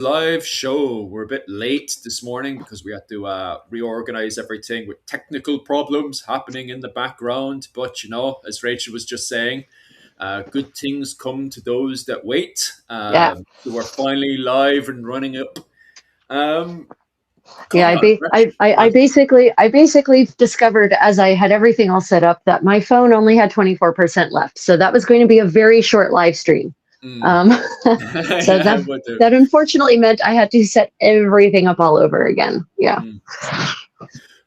Live show. We're a bit late this morning because we had to reorganize everything with technical problems happening in the background. But as Rachel was just saying, good things come to those that wait. Yeah. So we're finally live and running up. Yeah, Coming on. I basically discovered as I had everything all set up that my phone only had 24% left. So that was going to be a very short live stream. Mm. Um, so Yeah, that it would do. that unfortunately meant I had to set everything up all over again. Yeah. Mm.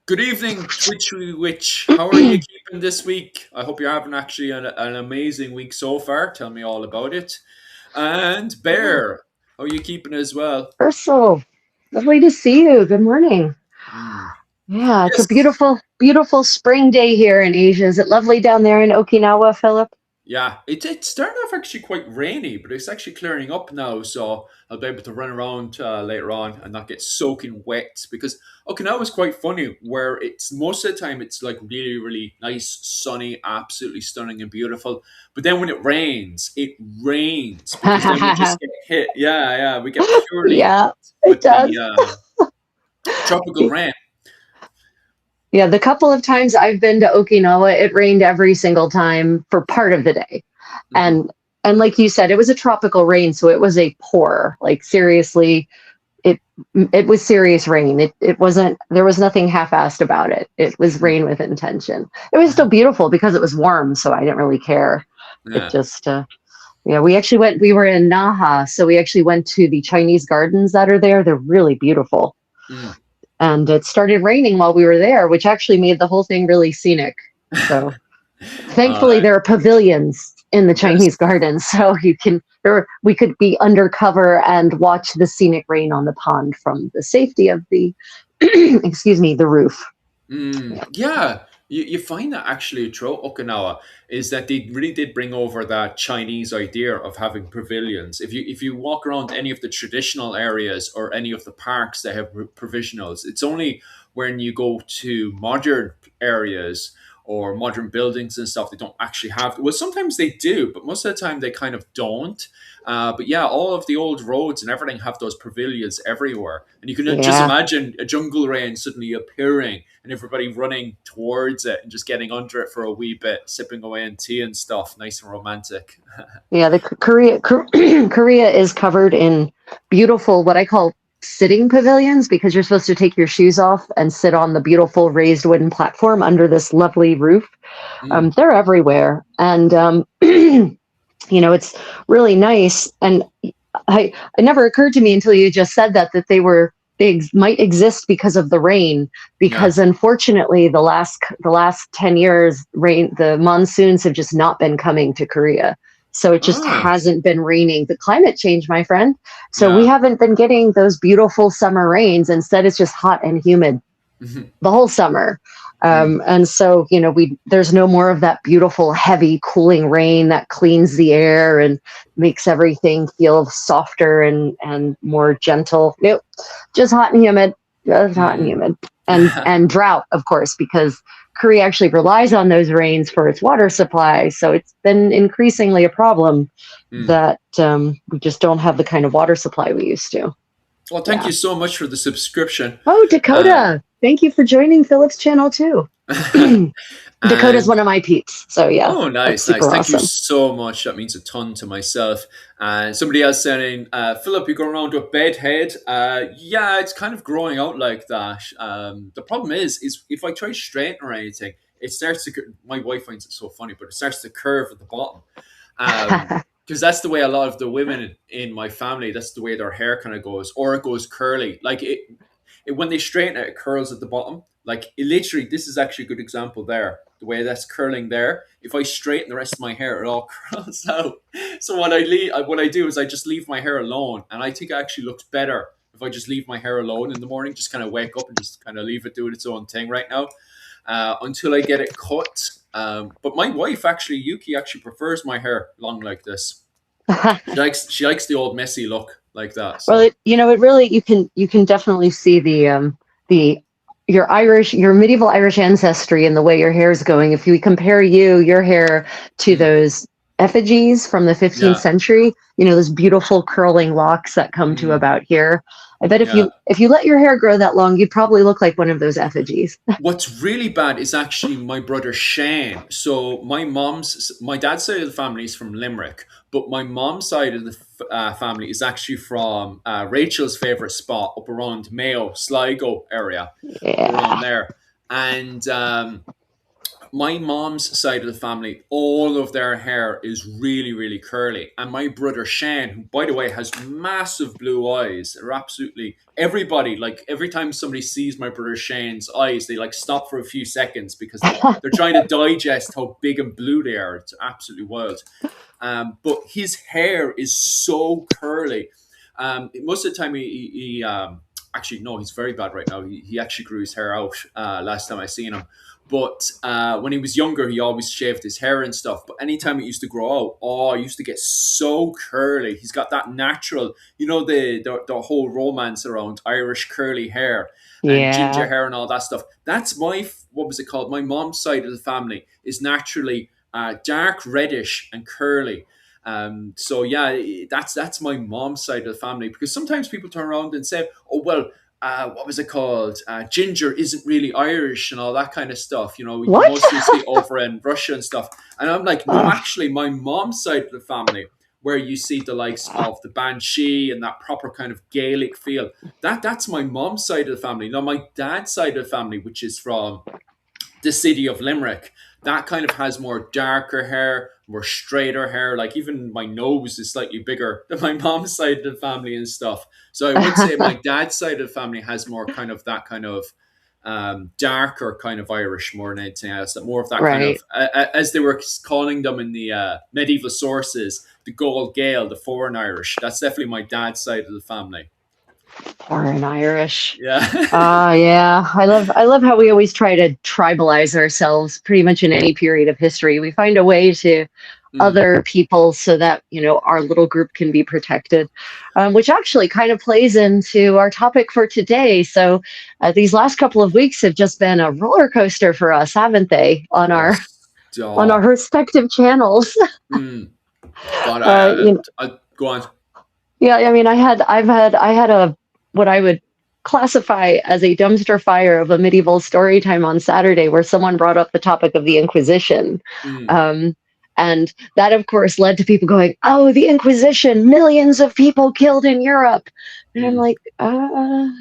Good evening, Twitchy Witch. How are you keeping this week? I hope you're having actually an amazing week so far. Tell me all about it. And Bear, how are you keeping as well? Ursel, lovely to see you. Good morning. Mm. Yeah, it's a Yes. beautiful, beautiful spring day here in Asia. Is it lovely down there in Okinawa, Philip? Yeah, it started off actually quite rainy, but it's actually clearing up now, so I'll be able to run around later on and not get soaking wet. Because Okinawa is quite funny, where it's most of the time it's like really, really nice, sunny, absolutely stunning and beautiful. But then when it rains because then we just get hit. Yeah, yeah, we get purely hit Yeah, it with the does. tropical rain. Yeah, the couple of times I've been to Okinawa, it rained every single time for part of the day. Hmm. And and like you said, it was a tropical rain, so it was a pour. Like seriously, it it was serious rain. It wasn't there was nothing half-assed about it. It was rain with intention. It was still beautiful because it was warm, so I didn't really care. It Yeah. just yeah, we were in Naha, so we actually went to the Chinese gardens that are there. They're really beautiful. Mm. And it started raining while we were there, which actually made the whole thing really scenic. So uh, thankfully, there are pavilions in the Chinese yes. gardens, so we could be undercover and watch the scenic rain on the pond from the safety of the excuse me, the roof. Mm, Yeah. yeah, you find that actually throughout Okinawa is that they really did bring over that Chinese idea of having pavilions. If you walk around any of the traditional areas or any of the parks that have provisionals, it's only when you go to modern areas or modern buildings and stuff they don't actually have. Well, sometimes they do, but most of the time they kind of don't. But yeah, all of the old roads and everything have those pavilions everywhere, and you can just Yeah. imagine a jungle rain suddenly appearing and everybody running towards it and just getting under it for a wee bit, sipping away on tea and stuff, nice and romantic. Yeah, the Korea is covered in beautiful what I call sitting pavilions because you're supposed to take your shoes off and sit on the beautiful raised wooden platform under this lovely roof. Mm, They're everywhere, and it's really nice. And it never occurred to me until you just said that might exist because of the rain. yeah. Because unfortunately, the last 10 years, the monsoons have just not been coming to Korea. So it just Ah, hasn't been raining. The climate change, my friend. So we yeah. haven't been getting those beautiful summer rains. Instead, it's just hot and humid the whole summer. Mm, And so, there's no more of that beautiful, heavy, cooling rain that cleans the air and makes everything feel softer and more gentle. Nope, just hot and humid, just hot and mm. humid, and drought, of course, because Korea actually relies on those rains for its water supply. So it's been increasingly a problem Mm. that we just don't have the kind of water supply we used to. Well, thank Yeah. you so much for the subscription. Oh, Uh, Dakota. Thank you for joining Philip's channel too. Dakota's and one of my peeps. So yeah, oh, that's nice, nice. super Thank you awesome. so much. That means a ton to myself. And somebody else saying, Philip, you going around with a bed head? Yeah, it's kind of growing out like that. The problem is if I try to straighten or anything, it starts to. My wife finds it so funny, but it starts to curve at the bottom. Because that's the way a lot of the women in my family. That's the way their hair kind of goes, or it goes curly. Like when they straighten it, it curls at the bottom. Like it literally, this is actually a good example there. The way that's curling there. If I straighten the rest of my hair, it all curls out. So what I do is I just leave my hair alone, and I think it actually looks better if I just leave my hair alone in the morning. Just kind of wake up and just kind of leave it doing its own thing right now until I get it cut. But my wife actually, Yuki, actually prefers my hair long like this. She likes the old messy look like that. Well, So it really you can definitely see the your medieval Irish ancestry and the way your hair is going. If you compare your hair to mm, those effigies from the 15th Yeah. century. You know, those beautiful curling locks that come to Mm, about here. I bet yeah. if you let your hair grow that long, you'd probably look like one of those effigies. What's really bad is actually my brother Shane. So my dad's side of the family is from Limerick, but my mom's side of the family is actually from Rachel's favorite spot up around Mayo, Sligo area, up around Yeah. there. And my mom's side of the family, all of their hair is really, really curly. And my brother Shane, who, by the way, has massive blue eyes, are absolutely everybody, like every time somebody sees my brother Shane's eyes, they like stop for a few seconds because they're trying to digest how big and blue they are. It's absolutely wild. But his hair is so curly. Most of the time, he actually, no, he's very bad right now. He actually grew his hair out last time I seen him. But when he was younger, he always shaved his hair and stuff. But anytime it used to grow out, oh, it used to get so curly. He's got that natural, the whole romance around Irish curly hair and ginger Yeah. hair and all that stuff. That's what was it called? My mom's side of the family is naturally dark reddish and curly. So yeah, that's my mom's side of the family because sometimes people turn around and say, "Oh well, what was it called? Ginger isn't really Irish and all that kind of stuff. You know, you What? mostly see over in Russia and stuff." And I'm like, no, Uh, actually, my mom's side of the family, where you see the likes of the Banshee and that proper kind of Gaelic feel, that's my mom's side of the family. Now, my dad's side of the family, which is from the city of Limerick, that kind of has more darker hair, more straighter hair. Like even my nose is slightly bigger than my mom's side of the family and stuff. So I would say my dad's side of the family has more kind of that kind of darker kind of Irish more than anything else. More of that kind of, right. as they were calling them in the medieval sources, the Gaul Gael, the foreign Irish. That's definitely my dad's side of the family. Foreign Irish. Yeah. Yeah. I love how we always try to tribalize ourselves pretty much in any period of history. We find a way to Mm, other people so that, you know, our little group can be protected, which actually kind of plays into our topic for today. So these last couple of weeks have just been a roller coaster for us, haven't they, oh, on our stop. respective channels? Mm. God, You know, I go on. yeah, I mean, I had a what I would classify as a dumpster fire of a medieval story time on Saturday, where someone brought up the topic of the Inquisition, Mm, um, and that, of course, led to people going, "Oh, the Inquisition! Millions of people killed in Europe." And I'm mm, like,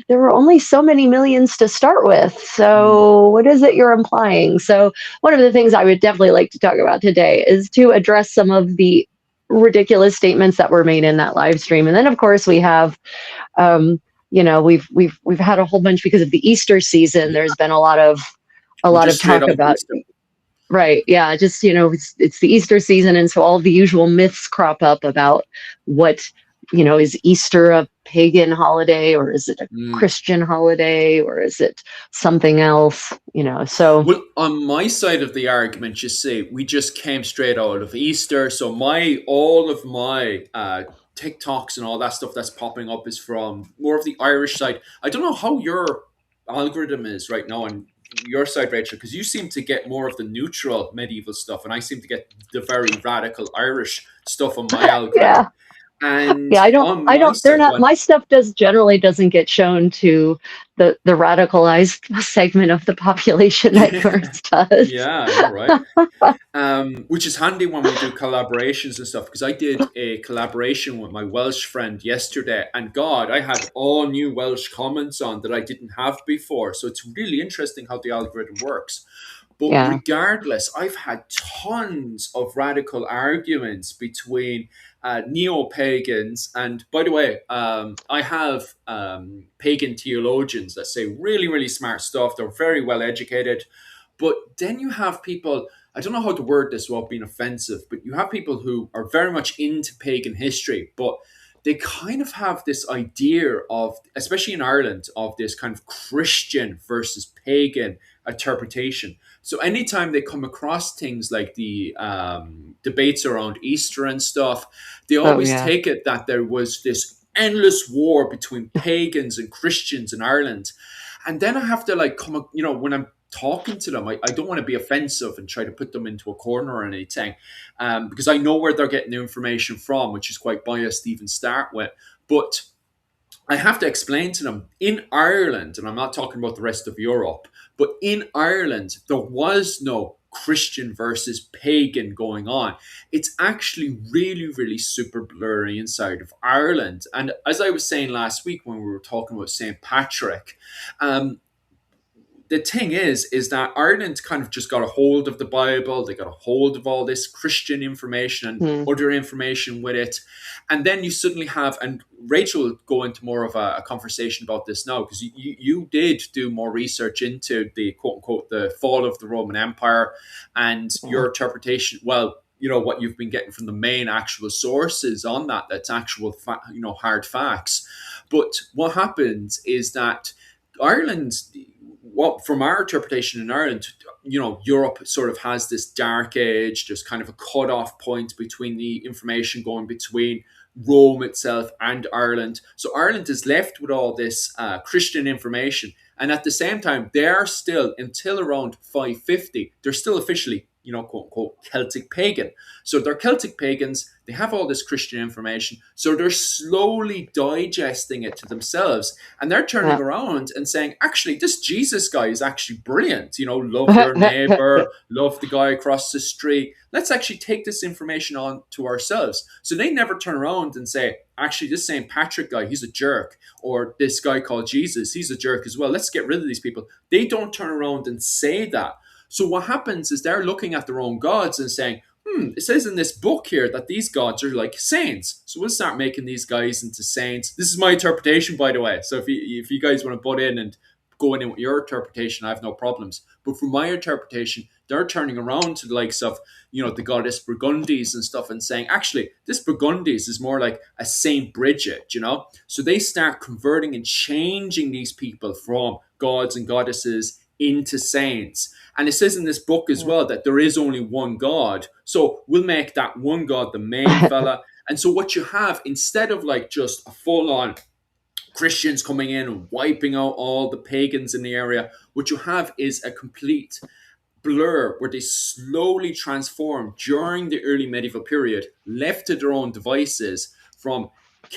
there were only so many millions to start with. mm. So, what is it you're implying? So, one of the things I would definitely like to talk about today is to address some of the ridiculous statements that were made in that live stream. And then, of course, we have, um, you know, we've had a whole bunch because of the Easter season. Yeah, There's been a we're lot just of straight talk out about, Easter. right, yeah, just, you know, it's the Easter season, and so all the usual myths crop up about what, you know, is Easter a pagan holiday, or is it a Mm. Christian holiday, or is it something else? You know, so Well, on my side of the argument, you see, we just came straight out of Easter, so my all of my TikToks and all that stuff that's popping up is from more of the Irish side. I don't know how your algorithm is right now on your side, Rachel, because you seem to get more of the neutral medieval stuff, and I seem to get the very radical Irish stuff on my yeah. algorithm. And Yeah, on I my don't, they're side, not, one, my stuff generally doesn't get shown to the radicalized segment of the population that yours does. yeah, I know, right? Which is handy when we do collaborations and stuff. Because I did a collaboration with my Welsh friend yesterday, and God, I had all new Welsh comments on that I didn't have before. So it's really interesting how the algorithm works. But Yeah. regardless, I've had tons of radical arguments between neo pagans. And by the way, I have pagan theologians that say really, really smart stuff. They're very well educated. But then you have people, I don't know how to word this without being offensive, but you have people who are very much into pagan history, but they kind of have this idea of, especially in Ireland, of this kind of Christian versus pagan interpretation. So anytime they come across things like the debates around Easter and stuff, they Oh, always yeah. take it that there was this endless war between pagans and Christians in Ireland. And then I have to like come, when I'm talking to them. I don't want to be offensive and try to put them into a corner or anything, because I know where they're getting the information from, which is quite biased to even start with. But I have to explain to them in Ireland, and I'm not talking about the rest of Europe, but in Ireland, there was no Christian versus pagan going on. It's actually really, really super blurry inside of Ireland. And as I was saying last week when we were talking about St. Patrick, um, the thing is that Ireland kind of just got a hold of the Bible. They got a hold of all this Christian information and Mm. other information with it. And then you suddenly have, and Rachel will go into more of a conversation about this now, because you did do more research into the quote unquote the fall of the Roman Empire and your interpretation. Well, what you've been getting from the main actual sources on that's actual hard facts. But what happens is that Ireland, what from our interpretation in Ireland, Europe sort of has this dark age, just kind of a cut-off point between the information going between Rome itself and Ireland. So Ireland is left with all this Christian information, and at the same time, they are still, until around 550, they're still officially, quote unquote, Celtic pagan. So they're Celtic pagans. They have all this Christian information. So they're slowly digesting it to themselves. And they're turning around and saying, actually, this Jesus guy is actually brilliant. Love your neighbor, love the guy across the street. Let's actually take this information on to ourselves. So they never turn around and say, actually, this St. Patrick guy, he's a jerk. Or this guy called Jesus, he's a jerk as well. Let's get rid of these people. They don't turn around and say that. So what happens is they're looking at their own gods and saying, it says in this book here that these gods are like saints. So we'll start making these guys into saints. This is my interpretation, by the way. So if you guys want to butt in and go in with your interpretation, I have no problems. But from my interpretation, they're turning around to the likes of, the goddess Burgundies and stuff and saying, actually, this Burgundies is more like a Saint Bridget, So they start converting and changing these people from gods and goddesses into saints. And it says in this book as well that there is only one God. So we'll make that one God the main fella. And so what you have, instead of like just a full-on Christians coming in and wiping out all the pagans in the area, what you have is a complete blur where they slowly transform during the early medieval period, left to their own devices, from,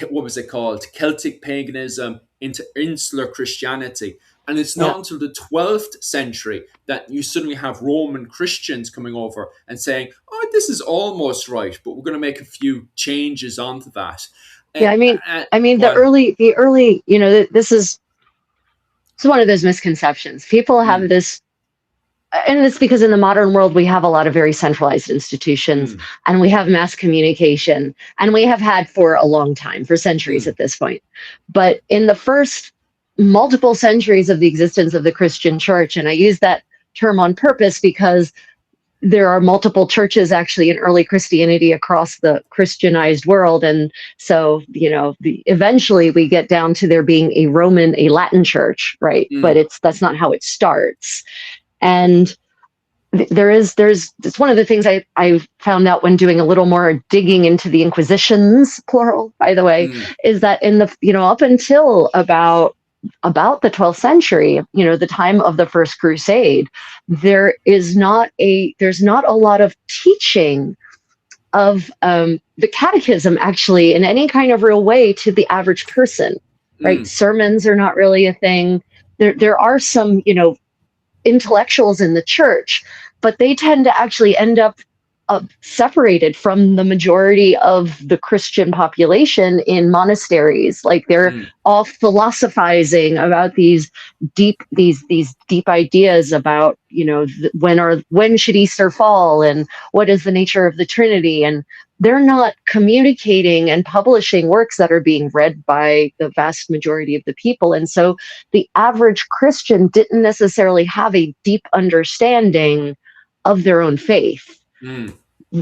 what was it called, Celtic paganism into insular Christianity. And it's not until the 12th century that you suddenly have Roman Christians coming over and saying, oh, this is almost right, but we're going to make a few changes onto that. Yeah, I mean, the early, this is one of those misconceptions. People have this, and it's because in the modern world, we have a lot of very centralized institutions and we have mass communication, and we have had for a long time, for centuries at this point. But in the first multiple centuries of the existence of the Christian church, and I use that term on purpose because there are multiple churches actually in early Christianity across the Christianized world. And so, eventually we get down to there being a Latin church, right? But that's not how it starts. And it's one of the things I found out when doing a little more digging into the Inquisitions, plural, by the way, is that in the, up until about the 12th century, the time of the First Crusade, there's not a lot of teaching of the catechism actually in any kind of real way to the average person, right? Sermons are not really a thing. There are some, intellectuals in the church, but they tend to actually end up separated from the majority of the Christian population in monasteries. Like they're all philosophizing about these deep ideas about, when should Easter fall and what is the nature of the Trinity, and they're not communicating and publishing works that are being read by the vast majority of the people. And so the average Christian didn't necessarily have a deep understanding of their own faith.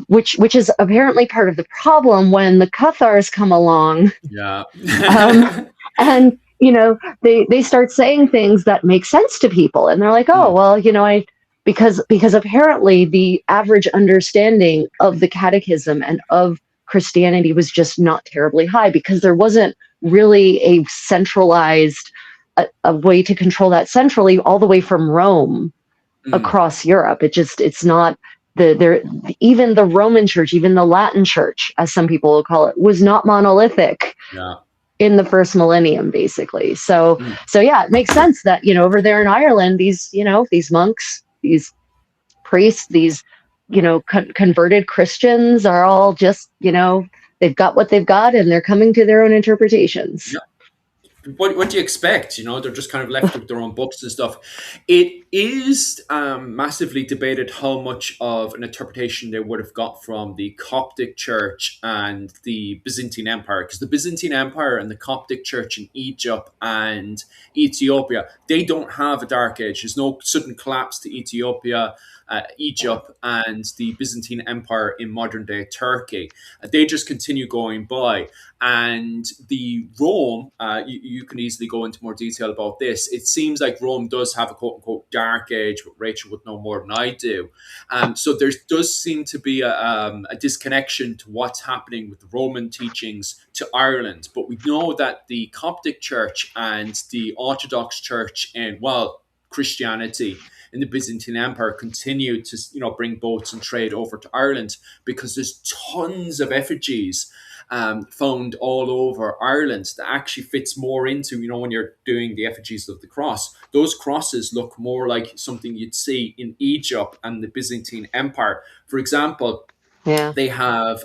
Which is apparently part of the problem when the Cathars come along. Yeah. And they start saying things that make sense to people, and they're like, oh well, because apparently the average understanding of the catechism and of Christianity was just not terribly high, because there wasn't really a centralized a way to control that centrally all the way from Rome. Mm, across Europe. It's not there. Even the Roman Church, even the Latin Church, as some people will call it, was not monolithic yeah. in the first millennium, basically. Mm. So yeah, it makes sense that over there in Ireland, these monks, these priests, these converted Christians are all just they've got what they've got, and they're coming to their own interpretations. What do you expect? They're just kind of left with their own books and stuff. It is massively debated how much of an interpretation they would have got from the Coptic Church and the Byzantine Empire, because the Byzantine Empire and the Coptic Church in Egypt and Ethiopia, they don't have a dark age. There's no sudden collapse to Ethiopia, Egypt, and the Byzantine Empire in modern day Turkey. They just continue going by. And the Rome, you can easily go into more detail about this. It seems like Rome does have a quote unquote dark age, but Rachel would know more than I do. So there does seem to be a disconnection to what's happening with the Roman teachings to Ireland. But we know that the Coptic Church and the Orthodox Church and, well, Christianity in the Byzantine Empire continued to, bring boats and trade over to Ireland, because there's tons of effigies found all over Ireland that actually fits more into, when you're doing the effigies of the cross. Those crosses look more like something you'd see in Egypt and the Byzantine Empire. For example, Yeah. they have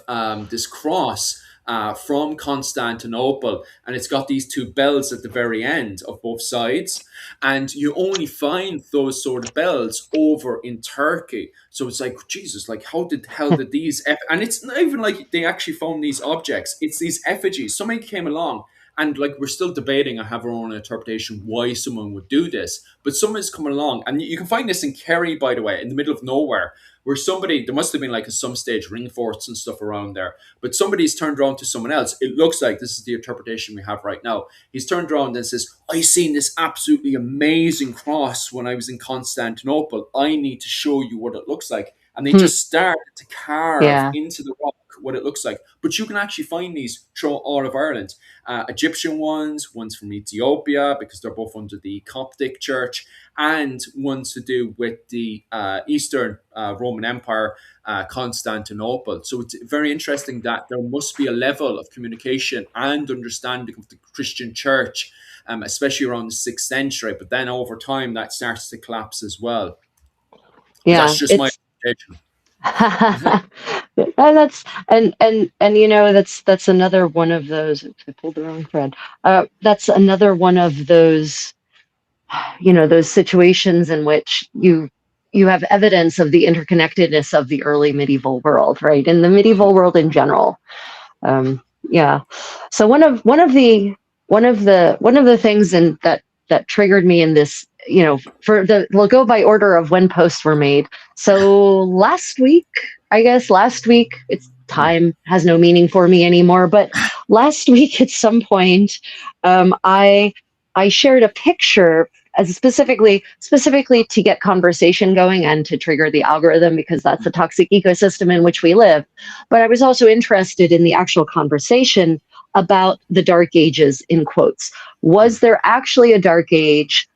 this cross from Constantinople, and it's got these two bells at the very end of both sides. And you only find those sort of bells over in Turkey. So it's like, Jesus, like, how did hell did these? And it's not even like they actually found these objects, it's these effigies. Somebody came along. And like, we're still debating and have our own interpretation why someone would do this. But someone's coming along, and you can find this in Kerry, by the way, in the middle of nowhere, where there must have been like at some stage ring forts and stuff around there, but somebody's turned around to someone else. It looks like this is the interpretation we have right now. He's turned around and says, I seen this absolutely amazing cross when I was in Constantinople. I need to show you what it looks like. And they just started to carve Yeah. into the rock what it looks like. But you can actually find these throughout all of Ireland. Egyptian ones from Ethiopia, because they're both under the Coptic Church, and ones to do with the Eastern Roman Empire, Constantinople. So it's very interesting that there must be a level of communication and understanding of the Christian church, especially around the 6th century. But then over time, that starts to collapse as well. But Yeah. that's just my interpretation. That's that's another one of those. Oops, I pulled the wrong thread. That's another one of those those situations in which you have evidence of the interconnectedness of the early medieval world, right? In the medieval world in general. Yeah. So one of the things that triggered me in this, we'll go by order of when posts were made. So last week, it's time has no meaning for me anymore, but last week at some point, I shared a picture as specifically to get conversation going and to trigger the algorithm, because that's a toxic ecosystem in which we live. But I was also interested in the actual conversation about the Dark Ages, in quotes. Was there actually a Dark Age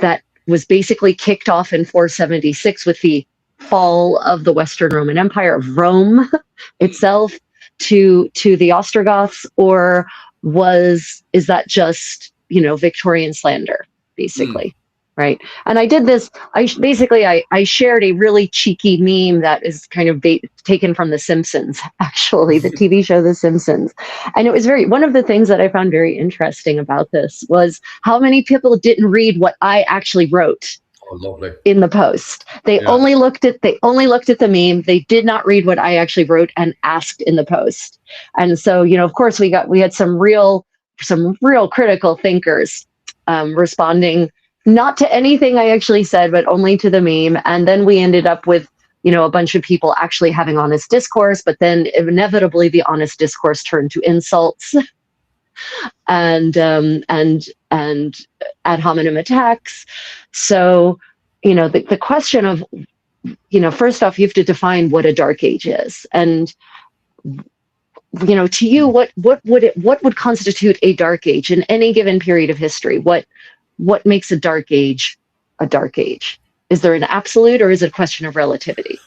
that was basically kicked off in 476 with the fall of the Western Roman Empire, of Rome itself, to the Ostrogoths, or is that just Victorian slander, basically? Right. And I did this, I shared a really cheeky meme that is kind of taken from The Simpsons, actually, the TV show The Simpsons. And it was one of the things that I found very interesting about this was how many people didn't read what I actually wrote. Oh, lovely. In the post. They only looked at the meme. They did not read what I actually wrote and asked in the post. And so, of course, we had some real critical thinkers responding not to anything I actually said, but only to the meme. And then we ended up with, a bunch of people actually having honest discourse, but then inevitably the honest discourse turned to insults and ad hominem attacks. So, the question of, first off, you have to define what a Dark Age is. And, to you, what would constitute a Dark Age in any given period of history? What makes a Dark Age a Dark Age? Is there an absolute, or is it a question of relativity?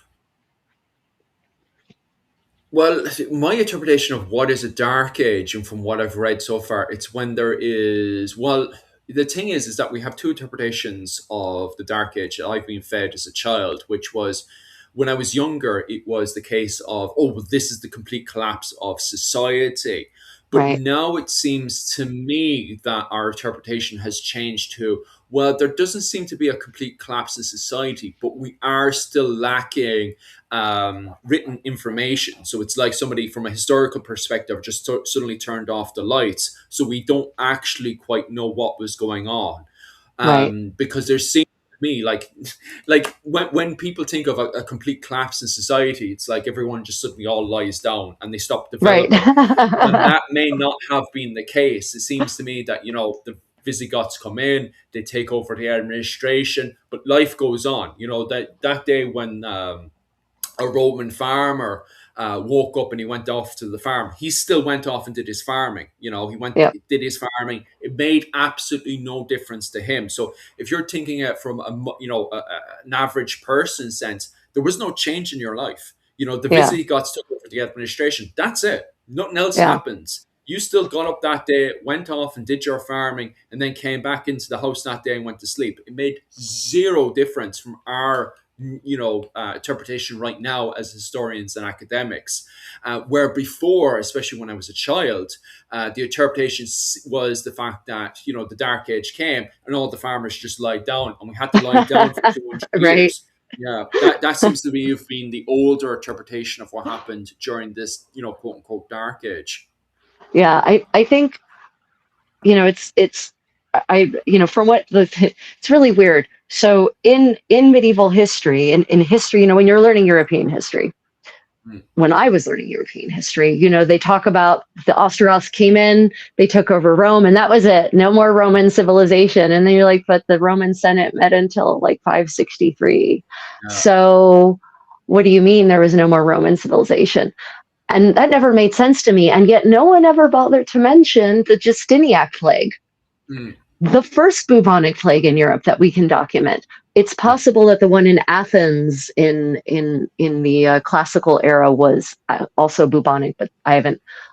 Well, my interpretation of what is a dark age, and from what I've read so far, it's when there is, well, the thing is that we have two interpretations of the dark age that I've been fed as a child, which was when I was younger, it was the case of, oh, well, this is the complete collapse of society. But Right. now it seems to me that our interpretation has changed to, well, there doesn't seem to be a complete collapse in society, but we are still lacking written information. So it's like somebody from a historical perspective just suddenly turned off the lights. So we don't actually quite know what was going on. Right. Because there seems to me like when people think of a complete collapse in society, it's like everyone just suddenly all lies down and they stop Right. developing. And that may not have been the case. It seems to me that, the Visigoths come in, they take over the administration, but life goes on. That day when a Roman farmer woke up and he went off to the farm. He still went off and did his farming. He went Yeah. did his farming. It made absolutely no difference to him. So if you're thinking it from an average person sense, there was no change in your life. The Yeah. Visigoths took over the administration. That's it. Nothing else Yeah. happens. You still got up that day, went off and did your farming, and then came back into the house that day and went to sleep. It made zero difference from our interpretation right now as historians and academics, where before, especially when I was a child, the interpretation was the fact that the dark age came and all the farmers just lied down and we had to lie down for 200 Right. years. Yeah, that seems to be have been the older interpretation of what happened during this quote unquote dark age. Yeah. I think, it's from what it's really weird. So in medieval history, in history, when you're learning European history, Mm. when I was learning European history, they talk about the Ostrogoths came in, they took over Rome, and that was it. No more Roman civilization. And then you're like, but the Roman Senate met until like 563. Yeah. So what do you mean there was no more Roman civilization? And that never made sense to me. And yet no one ever bothered to mention the Justinianic plague, Mm. the first bubonic plague in Europe that we can document. It's possible that the one in Athens in the classical era was also bubonic, but I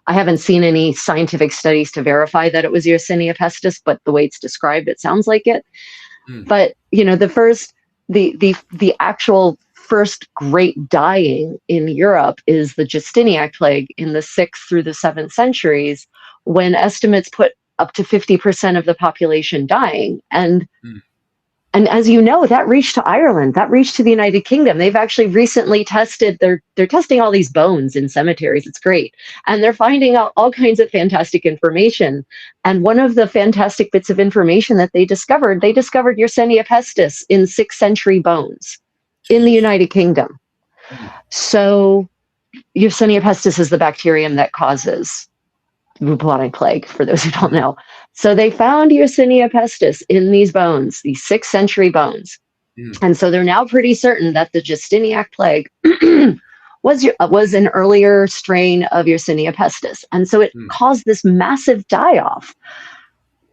haven't seen any scientific studies to verify that it was Yersinia pestis. But the way it's described, it sounds like it. Mm. But the actual first great dying in Europe is the Justinianic plague in the 6th through the 7th centuries, when estimates put up to 50% of the population dying. And Mm. as you know, that reached to Ireland, that reached to the United Kingdom. They've actually recently tested, they're testing all these bones in cemeteries. It's great. And they're finding out all kinds of fantastic information. And one of the fantastic bits of information that they discovered Yersinia pestis in 6th century bones in the United Kingdom. Mm. So Yersinia pestis is the bacterium that causes bubonic plague, for those who don't know. So they found Yersinia pestis in these bones, these 6th century bones. Mm. And so they're now pretty certain that the Justinianic plague was an earlier strain of Yersinia pestis. And so it caused this massive die-off.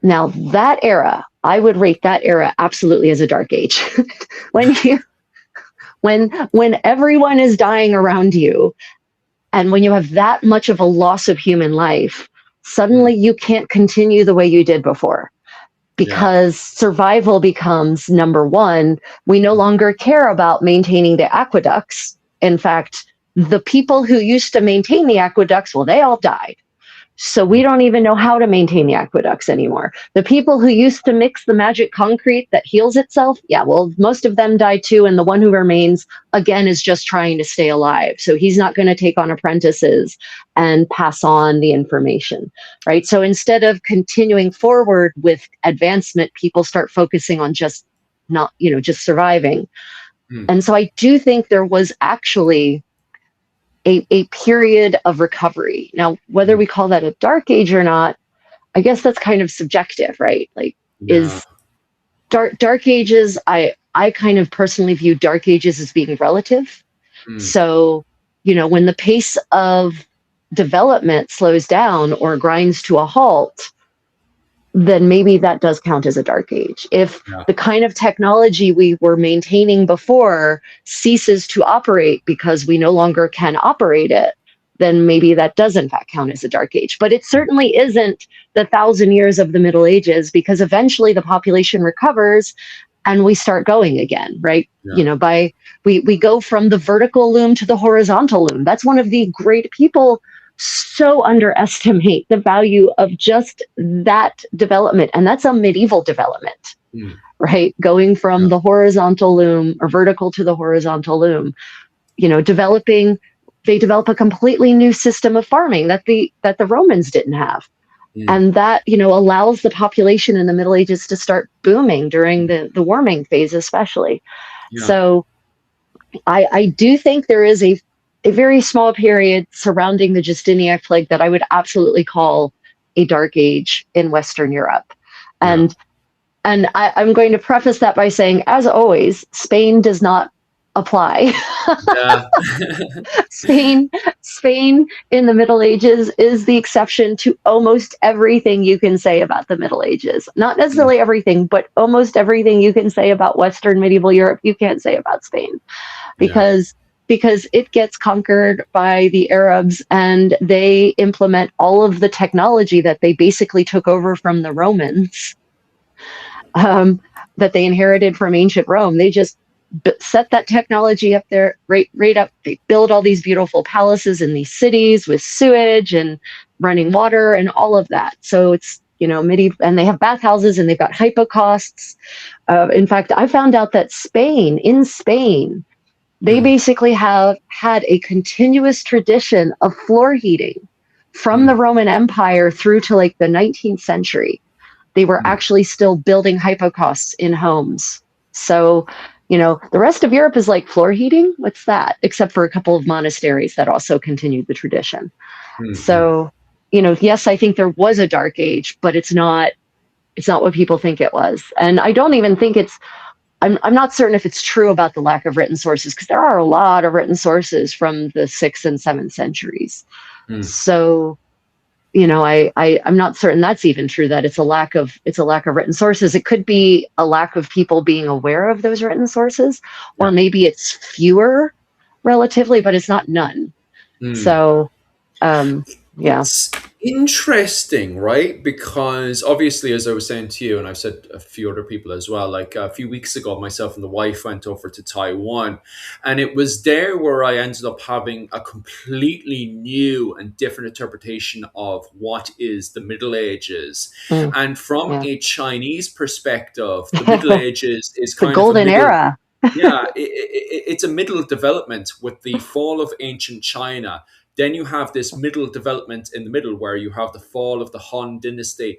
Now, that era, I would rate that era absolutely as a dark age. when everyone is dying around you, and when you have that much of a loss of human life, suddenly you can't continue the way you did before, because survival becomes number one. We no longer care about maintaining the aqueducts. In fact, the people who used to maintain the aqueducts, well, they all died. So we don't even know how to maintain the aqueducts anymore. The people who used to mix the magic concrete that heals itself, yeah, well, most of them died too. And the one who remains, again, is just trying to stay alive. So he's not going to take on apprentices and pass on the information, right? So instead of continuing forward with advancement, people start focusing on just surviving. And so I do think there was actually a period of recovery. Now, whether we call that a dark age or not, I guess that's kind of subjective, right? Like, is dark ages, I kind of personally view dark ages as being relative. So, when the pace of development slows down or grinds to a halt, then maybe that does count as a dark age. If Yeah. the kind of technology we were maintaining before ceases to operate because we no longer can operate it, then maybe that does in fact count as a dark age. But it certainly isn't the 1,000 years of the Middle Ages, because eventually the population recovers and we start going again, right? Yeah. You know, we go from the vertical loom to the horizontal loom. That's one of the great people so underestimate the value of just that development. And that's a medieval development, right? Going from the horizontal loom or vertical to the horizontal loom, you know, they develop a completely new system of farming that the Romans didn't have. And that, you know, allows the population in the Middle Ages to start booming during the warming phase, especially. Yeah. So I do think there is a very small period surrounding the Justinianic plague that I would absolutely call a dark age in Western Europe. And I'm going to preface that by saying, as always, Spain does not apply. Yeah. Spain in the Middle Ages is the exception to almost everything you can say about the Middle Ages. Not necessarily everything, but almost everything you can say about Western medieval Europe, you can't say about Spain, because it gets conquered by the Arabs and they implement all of the technology that they basically took over from the Romans, that they inherited from ancient Rome. They just set that technology up there, right up. They build all these beautiful palaces in these cities with sewage and running water and all of that. So it's, you know, medieval, and they have bathhouses and they've got hypocausts. In fact, I found out that in Spain, they basically have had a continuous tradition of floor heating from the Roman Empire through to like the 19th century. They were actually still building hypocausts in homes. So, you know, the rest of Europe is like, floor heating? What's that? Except for a couple of monasteries that also continued the tradition. So, you know, yes, I think there was a dark age, but it's not what people think it was. And I don't even think I'm not certain if it's true about the lack of written sources, because there are a lot of written sources from the 6th and 7th centuries. So, you know, I'm not certain that's even true, that it's a lack of written sources. It could be a lack of people being aware of those written sources, or maybe it's fewer relatively, but it's not none. So, yeah. It's interesting, right? Because obviously, as I was saying to you, and I've said a few other people as well, like a few weeks ago, myself and the wife went over to Taiwan, and it was there where I ended up having a completely new and different interpretation of what is the Middle Ages. And from a Chinese perspective, the Middle Ages is kind the golden of era. it's a middle development with the fall of ancient China. Then you have this middle development in the middle where you have the fall of the Han Dynasty,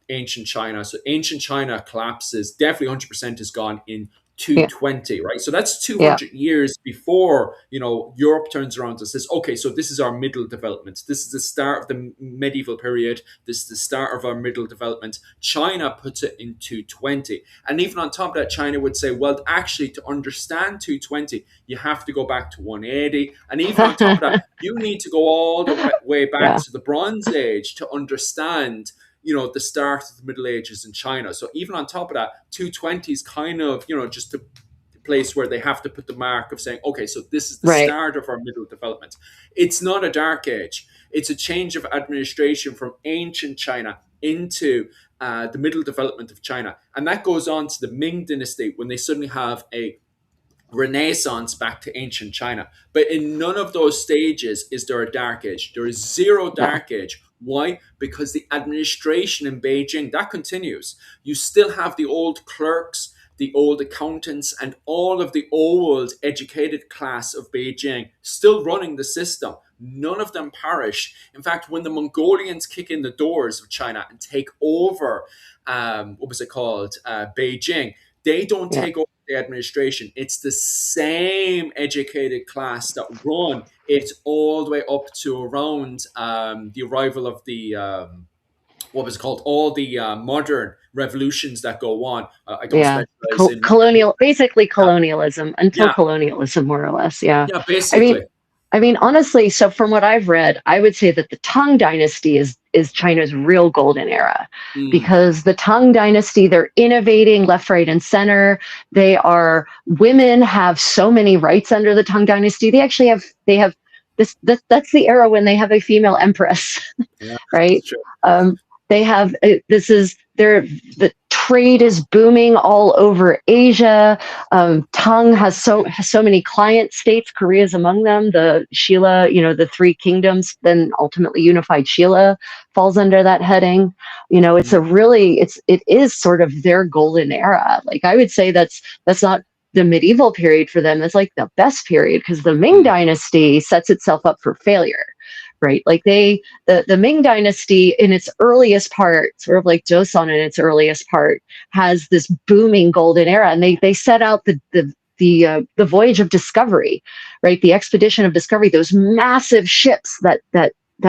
ancient China. So ancient China collapses, definitely 100% is gone in 220, right? So that's 200 years before, you know, Europe turns around and says, okay, so this is our middle development. This is the start of the medieval period. This is the start of our middle development. China puts it in 220. And even on top of that, China would say, well, actually, to understand 220, you have to go back to 180. And even on top of that, you need to go all the way back to the Bronze Age to understand, you know, the start of the Middle Ages in China. So even on top of that, 220 is kind of, you know, just the place where they have to put the mark of saying, okay, so this is the start of our middle development. It's not a dark age. It's a change of administration from ancient China into the middle development of China. And that goes on to the Ming Dynasty when they suddenly have a renaissance back to ancient China. But in none of those stages is there a dark age. There is zero dark age. Why? Because the administration in Beijing, that continues. You still have the old clerks, the old accountants, and all of the old educated class of Beijing still running the system. None of them perish. In fact, when the Mongolians kick in the doors of China and take over, Beijing, they don't take over the administration. It's the same educated class that run it all the way up to around the arrival of the all the modern revolutions that go on. I don't specialize in colonialism until colonialism, more or less. Yeah, basically. I mean, honestly, so from what I've read, I would say that the Tang Dynasty is is China's real golden era, Mm. because the Tang Dynasty, they're innovating left, right, and center. Women have so many rights under the Tang Dynasty. They have that's the era when they have a female empress, Yeah, right? that's true. They have this is their the trade is booming all over Asia. Tang has so many client states. Korea is among them. The Shilla, the three kingdoms, then ultimately unified Shilla falls under that heading. Mm. It is sort of their golden era. Like, I would say that's not the medieval period for them. It's like the best period, because the Ming Mm. Dynasty sets itself up for failure, right? Like, the Ming Dynasty in its earliest part, sort of like Joseon in its earliest part, has this booming golden era, and they set out the voyage of discovery, right? The expedition of discovery, those massive ships that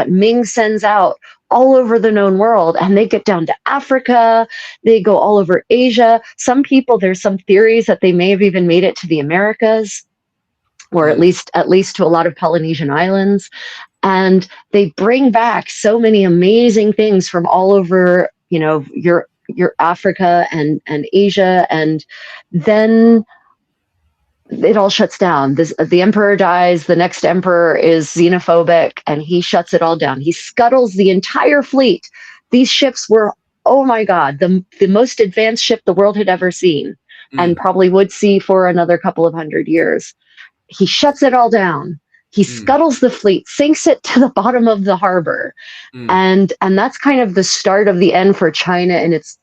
Ming sends out all over the known world, and they get down to Africa, they go all over Asia. There's some theories that they may have even made it to the Americas, or at Mm. least to a lot of Polynesian islands. And they bring back so many amazing things from all over, your Africa and Asia. And then it all shuts down. The emperor dies. The next emperor is xenophobic, and he shuts it all down. He scuttles the entire fleet. These ships were, oh my God, the most advanced ship the world had ever seen, and Mm. probably would see for another couple of hundred years. He shuts it all down. He Mm. scuttles the fleet, sinks it to the bottom of the harbor, Mm. and that's kind of the start of the end for China in its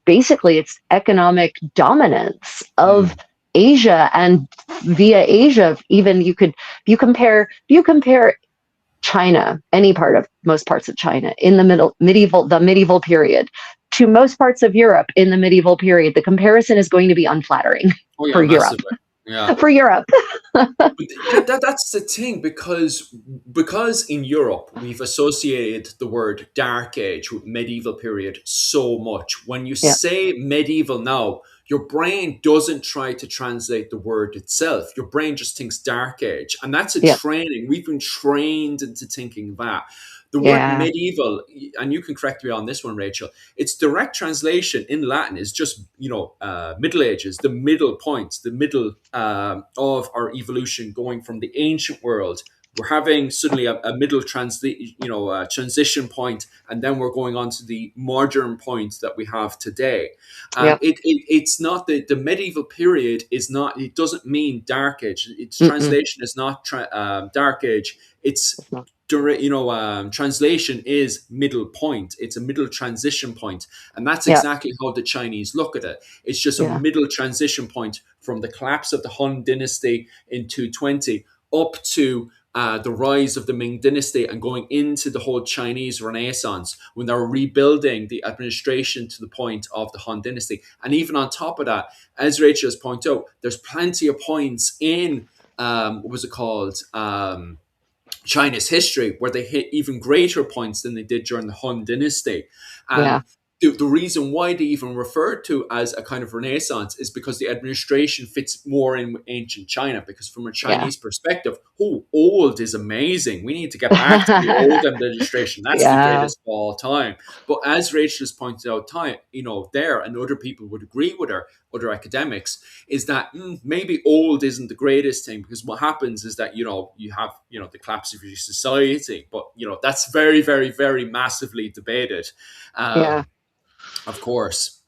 basically its economic dominance of Mm. Asia. And via Asia, even if you compare China, most parts of China in the medieval period, to most parts of Europe in the medieval period, the comparison is going to be unflattering Oh yeah, for Europe. massively. Yeah. For Europe. But that's the thing, because in Europe we've associated the word dark age with medieval period so much. When you Yeah, say medieval now, your brain doesn't try to translate the word itself. Your brain just thinks dark age, and that's a yeah, training. We've been trained into thinking that. The word yeah, medieval, and you can correct me on this one, Rachel, its direct translation in Latin is just, Middle Ages, the middle point, the middle of our evolution, going from the ancient world. We're having suddenly a middle transition point, and then we're going on to the modern point that we have today. yeah. It's not the medieval period is not. It doesn't mean dark age. Its Mm-mm. translation is not dark age. It's It's not. translation is middle point. It's a middle transition point, and that's Yeah, exactly how the Chinese look at it. It's just a yeah, middle transition point from the collapse of the Han Dynasty in 220 up to the rise of the Ming Dynasty, and going into the whole Chinese Renaissance, when they're rebuilding the administration to the point of the Han Dynasty. And even on top of that, as Rachel has pointed out, there's plenty of points in what was it called? China's history, where they hit even greater points than they did during the Han Dynasty. yeah, And the reason why they even referred to as a kind of renaissance is because the administration fits more in ancient China. Because from a yeah. Chinese perspective, old is amazing. We need to get back to the old administration. That's the Yeah, greatest of all time. But as Rachel has pointed out, there, and other people would agree with her, other academics, is that maybe old isn't the greatest thing, because what happens is that you have the collapse of your society, but that's very, very, very massively debated, yeah. of course.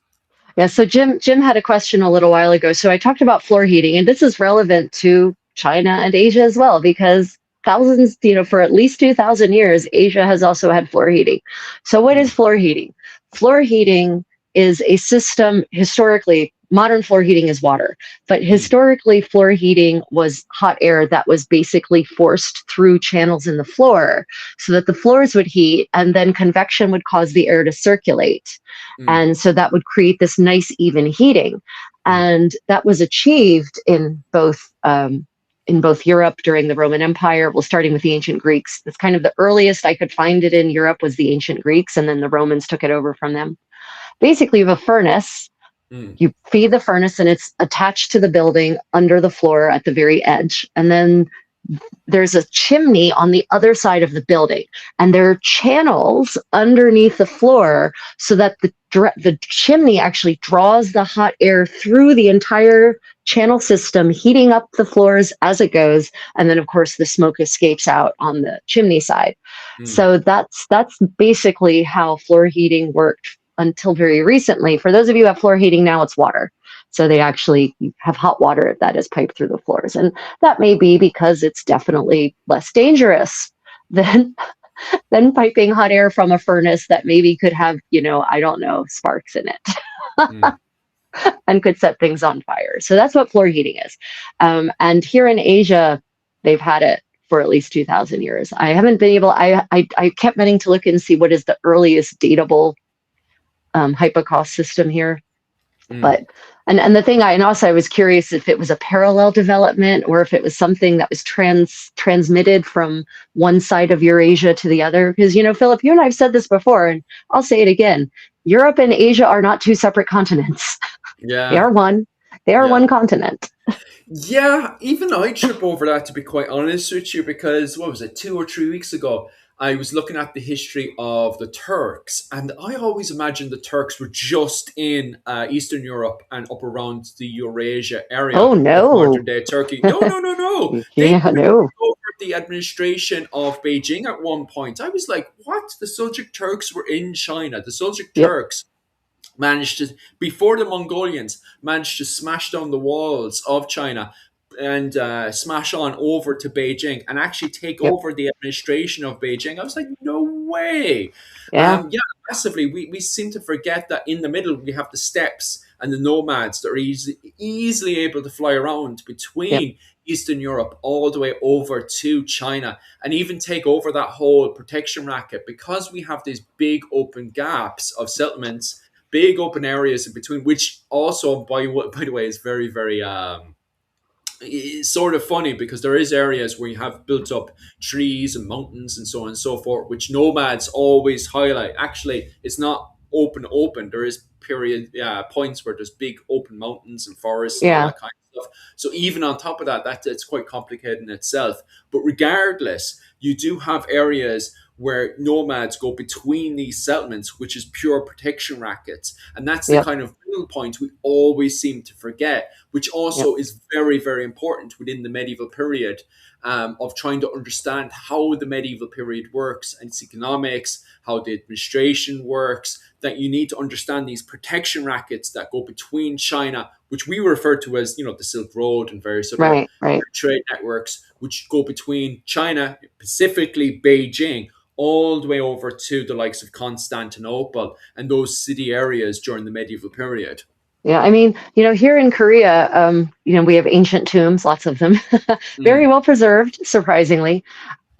Yeah, so Jim had a question a little while ago. So I talked about floor heating, and this is relevant to China and Asia as well, because for at least 2,000 years, Asia has also had floor heating. So what is Mm, floor heating? Floor heating is a system. Historically, modern floor heating is water, but mm, historically, floor heating was hot air that was basically forced through channels in the floor so that the floors would heat, and then convection would cause the air to circulate. mm, And so that would create this nice, even heating. mm, And that was achieved in both Europe during the Roman Empire. Well, starting with the ancient Greeks. It's kind of the earliest I could find it in Europe was the ancient Greeks, and then the Romans took it over from them. Basically, you have a furnace. mm, You feed the furnace, and it's attached to the building under the floor at the very edge. And then there's a chimney on the other side of the building, and there are channels underneath the floor so that the chimney actually draws the hot air through the entire channel system, heating up the floors as it goes, and then of course the smoke escapes out on the chimney side. Mm. So that's basically how floor heating worked until very recently. For those of you who have floor heating now, it's water. So they actually have hot water that is piped through the floors. And that may be because it's definitely less dangerous than than piping hot air from a furnace that maybe could have, I don't know, sparks in it. Mm. And could set things on fire. So that's what floor heating is. And here in Asia, they've had it for at least 2,000 years. I haven't been able, I kept meaning to look and see what is the earliest datable hypocaust system here. But and the thing and also I was curious if it was a parallel development or if it was something that was transmitted from one side of Eurasia to the other. Because Philip, you and I've said this before, and I'll say it again. Europe and Asia are not two separate continents. Yeah. They are one. They are one continent. Yeah, even I trip over that, to be quite honest with you, because what was it, 2 or 3 weeks ago, I was looking at the history of the Turks, and I always imagined the Turks were just in Eastern Europe and up around the Eurasia area Oh of no. modern day Turkey. No, no, no, no. They Yeah, no. took over the administration of Beijing at one point. I was like, what? The Seljuk Turks were in China. The Seljuk Yep. Turks managed to, before the Mongolians, managed to smash down the walls of China and smash on over to Beijing and actually take Yep. over the administration of Beijing. I was like, no way. Yeah. Yeah, massively. We seem to forget that in the middle we have the steppes and the nomads that are easily able to fly around between Yep. Eastern Europe all the way over to China and even take over that whole protection racket, because we have these big open gaps of settlements, big open areas in between, which also, by the way, is very, very it's sort of funny, because there is areas where you have built up trees and mountains and so on and so forth, which nomads always highlight. Actually, it's not open. There is points where there's big open mountains and forests and all Yeah. that kind of stuff. So even on top of that, it's quite complicated in itself. But regardless, you do have areas where nomads go between these settlements, which is pure protection rackets. And that's the Yep. kind of middle point we always seem to forget, which also Yep. is very, very important within the medieval period, of trying to understand how the medieval period works and its economics, how the administration works, that you need to understand these protection rackets that go between China, which we refer to as, the Silk Road and various other Right. trade networks, which go between China, specifically Beijing, all the way over to the likes of Constantinople and those city areas during the medieval period. Yeah, I mean, here in Korea, we have ancient tombs, lots of them, very Mm, well preserved, surprisingly.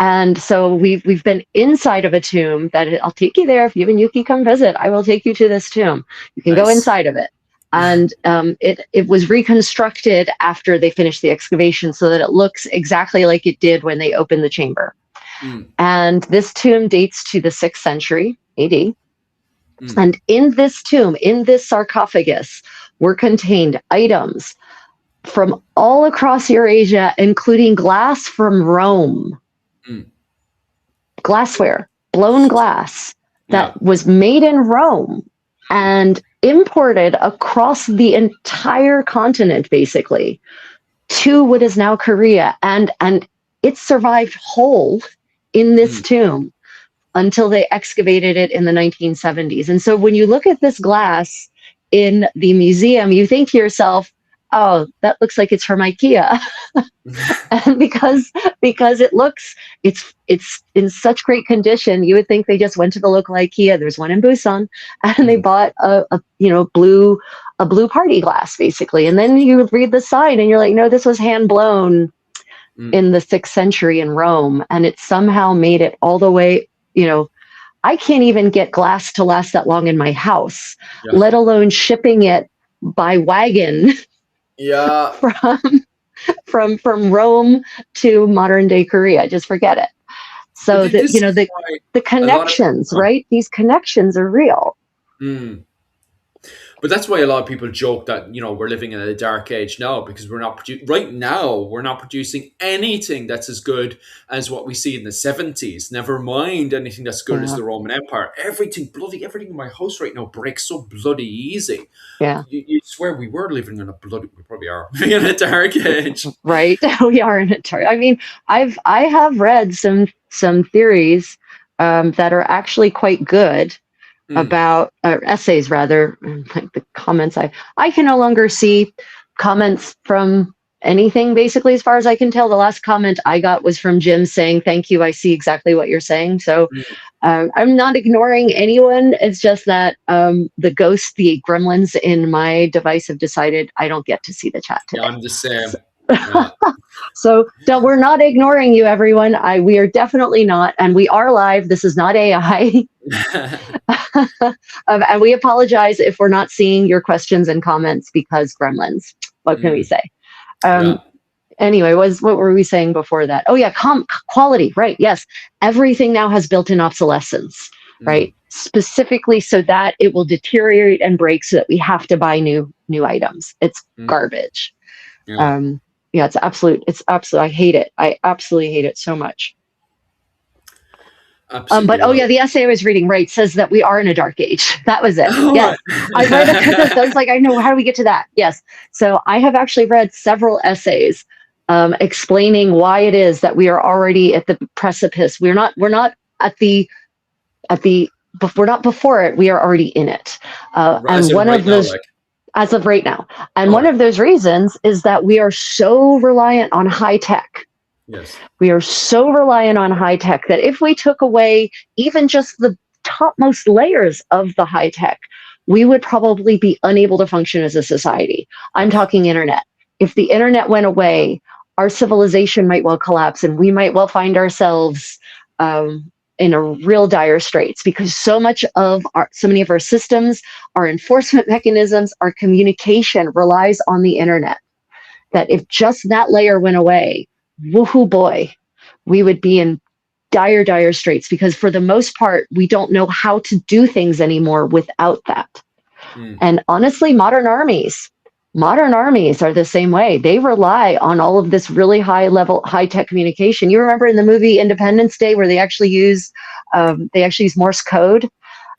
And so we've been inside of a tomb that I'll take you there. If you and Yuki come visit, I will take you to this tomb. You can go nice. inside of it. And it was reconstructed after they finished the excavation so that it looks exactly like it did when they opened the chamber. Mm, And this tomb dates to the 6th century AD. mm, And in this tomb, in this sarcophagus, were contained items from all across Eurasia, including glass from Rome, mm. glassware, blown glass Yeah. that was made in Rome and imported across the entire continent, basically, to what is now Korea. And it survived whole in this Mm, tomb until they excavated it in the 1970s. And so when you look at this glass in the museum, you think to yourself, oh, that looks like it's from IKEA. And because it's in such great condition, you would think they just went to the local IKEA. There's one in Busan, and they mm, bought a blue party glass, basically. And then you read the sign and you're like, no, this was hand blown mm. in the 6th century in Rome, and it somehow made it all the way. I can't even get glass to last that long in my house, Yeah. let alone shipping it by wagon Yeah. from Rome to modern day Korea. Just forget it. So But this is the why a lot of connections, right? These connections are real. Mm. But that's why a lot of people joke that we're living in a dark age now, because right now we're not producing anything that's as good as what we see in the 70s. Never mind anything that's good as Yeah. the Roman Empire. Everything in my house right now breaks so bloody easy. Yeah. You swear we were living in we probably are in a dark age. Right. We are in a dark. I mean, I have read some theories that are actually quite good Mm, about essays rather, like the comments. I can no longer see comments from anything basically, as far as I can tell. The last comment I got was from Jim saying, "Thank you, I see exactly what you're saying." So mm. I'm not ignoring anyone. It's just that the gremlins in my device have decided I don't get to see the chat Yeah, today. I'm the same. So, Yeah. so we're not ignoring you, everyone. We are definitely not, and we are live. This is not AI. And we apologize if we're not seeing your questions and comments because gremlins. What can we Mm, say? yeah. Um, anyway, what were we saying before that? Oh yeah, quality, right? Yes, everything now has built-in obsolescence, Mm, right? Specifically so that it will deteriorate and break, so that we have to buy new items. It's mm, garbage. yeah. Um, yeah, it's absolute. It's absolute. I hate it. I absolutely hate it so much. Absolutely But oh right. yeah, the essay I was reading, right, says that we are in a dark age. That was it. All Yes. right. I've read I was like, I know, how do we get to that? Yes. So I have actually read several essays explaining why it is that we are already at the precipice. We're not at the we're not before it, we are already in it. As And in one right of now, those, like, as of right now, and one okay. of those reasons is that we are so reliant on high tech. Yes. We are so reliant on high tech that if we took away even just the topmost layers of the high tech, we would probably be unable to function as a society. I'm talking internet. If the internet went away, our civilization might well collapse, and we might well find ourselves in a real dire straits, because so many of our systems, our enforcement mechanisms, our communication relies on the internet. That if just that layer went away, woohoo boy, we would be in dire straits, because for the most part, we don't know how to do things anymore without that. Mm, And honestly, modern armies are the same way. They rely on all of this really high tech communication. You remember in the movie Independence Day, where they actually use Morse code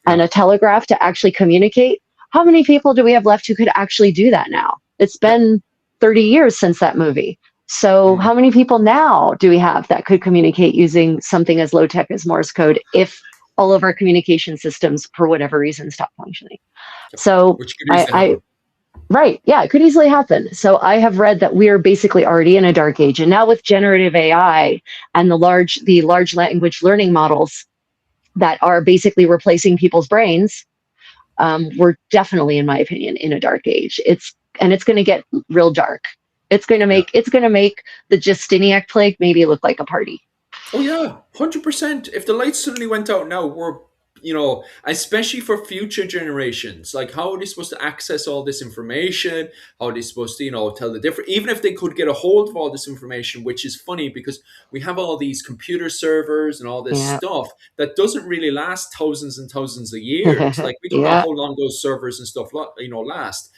and yeah. a telegraph to actually communicate. How many people do we have left who could actually do that now? It's Yep. been 30 years since that movie. So Mm, how many people now do we have that could communicate using something as low tech as Morse code if all of our communication systems, for whatever reason, stop functioning? yep. So Which could easily I happen. right, yeah, it could easily happen. So I have read that we are basically already in a dark age, and now with generative AI and the large language learning models that are basically replacing people's brains, we're definitely, in my opinion, in a dark age. It's going to get real dark. Yeah. It's going to make the Justiniac plague maybe look like a party. Oh yeah, 100%. If the lights suddenly went out now, especially for future generations, like how are they supposed to access all this information? How are they supposed to, tell the difference? Even if they could get a hold of all this information, which is funny because we have all these computer servers and all this Yeah, stuff that doesn't really last thousands and thousands of years. Like we don't know yeah, how long those servers and stuff, last.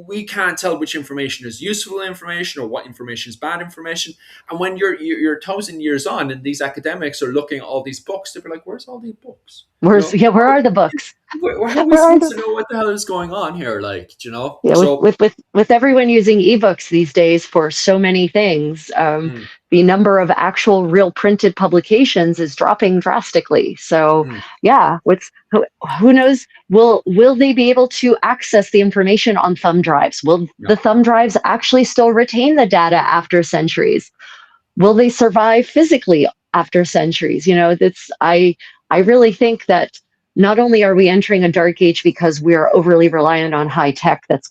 We can't tell which information is useful information or what information is bad information. And when you're 1,000 years on, and these academics are looking at all these books, they'll be like, "Where's all these books? You know, where are the books? how are we Where are supposed the to know what the hell is going on here?" Yeah, So with everyone using ebooks these days for so many things, mm, the number of actual real printed publications is dropping drastically. So, mm, yeah, who knows? Will they be able to access the information on thumb drives? Will yeah, the thumb drives actually still retain the data after centuries? Will they survive physically after centuries? I really think that not only are we entering a dark age because we are overly reliant on high tech that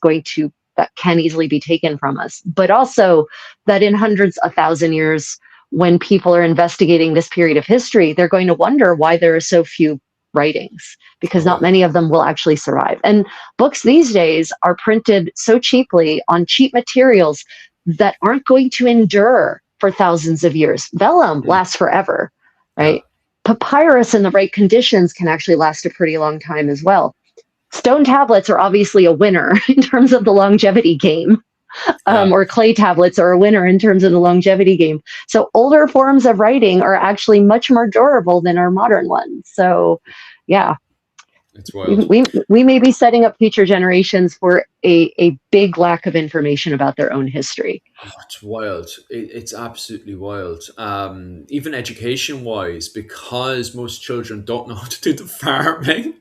can easily be taken from us, but also that in hundreds of thousand years, when people are investigating this period of history, they're going to wonder why there are so few writings, because oh not yeah, many of them will actually survive. And books these days are printed so cheaply on cheap materials that aren't going to endure for thousands of years. Vellum mm, lasts forever, yeah, right? Papyrus in the right conditions can actually last a pretty long time as well. stone tablets are obviously a winner in terms of the longevity game. Yeah. Or clay tablets are a winner in terms of the longevity game. So older forms of writing are actually much more durable than our modern ones. So, yeah, It's wild. we may be setting up future generations for a big lack of information about their own history. Oh, it's wild. It's absolutely wild. Even education wise, because most children don't know how to do the farming,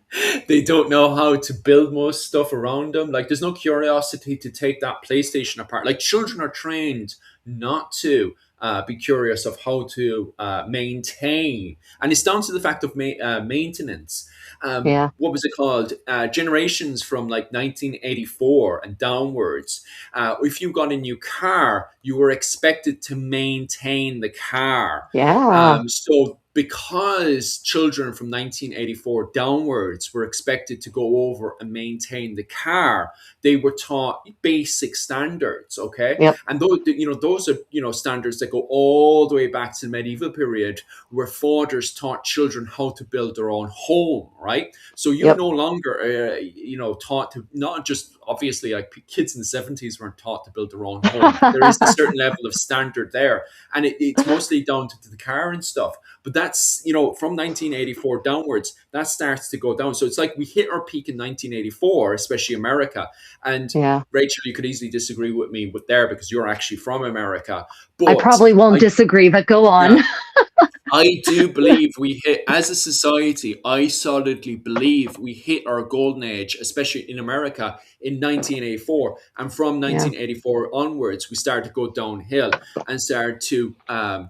they don't know how to build most stuff around them. Like, there's no curiosity to take that PlayStation apart. Like, children are trained not to be curious of how to maintain. And it's down to the fact of maintenance. Yeah, What was it called? Generations from like 1984 and downwards, if you got a new car, you were expected to maintain the car. yeah, So, because children from 1984 downwards were expected to go over and maintain the car, they were taught basic standards. Okay, yep, and those are standards that go all the way back to the medieval period, where fathers taught children how to build their own home. Right, so you're yep, no longer taught to, not just obviously, like, kids in the 70s weren't taught to build their own home, but there is a certain level of standard there, and it's mostly down to the car and stuff. But that's, from 1984 downwards, that starts to go down. So it's like we hit our peak in 1984, especially America. And yeah. Rachel, you could easily disagree with me with there because you're actually from America. I But probably won't I, disagree, but go on. yeah, I do believe we hit, as a society, I solidly believe we hit our golden age, especially in America, in 1984. And from Yeah. 1984 onwards, we started to go downhill and started to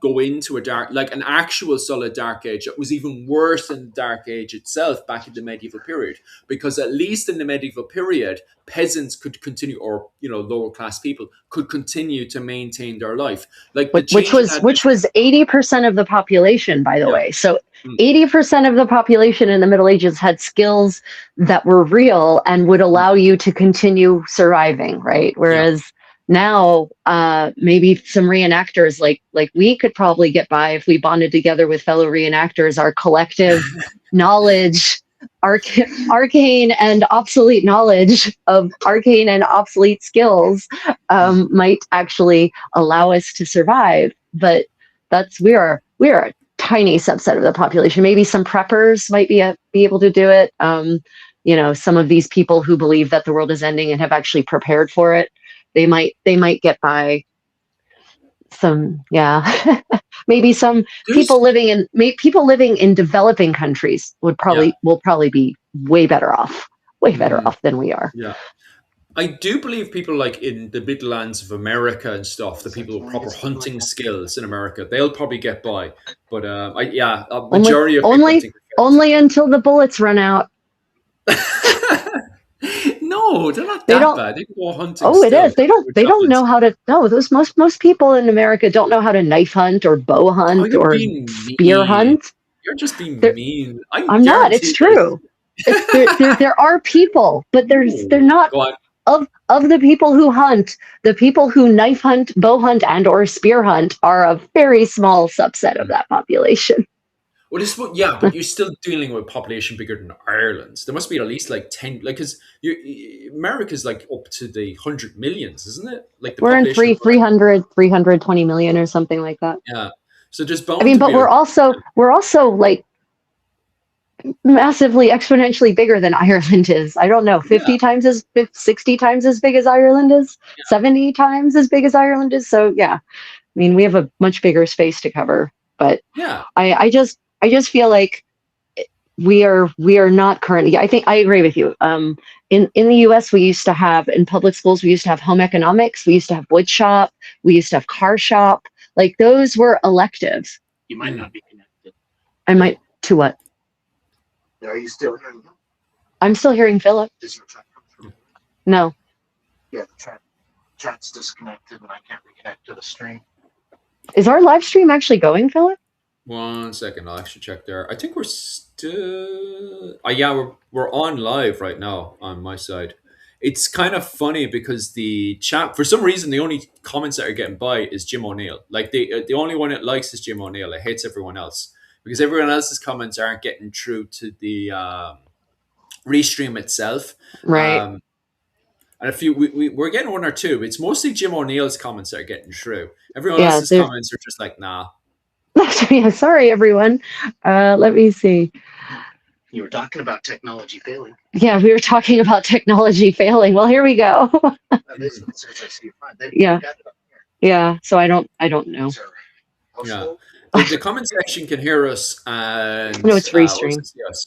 go into like an actual solid dark age that was even worse than the dark age itself back in the medieval period. Because at least in the medieval period, peasants could continue, or, lower class people could continue to maintain their life. Like the which change was had, which was 80% of the population, by the yeah. way. So Mm, 80% of the population in the Middle Ages had skills that were real and would mm, allow you to continue surviving, right? yeah. Whereas now, maybe some reenactors, like we could probably get by if we bonded together with fellow reenactors. Our collective knowledge, arcane and obsolete knowledge of arcane and obsolete skills, might actually allow us to survive. But we are a tiny subset of the population. Maybe some preppers might be able to do it. Some of these people who believe that the world is ending and have actually prepared for it, they might get by. Some, yeah. Maybe some There's, people living in developing countries yeah. will probably be way better Mhm. off than we are. Yeah. I do believe people like in the Midlands of America and stuff, the people with proper hunting skills in America, they'll probably get by. But a Only, majority of people, I only, think, only until the bullets run out. no, they're not They that don't. bad. They can go hunting Oh, it still. is. They can go They don't chopping know how stuff. to. No, those most people in America don't know how to knife hunt or bow Oh, hunt you're or being spear mean. hunt. You're just being They're, mean. I I'm not. It's guarantee there's true. There are people, but they're no. not Go on. of the people who hunt. The people who knife hunt, bow hunt, and or spear hunt are a very small subset of that population. Well, this what, yeah, but you're still dealing with a population bigger than Ireland's. There must be at least like 10, like, because America's like up to the 100 millions, isn't it? Like the We're in population of, 320 million or something like that. yeah. So there's I bound mean, to but be a, we're also like massively exponentially bigger than Ireland is. I don't know, yeah, 60 times as big as Ireland is, yeah, 70 times as big as Ireland is. So yeah, I mean, we have a much bigger space to cover, but yeah, I just feel like we are not currently. I think I agree with you. In the U.S., we used to have, in public schools, we used to have home economics, we used to have wood shop, we used to have car shop. Like those were electives. You might mm, not be connected. I might to what? Are you still hearing me? I'm still hearing Philip. Does your chat come through? No. Yeah, the chat's disconnected and I can't reconnect to the stream. Is our live stream actually going, Philip? 1 second. I'll actually check there. I think we're still, yeah, we're on live right now on my side. It's kind of funny because the chat, for some reason, the only comments that are getting by is Jim O'Neill. Like the only one it likes is Jim O'Neill. It hates everyone else because everyone else's comments aren't getting through to Restream itself. Right. And a few, we're getting one or two. It's mostly Jim O'Neill's comments that are getting through. Everyone Yeah. else's comments are just like, nah. Yeah, sorry, everyone. Let me see. You were talking about technology failing. Yeah, we were talking about technology failing. Well, here we go. That is, as soon as I see it, fine. They Yeah. got it up here. Yeah. So I don't know. Is there a Yeah. household? The comment section can hear us, and No, it's Restream. see us.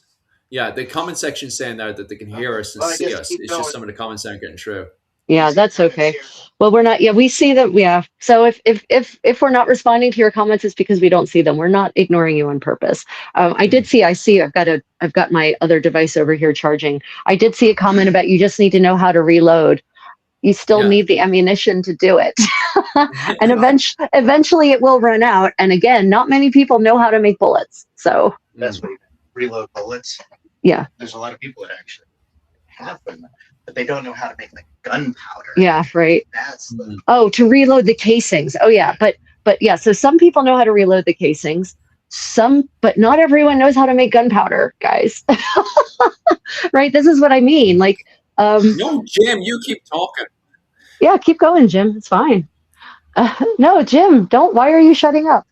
Yeah, the comment section saying there that they can hear us and Well, I see guess us. keep It's just going. some of the comments aren't getting through. Yeah, that's okay. Here. Well, we're not. Yeah, we see them. Yeah. So if we're not responding to your comments, it's because we don't see them. We're not ignoring you on purpose. I did see. I see. I've got my other device over here charging. I did see a comment about you just need to know how to reload. You still Yeah. need the ammunition to do it, and eventually it will run out. And again, not many people know how to make bullets. So That's what you reload bullets. yeah. There's a lot of people that actually have them, but they don't know how to make like gunpowder. Yeah. Right. That's the Oh, to reload the casings. Oh yeah, but yeah, so some people know how to reload the casings. But not everyone knows how to make gunpowder, guys. Right? This is what I mean. Like No, Jim, you keep talking. yeah, keep going, Jim. It's fine. No, Jim, don't. Why are you shutting up?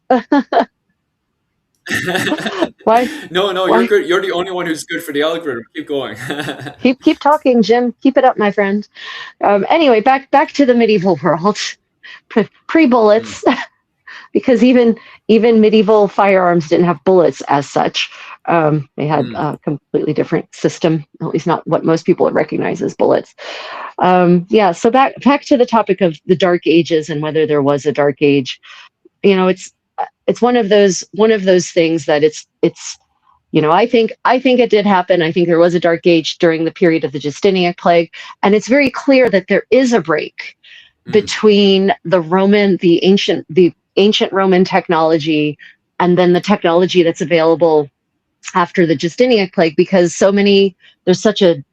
Why? No, Why? you're good. You're the only one who's good for the algorithm. Keep going. Keep talking, Jim. Keep it up, my friend. Anyway, back to the medieval world. Pre-bullets. Because even medieval firearms didn't have bullets as such. They had a completely different system, at least not what most people would recognize as bullets. Yeah, so back to the topic of the Dark Ages and whether there was a Dark Age. You know, it's one of those things that it's you know, I think it did happen. I think there was a Dark Age during the period of the Justinianic plague, and it's very clear that there is a break between the ancient Roman technology and then the technology that's available after the Justinianic plague, because there's such a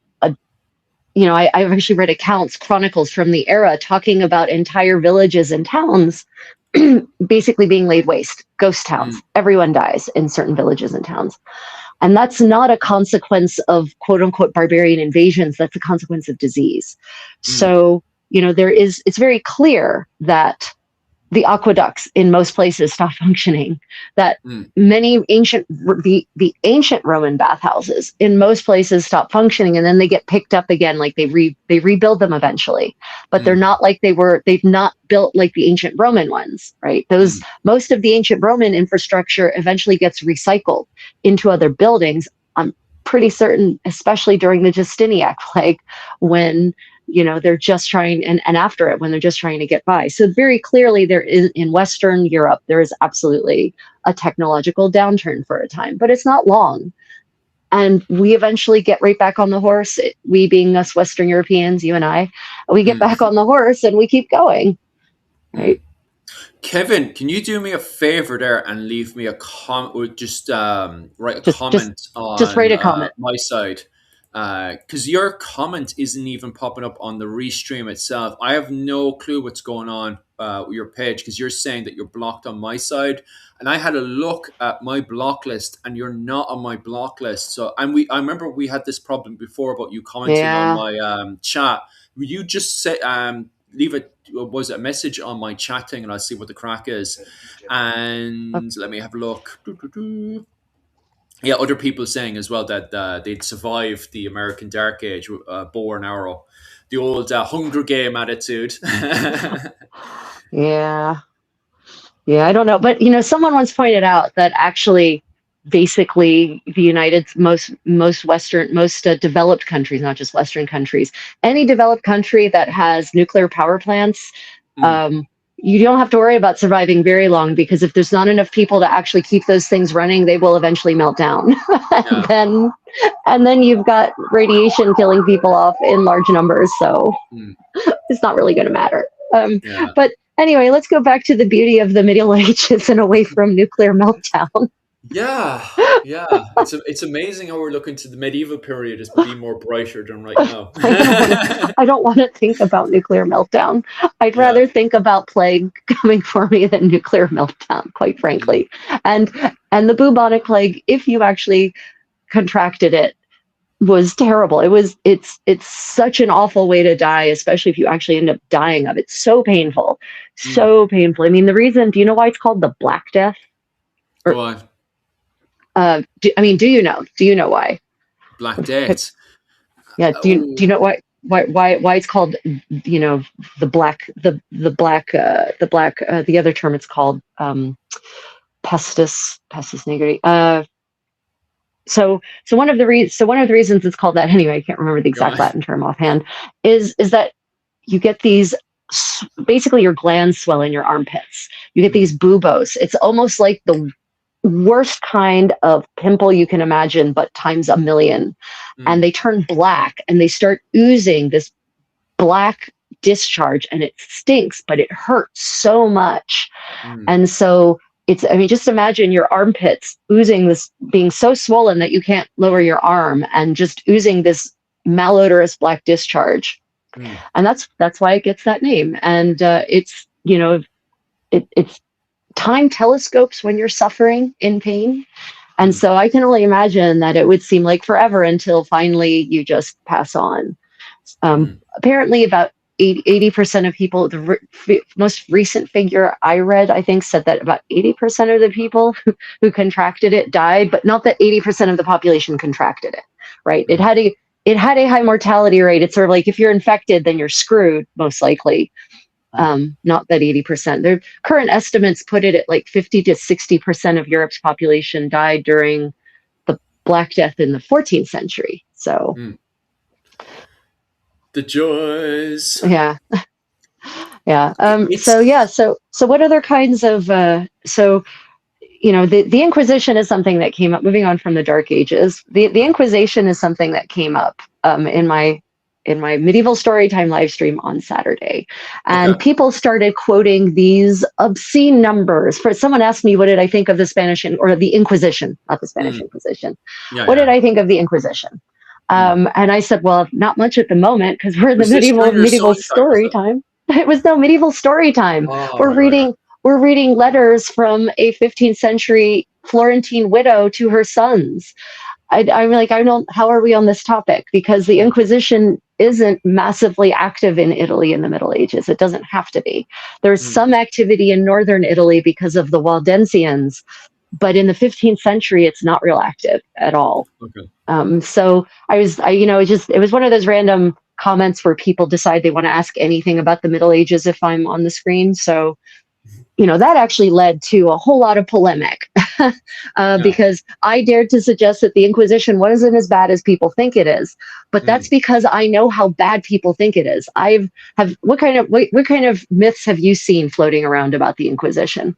you know, I've actually read chronicles from the era talking about entire villages and towns basically being laid waste, ghost towns. Everyone dies in certain villages and towns. And that's not a consequence of quote unquote barbarian invasions, that's a consequence of disease. So, you know, it's very clear that the aqueducts in most places stopped functioning, that many the ancient Roman bathhouses in most places stopped functioning, and then they get picked up again, like they rebuild them eventually, but they're not like they've not built like the ancient Roman ones, right? Most of the ancient Roman infrastructure eventually gets recycled into other buildings. I'm pretty certain, especially during the Justinianic plague, when you know, they're just trying, and after it, when they're just trying to get by. So very clearly there is, in Western Europe, there is absolutely a technological downturn for a time, but it's not long. And we eventually get right back on the horse, we being us Western Europeans, you and I, we get back on the horse and we keep going, right? Kevin, can you do me a favor there and leave me a comment, just write a comment on just write a comment. My side? Because your comment isn't even popping up on the Restream itself. I have no clue what's going on with your page, because you're saying that you're blocked on my side, and I had a look at my block list, and you're not on my block list. So, I remember we had this problem before about you commenting on my chat. Will you just leave a message on my chat thing, and I'll see what the crack is. And let me have a look. Yeah, other people saying as well that they'd survived the American Dark Age with bow and arrow. The old Hunger Game attitude. Yeah, I don't know. But, you know, someone once pointed out that actually, basically, the most developed countries, not just Western countries, any developed country that has nuclear power plants, you don't have to worry about surviving very long, because if there's not enough people to actually keep those things running, they will eventually melt down. and then you've got radiation killing people off in large numbers. So it's not really going to matter. But anyway, let's go back to the beauty of the Middle Ages and away from nuclear meltdown. Yeah. It's amazing how we're looking to the medieval period as being more brighter than right now. I don't want to think about nuclear meltdown. I'd rather think about plague coming for me than nuclear meltdown, quite frankly. And the bubonic plague, if you actually contracted it, was terrible. It's such an awful way to die, especially if you actually end up dying of it. So painful, Mm. so painful. I mean, the reason. Do you know why it's called the Black Death? Or Go on. I mean, do you know? Do you know why? Black Death. Yeah. Do you Oh, know why it's called, you know, the other term it's called, pestis nigri. So one of the reasons it's called that, anyway, I can't remember the go exact on. Latin term offhand, is that you get these, basically your glands swell in your armpits. You get these buboes. It's almost like the worst kind of pimple you can imagine, but times a million. And Mm. they turn black and they start oozing this black discharge, and it stinks, but it hurts so much. Mm. And so it's, I mean, just imagine your armpits oozing this, being so swollen that you can't lower your arm, and just oozing this malodorous black discharge. Mm. And that's why it gets that name. And it's, you know, it's time telescopes when you're suffering in pain. And Mm. so I can only imagine that it would seem like forever until finally you just pass on. Mm. Apparently, about 80% of people, most recent figure I read, I think, said that about 80% of the people who contracted it died, but not that 80% of the population contracted it, right? Mm. It had a high mortality rate. It's sort of like, if you're infected, then you're screwed, most likely. Not that 80%. Their current estimates put it at like 50 to 60% of Europe's population died during the Black Death in the 14th century. So, Mm. The joys. yeah. Yeah. It's So what other kinds of you know, the Inquisition is something that came up. Moving on from the Dark Ages, the Inquisition is something that came up in my medieval storytime live stream on Saturday, and okay. people started quoting these obscene numbers. For someone asked me, what did I think of the Spanish or the Inquisition, not the Spanish Mm. Inquisition? Yeah, What did yeah. I think of the Inquisition? Mm. And I said, well, not much at the moment, because we're in the Was this during your medieval sewing time? Was story it? time. It was no medieval story time. Oh, We're right, right, right. reading we're reading letters from a 15th century Florentine widow to her sons. I'm like, I don't. How are we on this topic? Because the Mm. Inquisition isn't massively active in Italy in the Middle Ages. It doesn't have to be. There's Mm. some activity in northern Italy because of the Waldensians, but in the 15th century, it's not real active at all. Okay. So you know, it was one of those random comments where people decide they want to ask anything about the Middle Ages if I'm on the screen. So, you know, that actually led to a whole lot of polemic Yeah. because I dared to suggest that the Inquisition wasn't as bad as people think it is. But that's Mm. because I know how bad people think it is. What kind of myths have you seen floating around about the Inquisition?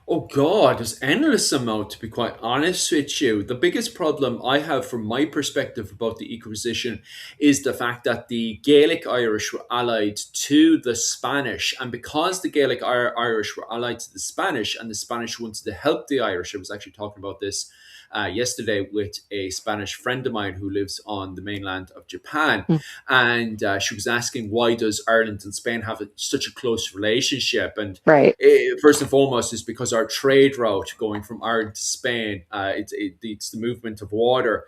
Oh God, there's endless amount to be quite honest with you. The biggest problem I have from my perspective about the Inquisition is the fact that the Gaelic Irish were allied to the Spanish. And because the Gaelic Irish were allied to the Spanish and the Spanish wanted to help the Irish, I was actually talking about this yesterday with a Spanish friend of mine who lives on the mainland of Japan. Mm. And she was asking, why does Ireland and Spain have such a close relationship? And Right. first and foremost is because our trade route going from Ireland to Spain, it's the movement of water,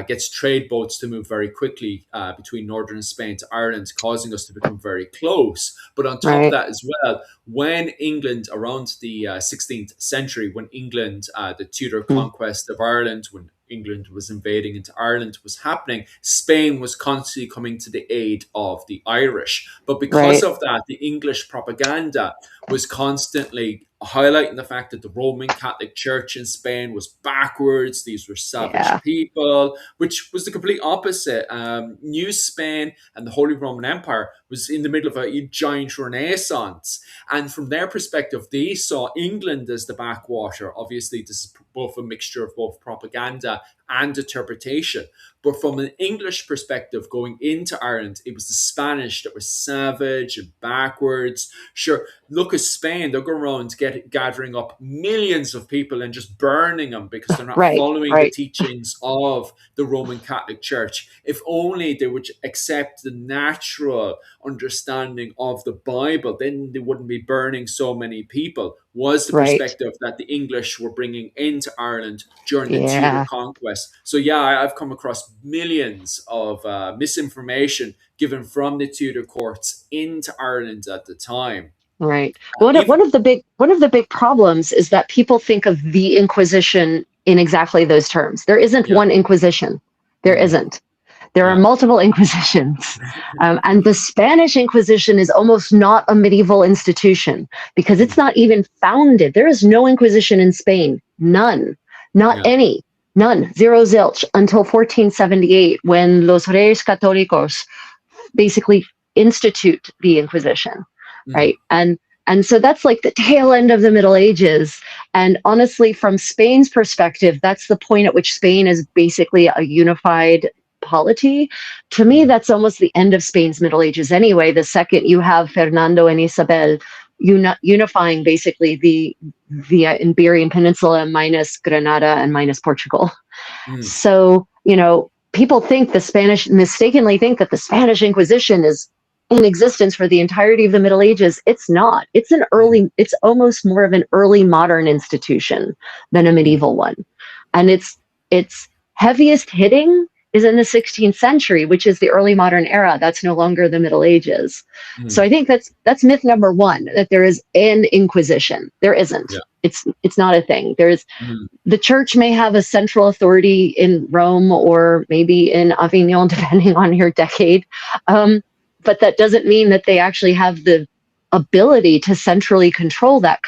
gets trade boats to move very quickly between northern Spain to Ireland, causing us to become very close. But on top of Right. that as well, when England, around the 16th century, when England, the Tudor Mm. conquest of Ireland, when England was invading into Ireland was happening, Spain was constantly coming to the aid of the Irish. But because Right. of that, the English propaganda was constantly highlighting the fact that the Roman Catholic Church in Spain was backwards. These were savage Yeah. people, which was the complete opposite. New Spain and the Holy Roman Empire was in the middle of a giant renaissance. And from their perspective, they saw England as the backwater. Obviously, this is both a mixture of both propaganda and interpretation. But from an English perspective, going into Ireland, it was the Spanish that were savage and backwards. Sure, look at Spain. They're going around gathering up millions of people and just burning them because they're not Right. following the Right. teachings of the Roman Catholic Church. If only they would accept the natural understanding of the Bible, then they wouldn't be burning so many people. was the Right. perspective that the English were bringing into Ireland during the Tudor Yeah. conquest. So yeah, I've come across millions of misinformation given from the Tudor courts into Ireland at the time. Right. One of, Even one of the big problems is that people think of the Inquisition in exactly those terms. There isn't yeah, one Inquisition. There mm, isn't. There are yeah, multiple Inquisitions. And the Spanish Inquisition is almost not a medieval institution because mm, it's not even founded. There is no Inquisition in Spain. None. Not yeah, any. None. Zero zilch until 1478 when Los Reyes Católicos basically institute the Inquisition, mm, right? And so that's like the tail end of the Middle Ages. And honestly, from Spain's perspective, that's the point at which Spain is basically a unified polity. To me, mm, that's almost the end of Spain's Middle Ages anyway. The second you have Fernando and Isabel unifying basically the Iberian Peninsula minus Granada and minus Portugal. mm, So, people think mistakenly think that the Spanish Inquisition is in existence for the entirety of the Middle Ages. It's not. mm, It's almost more of an early modern institution than a mm, medieval one. And its heaviest hitting is in the 16th century, which is the early modern era. That's no longer the Middle Ages. So mm, I think that's myth number one, that there is an Inquisition. There isn't. yeah, It's not a thing. mm, The church may have a central authority in Rome or maybe in Avignon, depending on your decade. But that doesn't mean that they actually have the ability to centrally control that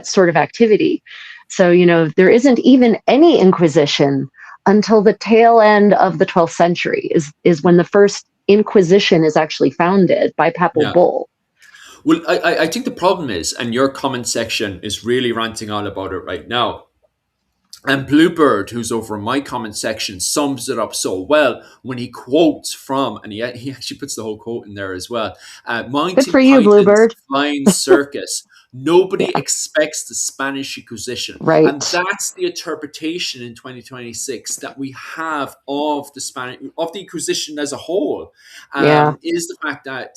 sort of activity. So, there isn't even any Inquisition until the tail end of the 12th century is when the first Inquisition is actually founded by papal yeah. bull. Well, I think the problem is, and your comment section is really ranting on about it right now. And Bluebird, who's over in my comment section, sums it up so well when he quotes from, and he actually puts the whole quote in there as well. Good Monty for you, Python's Bluebird. Flying Circus. Nobody Yeah, expects the Spanish Inquisition. And right, that's the interpretation in 2026 that we have of the Inquisition as a whole. yeah, Is the fact that,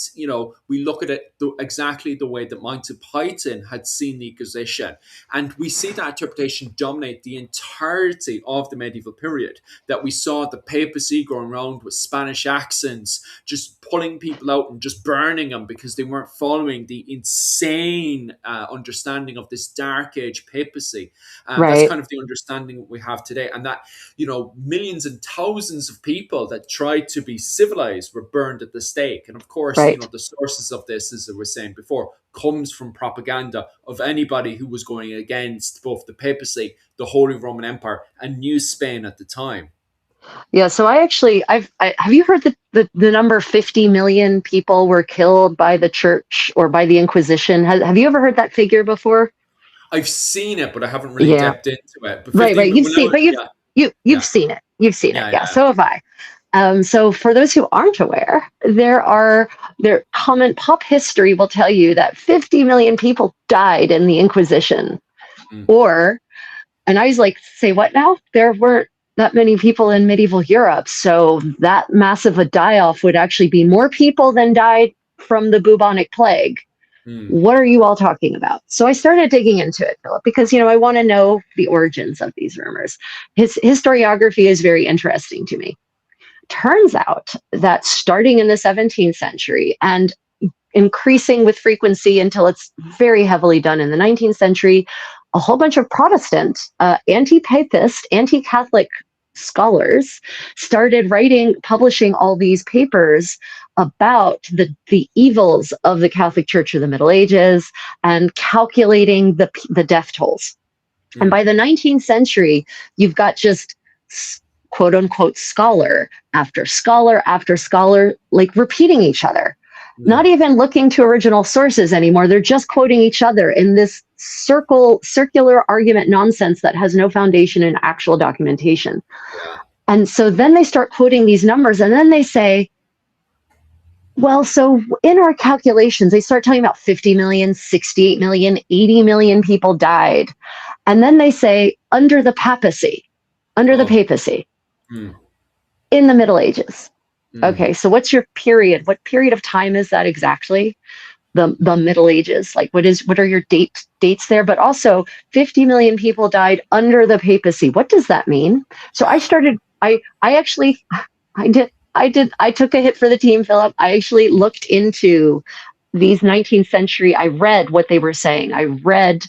we look at it exactly the way that Monty Python had seen the Inquisition. And we see that interpretation dominate the entirety of the medieval period. That we saw the papacy going around with Spanish accents, just pulling people out and just burning them because they weren't following the insane understanding of this dark age papacy. That's right, kind of the understanding we have today. And that, millions and thousands of people that tried to be civilized were burned at the stake. And of course, right. the sources of this, as I was saying before, comes from propaganda of anybody who was going against both the papacy, the Holy Roman Empire, and New Spain at the time. Yeah, so have you heard that the number 50 million people were killed by the church or by the Inquisition? Have you ever heard that figure before? I've seen it, but I haven't really Yeah, dipped into it. But right, 15, right. You've seen, but yeah, you've yeah, seen it. You've seen it. yeah, Yeah, yeah. so have I. So for those who aren't aware, common pop history will tell you that 50 million people died in the Inquisition. Mm, Or, and I was like, say what now? There weren't that many people in medieval Europe. So that massive a die-off would actually be more people than died from the bubonic plague. mm, What are you all talking about? So I started digging into it, Philip, because, I want to know the origins of these rumors. His historiography is very interesting to me. Turns out that starting in the 17th century and increasing with frequency until it's very heavily done in the 19th century, a whole bunch of Protestant, anti-papist, anti-Catholic scholars started publishing all these papers about the evils of the Catholic Church of the Middle Ages and calculating the death tolls. And mm, by the 19th century, you've got just quote unquote scholar after scholar after scholar, like repeating each other, not mm. even looking to original sources anymore. They're just quoting each other in this circular argument nonsense that has no foundation in actual documentation. Yeah. And so then they start quoting these numbers and then they say, well, so in our calculations, they start talking about 50 million, 68 million, 80 million people died. And then they say under the papacy, Mm, in the Middle Ages. mm, Okay, so what's your period? What period of time is that exactly? the Middle Ages. Like, what are your dates there? But also, 50 million people died under the papacy. What does that mean? So I actually, I took a hit for the team, Philip. I actually looked into these 19th century. I read what they were saying. I read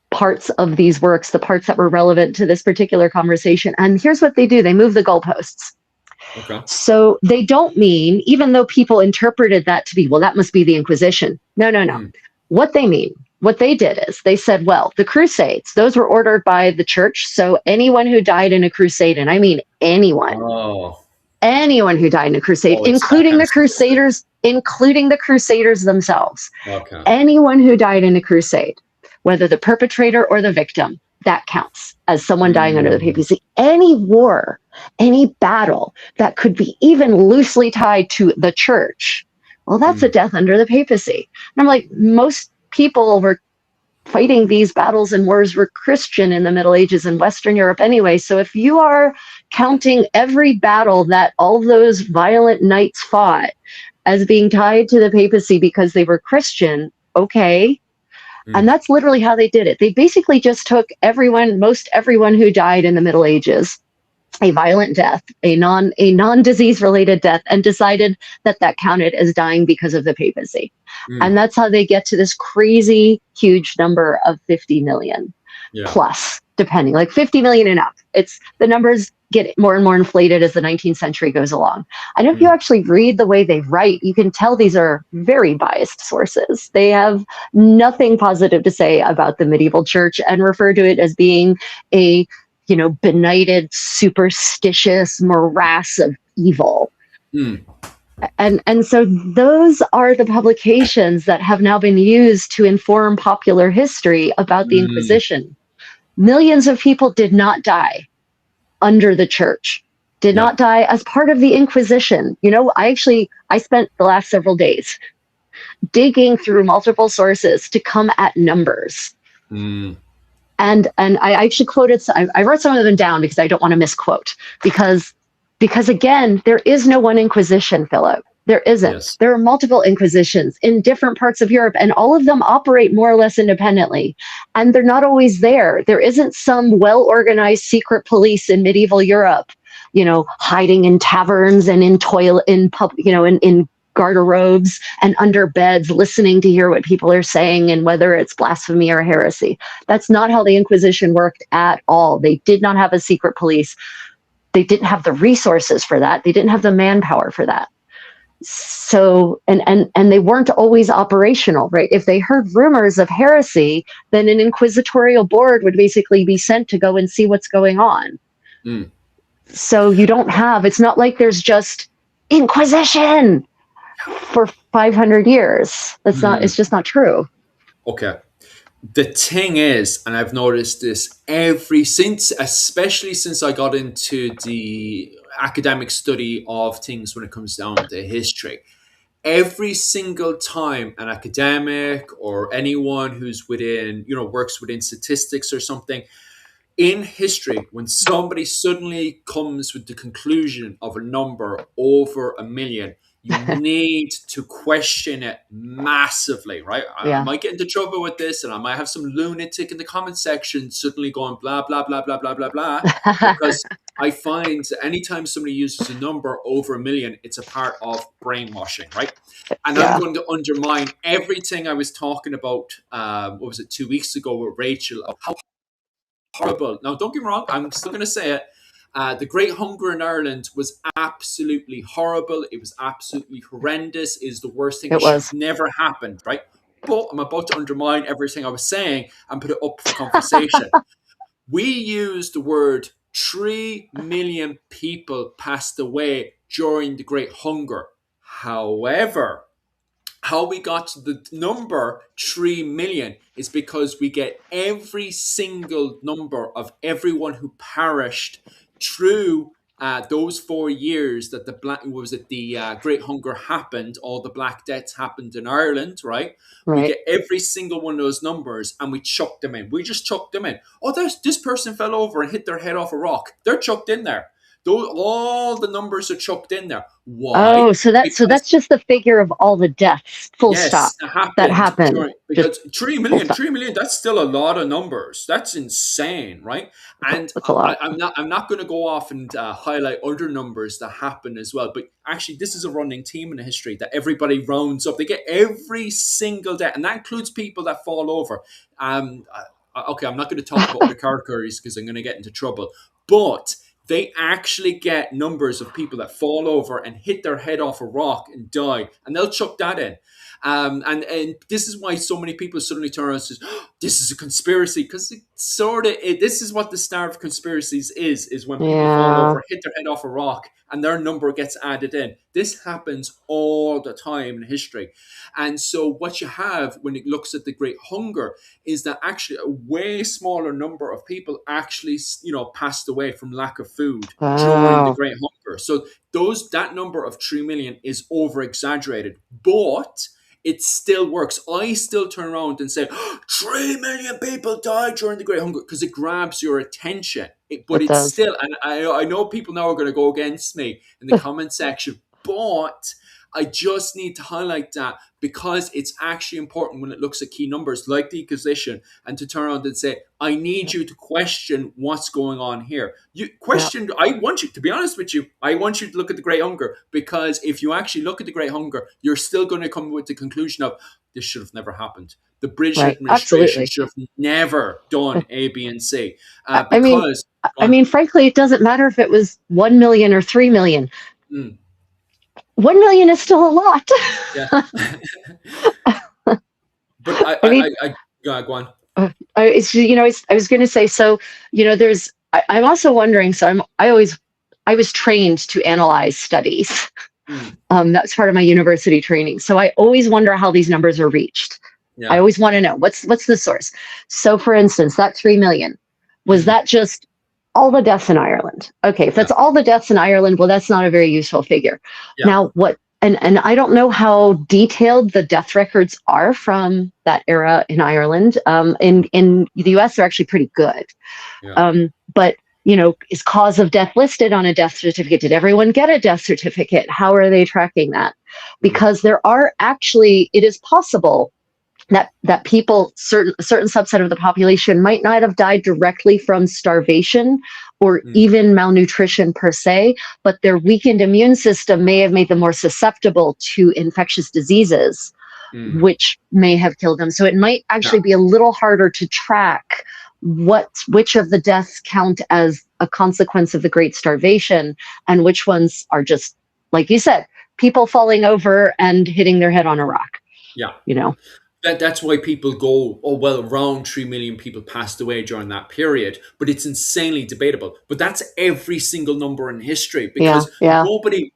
parts of these works, the parts that were relevant to this particular conversation. And here's what they do: they move the goalposts. Okay. So they don't mean, even though people interpreted that to be, well, that must be the Inquisition. No, no, no. What they mean, what they did is they said, well, the Crusades, those were ordered by the church. So anyone who died in a crusade, and I mean anyone who died in a crusade, including the Crusaders themselves, anyone who died in a crusade, whether the perpetrator or the victim, that counts as someone dying under the papacy. Any war, any battle that could be even loosely tied to the church, well, that's a death under the papacy. And I'm like, most people were fighting these battles and wars were Christian in the Middle Ages in Western Europe anyway. So if you are counting every battle that all those violent knights fought as being tied to the papacy because they were Christian, okay. And that's literally how they did it. They basically just took most everyone who died in the Middle Ages, a violent death, a non-disease related death, and decided that counted as dying because of the papacy. And that's how they get to this crazy huge number of 50 million plus, depending, like 50 million and up. It's the numbers get more and more inflated as the 19th century goes along. And if you actually read the way they write, you can tell these are very biased sources. They have nothing positive to say about the medieval church and refer to it as being a, benighted, superstitious morass of evil. And so those are the publications that have now been used to inform popular history about the Inquisition. Millions of people did not die under the church, did not die as part of the Inquisition. I spent the last several days digging through multiple sources to come at numbers. And I actually quoted, I wrote some of them down because I don't want to misquote, because again, there is no one Inquisition, Philip. There isn't. Yes. There are multiple Inquisitions in different parts of Europe, and all of them operate more or less independently. And they're not always there. There isn't some well-organized secret police in medieval Europe, hiding in taverns and in garderobes and under beds, listening to hear what people are saying and whether it's blasphemy or heresy. That's not how the Inquisition worked at all. They did not have a secret police. They didn't have the resources for that. They didn't have the manpower for that. So, and they weren't always operational, right? If they heard rumors of heresy, then an inquisitorial board would basically be sent to go and see what's going on. So it's not like there's just Inquisition for 500 years. It's just not true. Okay. The thing is, and I've noticed this especially since I got into the academic study of things when it comes down to history, every single time an academic or anyone who's works within statistics or something in history, when somebody suddenly comes with the conclusion of a number over 1 million, you need to question it massively, right? I might get into trouble with this, and I might have some lunatic in the comment section suddenly going blah, blah, blah, blah, blah, blah, blah, because I find anytime somebody uses a number over 1 million, it's a part of brainwashing, right? And I'm going to undermine everything I was talking about, 2 weeks ago with Rachel, of how horrible. Now, don't get me wrong, I'm still going to say it. The Great Hunger in Ireland was absolutely horrible. It was absolutely horrendous. It is the worst thing that should never happened, right? But I'm about to undermine everything I was saying and put it up for conversation. We use the word 3 million people passed away during the Great Hunger. However, how we got to the number 3 million is because we get every single number of everyone who perished through those 4 years that the Great Hunger happened. All the Black Deaths happened in Ireland, right? We get every single one of those numbers and we chuck them in. We just chuck them in. Oh, this person fell over and hit their head off a rock. They're chucked in there. all the numbers are chucked in there. Why? Oh, so that's just the figure of all the deaths. Full stop. Yes, That happened. because Just 3 full million, stop. 3 million, that's still a lot of numbers. That's insane, right? And That's a lot. I'm not going to go off and highlight other numbers that happen as well. But actually, this is a running theme in the history that everybody rounds up. They get every single death, and that includes people that fall over. Okay, I'm not going to talk about other categories because I'm going to get into trouble. But they actually get numbers of people that fall over and hit their head off a rock and die, and they'll chuck that in. And this is why so many people suddenly turn around and says, oh, this is a conspiracy, because this is what the start of conspiracies is when people fall over, hit their head off a rock, and their number gets added in. This happens all the time in history. And so what you have when it looks at the Great Hunger is that actually a way smaller number of people actually, passed away from lack of food during the Great Hunger. So that number of 3 million is over exaggerated, but it still works. I still turn around and say, 3 million people died during the Great Hunger, because it grabs your attention. But it's does. still, and I know people now are going to go against me in the comment section, but I just need to highlight that because it's actually important when it looks at key numbers like the Inquisition, and to turn around and say, I need you to question what's going on here. I want you, to be honest with you, I want you to look at the Great Hunger, because if you actually look at the Great Hunger, you're still going to come with the conclusion of, this should have never happened. The British administration should have never done A, B, and C. I mean, frankly, it doesn't matter if it was 1 million or 3 million. 1 million is still a lot. Yeah. But go on. I was going to say, so, I'm also wondering, so I was trained to analyze studies. That's part of my university training. So I always wonder how these numbers are reached. Yeah. I always want to know what's the source. So for instance, that 3 million, was that just all the deaths in Ireland? Okay, if that's all the deaths in Ireland, well, that's not a very useful figure. Yeah. Now, what, and I don't know how detailed the death records are from that era in Ireland. In the US, they're actually pretty good. Yeah. But, is cause of death listed on a death certificate? Did everyone get a death certificate? How are they tracking that? Because there are actually, it is possible that people, certain subset of the population might not have died directly from starvation or even malnutrition per se, but their weakened immune system may have made them more susceptible to infectious diseases, which may have killed them. So it might actually be a little harder to track which of the deaths count as a consequence of the Great Starvation and which ones are just, like you said, people falling over and hitting their head on a rock. Yeah. That's why people go, oh, well, around 3 million people passed away during that period, but it's insanely debatable. But that's every single number in history, because nobody,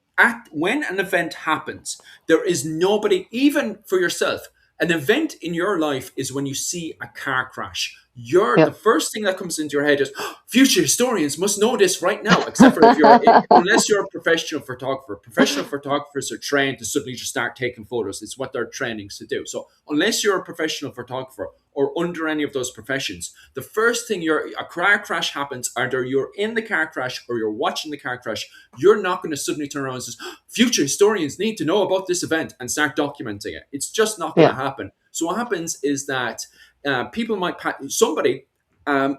when an event happens, there is nobody, even for yourself, an event in your life is when you see a car crash. The first thing that comes into your head is, future historians must know this right now, except for unless you're a professional photographer. Professional photographers are trained to suddenly just start taking photos. It's what their training's to do. So unless you're a professional photographer or under any of those professions, the first thing a car crash happens, either you're in the car crash or you're watching the car crash, you're not going to suddenly turn around and say, future historians need to know about this event and start documenting it. It's just not going to happen. So what happens is that people might,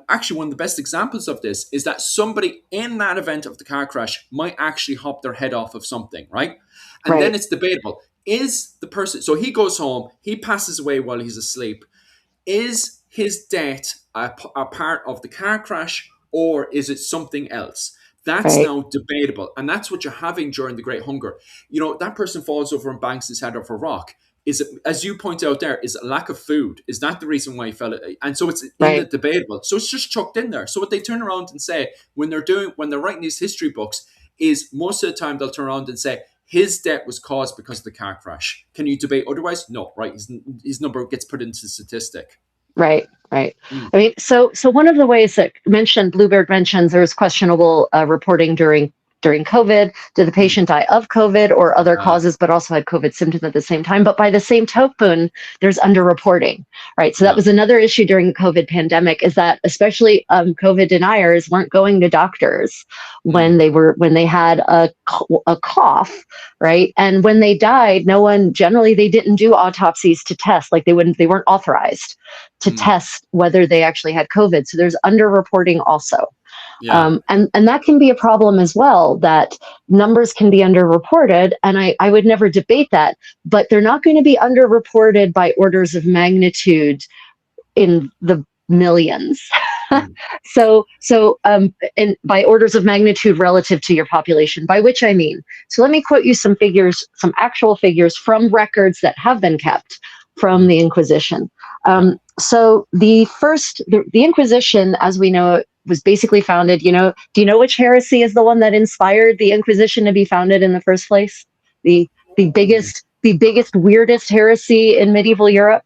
actually one of the best examples of this is that somebody in that event of the car crash might actually hop their head off of something, right? And then it's debatable. Is the person, so he goes home, he passes away while he's asleep. Is his death a part of the car crash, or is it something else? That's now debatable. And that's what you're having during the Great Hunger. That person falls over and bangs his head off a rock. Is it, as you point out there, is lack of food? Is that the reason why he fell? And so it's debatable. So it's just chucked in there. So what they turn around and say when they're writing these history books is most of the time they'll turn around and say his death was caused because of the car crash. Can you debate otherwise? No, right? His number gets put into statistic. Right. I mean, so one of the ways that Bluebeard mentions there was questionable reporting during during COVID? Did the patient die of COVID or other causes, but also had COVID symptoms at the same time? But by the same token, there's underreporting, right? So that was another issue during the COVID pandemic, is that especially COVID deniers weren't going to doctors when they had a cough, right? And when they died, they didn't do autopsies to test, like they weren't authorized to test whether they actually had COVID. So there's underreporting also. And that can be a problem as well, that numbers can be underreported. And I would never debate that, but they're not going to be underreported by orders of magnitude in the millions. And by orders of magnitude relative to your population, by which I mean, so let me quote you some figures, some actual figures from records that have been kept from the Inquisition. So the Inquisition, as we know it, was basically founded, do you know which heresy is the one that inspired the Inquisition to be founded in the first place? The biggest, weirdest heresy in medieval Europe?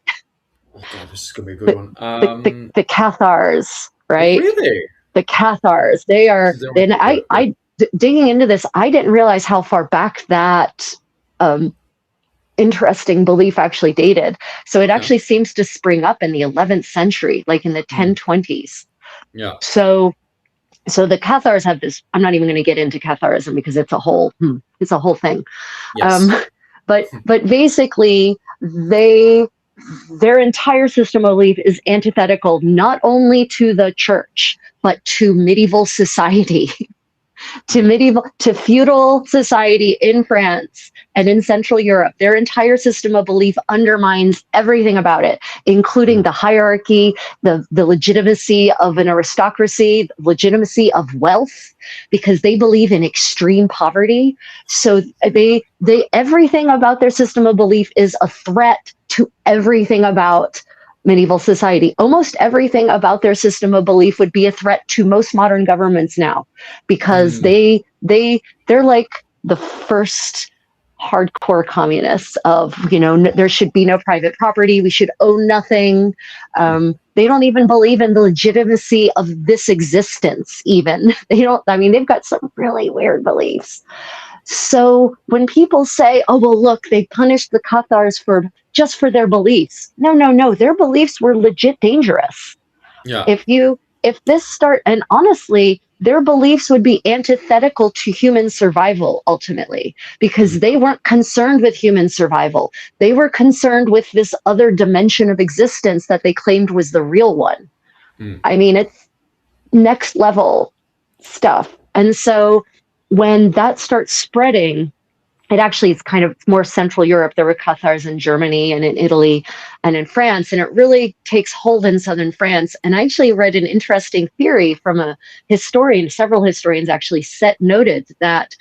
Oh God, this is gonna be a good one. The Cathars, right? Really? The Cathars. They are, and digging into this, I didn't realize how far back that interesting belief actually dated. So it actually seems to spring up in the 11th century, like in the 1020s. Yeah. So the Cathars have this. I'm not even going to get into Catharism because it's a whole thing. Yes. But basically, their entire system of belief is antithetical not only to the church but to medieval society. to feudal society in France and in Central Europe. Their entire system of belief undermines everything about it, including the hierarchy, the legitimacy of an aristocracy, legitimacy of wealth, because they believe in extreme poverty. So they everything about their system of belief is a threat to everything about medieval society. Almost everything about their system of belief would be a threat to most modern governments now, because they're like the first hardcore communists of, there should be no private property. We should own nothing. They don't even believe in the legitimacy of this existence. Even they've got some really weird beliefs. So when people say, oh, well, look, they punished the Cathars just for their beliefs. No, their beliefs were legit dangerous. Yeah. And honestly, their beliefs would be antithetical to human survival ultimately, because they weren't concerned with human survival. They were concerned with this other dimension of existence that they claimed was the real one. I mean, it's next level stuff. And so when that starts spreading, it's kind of more Central Europe. There were Cathars in Germany and in Italy and in France, and it really takes hold in southern France. And I actually read an interesting theory from a historian. Several historians actually noted that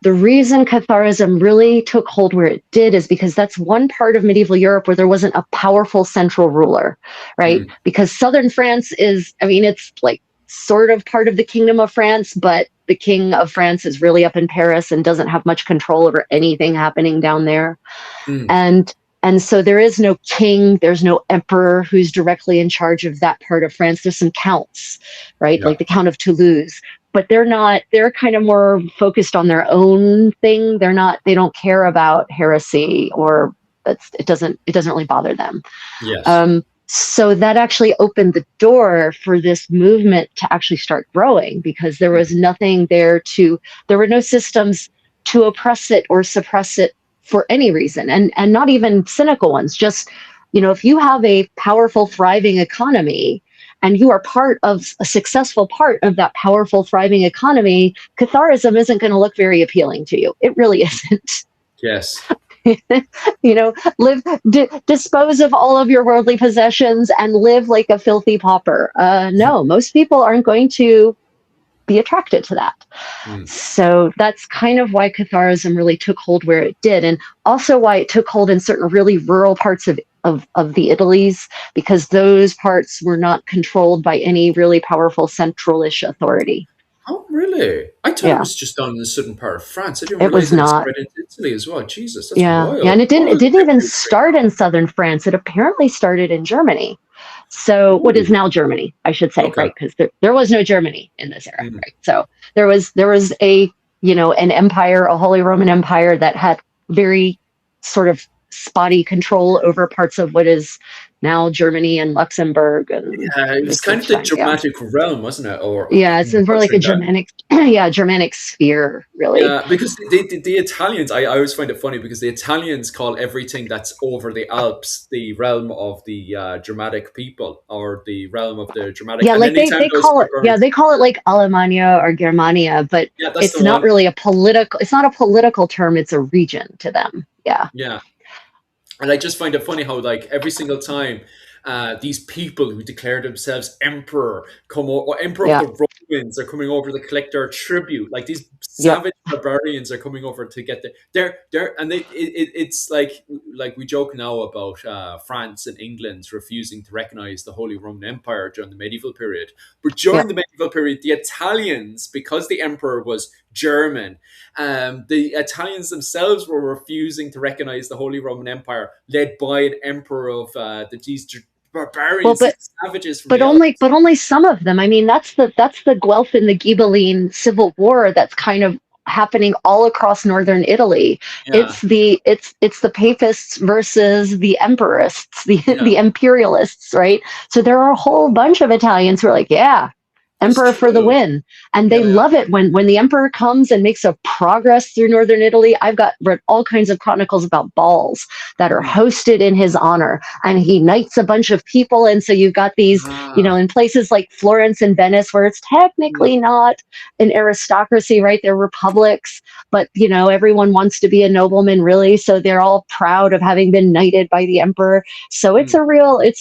the reason Catharism really took hold where it did is because that's one part of medieval Europe where there wasn't a powerful central ruler, right? Because southern France it's like sort of part of the Kingdom of France, but the King of France is really up in Paris and doesn't have much control over anything happening down there. And so there is no king, there's no emperor who's directly in charge of that part of France. There's some counts, right? Like the Count of Toulouse, but they're kind of more focused on their own thing. They don't care about heresy, or it doesn't really bother them. Yes. So that actually opened the door for this movement to actually start growing, because there was nothing there there were no systems to oppress it or suppress it for any reason, and not even cynical ones. Just, if you have a powerful, thriving economy and you are part of a successful part of that powerful, thriving economy, Catharism isn't going to look very appealing to you. It really isn't. Yes. Dispose of all of your worldly possessions and live like a filthy pauper. No, most people aren't going to be attracted to that. So that's kind of why Catharism really took hold where it did, and also why it took hold in certain really rural parts of the Italies, because those parts were not controlled by any really powerful centralish authority. Oh, really? I thought it was just done in a certain part of France. I didn't It was realize not. It spread into Italy as well. Jesus, that's wild. Yeah, and it didn't even start in southern France. It apparently started in Germany. So what is now Germany, I should say, right? Because there was no Germany in this era, right? So there was a an empire, a Holy Roman Empire that had very sort of spotty control over parts of what is now Germany and Luxembourg and Yeah, it was kind of the Liechtenstein. Yeah. Germanic realm, wasn't it? Or Yeah, it's more like a butchering that. Germanic, Germanic sphere, really. Yeah, because the Italians, I always find it funny because the Italians call everything that's over the Alps the realm of the Germanic people or the realm of the Germanic. Yeah, And like anytime those they call it like Alemannia or Germania, but yeah, that's the it's not one. really it's not a political term, it's a region to them. Yeah. Yeah. And I just find it funny how, like, every single time these people who declare themselves emperor or emperor of Yeah. the Romans are coming over to collect their tribute. Like these Yep. savage barbarians are coming over to get they're and it's like we joke now about France and England refusing to recognize the Holy Roman Empire during the medieval period. But during Yep. the medieval period, the Italians, because the emperor was German, the Italians themselves were refusing to recognize the Holy Roman Empire, led by an emperor of these Well, barbarians, these savages from but the Alps. only some of them. I mean, that's the Guelph and the Ghibelline civil war that's kind of happening all across northern Italy. Yeah, It's the papists versus the emperorists, the yeah, the imperialists, right? So there are a whole bunch of Italians who are like, yeah, that's emperor for the true. win, and they Yeah, love it when the emperor comes and makes a progress through northern Italy. I've got read all kinds of chronicles about balls that are mm, hosted in his honor, and he knights a bunch of people, and so you've got these, ah, in places like Florence and Venice where it's mm, technically not an aristocracy, right? They're republics, but everyone wants to be a nobleman, really, so they're all proud of having been knighted by the emperor. So mm.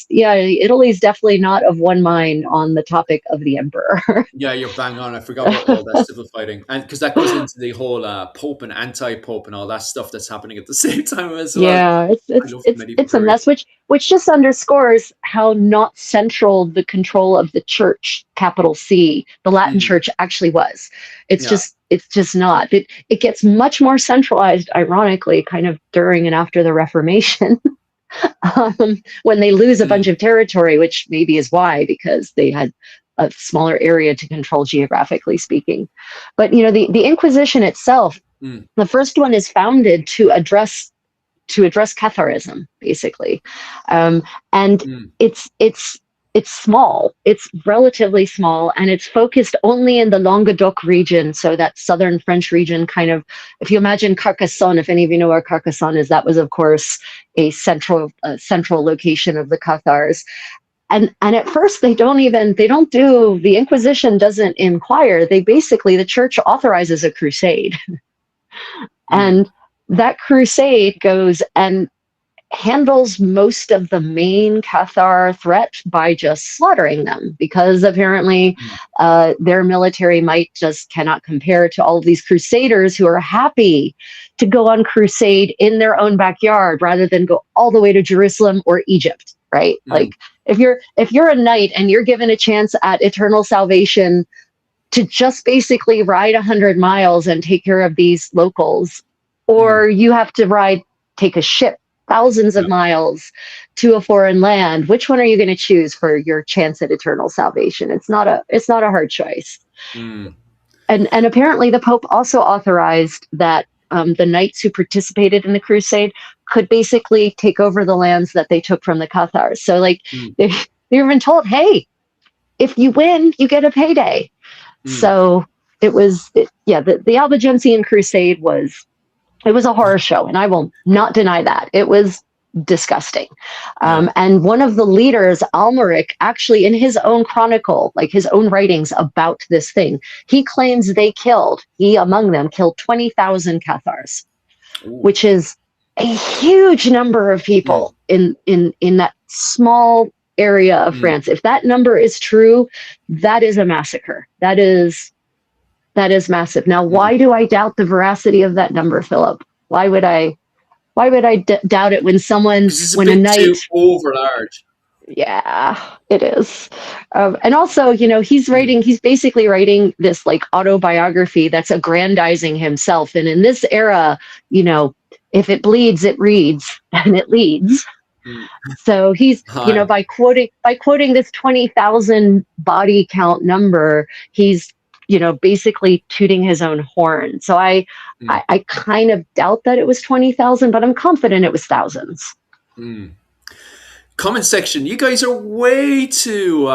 Italy's definitely not of one mind on the topic of the emperor. Yeah, you're bang on. I forgot about all that civil fighting, and because that goes into the whole Pope and anti-Pope and all that stuff that's happening at the same time as well. Yeah, I love the medieval it's a period. mess, which just underscores how not central the control of the church, capital C, the Latin Mm, church, actually was. yeah, It's just not. It gets much more centralized, ironically, kind of during and after the Reformation, when they lose a bunch mm, of territory, which maybe is why, because they had a smaller area to control geographically speaking. But the Inquisition itself, mm, the first one is founded to address Catharism, basically, and mm, it's small. It's relatively small, and it's focused only in the Languedoc region, so that southern French region. Kind of, if you imagine Carcassonne, if any of you know where Carcassonne is, that was, of course, a central location of the Cathars. And at first the Inquisition doesn't inquire. The church authorizes a crusade. mm, And that crusade goes and handles most of the main Cathar threat by just slaughtering them, because apparently mm, their military might just cannot compare to all of these crusaders who are happy to go on crusade in their own backyard rather than go all the way to Jerusalem or Egypt, right? Like, mm, if you're a knight and you're given a chance at eternal salvation to just basically ride 100 miles and take care of these locals, mm, or you have to take a ship thousands yeah, of miles to a foreign land, which one are you going to choose for your chance at eternal salvation? It's not a hard choice. mm, And apparently the Pope also authorized that the knights who participated in the crusade could basically take over the lands that they took from the Cathars. So, like, mm, they've been told, hey, if you win, you get a payday. mm, So the Albigensian Crusade was a horror show, and I will not deny that. It was disgusting. yeah, And one of the leaders, Almeric, actually in his own chronicle, like his own writings about this thing, he claims he among them killed 20,000 Cathars, ooh, which is a huge number of mm, people in that small area of mm, France. If that number is true, that is a massacre. That is massive. Now, mm. why do I doubt the veracity of that number, Philip? Why would I doubt it Because it's a when a bit knight? too over large. Yeah, it is. And also, Mm, he's basically writing this like autobiography that's aggrandizing himself. And in this era, if it bleeds, it reads and it leads. mm, So he's, hi, by quoting this 20,000 body count number, he's basically tooting his own horn. So I kind of doubt that it was 20,000, but I'm confident it was thousands. Comment section, you guys are way too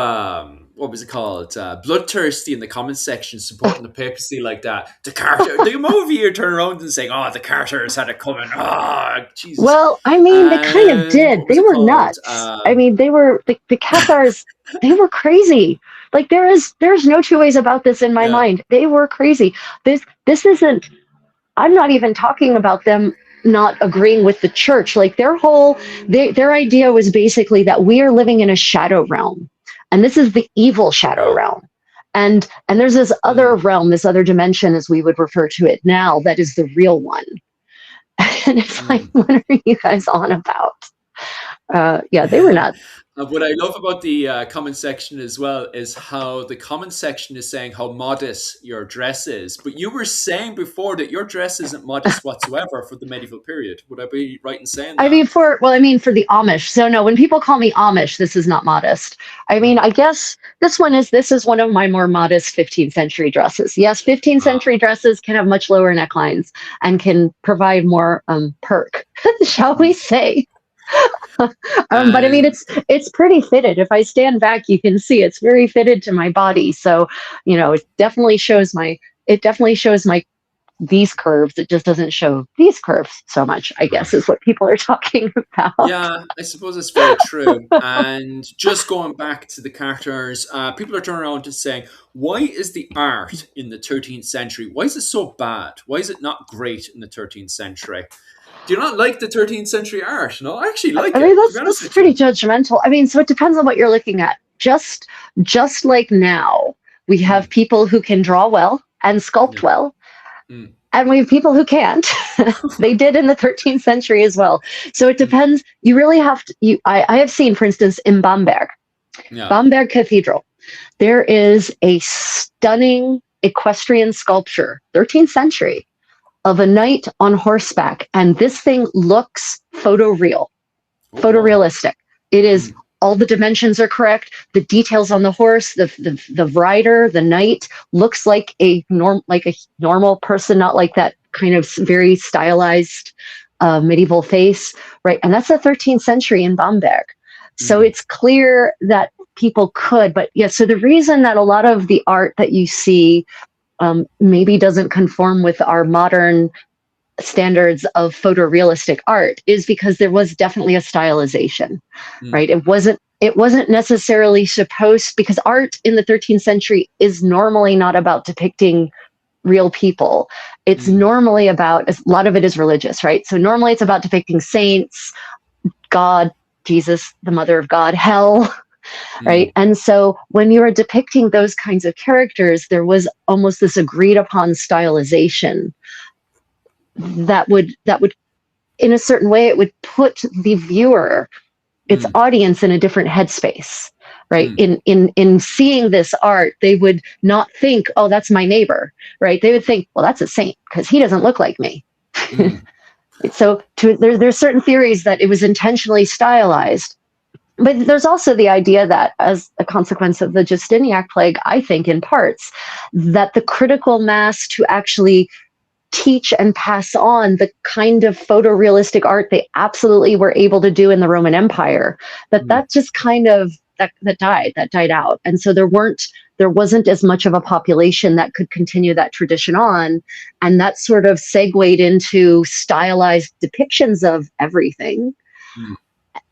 what was it called? Bloodthirsty in the comment section, supporting the papacy like that. The Carter, the movie, you turn around and saying, "Oh, the Carters had it coming." Oh, Jesus. Well, I mean, they kind of did. They were nuts. I mean, they were the Cathars. They were crazy. Like there's no two ways about this in my mind. They were crazy. This isn't. I'm not even talking about them not agreeing with the church. Like their idea was basically that we are living in a shadow realm. And this is the evil shadow realm. And there's this other realm, this other dimension, as we would refer to it now, that is the real one. And it's like, what are you guys on about? They were nuts. What I love about the comment section as well is how the comment section is saying how modest your dress is. But you were saying before that your dress isn't modest whatsoever for the medieval period. Would I be right in saying that? I mean, for the Amish. So no, when people call me Amish, this is not modest. I mean, I guess this is one of my more modest 15th century dresses. Yes, 15th century dresses can have much lower necklines and can provide more perk, shall we say. But I mean, it's pretty fitted. If I stand back, you can see it's very fitted to my body. So, it definitely shows my these curves. It just doesn't show these curves so much, I guess, is what people are talking about. Yeah, I suppose it's very true. And just going back to the Carters, people are turning around to saying, why is the art in the 13th century, why is it so bad? Why is it not great in the 13th century? Do you not like the 13th century art? No, I actually like it. I mean, that's pretty judgmental. I mean, so it depends on what you're looking at. Just like now, we have people who can draw well and sculpt well, and we have people who can't. They did in the 13th century as well. So it depends. You really have to. I have seen, for instance, in Bamberg Cathedral, there is a stunning equestrian sculpture, 13th century, of a knight on horseback, and this thing looks photorealistic. It is, all the dimensions are correct. The details on the horse, the rider, the knight looks like a normal person, not like that kind of very stylized medieval face, right? And that's the 13th century in Bamberg. So it's clear that people could, but so the reason that a lot of the art that you see maybe doesn't conform with our modern standards of photorealistic art is because there was definitely a stylization, right? It wasn't necessarily supposed, because art in the 13th century is normally not about depicting real people. It's normally about, a lot of it is religious, right? So normally it's about depicting saints, God, Jesus, the mother of God, hell, right? And so when you were depicting those kinds of characters, there was almost this agreed upon stylization that would in a certain way, it would put the viewer, its audience, in a different headspace, right? In seeing this art, they would not think, oh, that's my neighbor, right? They would think, well, that's a saint because he doesn't look like me. So there's certain theories that it was intentionally stylized. But there's also the idea that, as a consequence of the Justinianic plague, I think in parts, that the critical mass to actually teach and pass on the kind of photorealistic art they absolutely were able to do in the Roman Empire, that just kind of that died out. And so there wasn't as much of a population that could continue that tradition on, and that sort of segued into stylized depictions of everything.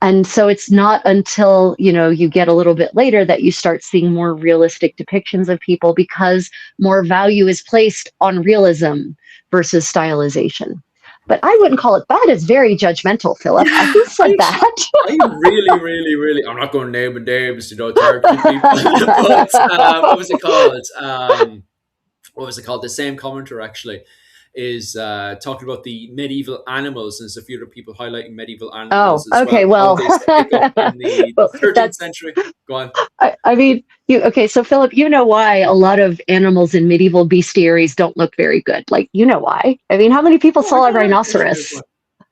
And so it's not until, you get a little bit later that you start seeing more realistic depictions of people, because more value is placed on realism versus stylization. But I wouldn't call it bad. It's very judgmental, Philip. Who said that? I really, I'm not going to name names, territory people. But what was it called? The same commenter actually is talking about the medieval animals, and there's a few other people highlighting medieval animals. Oh, okay, well, in the 13th century. Go on. I mean, so Philip, you know why a lot of animals in medieval bestiaries don't look very good. Like, you know why? I mean, how many people saw a rhinoceros?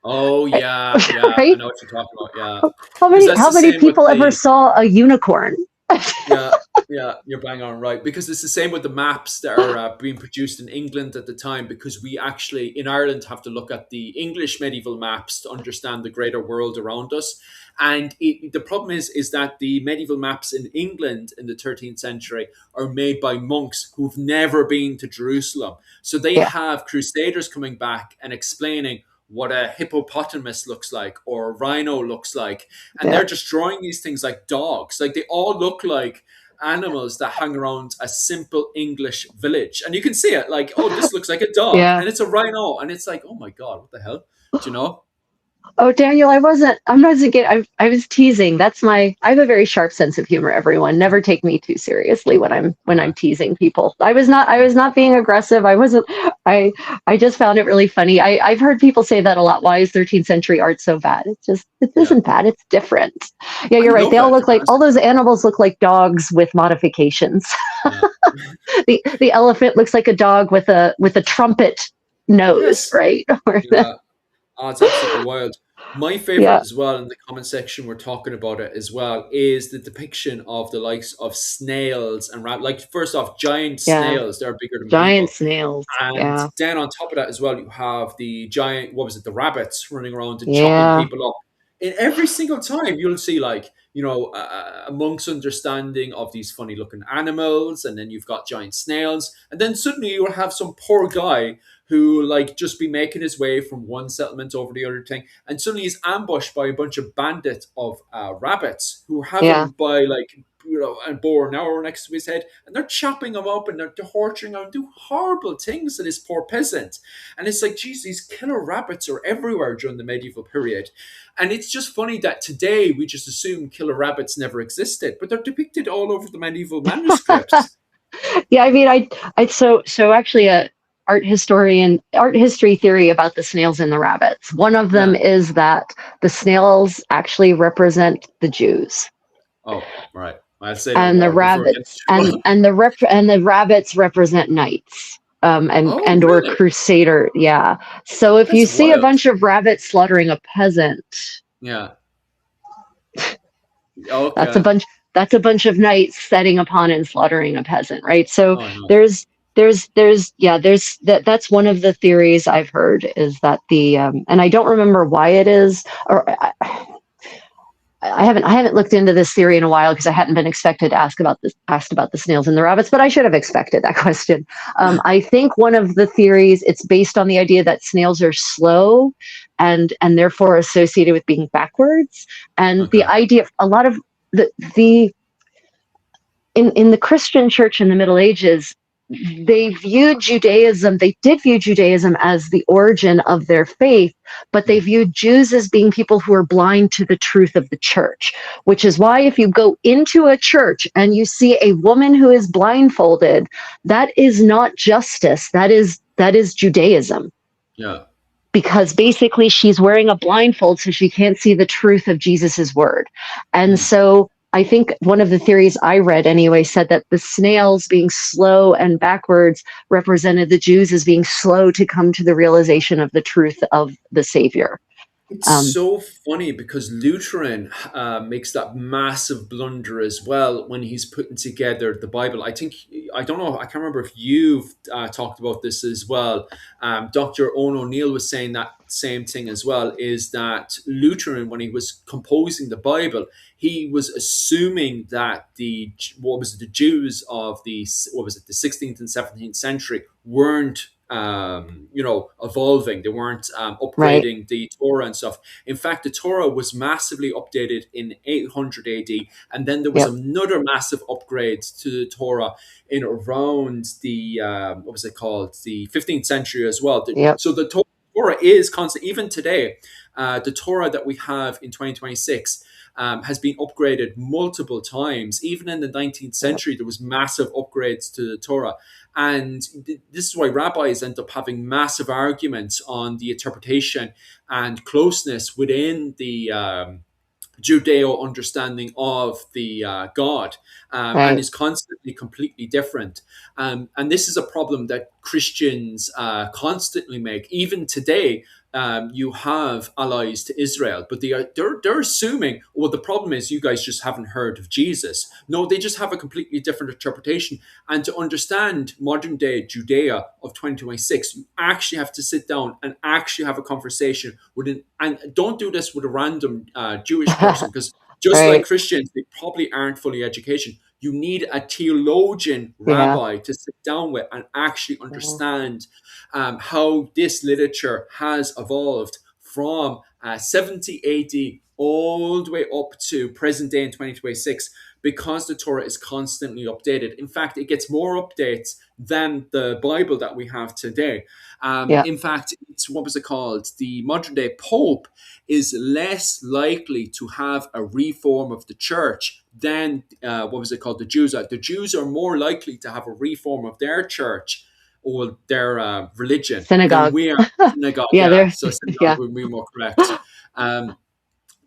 Oh yeah, right? I know what you're talking about. Yeah. How many people ever saw a unicorn? Yeah, yeah, you're bang on right. Because it's the same with the maps that are being produced in England at the time. Because we actually in Ireland have to look at the English medieval maps to understand the greater world around us. And the problem is that the medieval maps in England in the 13th century are made by monks who've never been to Jerusalem. So they Yeah, have crusaders coming back and explaining what a hippopotamus looks like or a rhino looks like, and yeah, they're just drawing these things like dogs. Like they all look like animals that hang around a simple English village. And you can see it like, oh, this looks like a dog yeah. and it's a rhino. And it's like, oh my God, what the hell? Do you know? Oh, Daniel, I'm not getting, I was teasing. I have a very sharp sense of humor, everyone. Never take me too seriously when I'm Uh, teasing people. I was not being aggressive. I, I just found it really funny. I've heard people say that a lot. Why is 13th century art so bad? It yeah. isn't bad. It's different. Yeah, I you're right. love They all it. look like, all those animals look like dogs with modifications. Yeah. The elephant looks like a dog with a trumpet nose, Yes. right? Yeah. Oh, it's absolutely wild. My favorite Yeah, as well in the comment section, we're talking about it as well, is the depiction of the likes of snails and like first off, giant yeah. snails, they're bigger than Giant people. snails. And Yeah. then on top of that as well, you have the giant, what was it, the rabbits running around and chopping Yeah. people up. In every single time, you'll see like, a monk's understanding of these funny looking animals, and then you've got giant snails, and then suddenly you'll have some poor guy who like just be making his way from one settlement over the other thing, and suddenly he's ambushed by a bunch of bandits of rabbits who have Yeah. him by like a bow and arrow next to his head, and they're chopping him up and they're torturing him and do horrible things to this poor peasant. And it's like, geez, these killer rabbits are everywhere during the medieval period. And it's just funny that today we just assume killer rabbits never existed, but they're depicted all over the medieval manuscripts. Yeah, I mean so actually a art history theory about the snails and the rabbits. One of them Yeah. is that the snails actually represent the Jews Oh, right. I'll say no and the more before it gets rabbits too long. and the rabbits represent knights. Oh, And or really? crusader, yeah. So if you That's see a wild. bunch of rabbits slaughtering a peasant, Yeah. That's a Okay. bunch that's a bunch of knights setting upon and slaughtering a peasant, right? So Oh, no. that's one of the theories I've heard is that the and I don't remember why it is or I haven't looked into this theory in a while because I hadn't been expected to asked about the snails and the rabbits, but I should have expected that question. I think one of the theories it's based on the idea that snails are slow and therefore associated with being backwards, and the Okay. idea of a lot of the in the Christian church in the Middle Ages, they did view Judaism as the origin of their faith, but they viewed Jews as being people who are blind to the truth of the church, which is why if you go into a church and you see a woman who is blindfolded, that is not justice. That is Judaism. Yeah. Because basically she's wearing a blindfold so she can't see the truth of Jesus's word. And Hmm. so I think one of the theories I read anyway said that the snails being slow and backwards represented the Jews as being slow to come to the realization of the truth of the Savior. It's Um, so funny because Lutheran makes that massive blunder as well when he's putting together the Bible. I think, I don't know, I can't remember if you've talked about this as well. Dr. Owen O'Neill was saying that same thing as well, is that Lutheran, when he was composing the Bible, he was assuming that the Jews of the 16th and 17th century weren't evolving. They weren't right. upgrading the Torah and stuff. In fact, the Torah was massively updated in 800 AD, and then there was Yep. another massive upgrade to the Torah in around the what was it called, the 15th century as well. Yep. So the Torah is constant. Even today, the Torah that we have in 2026 has been upgraded multiple times. Even in the 19th Yep. century, there was massive upgrades to the Torah. And this is why rabbis end up having massive arguments on the interpretation and closeness within the Judeo understanding of the God, and Right. is constantly completely different. And this is a problem that Christians constantly make. Even today, you have allies to Israel, but they're assuming, well, the problem is you guys just haven't heard of Jesus. No, they just have a completely different interpretation. And to understand modern day Judea of 2026, you actually have to sit down and actually have a conversation with and don't do this with a random Jewish person, because just like Right. Christians, they probably aren't fully educated. You need a theologian Yeah. rabbi to sit down with and actually Yeah. understand how this literature has evolved from 70 AD all the way up to present day in 2026, because the Torah is constantly updated. In fact, it gets more updates than the Bible that we have today. Yeah. In fact, it's, what was it called? The modern day Pope is less likely to have a reform of the church than, what was it called? The Jews are. The Jews are more likely to have a reform of their church or their religion than Synagogue. we are. Synagogue, Yeah. yeah. There. So synagogue Yeah. would be more correct.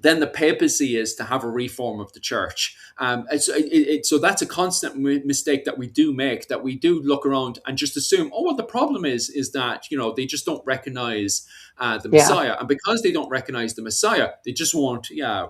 Then the papacy is to have a reform of the church. So that's a constant mistake that we do make, that we do look around and just assume, oh, well, the problem is that, they just don't recognize the Yeah. Messiah. And because they don't recognize the Messiah, they just won't,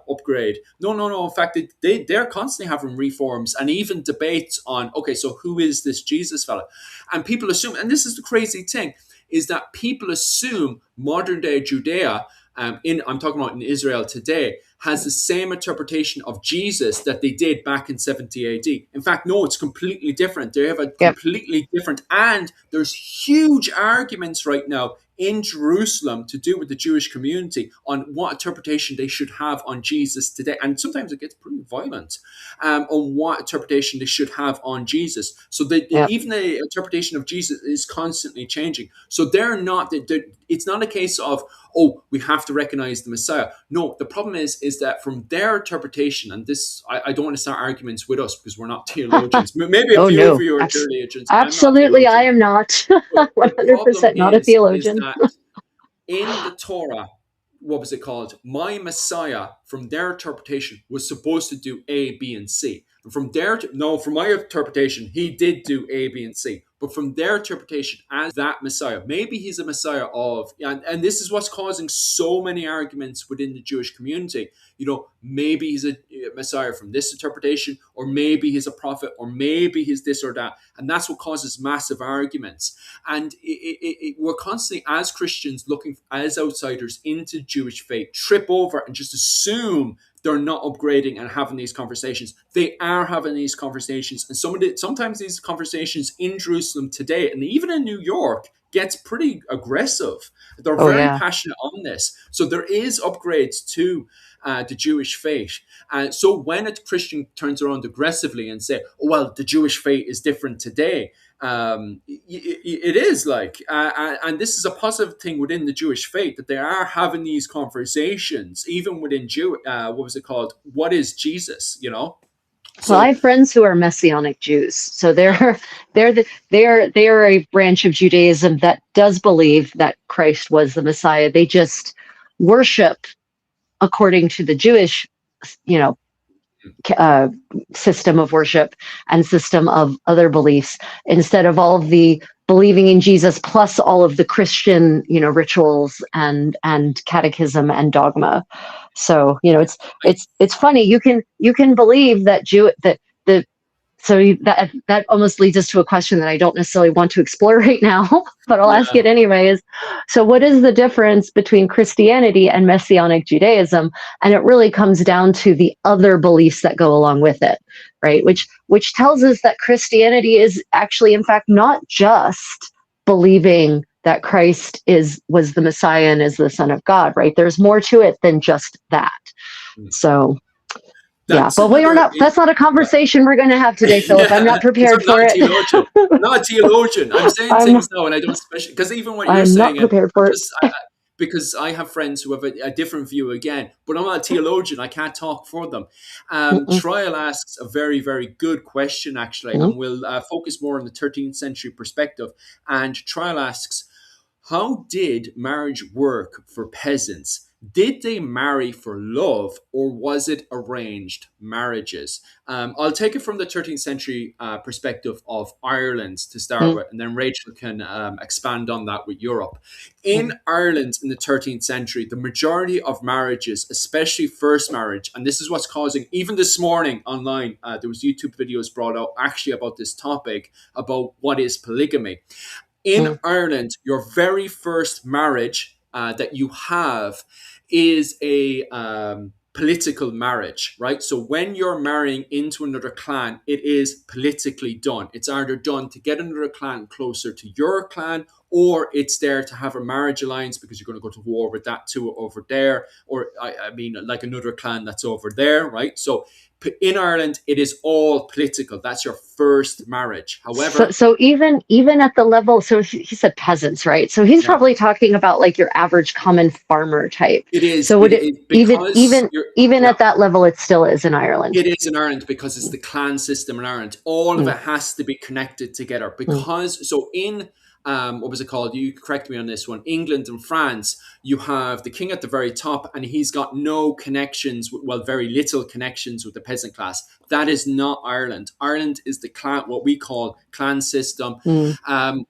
upgrade. No. In fact, they're constantly having reforms and even debates on, okay, so who is this Jesus fella? And people assume, and this is the crazy thing, is that people assume modern day Judea, I'm talking about in Israel today, has the same interpretation of Jesus that they did back in 70 AD. In fact, no, it's completely different. They have a Yep. completely different, and there's huge arguments right now in Jerusalem to do with the Jewish community on what interpretation they should have on Jesus today. And sometimes it gets pretty violent on what interpretation they should have on Jesus. So Yep. even the interpretation of Jesus is constantly changing. So it's not a case of, oh, we have to recognize the Messiah. No, the problem is that from their interpretation, and this, I don't want to start arguments with us because we're not theologians. Maybe a Oh few of no. you are theologians. I'm not a Absolutely, I theologian. am not. But the problem 100% not a is theologian. that in the Torah, what was it called? My Messiah, from their interpretation, was supposed to do A, B, and C. And from my interpretation, he did do A, B, and C. But from their interpretation, as that Messiah, maybe he's a Messiah of, and this is what's causing so many arguments within the Jewish community. Maybe he's a Messiah from this interpretation, or maybe he's a prophet, or maybe he's this or that. And that's what causes massive arguments. And we're constantly, as Christians, looking as outsiders into Jewish faith, trip over and just assume they're not upgrading and having these conversations. They are having these conversations. And sometimes these conversations in Jerusalem today, and even in New York, gets pretty aggressive. They're Oh very yeah. passionate on this. So there is upgrades to the Jewish faith. So when a Christian turns around aggressively and say, oh, well, the Jewish faith is different today, it is and this is a positive thing within the Jewish faith, that they are having these conversations, even within what was it called? What is Jesus? Well, I So have friends who are Messianic Jews, so they are a branch of Judaism that does believe that Christ was the Messiah. They just worship according to the Jewish, uh, system of worship and system of other beliefs, instead of all of the believing in Jesus plus all of the Christian, rituals and catechism and dogma. So it's funny. You can believe that that almost leads us to a question that I don't necessarily want to explore right now, but I'll ask it anyway. So what is the difference between Christianity and Messianic Judaism? And it really comes down to the other beliefs that go along with it, right? Which tells us that Christianity is actually, in fact, not just believing that Christ was the Messiah and is the Son of God, right? There's more to it than just that. So. That's not a conversation we're going to have today, Philip. I'm not prepared for it. I'm not a theologian. I'm saying things now, and I don't, especially because even what you're saying, I'm not prepared for it. Because I have friends who have a different view again, but I'm not a theologian. I can't talk for them. Trial asks a very, very good question, actually, and we'll focus more on the 13th century perspective. And Trial asks, how did marriage work for peasants? did they marry for love or was it arranged marriages? I'll take it from the 13th century perspective of Ireland to start Mm, with, and then Rachel can expand on that with Europe. In mm, Ireland in the 13th century, the majority of marriages, especially first marriage, and this is what's causing, even this morning online, there was YouTube videos brought out actually about this topic, about what is polygamy. In mm, Ireland, your very first marriage that you have is a political marriage, right? So when you're marrying into another clan, it is politically done. It's either done to get another clan closer to your clan, or it's there to have a marriage alliance because you're going to go to war with that too over there, or I mean, like another clan that's over there, right? So in Ireland, it is all political. That's your first marriage. So, However, so even at the level, so he said peasants, right? So he's yeah, probably talking about like your average common farmer type. it is. So would It it is even because even you're. even Yeah, at that level, it still is in Ireland. it is in Ireland because it's the clan system in Ireland. All of Mm, it has to be connected together mm, because so in what was it called? You correct me on this one. England and France, you have the king at the very top, and he's got no connections, well, very little connections with the peasant class. That is not Ireland. Ireland is the clan, what we call clan system. mm, Um,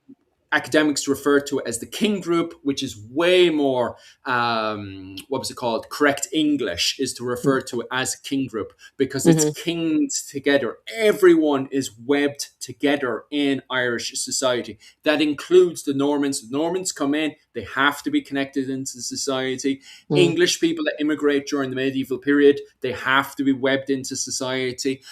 Academics refer to it as the king group, which is way more, what was it called? Correct English is to refer to it as king group because it's mhm, kings together. Everyone is webbed together in Irish society. That includes the Normans. The Normans come in, they have to be connected into society. mm, English people that immigrate during the medieval period, they have to be webbed into society.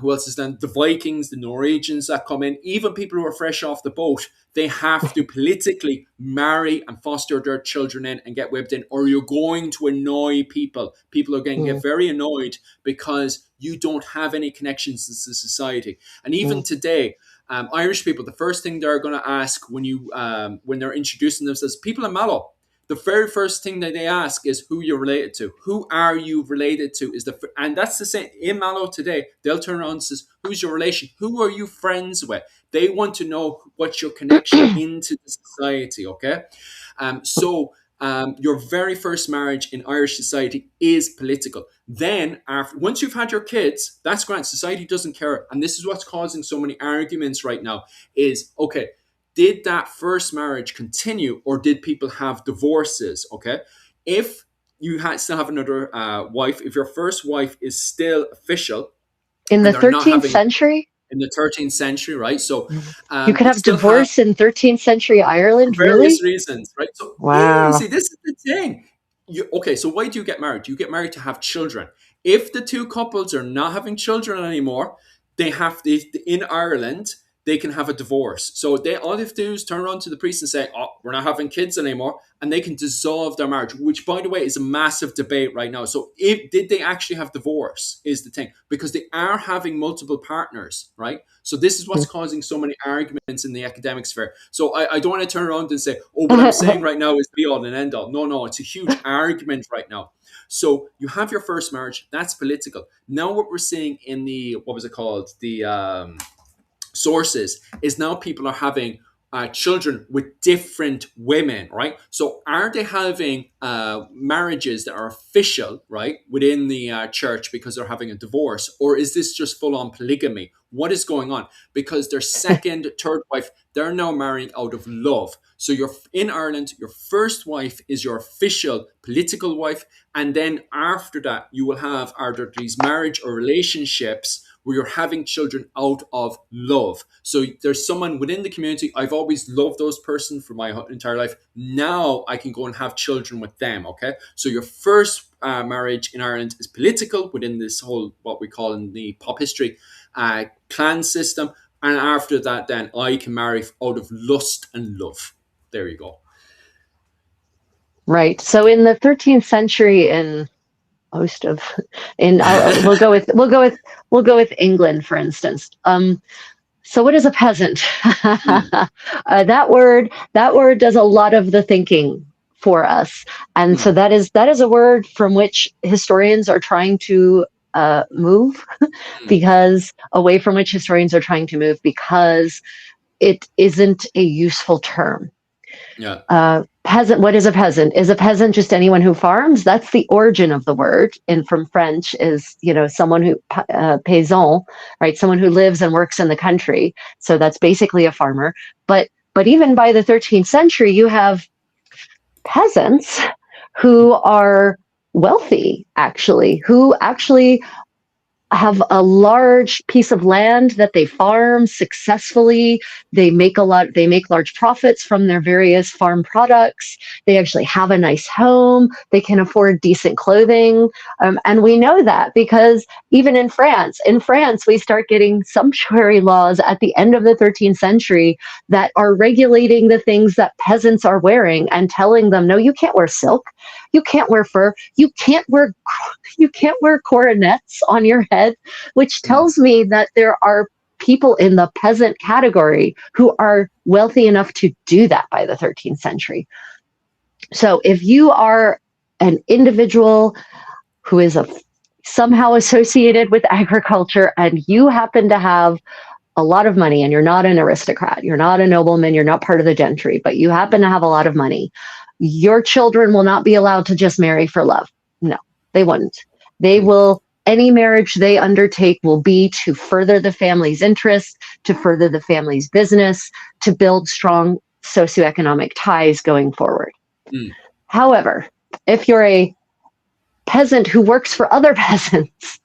Who else is then? The Vikings, the Norwegians that come in, even people who are fresh off the boat, they have to politically marry and foster their children in and get whipped in, or you're going to annoy people. People are going to mm, get very annoyed because you don't have any connections to society. And even mm, today, Irish people, the first thing they're going to ask when they're introducing themselves, people in Mallow, the very first thing that they ask is who you're related to. Who are you related to? And that's the same in Mallow today. They'll turn around and says, "Who's your relation? Who are you friends with?" They want to know what's your connection into the society. Okay, your very first marriage in Irish society is political. Then, once you've had your kids, that's great. Society doesn't care, and this is what's causing so many arguments right now. Is okay, did that first marriage continue or did people have divorces? Okay. If still have another wife, if your first wife is still official in and the they're not 13th having century, in the 13th century, right? So you could you have still have divorce in 13th century for Ireland, various really? reasons, right? So Wow. easy. This is the thing. Okay, so why do you get married? You get married to have children. If the two couples are not having children anymore, they have to, in Ireland, they can have a divorce. So all they have to do is turn around to the priest and say, "Oh, we're not having kids anymore," and they can dissolve their marriage. Which, by the way, is a massive debate right now. So, did they actually have divorce? Is the thing because they are having multiple partners, right? So this is what's causing so many arguments in the academic sphere. So I don't want to turn around and say, "Oh, what I'm saying right now is be all and end all." No, it's a huge argument right now. So you have your first marriage. That's political. Now what we're seeing in the what was it called the sources is now people are having children with different women, right? So are they having marriages that are official, right, within the church because they're having a divorce? Or is this just full on polygamy? What is going on? Because their second, third wife, they're now marrying out of love. So you're in Ireland, your first wife is your official political wife. And then after that, you will have either these marriage or relationships where you're having children out of love. So there's someone within the community, I've always loved those person for my entire life. Now I can go and have children with them, okay? So your first marriage in Ireland is political within this whole, what we call in the pop history, clan system. And after that, then I can marry out of lust and love. There you go. Right. So in the 13th century in most of we'll go with England, for instance. So what is a peasant? Mm, That word does a lot of the thinking for us. And so mm, that is a word from which historians are trying to move mm. because away from which historians are trying to move because it isn't a useful term. Yeah. Peasant, what is a peasant? Is a peasant just anyone who farms? That's the origin of the word, and from French is, someone who paysan, right? Someone who lives and works in the country. So that's basically a farmer. But even by the 13th century, you have peasants who are wealthy, actually, who actually have a large piece of land that they farm successfully. They make large profits from their various farm products. They actually have a nice home. They can afford decent clothing. And we know that because even in France, we start getting sumptuary laws at the end of the 13th century that are regulating the things that peasants are wearing and telling them, no, you can't wear silk. You can't wear fur. You can't wear coronets on your head, which tells me that there are people in the peasant category who are wealthy enough to do that by the 13th century. So if you are an individual who is somehow associated with agriculture and you happen to have a lot of money and you're not an aristocrat, you're not a nobleman, you're not part of the gentry, but you happen to have a lot of money, your children will not be allowed to just marry for love. No, they wouldn't. They will, any marriage they undertake will be to further the family's interests, to further the family's business, to build strong socioeconomic ties going forward. However, if you're a peasant who works for other peasants,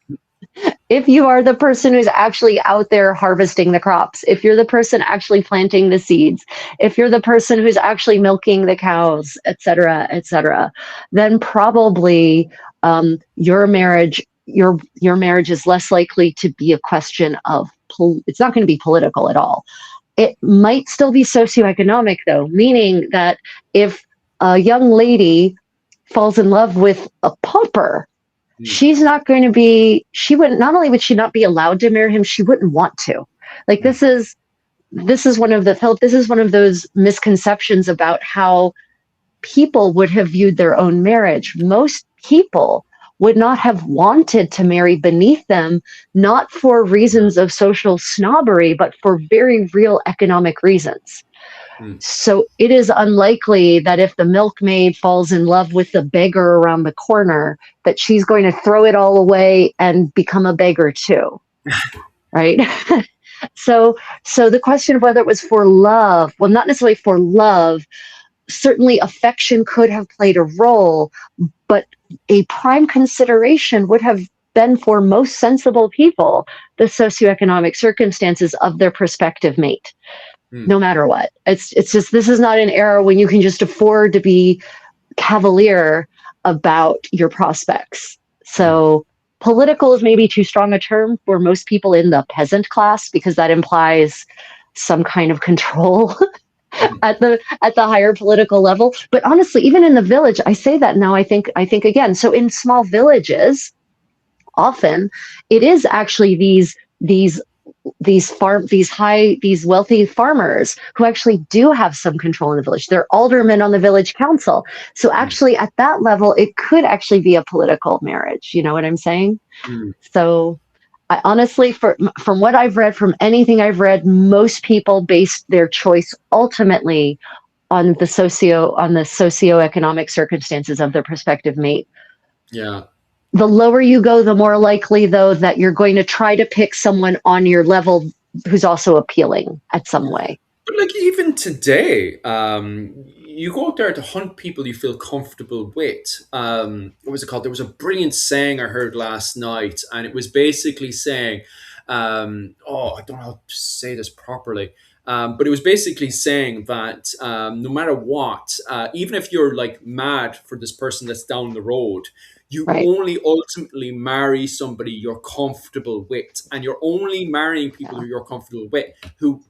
if you are the person who's actually out there harvesting the crops, if you're the person actually planting the seeds, if you're the person who's actually milking the cows, et cetera, then probably your marriage is less likely to be a question of, it's not going to be political at all. It might still be socioeconomic though, meaning that if a young lady falls in love with a pauper, she's not going to be, not only would she not be allowed to marry him, she wouldn't want to. Like this is one of those misconceptions about how people would have viewed their own marriage. Most people would not have wanted to marry beneath them, not for reasons of social snobbery, but for very real economic reasons. So it is unlikely that if the milkmaid falls in love with the beggar around the corner, that she's going to throw it all away and become a beggar too, right? So the question of whether it was for love, well, not necessarily for love, certainly affection could have played a role, but a prime consideration would have been for most sensible people, the socioeconomic circumstances of their prospective mate. No matter what. It's just, this is not an era when you can just afford to be cavalier about your prospects. So political is maybe too strong a term for most people in the peasant class, because that implies some kind of control at the higher political level. But honestly, even in the village, I say that now, I think again, so in small villages, often it is actually these wealthy farmers who actually do have some control in the village. They're aldermen on the village council. So actually at that level, it could actually be a political marriage. You know what I'm saying? So I honestly, from what I've read, from anything I've read, most people based their choice ultimately on the socioeconomic circumstances of their prospective mate. Yeah. The lower you go, the more likely, though, that you're going to try to pick someone on your level who's also appealing at some way. But like even today, you go out there to hunt people you feel comfortable with. What was it called? There was a brilliant saying I heard last night, and it was basically saying, I don't know how to say this properly. But it was basically saying that no matter what, even if you're like mad for this person that's down the road, you only ultimately marry somebody you're comfortable with, and you're only marrying people who you're comfortable with. Who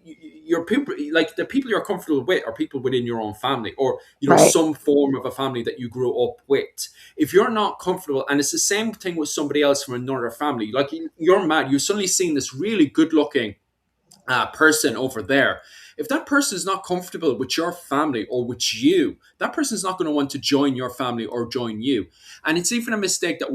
your people, like the people you're comfortable with, are people within your own family, or some form of a family that you grew up with. If you're not comfortable, and it's the same thing with somebody else from another family, like you're mad, you're suddenly seeing this really good-looking person over there. If that person is not comfortable with your family or with you, that person is not going to want to join your family or join you. And it's even a mistake that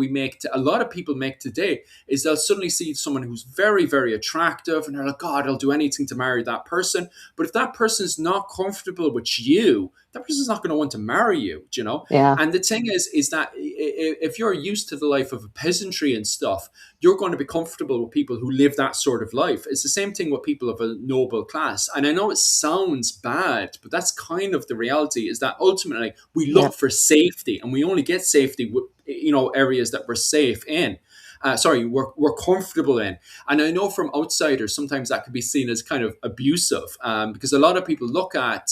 a lot of people make today, is they'll suddenly see someone who's very, very attractive and they're like, God, I'll do anything to marry that person. But if that person is not comfortable with you, that person's not going to want to marry you, you know? Yeah. And the thing is that if you're used to the life of a peasantry and stuff, you're going to be comfortable with people who live that sort of life. It's the same thing with people of a noble class. And I know it sounds bad, but that's kind of the reality, is that ultimately we look for safety, and we only get safety with, areas that we're safe in. We're comfortable in. And I know from outsiders, sometimes that could be seen as kind of abusive, because a lot of people look at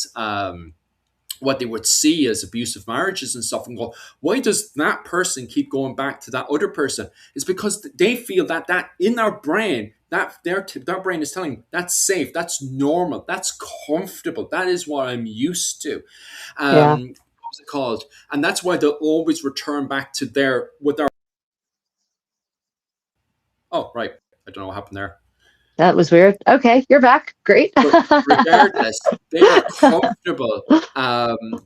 what they would see as abusive marriages and stuff and go, why does that person keep going back to that other person? It's because they feel that in their brain, that their brain is telling them that's safe, that's normal, that's comfortable, that is what I'm used to. What's it called? And that's why they'll always return back to their. Oh, right. I don't know what happened there. That was weird. Okay, you're back. Great. But regardless, they are comfortable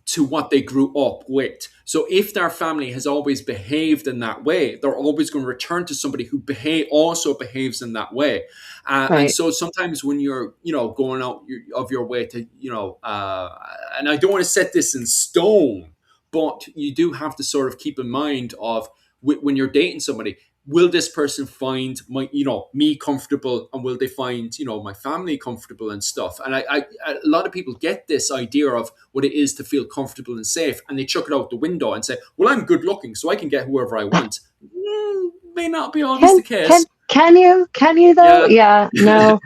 to what they grew up with. So if their family has always behaved in that way, they're always going to return to somebody who also behaves in that way. And so sometimes when you're, going out of your way to, and I don't want to set this in stone, but you do have to sort of keep in mind of when you're dating somebody, will this person find me comfortable, and will they find, my family comfortable and stuff? And a lot of people get this idea of what it is to feel comfortable and safe, and they chuck it out the window and say, well, I'm good looking, so I can get whoever I want. May not be always the case. Can you though? Yeah, no.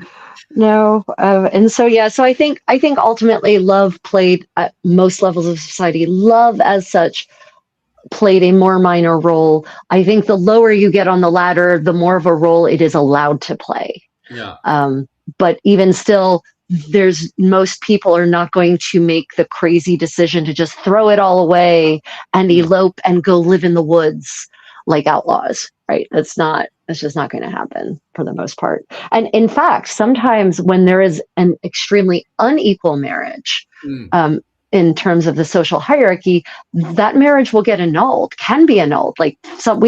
No. And so I think ultimately love played at most levels of society. Love as such played a more minor role. I think the lower you get on the ladder, the more of a role it is allowed to play. Yeah. But even still, most people are not going to make the crazy decision to just throw it all away and elope and go live in the woods like outlaws, right? That's just not going to happen for the most part. And in fact, sometimes when there is an extremely unequal marriage, in terms of the social hierarchy, that marriage will get annulled, can be annulled. Like, so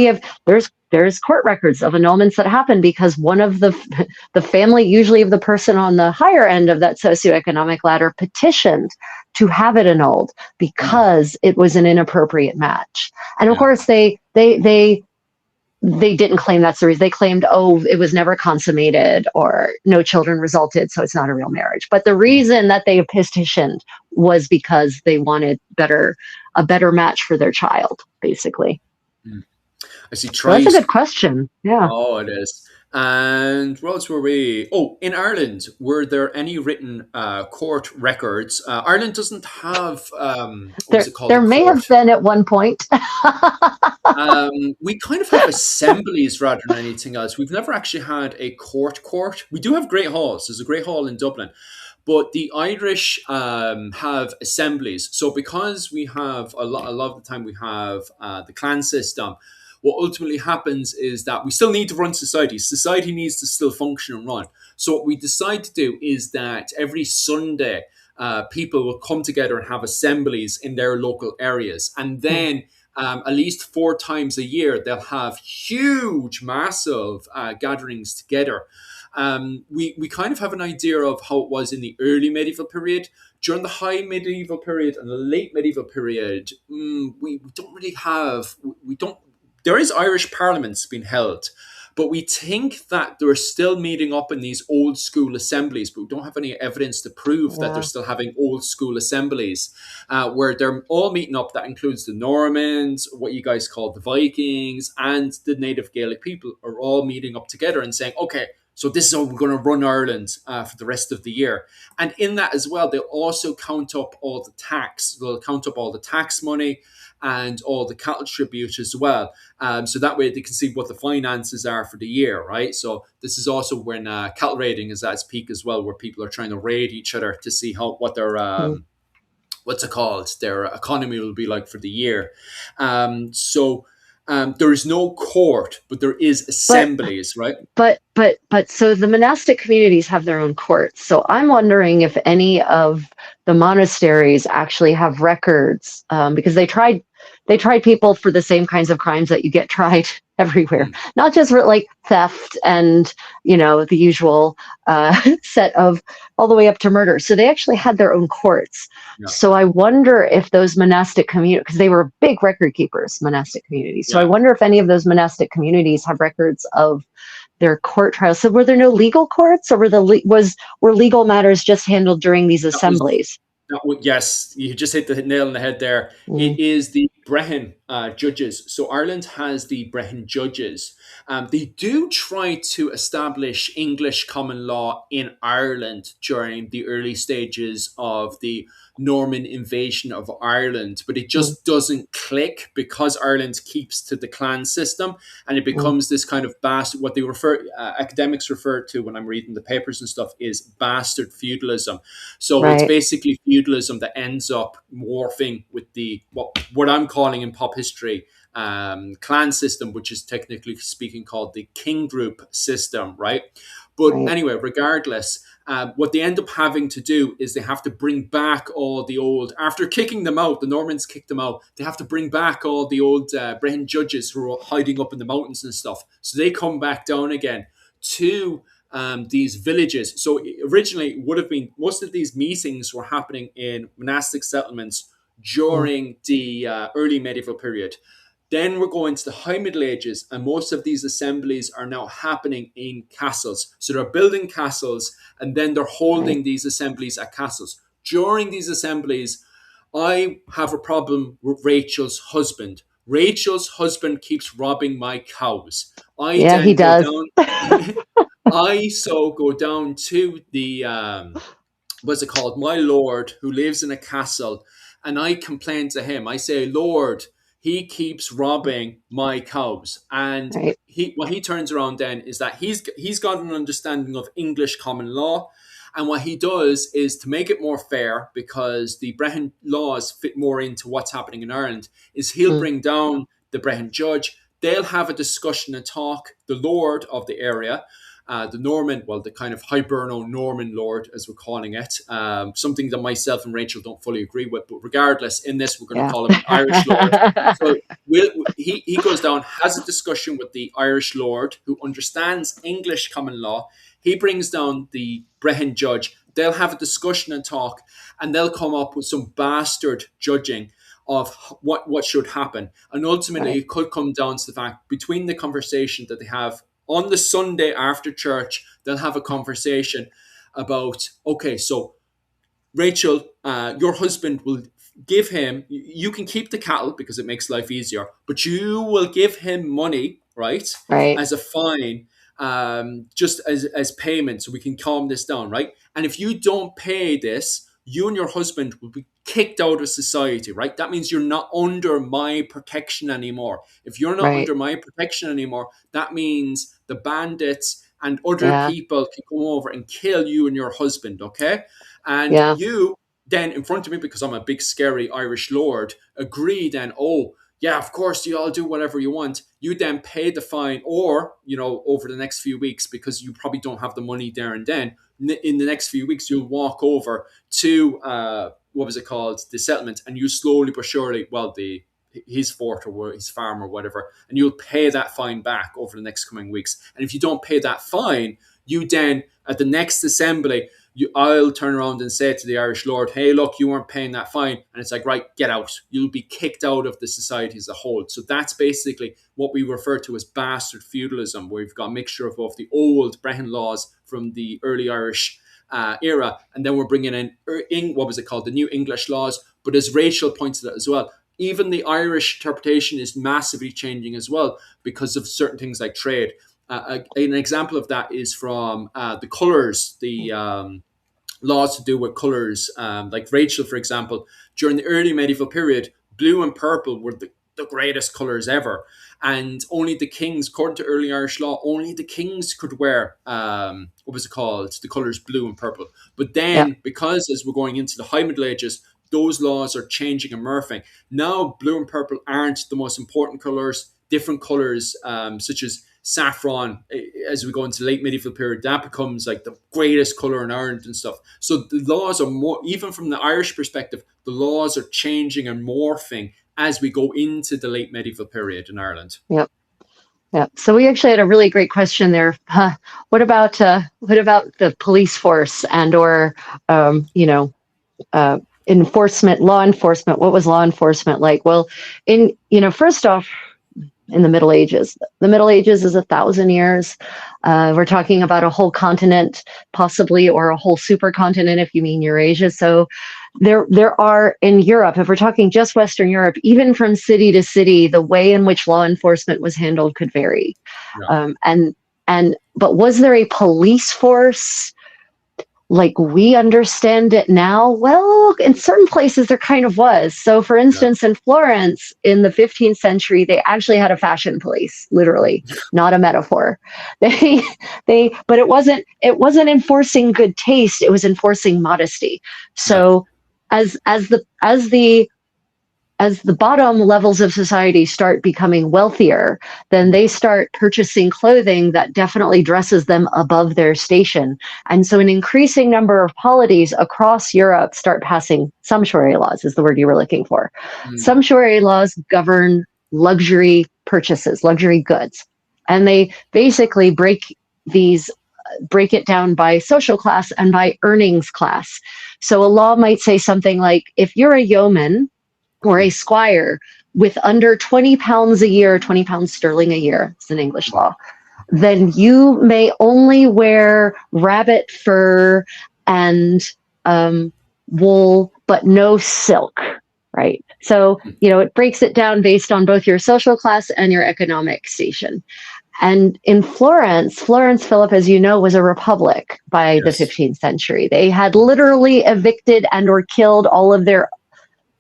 there's court records of annulments that happen because one of the family, usually of the person on the higher end of that socioeconomic ladder, petitioned to have it annulled because it was an inappropriate match. And of course they didn't claim that's the reason. They claimed, it was never consummated or no children resulted, so it's not a real marriage. But the reason that they petitioned was because they wanted a better match for their child, basically. I see. So that's a good question. Yeah. Oh, it is. And what else were we? Oh, in Ireland, were there any written court records? Ireland doesn't have what's it called? There may have been at one point. We kind of have assemblies rather than anything else. We've never actually had a court. We do have Great Halls. There's a Great Hall in Dublin. But the Irish have assemblies. So because we have a lot of the time we have the clan system, what ultimately happens is that we still need to run society. Society needs to still function and run. So what we decide to do is that every Sunday, people will come together and have assemblies in their local areas. And then at least 4 times a year, they'll have huge, massive gatherings together. We kind of have an idea of how it was in the early medieval period. During the high medieval period and the late medieval period, we don't really have... There is Irish parliaments being held, but we think that they're still meeting up in these old school assemblies, but we don't have any evidence to prove that they're still having old school assemblies where they're all meeting up. That includes the Normans, what you guys call the Vikings, and the native Gaelic people are all meeting up together and saying, okay, so this is how we're going to run Ireland for the rest of the year. And in that as well, they'll also count up all the tax. They'll count up all the tax money and all the cattle tribute as well. So that way they can see what the finances are for the year, right? So this is also when cattle raiding is at its peak as well, where people are trying to raid each other to see what their their economy will be like for the year. There is no court, but there is assemblies, right? But so the monastic communities have their own courts. So I'm wondering if any of the monasteries actually have records, because they tried they tried people for the same kinds of crimes that you get tried everywhere, Mm. not just for like theft and the usual set of all the way up to murder. So they actually had their own courts. Yeah. So I wonder if those monastic communities, because they were big record keepers, monastic communities. So I Yeah. wonder if any of those monastic communities have records of their court trials. So were there no legal courts, or were legal matters just handled during these That was assemblies? Yes, you just hit the nail on the head there. It Mm, is the Brehon judges. So Ireland has the Brehon judges. They do try to establish English common law in Ireland during the early stages of the Norman invasion of Ireland, but it mm, just doesn't click because Ireland keeps to the clan system, and it mm. becomes this kind of what they academics refer to when I'm reading the papers and stuff is bastard feudalism. So it's Right. basically feudalism that ends up morphing with the what I'm calling in pop history clan system, which is technically speaking called the king group system, right? But Right. anyway, regardless, what they end up having to do is they have to bring back all the old, after kicking them out, the Normans kicked them out, they have to bring back all the old Brehon judges who are hiding up in the mountains and stuff. So they come back down again to these villages. So originally, it would have been most of these meetings were happening in monastic settlements Mm, during the early medieval period. Then we're going to the High Middle Ages, and most of these assemblies are now happening in castles. So they're building castles, and then they're right. holding these assemblies at castles. During these assemblies, I have a problem with Rachel's husband. Rachel's husband keeps robbing my cows. I Yeah, he then go does. down. I so go down to the what's it called? My lord, who lives in a castle, and I complain to him. I say, Lord, he keeps robbing my cows, and Right. he what he turns around then is that he's got an understanding of English common law. And what he does is to make it more fair, because the Brehon laws fit more into what's happening in Ireland, is he'll Mm, bring down the Brehon judge. They'll have a discussion and talk. The lord of the area, the Norman, well, the kind of Hiberno Norman lord, as we're calling it, something that myself and Rachel don't fully agree with. But regardless, in this, we're going to yeah. call him an Irish lord. So he goes down, has a discussion with the Irish lord who understands English common law. He brings down the Brehon judge. They'll have a discussion and talk, and they'll come up with some bastard judging of what should happen. And ultimately, Right. it could come down to the fact between the conversation that they have on the Sunday after church, they'll have a conversation about, okay, so Rachel, your husband will give him, you can keep the cattle because it makes life easier, but you will give him money, right, Right. as a fine, just as payment, so we can calm this down, right? And if you don't pay this, you and your husband will be kicked out of society, right? That means you're not under my protection anymore. If you're not Right. under my protection anymore, that means the bandits and other Yeah. people can come over and kill you and your husband, okay? And Yeah. you then, in front of me, because I'm a big scary Irish lord, agree then, oh, yeah, of course, you all do whatever you want. You then pay the fine, or, over the next few weeks, because you probably don't have the money there and then, in the next few weeks, you'll walk over to, what was it called, the settlement, and you slowly but surely, well, his fort or his farm or whatever, and you'll pay that fine back over the next coming weeks. And if you don't pay that fine, you then, at the next assembly, I'll turn around and say to the Irish Lord, hey, look, you weren't paying that fine. And it's like, right, get out. You'll be kicked out of the society as a whole. So that's basically what we refer to as bastard feudalism, where we've got a mixture of both the old Brehon laws from the early Irish era, and then we're bringing in, what was it called, the new English laws. But as Rachel pointed out as well, even the Irish interpretation is massively changing as well because of certain things like trade. An example of that is from the colours, the laws to do with colours. Like Rachel, for example, during the early medieval period, blue and purple were the greatest colours ever. And only the kings, according to early Irish law, only the kings could wear, what was it called, the colours blue and purple. But Yeah. then, because as we're going into the High Middle Ages, those laws are changing and morphing. Now, blue and purple aren't the most important colours. Different colours, such as saffron, as we go into the late medieval period, that becomes like the greatest color in Ireland and stuff. So the laws are more, even from the Irish perspective, the laws are changing and morphing as we go into the late medieval period in Ireland. Yep. Yeah. So we actually had a really great question there. What about the police force and or enforcement, law enforcement? What was law enforcement like? Well, first off, in the Middle Ages. The Middle Ages is 1,000 years. We're talking about a whole continent, possibly, or a whole supercontinent if you mean Eurasia. So there are in Europe, if we're talking just Western Europe, even from city to city, the way in which law enforcement was handled could vary. Yeah. But was there a police force like we understand it now? Well, in certain places there kind of was. So for instance, in Florence in the 15th century, they actually had a fashion police, literally, not a metaphor. But it wasn't enforcing good taste, it was enforcing modesty. So as the bottom levels of society start becoming wealthier, then they start purchasing clothing that definitely dresses them above their station. And so an increasing number of polities across Europe start passing sumptuary laws, is the word you were looking for. Sumptuary laws govern luxury purchases, luxury goods. And they basically break it down by social class and by earnings class. So a law might say something like, if you're a yeoman or a squire with under 20 pounds a year, 20 pounds sterling a year, it's an English law, then you may only wear rabbit fur and wool, but no silk, right? So, it breaks it down based on both your social class and your economic station. And in Florence, Philip, as you know, was a republic by the 15th century. They had literally evicted and or killed all of their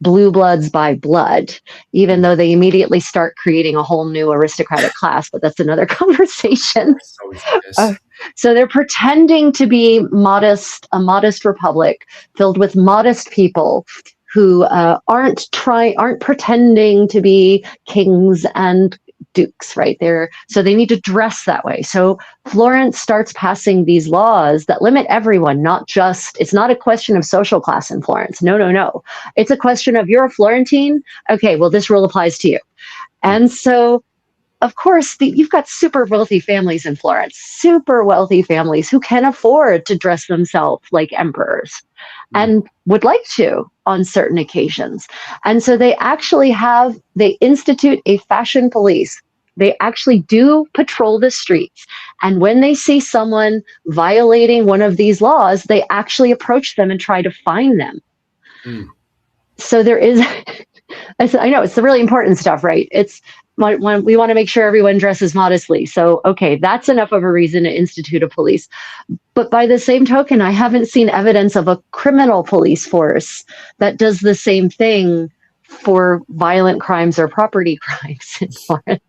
blue bloods by blood, even though they immediately start creating a whole new aristocratic class, but that's another conversation. So they're pretending to be modest, a modest republic filled with modest people who aren't pretending to be kings and dukes, right? So they need to dress that way. So Florence starts passing these laws that limit everyone, it's not a question of social class in Florence. No. It's a question of, you're a Florentine? Okay, well, this rule applies to you. And so, of course, you've got super wealthy families in Florence, super wealthy families who can afford to dress themselves like emperors and would like to on certain occasions. And so they institute a fashion police. They actually do patrol the streets. And when they see someone violating one of these laws, they actually approach them and try to fine them. So there is, I know it's the really important stuff, right? We want to make sure everyone dresses modestly. So, okay, that's enough of a reason to institute a police. But by the same token, I haven't seen evidence of a criminal police force that does the same thing for violent crimes or property crimes in Florence.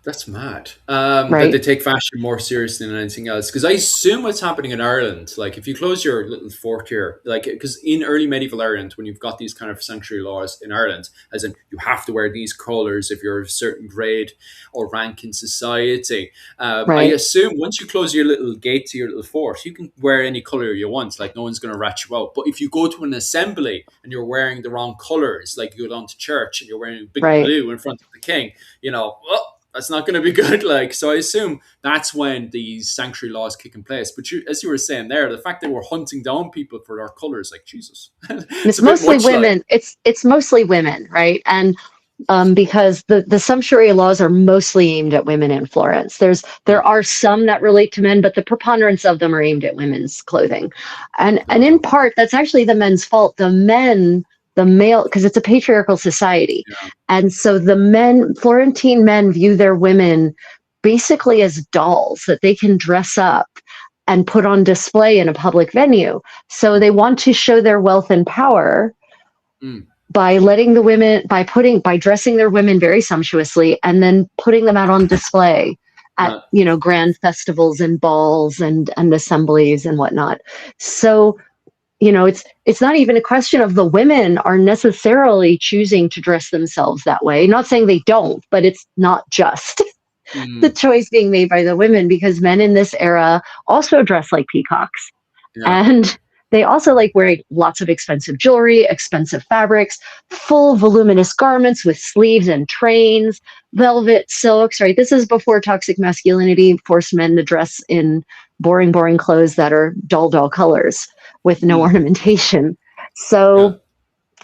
That's mad. Right. That they take fashion more seriously than anything else. Because I assume what's happening in Ireland, like if you close your little fort here, like because in early medieval Ireland, when you've got these kind of sanctuary laws in Ireland, as in you have to wear these colours if you're of a certain grade or rank in society. I assume once you close your little gate to your little fort, you can wear any colour you want. Like no one's going to rat you out. But if you go to an assembly and you're wearing the wrong colours, like you go down to church and you're wearing big blue in front of the king, that's not going to be good. So I assume that's when these sanctuary laws kick in place. But as you were saying there, the fact that we're hunting down people for their colors, like Jesus, it's mostly women. It's mostly women, right? And because the sumptuary laws are mostly aimed at women in Florence. There are some that relate to men, but the preponderance of them are aimed at women's clothing, and in part that's actually the men's fault. The male, because it's a patriarchal society. And so Florentine men view their women basically as dolls that they can dress up and put on display in a public venue. So they want to show their wealth and power by dressing their women very sumptuously and then putting them out on display at, grand festivals and balls and assemblies and whatnot. So it's not even a question of the women are necessarily choosing to dress themselves that way. Not saying they don't, but it's not just the choice being made by the women, because men in this era also dress like peacocks. And they also like wearing lots of expensive jewelry, expensive fabrics, full voluminous garments with sleeves and trains, velvet, silks, right? This is before toxic masculinity forced men to dress in boring, boring clothes that are dull, dull colors with no Mm. ornamentation. Yeah. So,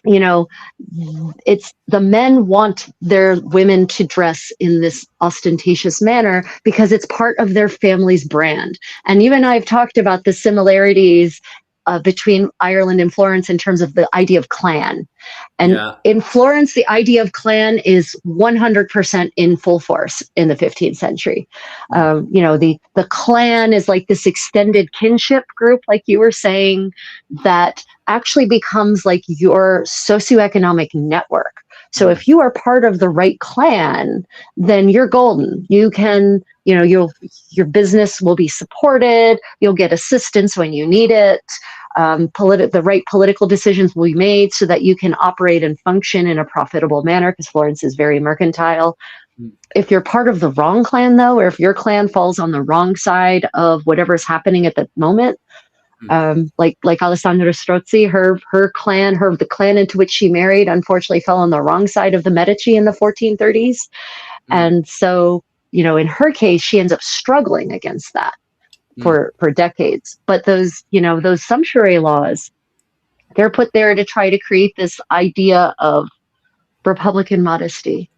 you know, it's the men want their women to dress in this ostentatious manner because it's part of their family's brand. And you and I have talked about the similarities between Ireland and Florence in terms of the idea of clan. And Yeah. in Florence, the idea of clan is 100% in full force in the 15th century. Mm. The clan is like this extended kinship group, like you were saying, that actually becomes like your socioeconomic network. So Mm. if you are part of the right clan, then you're golden. You can, your business will be supported. You'll get assistance when you need it. The right political decisions will be made so that you can operate and function in a profitable manner because Florence is very mercantile. Mm. If you're part of the wrong clan, though, or if your clan falls on the wrong side of whatever's happening at the moment, Mm. like Alessandra Strozzi, her clan, the clan into which she married, unfortunately fell on the wrong side of the Medici in the 1430s, Mm. and so in her case, she ends up struggling against that Mm. for decades. But those sumptuary laws, they're put there to try to create this idea of Republican modesty.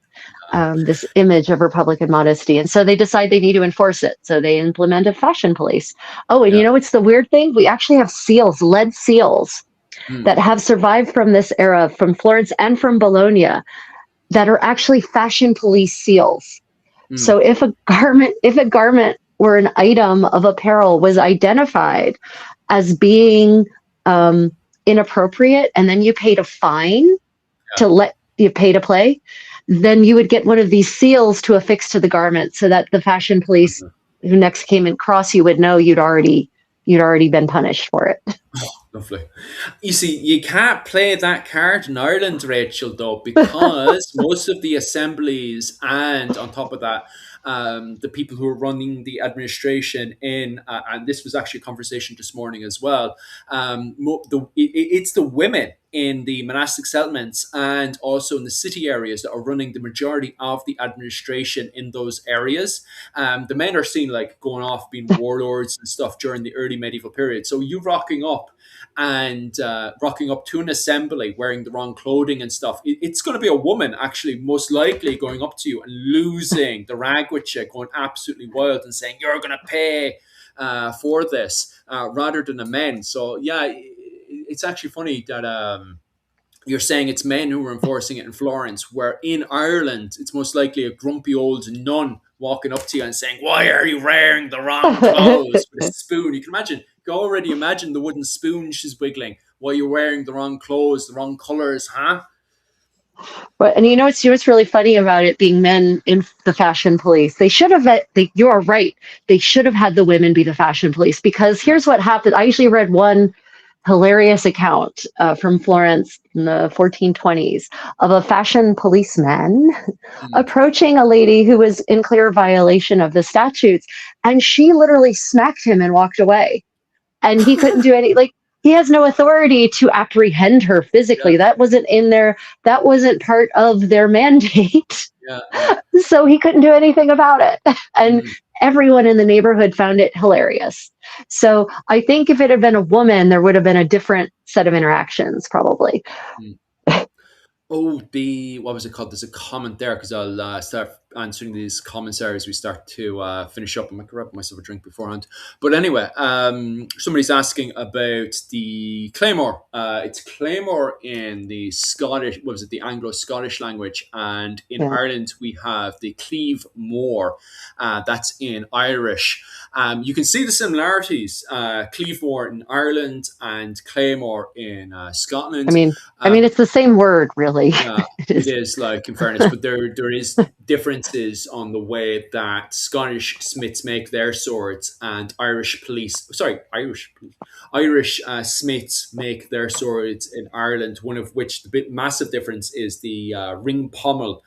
This image of Republican modesty. And so they decide they need to enforce it. So they implement a fashion police. Oh, and Yeah. it's the weird thing? We actually have seals, lead seals, Mm. that have survived from this era, from Florence and from Bologna, that are actually fashion police seals. Mm. So if a garment or an item of apparel was identified as being inappropriate, and then you paid a fine you pay to play, then you would get one of these seals to affix to the garment so that the fashion police who next came across you would know you'd already been punished for it. Lovely. You see, you can't play that card in Ireland, Rachel, though, because most of the assemblies and on top of that, the people who are running the administration and this was actually a conversation this morning as well, it's the women in the monastic settlements and also in the city areas that are running the majority of the administration in those areas. The men are seen like going off being warlords and stuff during the early medieval period. So you rocking up to an assembly wearing the wrong clothing and stuff, it's going to be a woman actually most likely going up to you and losing the rag with you, going absolutely wild and saying you're going to pay for this rather than a man. So yeah, it's actually funny that you're saying it's men who are enforcing it in Florence, where in Ireland it's most likely a grumpy old nun walking up to you and saying, "Why are you wearing the wrong clothes?" with a spoon. You can already imagine the wooden spoon she's wiggling. Why you're wearing the wrong clothes, the wrong colors, huh? And what's really funny about it being men in the fashion police? They should have. You are right. They should have had the women be the fashion police, because here's what happened. I actually read one hilarious account from Florence in the 1420s of a fashion policeman approaching a lady who was in clear violation of the statutes, and she literally smacked him and walked away. And he couldn't do any, like, he has no authority to apprehend her physically. Yeah, That wasn't in there. That wasn't part of their mandate. yeah. So he couldn't do anything about it. And Mm. everyone in the neighborhood found it hilarious. So I think if it had been a woman, there would have been a different set of interactions, probably. Mm. Oh, what was it called? There's a comment there because I'll start answering these comments as we start to finish up. I might grab myself a drink beforehand. But anyway, somebody's asking about the claymore. It's claymore in the Scottish, what was it, the Anglo-Scottish language. And in Yeah. Ireland, we have the cleave more. That's in Irish. You can see the similarities. Cleave more in Ireland and claymore in Scotland. I mean, it's the same word, really. Yeah, it is, like, in fairness, but there is differences on the way that Scottish smiths make their swords and Irish smiths make their swords in Ireland. One of which the massive difference is the ring pommel.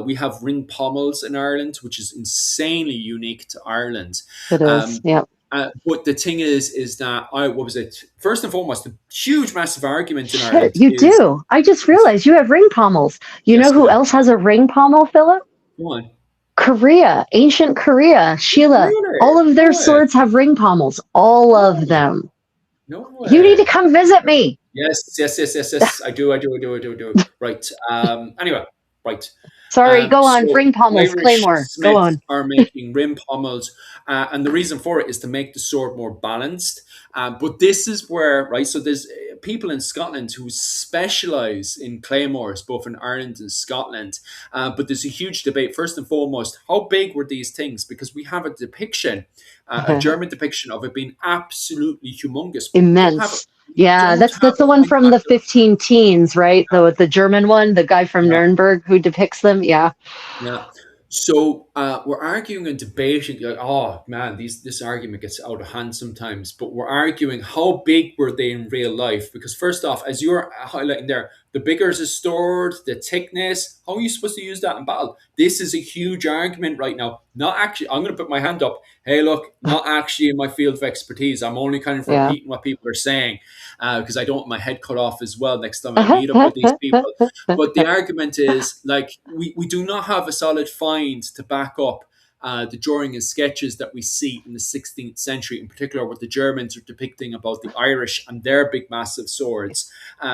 We have ring pommels in Ireland, which is insanely unique to Ireland. It is. Yeah. But the thing is that what was it? First and foremost, the huge, massive argument in Shit, Ireland you is do. I just realized you have ring pommels. You yes, know who else has a ring pommel, Philip? one. Korea, ancient Korea, Sheila. Really? All of No their way. swords have ring pommels. All No of way. them. No You need to way. come visit me. Yes. I do. Right. Anyway, right. Sorry, go on. So Ring pommels, Irish Claymore. Go smiths on. are making rim pommels, and the reason for it is to make the sword more balanced. But this is where, right? So there's people in Scotland who specialize in claymores, both in Ireland and Scotland. But there's a huge debate. First and foremost, how big were these things? Because we have a depiction, a German depiction of it being absolutely humongous. But Immense. we Yeah, don't that's have the one an from the 15 teens, right? The German one, the guy from yeah. Nuremberg who depicts them. Yeah. Yeah. So we're arguing and debating. Like, oh man, this argument gets out of hand sometimes. But we're arguing how big were they in real life? Because first off, as you're highlighting there, the bigger is the sword, the thickness. How are you supposed to use that in battle? This is a huge argument right now. Not actually. I'm going to put my hand up. Hey, look, not actually in my field of expertise. I'm only kind of Yeah. repeating what people are saying because I don't want my head cut off as well next time I meet up with these people. But the argument is like we do not have a solid find to back up the drawing and sketches that we see in the 16th century, in particular what the Germans are depicting about the Irish and their big massive swords.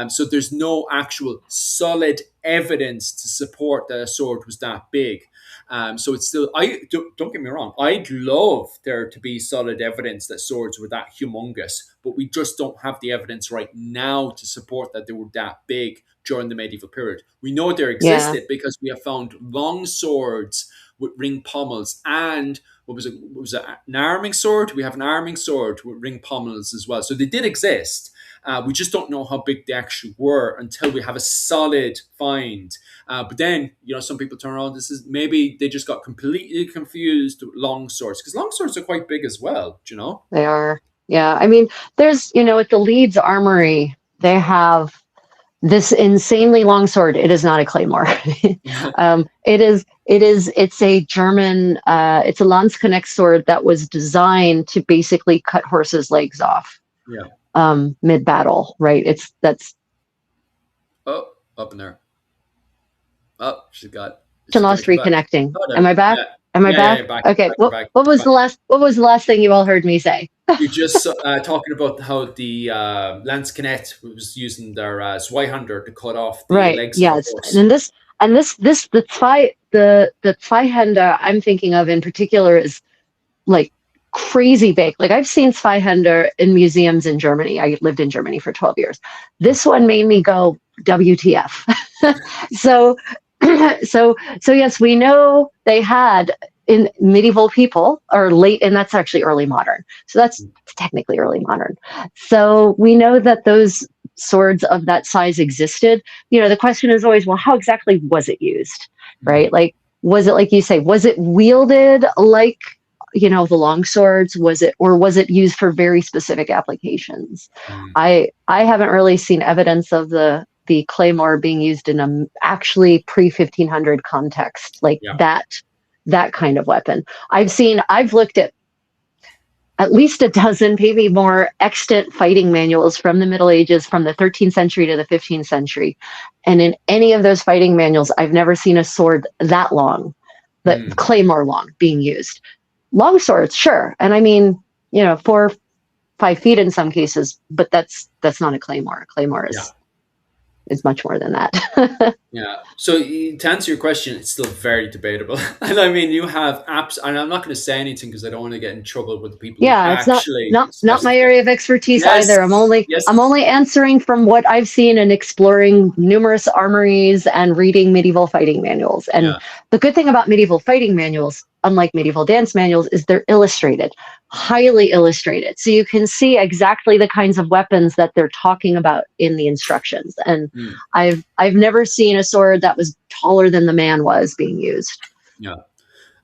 So there's no actual solid evidence to support that a sword was that big. So it's still, don't get me wrong, I'd love there to be solid evidence that swords were that humongous, but we just don't have the evidence right now to support that they were that big during the medieval period. We know there existed because we have found long swords with ring pommels and what was it, an arming sword? We have an arming sword with ring pommels as well. So they did exist. We just don't know how big they actually were until we have a solid find. But then, some people turn around. This is maybe they just got completely confused with long swords because long swords are quite big as well. Do you know? They are. Yeah. I mean, there's, at the Leeds Armory, they have this insanely long sword. It is not a claymore. It's a German, it's a Landsknecht sword that was designed to basically cut horses' legs off. Yeah. Mid-battle, right? Oh, up in there. Oh, she's lost reconnecting. Oh, Am I back? Yeah. Am I back? Yeah, back? Okay. Back. What was the last thing you all heard me say? You just talking about how the Landsknecht was using their Zweihander to cut off the legs of the horse. And the Zweihänder I'm thinking of in particular is like crazy big. Like I've seen Zweihänder in museums in Germany. I lived in Germany for 12 years. This one made me go WTF. So yes, we know they had in medieval people or late, and that's actually early modern. So that's technically early modern. So we know that those swords of that size existed. The question is always, well, how exactly was it used, right? Like, was it, like you say, was it wielded like, the long swords? Was it used for very specific applications? I haven't really seen evidence of the claymore being used in a actually pre-1500 context, like that kind of weapon. I've looked at least a dozen, maybe more, extant fighting manuals from the Middle Ages, from the 13th century to the 15th century. And in any of those fighting manuals, I've never seen a sword that long, that claymore long, being used. Long swords, sure. And I mean, 4-5 feet in some cases, but that's not a claymore. A claymore is much more than that. Yeah. So to answer your question, it's still very debatable. And I mean, you have apps, and I'm not going to say anything because I don't want to get in trouble with the people. Yeah, it's not my area of expertise either. I'm only answering from what I've seen and exploring numerous armories and reading medieval fighting manuals. And the good thing about medieval fighting manuals, unlike medieval dance manuals, is they're illustrated, highly illustrated. So you can see exactly the kinds of weapons that they're talking about in the instructions. And I've never seen a sword that was taller than the man was being used. Yeah.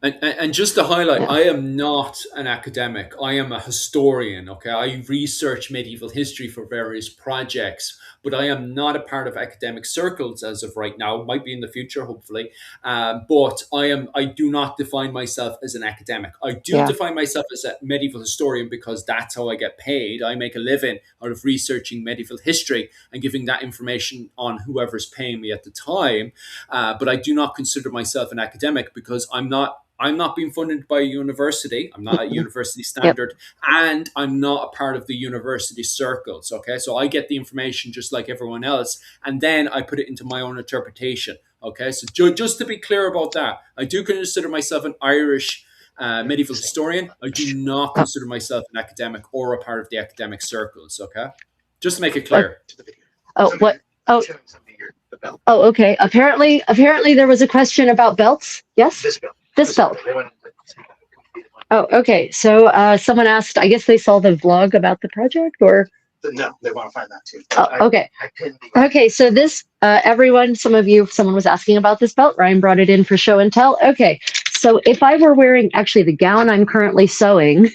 And just to highlight, I am not an academic. I am a historian. Okay, I research medieval history for various projects, but I am not a part of academic circles as of right now. Might be in the future, hopefully. But I am. I do not define myself as an academic. I do Yeah. define myself as a medieval historian because that's how I get paid. I make a living out of researching medieval history and giving that information on whoever's paying me at the time. But I do not consider myself an academic because I'm not being funded by a university. I'm not at university Yep. standard, and I'm not a part of the university circles. Okay, so I get the information just like everyone else, and then I put it into my own interpretation. Okay, so just to be clear about that, I do consider myself an Irish medieval historian. I do not consider myself an academic or a part of the academic circles. Okay, just to make it clear. To the video. Oh, what? Oh, Showing somebody here, the belt. oh, okay. Apparently there was a question about belts. Yes? This belt. This belt. They wanted to see how it completed one. Oh, okay. So someone asked, I guess they saw the vlog about the project, or? No, they want to find that too. Oh, okay. I pinned the Okay, so this, everyone, someone was asking about this belt. Ryan brought it in for show and tell. Okay, so if I were wearing, actually the gown I'm currently sewing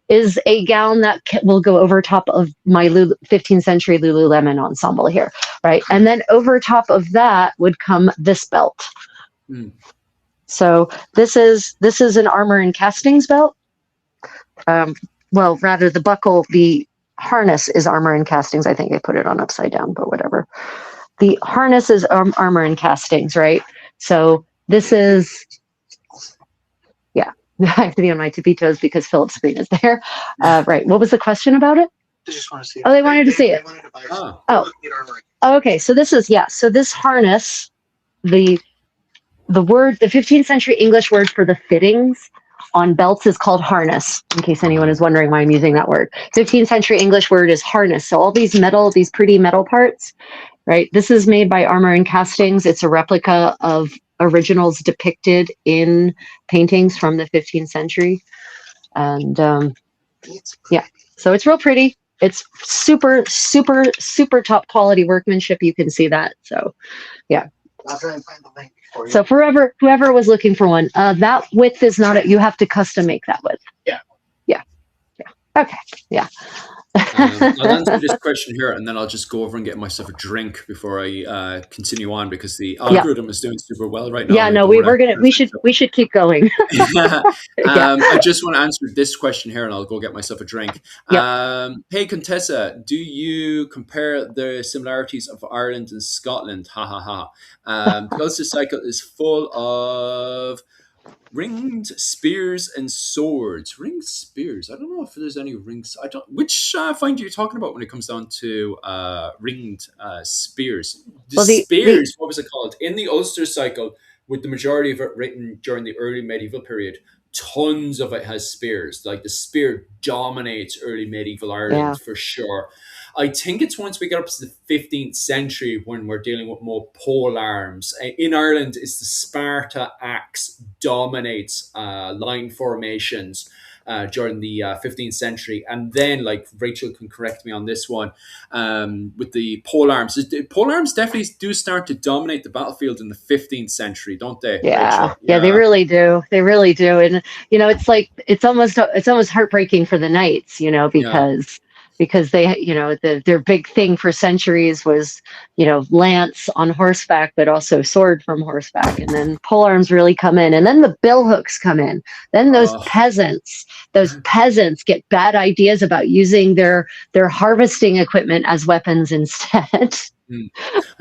is a gown that will go over top of my 15th century Lululemon ensemble here, right? And then over top of that would come this belt. Hmm. So this is an armor and castings belt. Well, rather the buckle, the harness is armor and castings. I think I put it on upside down, but whatever. The harness is armor and castings, right? So this is, yeah, I have to be on my tippy toes because Philip's screen is there. Right. What was the question about it? They just want to see it. Oh, they wanted to see it. They wanted to buy Oh. Oh. the armor. Oh, okay. So this is, yeah. So this harness, the 15th century English word for the fittings on belts is called harness, in case anyone is wondering why I'm using that word. 15th century English word is harness. So all these pretty metal parts, right? This is made by Armor and Castings. It's a replica of originals depicted in paintings from the 15th century. And yeah, so it's real pretty. It's super, super, super top quality workmanship. You can see that. So yeah. I'll try and find the link for you. So whoever was looking for one, that width is not you have to custom make that width. Yeah. Okay. Yeah. I'll answer this question here, and then I'll just go over and get myself a drink before I continue on because the algorithm is doing super well right now. Yeah. No, we should keep going. I just want to answer this question here, and I'll go get myself a drink. Yep. Hey, Contessa, do you compare the similarities of Ireland and Scotland? Ha ha ha. The Ulster cycle is full of ringed spears and swords. Ringed spears. I don't know if there's any rings. I don't. Which find you're talking about when it comes down to ringed spears? Spears. What was it called in the Ulster cycle? With the majority of it written during the early medieval period, tons of it has spears. Like the spear dominates early medieval Ireland for sure. I think it's once we get up to the 15th century when we're dealing with more pole arms. In Ireland, it's the Sparta axe dominates line formations during the 15th century. And then, like Rachel can correct me on this one, with the pole arms. The pole arms definitely do start to dominate the battlefield in the 15th century, don't they? Yeah, yeah, they really do. They really do. And, it's like, it's almost heartbreaking for the knights, because they, their big thing for centuries was, lance on horseback, but also sword from horseback. And then pole arms really come in. And then the bill hooks come in. Then those peasants get bad ideas about using their harvesting equipment as weapons instead.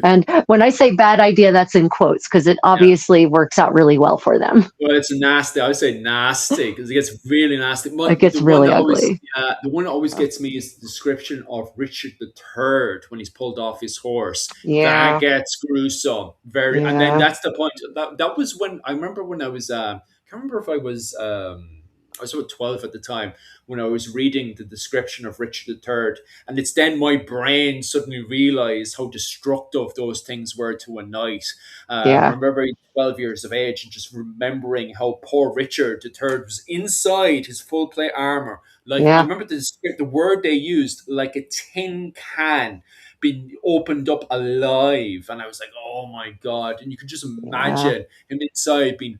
And when I say bad idea, that's in quotes because it obviously works out really well for them. Well, it's nasty. I would say nasty because it gets really nasty. It gets really ugly. The one that always gets me is the description of Richard III when he's pulled off his horse. Yeah, that gets gruesome. Very, and then that's the point. That was when I remember when I was. I can't remember if I was about 12 at the time when I was reading the description of Richard III. And it's then my brain suddenly realized how destructive those things were to a knight. I remember being 12 years of age and just remembering how poor Richard III was inside his full plate armor. I remember the word they used, like a tin can, been opened up alive, and I was like, oh my god! And you can just Yeah. imagine him inside being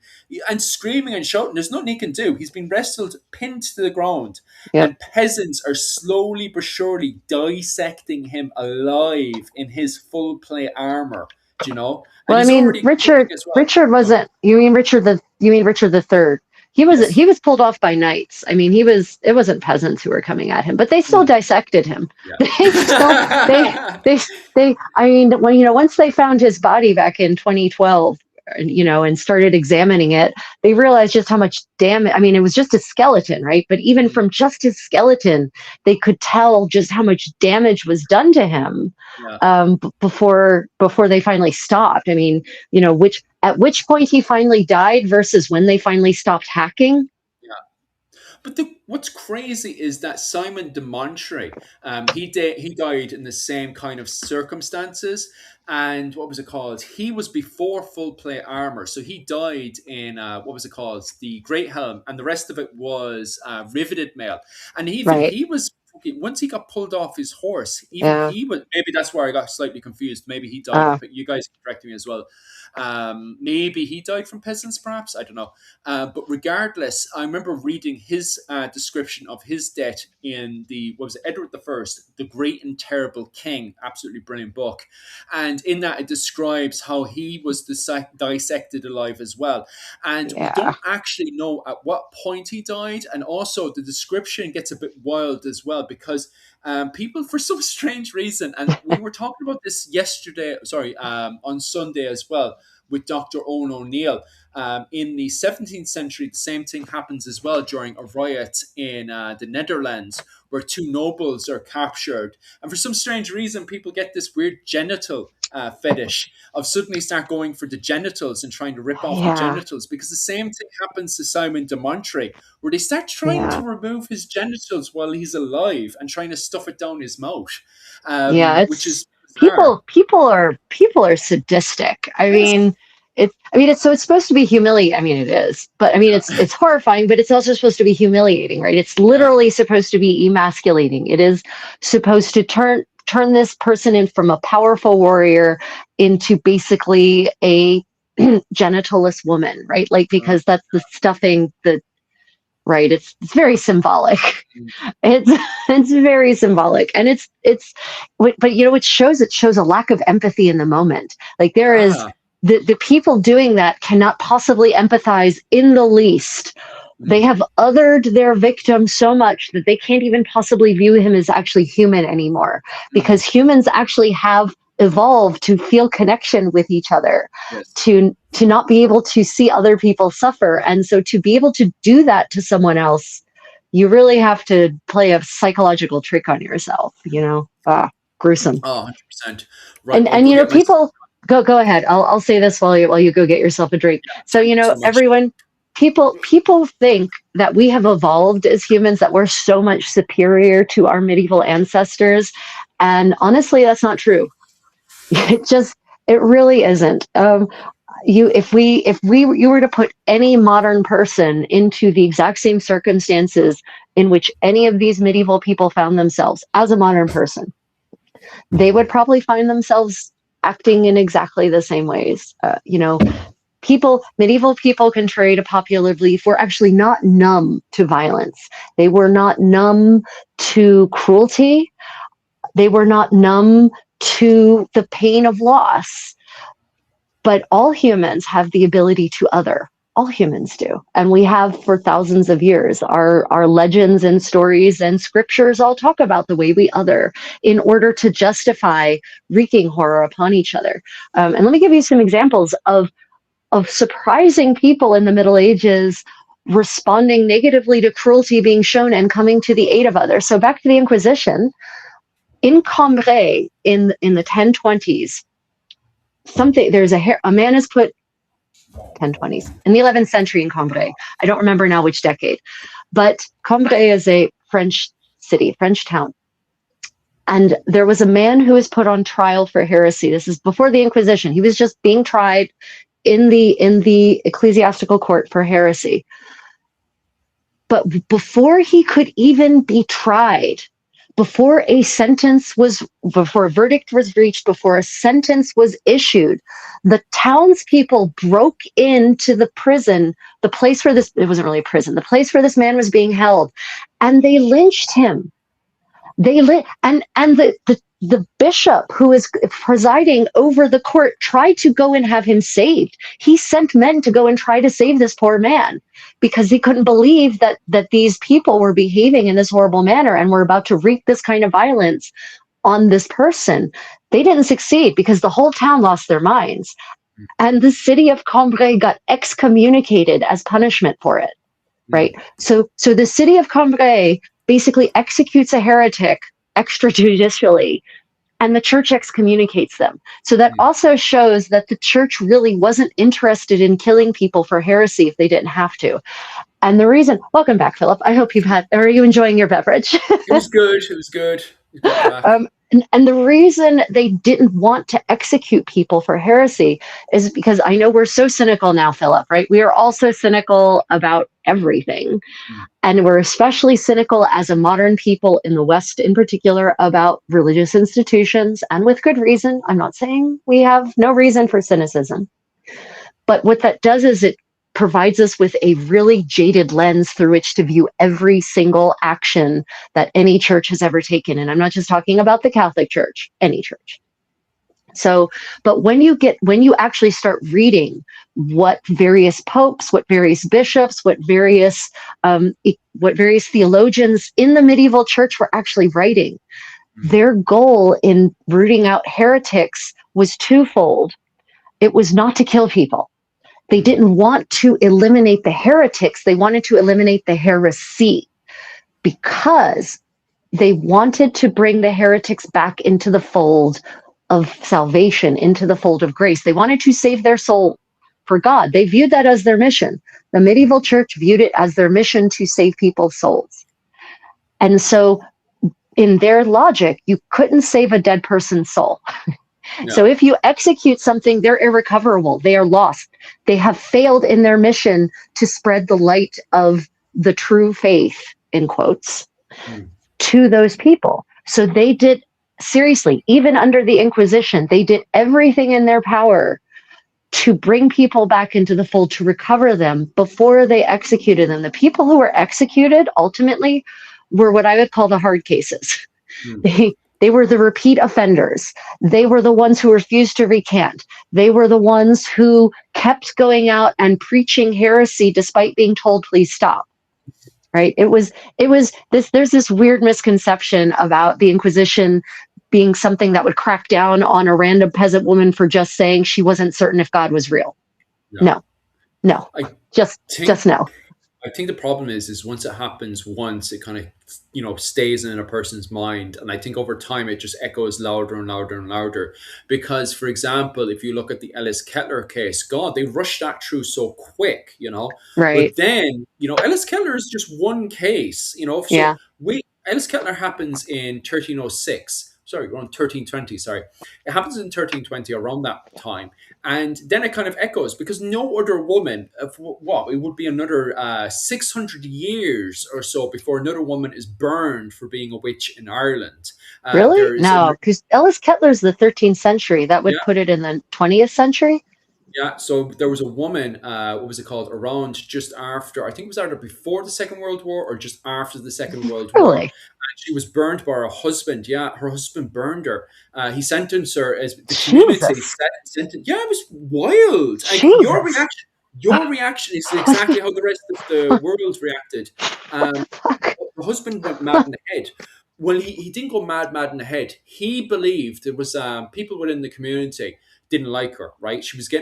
and screaming and shouting. There's nothing he can do. He's been wrestled, pinned to the ground, Yep. and peasants are slowly but surely dissecting him alive in his full play armor. Do you know? And Well, I he's mean, already Richard cooking as well. Richard wasn't. You mean Richard the Third? Yes. He was pulled off by knights. I mean, it wasn't peasants who were coming at him, but they still Mm, dissected him. They still yeah. they I mean, when once they found his body back in 2012, and started examining it, they realized just how much damage. I mean, it was just a skeleton, right? But even Mm, from just his skeleton, they could tell just how much damage was done to him, yeah. before they finally stopped. I mean, at which point he finally died versus when they finally stopped hacking. But what's crazy is that Simon de Montfort, he died in the same kind of circumstances. And what was it called? He was before full play armor, so he died in what was it called? The Great Helm, and the rest of it was riveted mail. And even Right. he was once he got pulled off his horse. Even Yeah. he was, maybe that's where I got slightly confused. Maybe he died. Uh, But you guys can correct me as well. Maybe he died from peasants, perhaps. I don't know. But regardless, I remember reading his description of his death in the, what was it, Edward the First, The Great and Terrible King. Absolutely brilliant book. And in that, it describes how he was dissected alive as well. And we yeah. don't actually know at what point he died. And also, the description gets a bit wild as well, because people, for some strange reason, and we were talking about this yesterday, on Sunday as well, with Dr. Owen O'Neill. In the 17th century, the same thing happens as well during a riot in the Netherlands, where two nobles are captured. And for some strange reason, people get this weird genital fetish of suddenly start going for the genitals and trying to rip off the Yeah. genitals, because the same thing happens to Simon de Montfort, where they start trying Yeah. to remove his genitals while he's alive and trying to stuff it down his mouth, Yeah. which It's is bizarre. people are sadistic. I Yes. mean, it's supposed to be humiliating. I mean, it is, but I mean, it's horrifying, but it's also supposed to be humiliating, right? It's Yeah. literally supposed to be emasculating. It is supposed to turn this person in from a powerful warrior into basically a genitalless woman, right? Like, Uh, because that's the stuffing that, right? It's very symbolic. mm, It's it's very symbolic, and but it shows a lack of empathy in the moment. Like, there is ah, the people doing that cannot possibly empathize in the least. They mm, have othered their victim so much that they can't even possibly view him as actually human anymore, mm, because humans actually have evolved to feel connection with each other, yes. to not be able to see other people suffer, and so to be able to do that to someone else, you really have to play a psychological trick on yourself. Gruesome. Oh, 100%. Right. and I'll and go get my. people, go ahead. I'll say this while you go get yourself a drink. So, Thank you so much. everyone, people think that we have evolved as humans, that we're so much superior to our medieval ancestors, and honestly, that's not true. It really isn't. You were to put any modern person into the exact same circumstances in which any of these medieval people found themselves as a modern person, they would probably find themselves acting in exactly the same ways. Medieval people, contrary to popular belief, were actually not numb to violence. They were not numb to cruelty. They were not numb to the pain of loss. But all humans have the ability to other. All humans do. And we have for thousands of years. Our legends and stories and scriptures all talk about the way we other in order to justify wreaking horror upon each other. And let me give you some examples of surprising people in the Middle Ages responding negatively to cruelty being shown and coming to the aid of others. So back to the Inquisition. In Cambrai, in the 1020s, a man is put 1020s in the 11th century in Cambrai. I don't remember now which decade, but Cambrai is a French city, French town. And there was a man who was put on trial for heresy. This is before the Inquisition. He was just being tried in the ecclesiastical court for heresy. But before he could even be tried, before before a verdict was reached, before a sentence was issued, the townspeople broke into the prison, the place where it wasn't really a prison, the place where this man was being held, and they lynched him. The bishop who is presiding over the court tried to go and have him saved. He sent men to go and try to save this poor man because he couldn't believe that these people were behaving in this horrible manner and were about to wreak this kind of violence on this person. They didn't succeed because the whole town lost their minds. And the city of Cambrai got excommunicated as punishment for it, right? So the city of Cambrai basically executes a heretic extrajudicially, and the church excommunicates them. So that also shows that the church really wasn't interested in killing people for heresy if they didn't have to. And the reason, welcome back, Philip. I hope are you enjoying your beverage? It was good. It was good. And the reason they didn't want to execute people for heresy is because I know we're so cynical now, Philip, right? We are all so cynical about everything. And we're especially cynical as a modern people in the West in particular about religious institutions, and with good reason. I'm not saying we have no reason for cynicism. But what that does is it provides us with a really jaded lens through which to view every single action that any church has ever taken. And I'm not just talking about the Catholic Church, any church. So, but when you actually start reading what various popes, what various bishops, what various theologians in the medieval church were actually writing, their goal in rooting out heretics was twofold. It was not to kill people. They didn't want to eliminate the heretics. They wanted to eliminate the heresy because they wanted to bring the heretics back into the fold of salvation, into the fold of grace. They wanted to save their soul for God. They viewed that as their mission. The medieval church viewed it as their mission to save people's souls. And so in their logic, you couldn't save a dead person's soul. No. So if you execute something, they're irrecoverable. They are lost. They have failed in their mission to spread the light of the true faith, in quotes, to those people. So they did, seriously, even under the Inquisition, they did everything in their power to bring people back into the fold, to recover them before they executed them. The people who were executed ultimately were what I would call the hard cases. They were the repeat offenders. They were the ones who refused to recant. They were the ones who kept going out and preaching heresy despite being told, please stop. Right? It was this, there's this weird misconception about the Inquisition being something that would crack down on a random peasant woman for just saying she wasn't certain if God was real. No. Just no. I think the problem is once it happens once, it kind of, stays in a person's mind. And I think over time, it just echoes louder and louder and louder. Because, for example, if you look at the Ellis Kettler case, God, they rushed that through so quick, Right. But then, Ellis Kettler is just one case, Yeah. Ellis Kettler happens in 1306. Sorry, around 1320, sorry. It happens in 1320, around that time. And then it kind of echoes because no other woman, it would be another 600 years or so before another woman is burned for being a witch in Ireland. Really? No, because Ellis Kettler's the 13th century. That would put it in the 20th century? Yeah, so there was a woman, what was it called, around just after, I think it was either before the Second World War or just after the Second World War. Really? She was burned by her husband. Yeah, her husband burned her. He sentenced her as the community sentenced. Yeah, it was wild. And your reaction is exactly how the rest of the world reacted. Her husband went mad in the head. Well, he didn't go mad in the head. He believed it was people within the community didn't like her, right? She was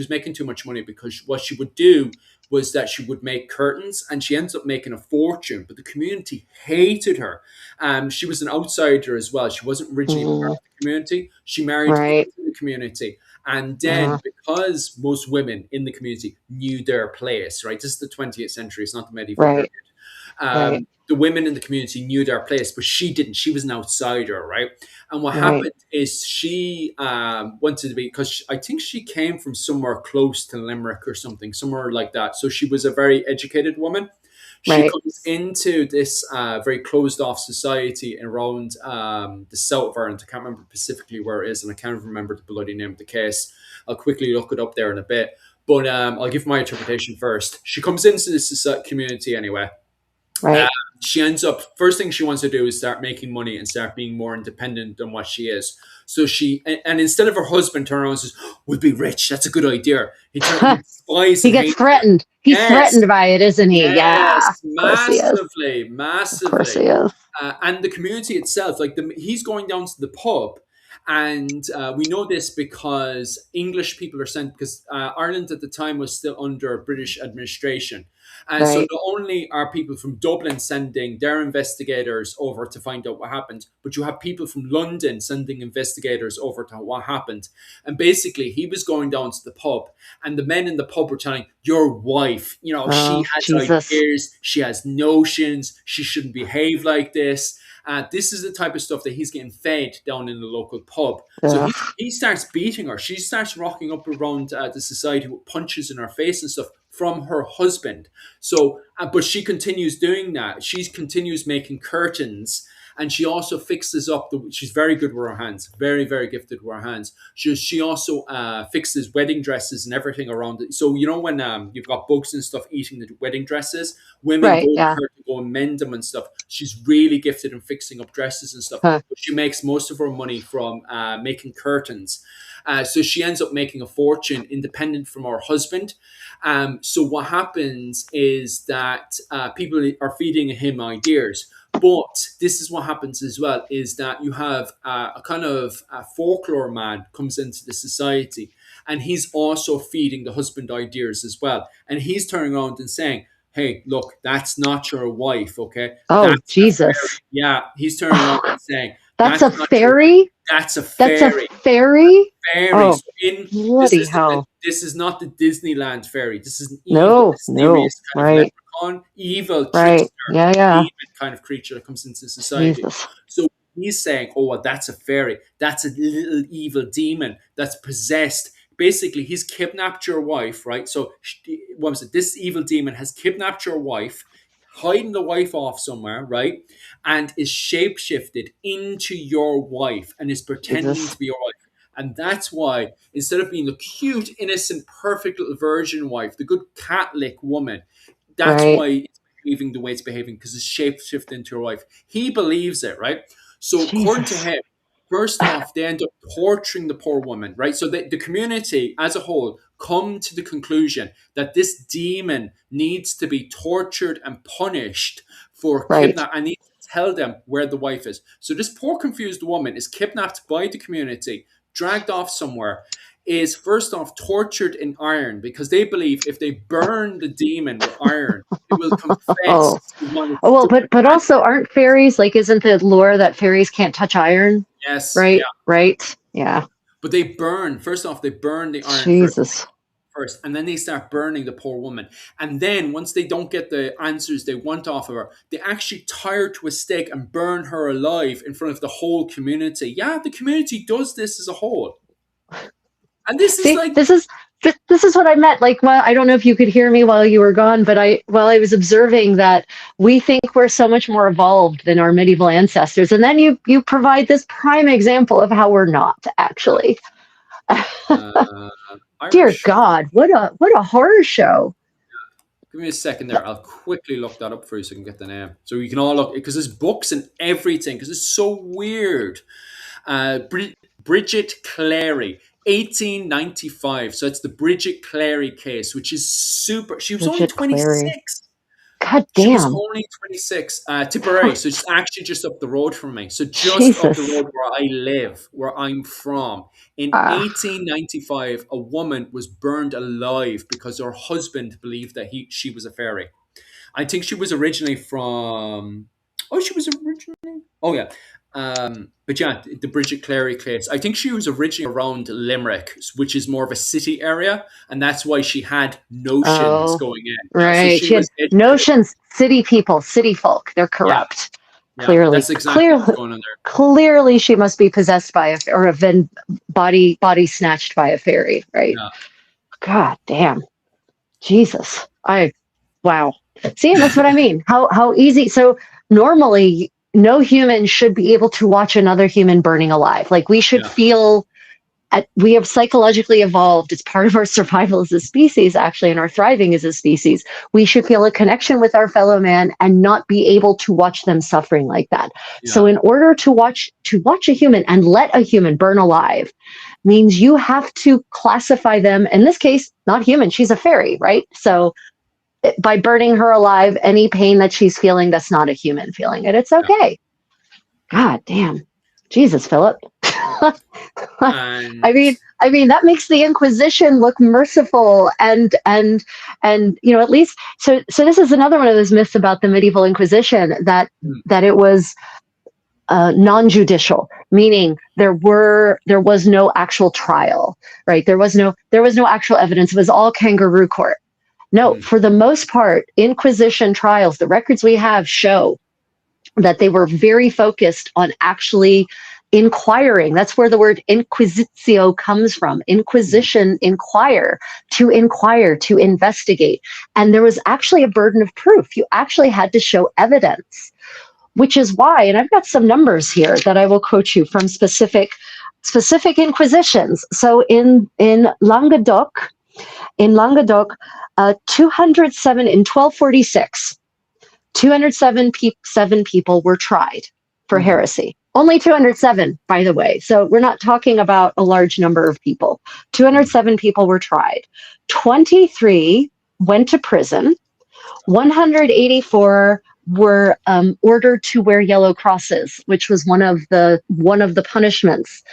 making too much money because what she would do was that she would make curtains and she ends up making a fortune, but the community hated her. She was an outsider as well. She wasn't originally part of the community. She married into the community. And then because most women in the community knew their place, right? This is the 20th century. It's not the medieval period. The women in the community knew their place, but she didn't. She was an outsider, right? And what happened is she wanted to be, because I think she came from somewhere close to Limerick or something, somewhere like that. So she was a very educated woman. She Right. comes into this very closed off society around the south of Ireland. I can't remember specifically where it is, and I can't remember the bloody name of the case. I'll quickly look it up there in a bit. But I'll give my interpretation first. She comes into this community anyway. Right. She ends up, first thing she wants to do is start making money and start being more independent than what she is. So and instead of her husband turning around and says, we'll be rich, that's a good idea. He despises He gets threatened. He's threatened by it, isn't he? Yeah. Massively. Of course he is. And the community itself, like he's going down to the pub. And we know this because English people are sent, because Ireland at the time was still under British administration. And so not only are people from Dublin sending their investigators over to find out what happened, but you have people from London sending investigators over to what happened. And basically, he was going down to the pub, and the men in the pub were telling, your wife, she has ideas, she has notions, she shouldn't behave like this. This is the type of stuff that he's getting fed down in the local pub. So he starts beating her. She starts rocking up around the society with punches in her face and stuff from her husband. So, but she continues doing that. She continues making curtains, and she also fixes up she's very good with her hands, very, very gifted with her hands. She also fixes wedding dresses and everything around it. So, when you've got bugs and stuff eating the wedding dresses, women go to her to go and mend them and stuff. She's really gifted in fixing up dresses and stuff. But she makes most of her money from making curtains. So she ends up making a fortune independent from her husband. So what happens is that people are feeding him ideas. But this is what happens as well, is that you have a kind of a folklore man comes into the society, and he's also feeding the husband ideas as well. And he's turning around and saying, hey, look, that's not your wife, okay? Oh, that's Jesus. Yeah, he's turning around and saying, that's a fairy? That's a fairy. That's a fairy? Fairy. Oh, so bloody hell. This is not the Disneyland fairy. This is an evil, mysterious kind of leprechaun, evil trickster, demon kind of creature that comes into society. Jesus. So he's saying, oh, well, that's a fairy. That's a little evil demon that's possessed. Basically, he's kidnapped your wife, right? So what was it? This evil demon has kidnapped your wife, hiding the wife off somewhere, right? And is shapeshifted into your wife and is pretending to be your wife. And that's why, instead of being the cute, innocent, perfect little virgin wife, the good Catholic woman, that's why it's behaving the way it's behaving, because it's shapeshifted into your wife. He believes it, right? So according to him, first off, they end up torturing the poor woman, right? So the community as a whole come to the conclusion that this demon needs to be tortured and punished for kidnapping, and needs to tell them where the wife is. So this poor confused woman is kidnapped by the community, dragged off somewhere, is first off tortured in iron, because they believe if they burn the demon with iron, it will confess. But also, aren't fairies, like, isn't the lore that fairies can't touch iron? Yes. Right? Yeah. Right? Yeah. But they burn the iron Jesus. first, and then they start burning the poor woman. And then once they don't get the answers they want off of her, they actually tie her to a stake and burn her alive in front of the whole community. Yeah, the community does this as a whole. And this is what I meant. Like, well, I don't know if you could hear me while you were gone, but I was observing that we think we're so much more evolved than our medieval ancestors, and then you provide this prime example of how we're not actually. Dear God, what a horror show! Give me a second there. I'll quickly look that up for you so you can get the name, so you can all look, because there's books and everything, because it's so weird. Bridget Clary. 1895. So it's the Bridget Clary case, which is super. She was only 26. God damn. She was only 26. Tipperary. So it's actually just up the road from me. So just up the road where I live, where I'm from. In 1895, a woman was burned alive because her husband believed that she was a fairy. I think she was originally from. But yeah, the Bridget Clary case. I think she was originally around Limerick, which is more of a city area, and that's why she had notions going in. Right, so she had notions. City people, city folk, they're corrupt. Yeah, clearly, that's exactly what's going on there. Clearly, she must be possessed by body snatched by a fairy. Right? Yeah. God damn, Jesus! Wow. See, that's what I mean. How easy. So normally, no human should be able to watch another human burning alive. Like we should Yeah. feel. We have psychologically evolved. It's part of our survival as a species, actually, and our thriving as a species. We should feel a connection with our fellow man and not be able to watch them suffering like that. Yeah. So, in order to watch a human and let a human burn alive, means you have to classify them. In this case, not human. She's a fairy, right? So, by burning her alive, any pain that she's feeling, that's not a human feeling it. It's okay. God damn, Jesus, Philip. I mean that makes the Inquisition look merciful and at least so this is another one of those myths about the medieval Inquisition that it was non-judicial, meaning there was no actual trial, right? There was no actual evidence. It was all kangaroo court. No, for the most part, Inquisition trials, the records we have show that they were very focused on actually inquiring. That's where the word inquisitio comes from. Inquisition, inquire, to investigate. And there was actually a burden of proof. You actually had to show evidence, which is why, and I've got some numbers here that I will quote you from specific inquisitions. So in Languedoc, 207 in 1246, 207 people were tried for heresy. Only 207, by the way. So we're not talking about a large number of people. 207 people were tried. 23 went to prison. 184 were ordered to wear yellow crosses, which was one of the punishments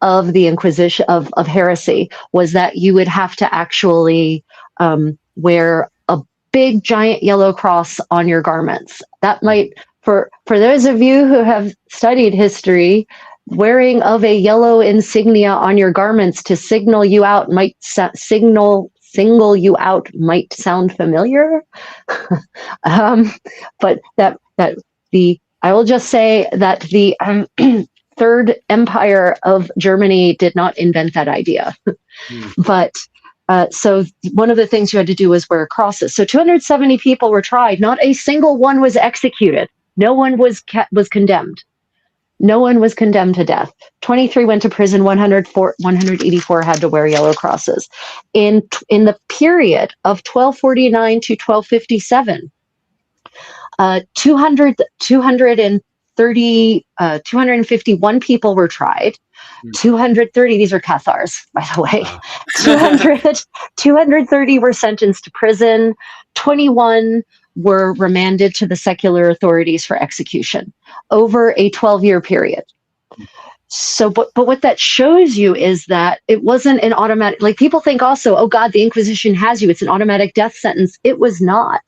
of the Inquisition of heresy, was that you would have to actually wear a big giant yellow cross on your garments. That might, for those of you who have studied history, wearing of a yellow insignia on your garments to single you out might sound familiar. But I will just say that the Third Empire of Germany did not invent that idea. But so one of the things you had to do was wear crosses. So 270 people were tried. Not a single one was executed. No one was condemned. No one was condemned to death. 23 went to prison. 184 had to wear yellow crosses. In the period of 1249 to 1257, 251 people were tried. 230, these are Cathars, by the way. 230 were sentenced to prison. 21 were remanded to the secular authorities for execution over a 12-year period. So, but what that shows you is that it wasn't an automatic, like people think also, oh God, the Inquisition has you, it's an automatic death sentence. It was not.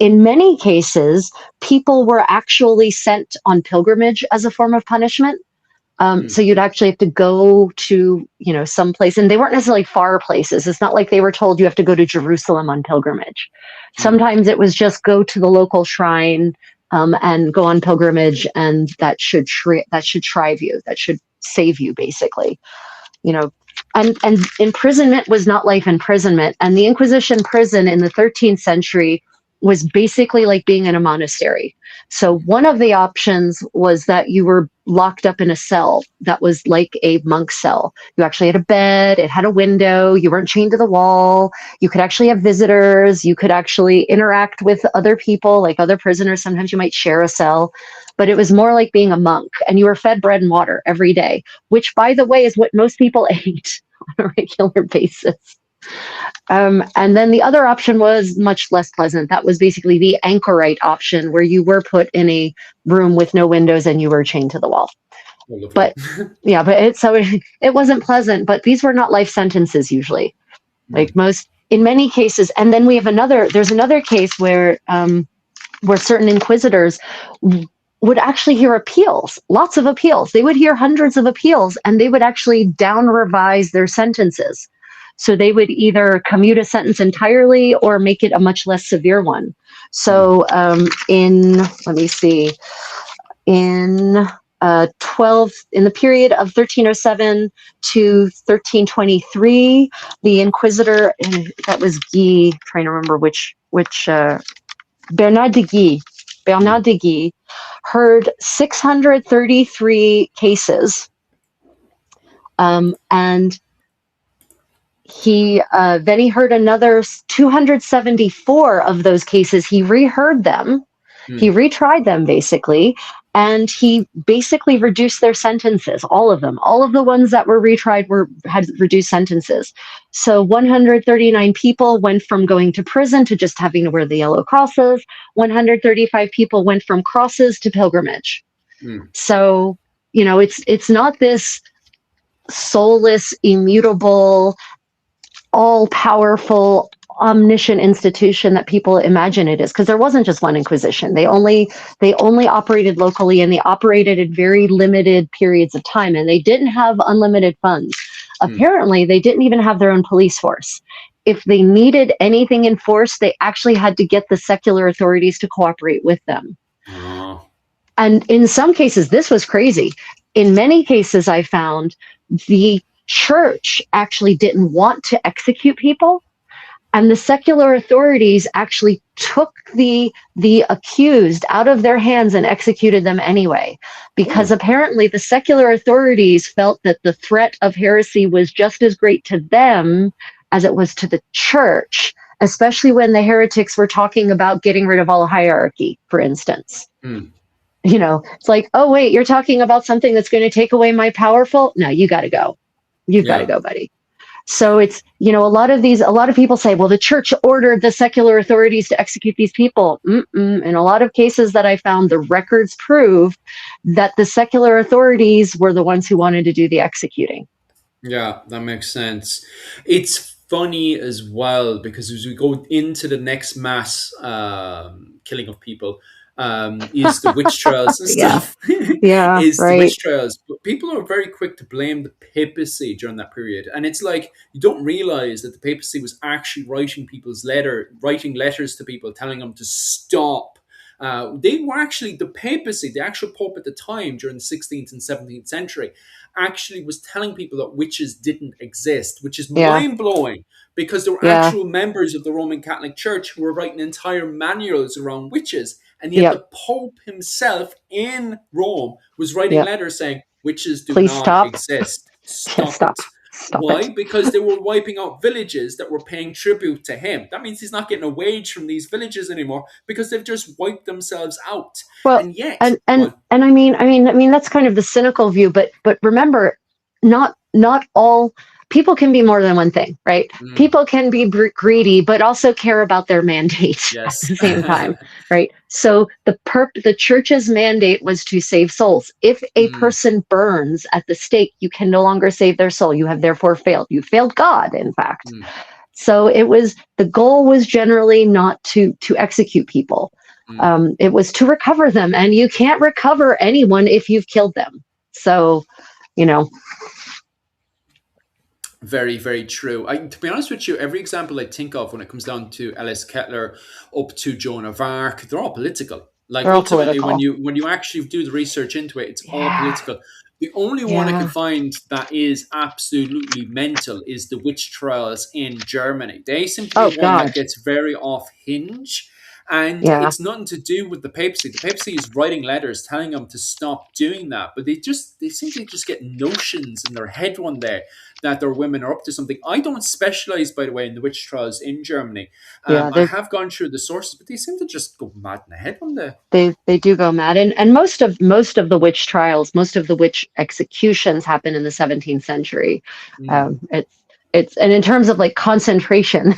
In many cases, people were actually sent on pilgrimage as a form of punishment. So you'd actually have to go to, some place, and they weren't necessarily far places. It's not like they were told you have to go to Jerusalem on pilgrimage. Sometimes it was just go to the local shrine and go on pilgrimage, and that should shrive you. That should save you, basically. And imprisonment was not life imprisonment. And the Inquisition prison in the 13th century was basically like being in a monastery. So one of the options was that you were locked up in a cell that was like a monk cell. You actually had a bed, it had a window, you weren't chained to the wall, you could actually have visitors, you could actually interact with other people, like other prisoners. Sometimes you might share a cell, but it was more like being a monk, and you were fed bread and water every day, which, by the way, is what most people ate on a regular basis. And then the other option was much less pleasant. That was basically the anchorite option, where you were put in a room with no windows and you were chained to the wall. But yeah, it wasn't pleasant, but these were not life sentences usually, in many cases. And then there's another case where certain inquisitors would actually hear appeals, lots of appeals. They would hear hundreds of appeals, and they would actually down revise their sentences. So they would either commute a sentence entirely or make it a much less severe one. So in the period of 1307 to 1323, the Inquisitor, that was Guy, trying to remember which Bernard de Guy heard 633 cases, and he then he heard another 274 of those cases. He reheard them, he retried them basically, and he basically reduced their sentences. All of them, all of the ones that were retried had reduced sentences. So 139 people went from going to prison to just having to wear the yellow crosses. 135 people went from crosses to pilgrimage. So, you know, it's not this soulless, immutable, all-powerful, omniscient institution that people imagine it is, because there wasn't just one Inquisition. They only operated locally, and they operated at very limited periods of time, and they didn't have unlimited funds. Apparently, they didn't even have their own police force. If they needed anything enforced, they actually had to get the secular authorities to cooperate with them. And in some cases, this was crazy. In many cases, I found the church actually didn't want to execute people, and the secular authorities actually took the accused out of their hands and executed them anyway, because apparently the secular authorities felt that the threat of heresy was just as great to them as it was to the church, especially when the heretics were talking about getting rid of all hierarchy, for instance. You know, it's like, oh wait, you're talking about something that's going to take away my powerful? No, you got to go. You've got to go, buddy. So it's, you know, a lot of people say, well, the church ordered the secular authorities to execute these people. In a lot of cases that I found, the records prove that the secular authorities were the ones who wanted to do the executing. Yeah, that makes sense. It's funny as well, because as we go into the next mass killing of people, is the witch trials and stuff. The witch trials. But people are very quick to blame the papacy during that period. And it's like, you don't realize that the papacy was actually writing letters to people, telling them to stop. They were actually, the papacy, the actual pope at the time during the 16th and 17th century, actually was telling people that witches didn't exist, which is mind-blowing, because there were actual members of the Roman Catholic Church who were writing entire manuals around witches. And yet the Pope himself in Rome was writing letters saying, witches do not exist. Stop. Why? Because they were wiping out villages that were paying tribute to him. That means he's not getting a wage from these villages anymore, because they've just wiped themselves out. Well, and I mean that's kind of the cynical view, but remember, not all people can be more than one thing, right? People can be greedy, but also care about their mandate at the same time, right? So the church's mandate was to save souls. If a person burns at the stake, you can no longer save their soul. You have therefore failed. You failed God, in fact. So the goal was generally not to execute people. It was to recover them, and you can't recover anyone if you've killed them. So, you know. Very, very true. To be honest with you, every example I think of when it comes down to Ellis Kettler up to Joan of Arc, they're all political. Like, ultimately, when you actually do the research into it, it's all political. The only one I can find that is absolutely mental is the witch trials in Germany. They seem to be one that gets very off hinge. And it's nothing to do with the papacy. The papacy is writing letters telling them to stop doing that. But they seem to just get notions in their head one day that their women are up to something. I don't specialize, by the way, in the witch trials in Germany. I have gone through the sources, but they seem to just go mad in the head one day. They do go mad. And most of the witch trials, most of the witch executions happen in the 17th century. It's and in terms of like concentration,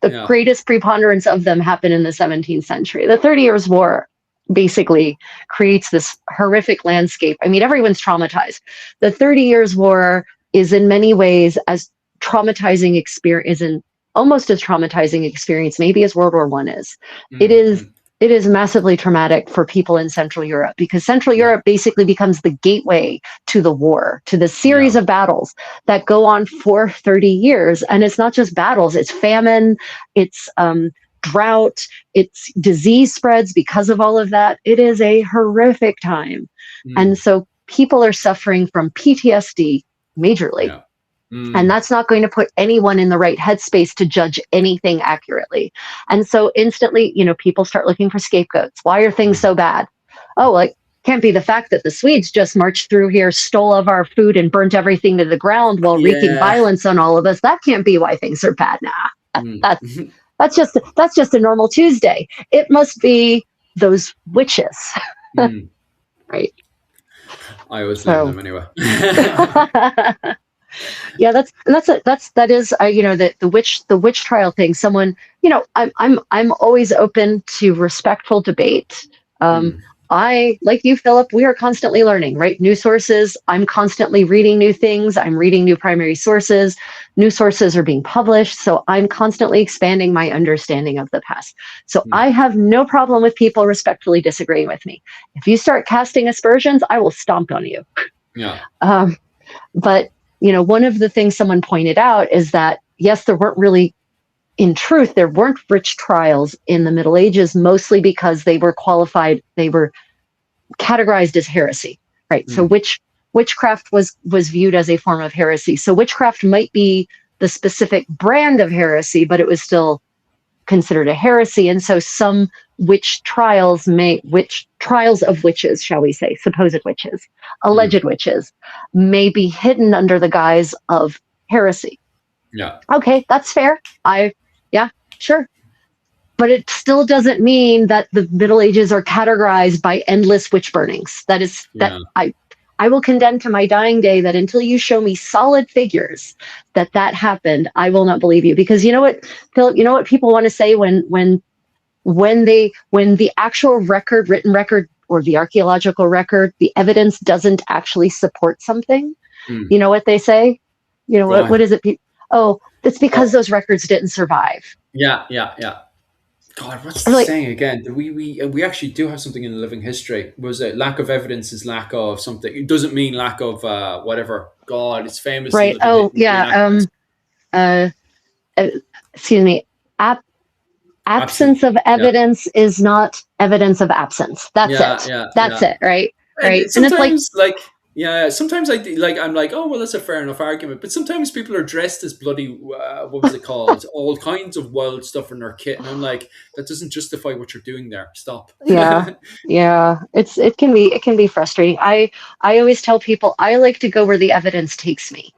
the greatest preponderance of them happen in the 17th century. The 30 Years' War basically creates this horrific landscape. I mean, everyone's traumatized. The 30 Years' War is in many ways as traumatizing experience, almost as traumatizing experience, maybe as World War I is. It is massively traumatic for people in Central Europe, because Central Europe basically becomes the gateway to the war, to the series of battles that go on for 30 years. And it's not just battles, it's famine, it's drought, it's disease spreads because of all of that. It is a horrific time. And so people are suffering from PTSD majorly. And that's not going to put anyone in the right headspace to judge anything accurately. And so instantly, people start looking for scapegoats. Why are things so bad? Oh, like, can't be the fact that the Swedes just marched through here, stole all of our food, and burnt everything to the ground while wreaking violence on all of us. That can't be why things are bad. Nah, that's just a normal Tuesday. It must be those witches, right? I always blame them anyway. Yeah, that is the witch trial thing. Someone, I'm always open to respectful debate. I, like you, Philip, we are constantly learning, right? New sources. I'm constantly reading new things. I'm reading new primary sources. New sources are being published. So I'm constantly expanding my understanding of the past. So I have no problem with people respectfully disagreeing with me. If you start casting aspersions, I will stomp on you. Yeah. But, one of the things someone pointed out is that, yes, there weren't witch trials in the Middle Ages, mostly because they were categorized as heresy, right? So witchcraft was viewed as a form of heresy. So witchcraft might be the specific brand of heresy, but it was still considered a heresy. And so some witch trials of witches, shall we say, supposed witches, alleged witches, may be hidden under the guise of heresy. Yeah. Okay, that's fair. Sure. But it still doesn't mean that the Middle Ages are categorized by endless witch burnings. I will contend to my dying day that until you show me solid figures that happened, I will not believe you. Because you know what, Philip, you know what people want to say when the actual written record or the archaeological record, the evidence doesn't actually support something. You know what they say? What is it? Oh, it's because those records didn't survive. Yeah. God, what's the saying again? We actually do have something in the living history. Was it lack of evidence is lack of something? It doesn't mean lack of whatever. God, it's famous. Right. Excuse me. Absence of evidence is not evidence of absence. That's it. That's it. Right. Right. And sometimes, sometimes I'm like, oh well, that's a fair enough argument. But sometimes people are dressed as bloody, what was it called? All kinds of wild stuff in their kit, and I'm like, that doesn't justify what you're doing there. Stop. Yeah. It can be frustrating. I always tell people I like to go where the evidence takes me.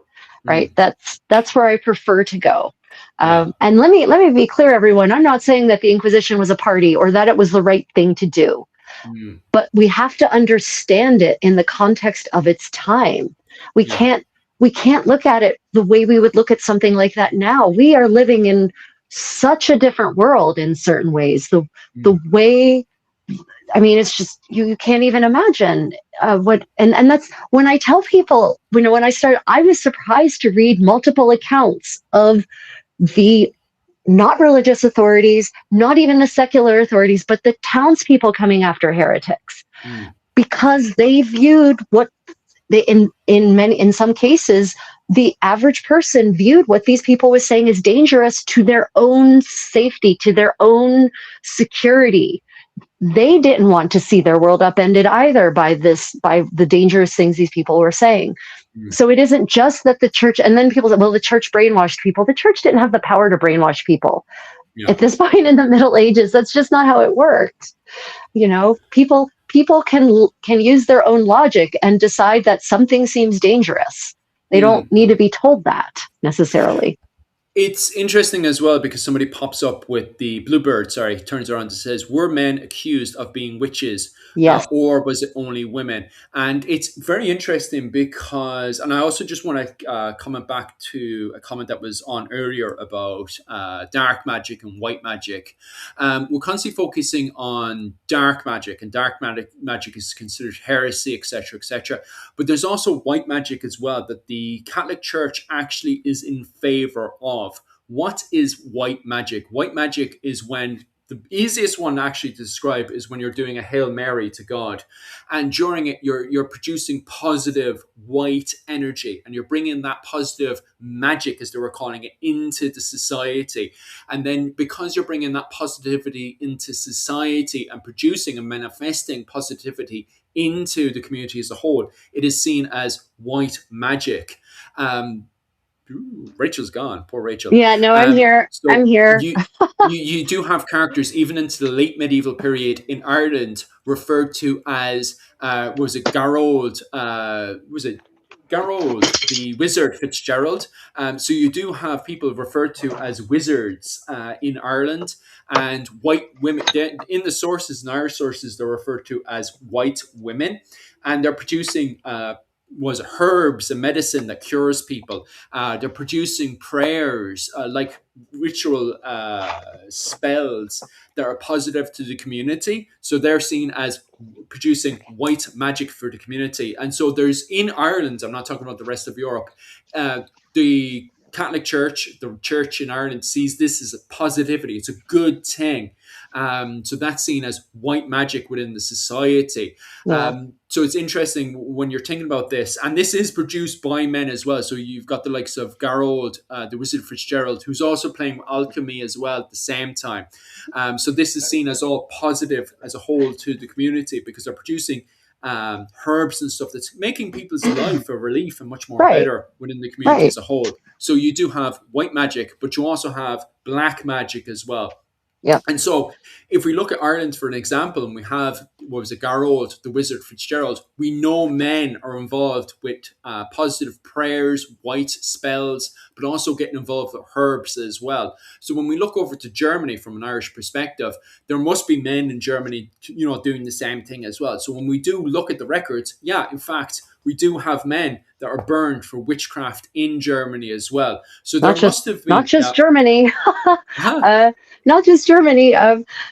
Right. That's where I prefer to go. And let me be clear, everyone. I'm not saying that the Inquisition was a party or that it was the right thing to do. But we have to understand it in the context of its time. We can't look at it the way we would look at something like that now. We are living in such a different world in certain ways. The way, I mean, it's just you can't even imagine what. And that's when I tell people, when I started, I was surprised to read multiple accounts of the not religious authorities, not even the secular authorities, but the townspeople coming after heretics, because they viewed what they in some cases the average person viewed what these people were saying as dangerous to their own safety, to their own security. They didn't want to see their world upended either by the dangerous things these people were saying. So it isn't just that the church, and then people say, well, the church brainwashed people. The church didn't have the power to brainwash people. At this point in the Middle Ages, that's just not how it worked. People can use their own logic and decide that something seems dangerous. They don't need to be told that necessarily. It's interesting as well because somebody pops up with the Bluebird, turns around and says, were men accused of being witches? Yes. Or was it only women? And it's very interesting because, and I also just want to comment back to a comment that was on earlier about dark magic and white magic. We're constantly focusing on dark magic, and dark magic is considered heresy, etc., etc. But there's also white magic as well that the Catholic Church actually is in favor of. What is white magic? White magic is when the easiest one actually to describe is when you're doing a Hail Mary to God, and during it you're producing positive white energy, and you're bringing that positive magic, as they were calling it, into the society. And then because you're bringing that positivity into society and producing and manifesting positivity into the community as a whole, it is seen as white magic. Ooh, Rachel's gone. Poor Rachel. Yeah, no, I'm here. So I'm here. you do have characters even into the late medieval period in Ireland referred to as was it Garold? Was it Garold, the wizard Fitzgerald? So you do have people referred to as wizards in Ireland, and white women. In the sources, in Irish sources, they're referred to as white women, and they're producing. Was herbs and medicine that cures people. They're producing prayers like ritual spells that are positive to the community. So they're seen as producing white magic for the community. And so there's in Ireland, I'm not talking about the rest of Europe, the Catholic Church, the church in Ireland sees this as a positivity. It's a good thing. So that's seen as white magic within the society. Yeah. So it's interesting when you're thinking about this, and this is produced by men as well. So you've got the likes of Garold, the Wizard Fitzgerald, who's also playing alchemy as well at the same time. So this is seen as all positive as a whole to the community because they're producing herbs and stuff that's making people's life a relief and much more Right. better within the community Right. as a whole. So you do have white magic, but you also have black magic as well. Yep. And so if we look at Ireland for an example, and we have, what was it, Garold, the Wizard Fitzgerald, we know men are involved with positive prayers, white spells, but also getting involved with herbs as well. So when we look over to Germany from an Irish perspective, there must be men in Germany, doing the same thing as well. So when we do look at the records, yeah, in fact, we do have men that are burned for witchcraft in Germany as well. So there must have been not just Germany. Huh? Not just Germany.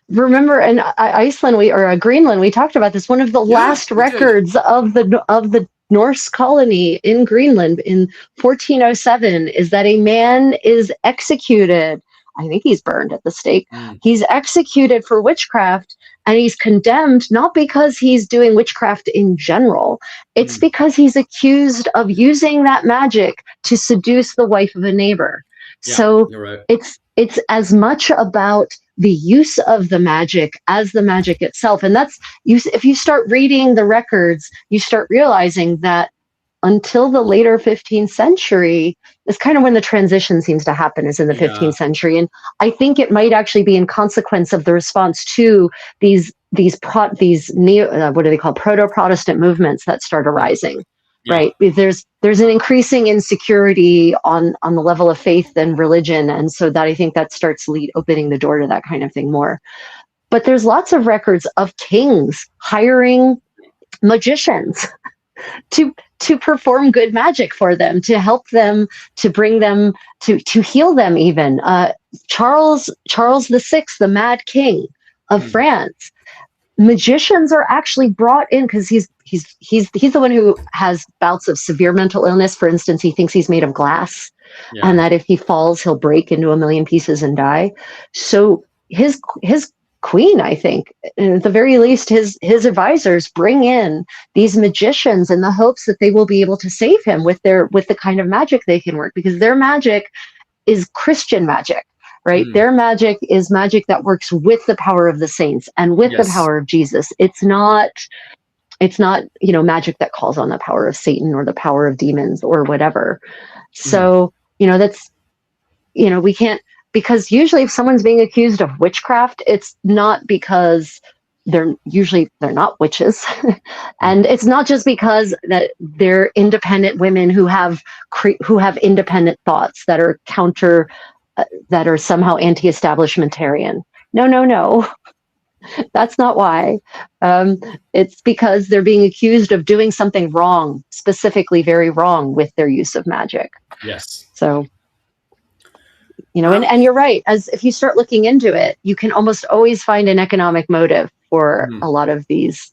Remember in Iceland, Greenland, we talked about this. One of the last records of the Norse colony in Greenland in 1407 is that a man is executed. I think he's burned at the stake. He's executed for witchcraft, and he's condemned not because he's doing witchcraft in general. It's because he's accused of using that magic to seduce the wife of a neighbor. Yeah, so you're right. it's as much about the use of the magic as the magic itself. And if you start reading the records, you start realizing that until the later 15th century is kind of when the transition seems to happen, is in the 15th century. And I think it might actually be in consequence of the response to these what do they call, proto-Protestant movements that start arising. Yeah. Right. There's an increasing insecurity on the level of faith and religion. And so that I think that starts opening the door to that kind of thing more. But there's lots of records of kings hiring magicians to perform good magic for them, to help them, to bring them, to heal them even. Charles VI, the Mad King of France. Magicians are actually brought in because he's the one who has bouts of severe mental illness. For instance, he thinks he's made of glass, and that if he falls, he'll break into a million pieces and die. So his queen, I think, at the very least, his advisors bring in these magicians in the hopes that they will be able to save him with the kind of magic they can work, because their magic is Christian magic. Right. Their magic is magic that works with the power of the saints and with the power of Jesus. It's not, magic that calls on the power of Satan or the power of demons or whatever. So, that's, we can't, because usually if someone's being accused of witchcraft, it's not because they're not witches. And it's not just because that they're independent women who have independent thoughts that are that are somehow anti-establishmentarian. No. That's not why. It's because they're being accused of doing something wrong, specifically very wrong with their use of magic. Yes. So, and you're right. As if you start looking into it, you can almost always find an economic motive for a lot of these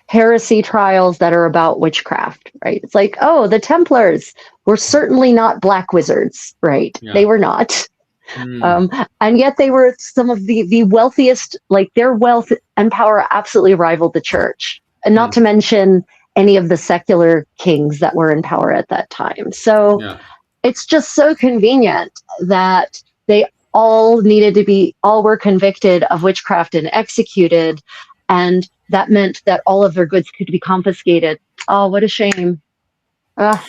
heresy trials that are about witchcraft, right? It's like, the Templars were certainly not black wizards, right? Yeah. They were not. And yet they were some of the wealthiest, like their wealth and power absolutely rivaled the church. And not to mention any of the secular kings that were in power at that time. So it's just so convenient that they all were convicted of witchcraft and executed. And that meant that all of their goods could be confiscated. Oh, what a shame.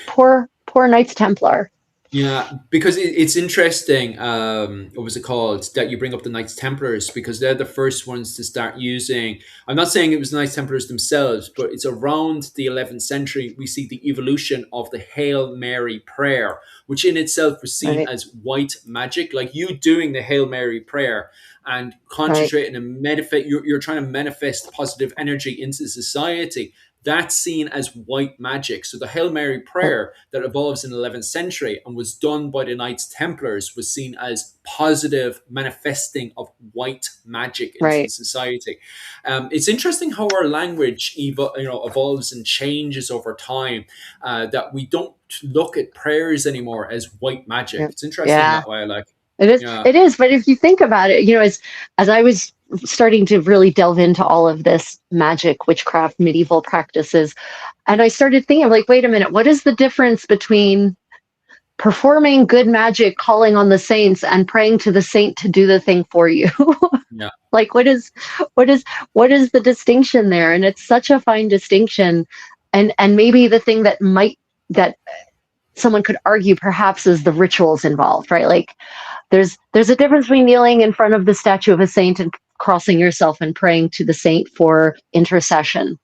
Poor Knights Templar. Yeah, because it's interesting. What was it called? That you bring up the Knights Templars because they're the first ones to start using. I'm not saying it was Knights Templars themselves, but it's around the 11th century we see the evolution of the Hail Mary prayer, which in itself was seen Right, as white magic. Like you doing the Hail Mary prayer and right, concentrating and manifest, you're trying to manifest positive energy into society. That's seen as white magic. So the Hail Mary right, prayer that evolves in the 11th century and was done by the Knights Templars was seen as positive manifesting of white magic into the right. society. It's interesting how our language evolves and changes over time. That we don't look at prayers anymore as white magic. Yeah. It's interesting Yeah. that way. Like, It is. yeah, It is. But if you think about it, as I was starting to really delve into all of this magic, witchcraft, medieval practices, and I started thinking, like, wait a minute, what is the difference between performing good magic, calling on the saints, and praying to the saint to do the thing for you? yeah, Like, what is, what is the distinction there? And it's such a fine distinction, and maybe the thing that someone could argue perhaps is the rituals involved, right? Like there's a difference between kneeling in front of the statue of a saint and crossing yourself and praying to the saint for intercession.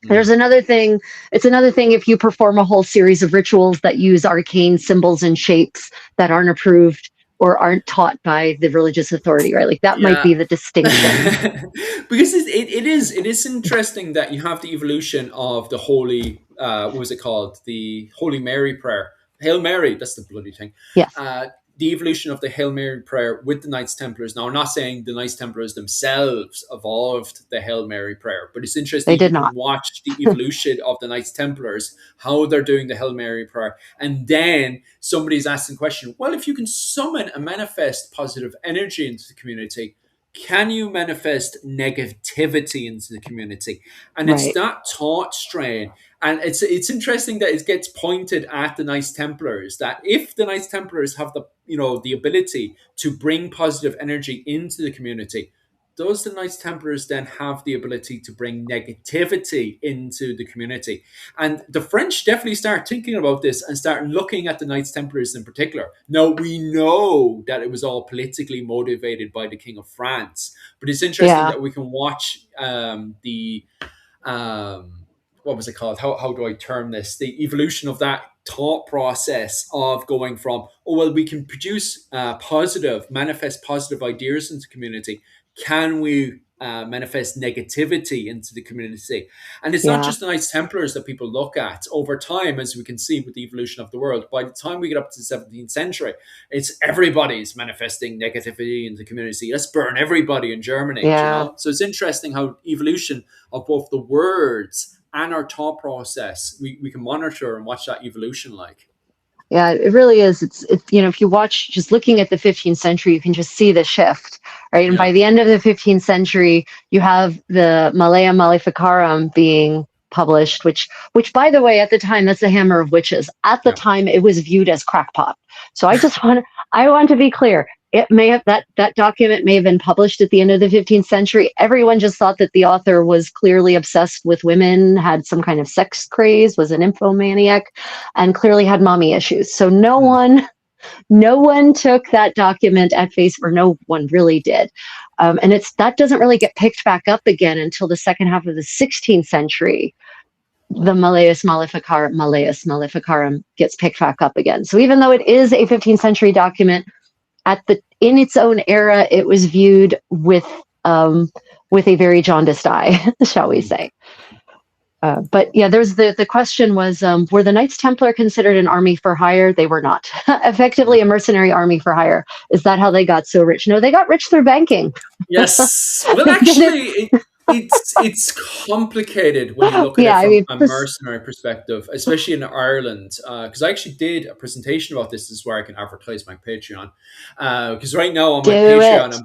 There's mm, another thing. It's another thing if you perform a whole series of rituals that use arcane symbols and shapes that aren't approved or aren't taught by the religious authority, right? Like that might yeah. be the distinction. Because it is interesting that you have the evolution of the holy what was it called, the Holy Mary prayer, Hail Mary, that's the bloody thing. Yes, uh the evolution of the Hail Mary prayer with the Knights Templars. Now I'm not saying the Knights Templars themselves evolved the Hail Mary prayer, but it's they interesting you did can not. watch the evolution of the Knights Templars, how they're doing the Hail Mary prayer, and then somebody's asking the question, well, if you can summon and manifest positive energy into the community, can you manifest negativity into the community? And it's Right. that thought strain. And it's interesting that it gets pointed at the Knights Templars, that if the Knights Templars have the ability to bring positive energy into the community, does the Knights Templars then have the ability to bring negativity into the community? And the French definitely start thinking about this and start looking at the Knights Templars in particular. Now, we know that it was all politically motivated by the King of France, but it's interesting Yeah. that we can watch the. What was it called? How do I term this? The evolution of that thought process of going from, oh, well, we can produce manifest positive ideas into the community. Can we manifest negativity into the community? And it's not Yeah. just the Knights Templars that people look at over time, as we can see with the evolution of the world. By the time we get up to the 17th century, it's everybody's manifesting negativity in the community. Let's burn everybody in Germany, you Yeah. know? So it's interesting how evolution of both the words and our thought process, we can monitor and watch that evolution like. Yeah, it really is. It's if you watch just looking at the 15th century, you can just see the shift, right? And Yeah, by the end of the 15th century, you have the Malea Maleficarum being published, which by the way, at the time, that's the Hammer of Witches. At the yeah. time, it was viewed as crackpot. So I want to be clear. It may have that document may have been published at the end of the 15th century. Everyone just thought that the author was clearly obsessed with women, had some kind of sex craze, was an infomaniac, and clearly had mommy issues. So Mm, no one took that document at face, or no one really did. And that doesn't really get picked back up again until the second half of the 16th century. The Malleus Maleficarum gets picked back up again. So even though it is a 15th century document, in its own era, it was viewed with a very jaundiced eye, shall we mm. say? But yeah, there's the question was, were the Knights Templar considered an army for hire? They were not. Effectively, a mercenary army for hire. Is that how they got so rich? No, they got rich through banking. Yes. Well, They did it. actually, it's complicated when you look at Yeah, it I from mean, a mercenary perspective, especially in Ireland. Because I actually did a presentation about this. This is where I can advertise my Patreon. Because right now on my do Patreon,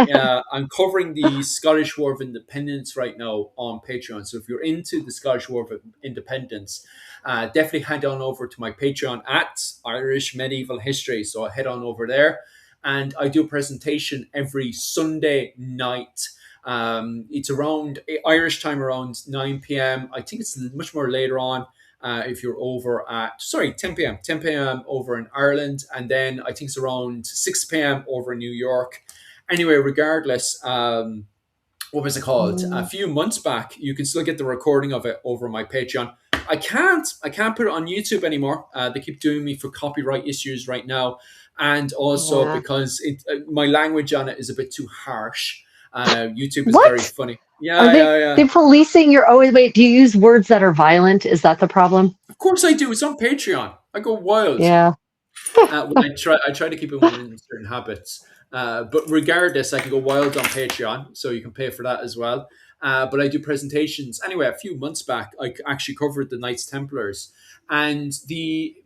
it. I'm covering the Scottish War of Independence right now on Patreon. So if you're into the Scottish War of Independence, definitely head on over to my Patreon at Irish Medieval History. So head on over there, and I do a presentation every Sunday night. It's around Irish time, around 9 p.m. I think it's much more later on. if you're over at, sorry, 10 p.m. 10 p.m. over in Ireland, and then I think it's around 6 p.m. over in New York. Anyway, regardless, what was it called? A few months back, you can still get the recording of it over my Patreon. I can't put it on YouTube anymore. They keep doing me for copyright issues right now, and also because my language on it is a bit too harsh. YouTube is very funny. Yeah. They're policing your. Oh wait, do you use words that are violent? Is that the problem? Of course I do. It's on Patreon. I go wild. Yeah. I try to keep it within certain habits. But regardless, I can go wild on Patreon, so you can pay for that as well. But I do presentations. Anyway, a few months back, I actually covered the Knights Templars. And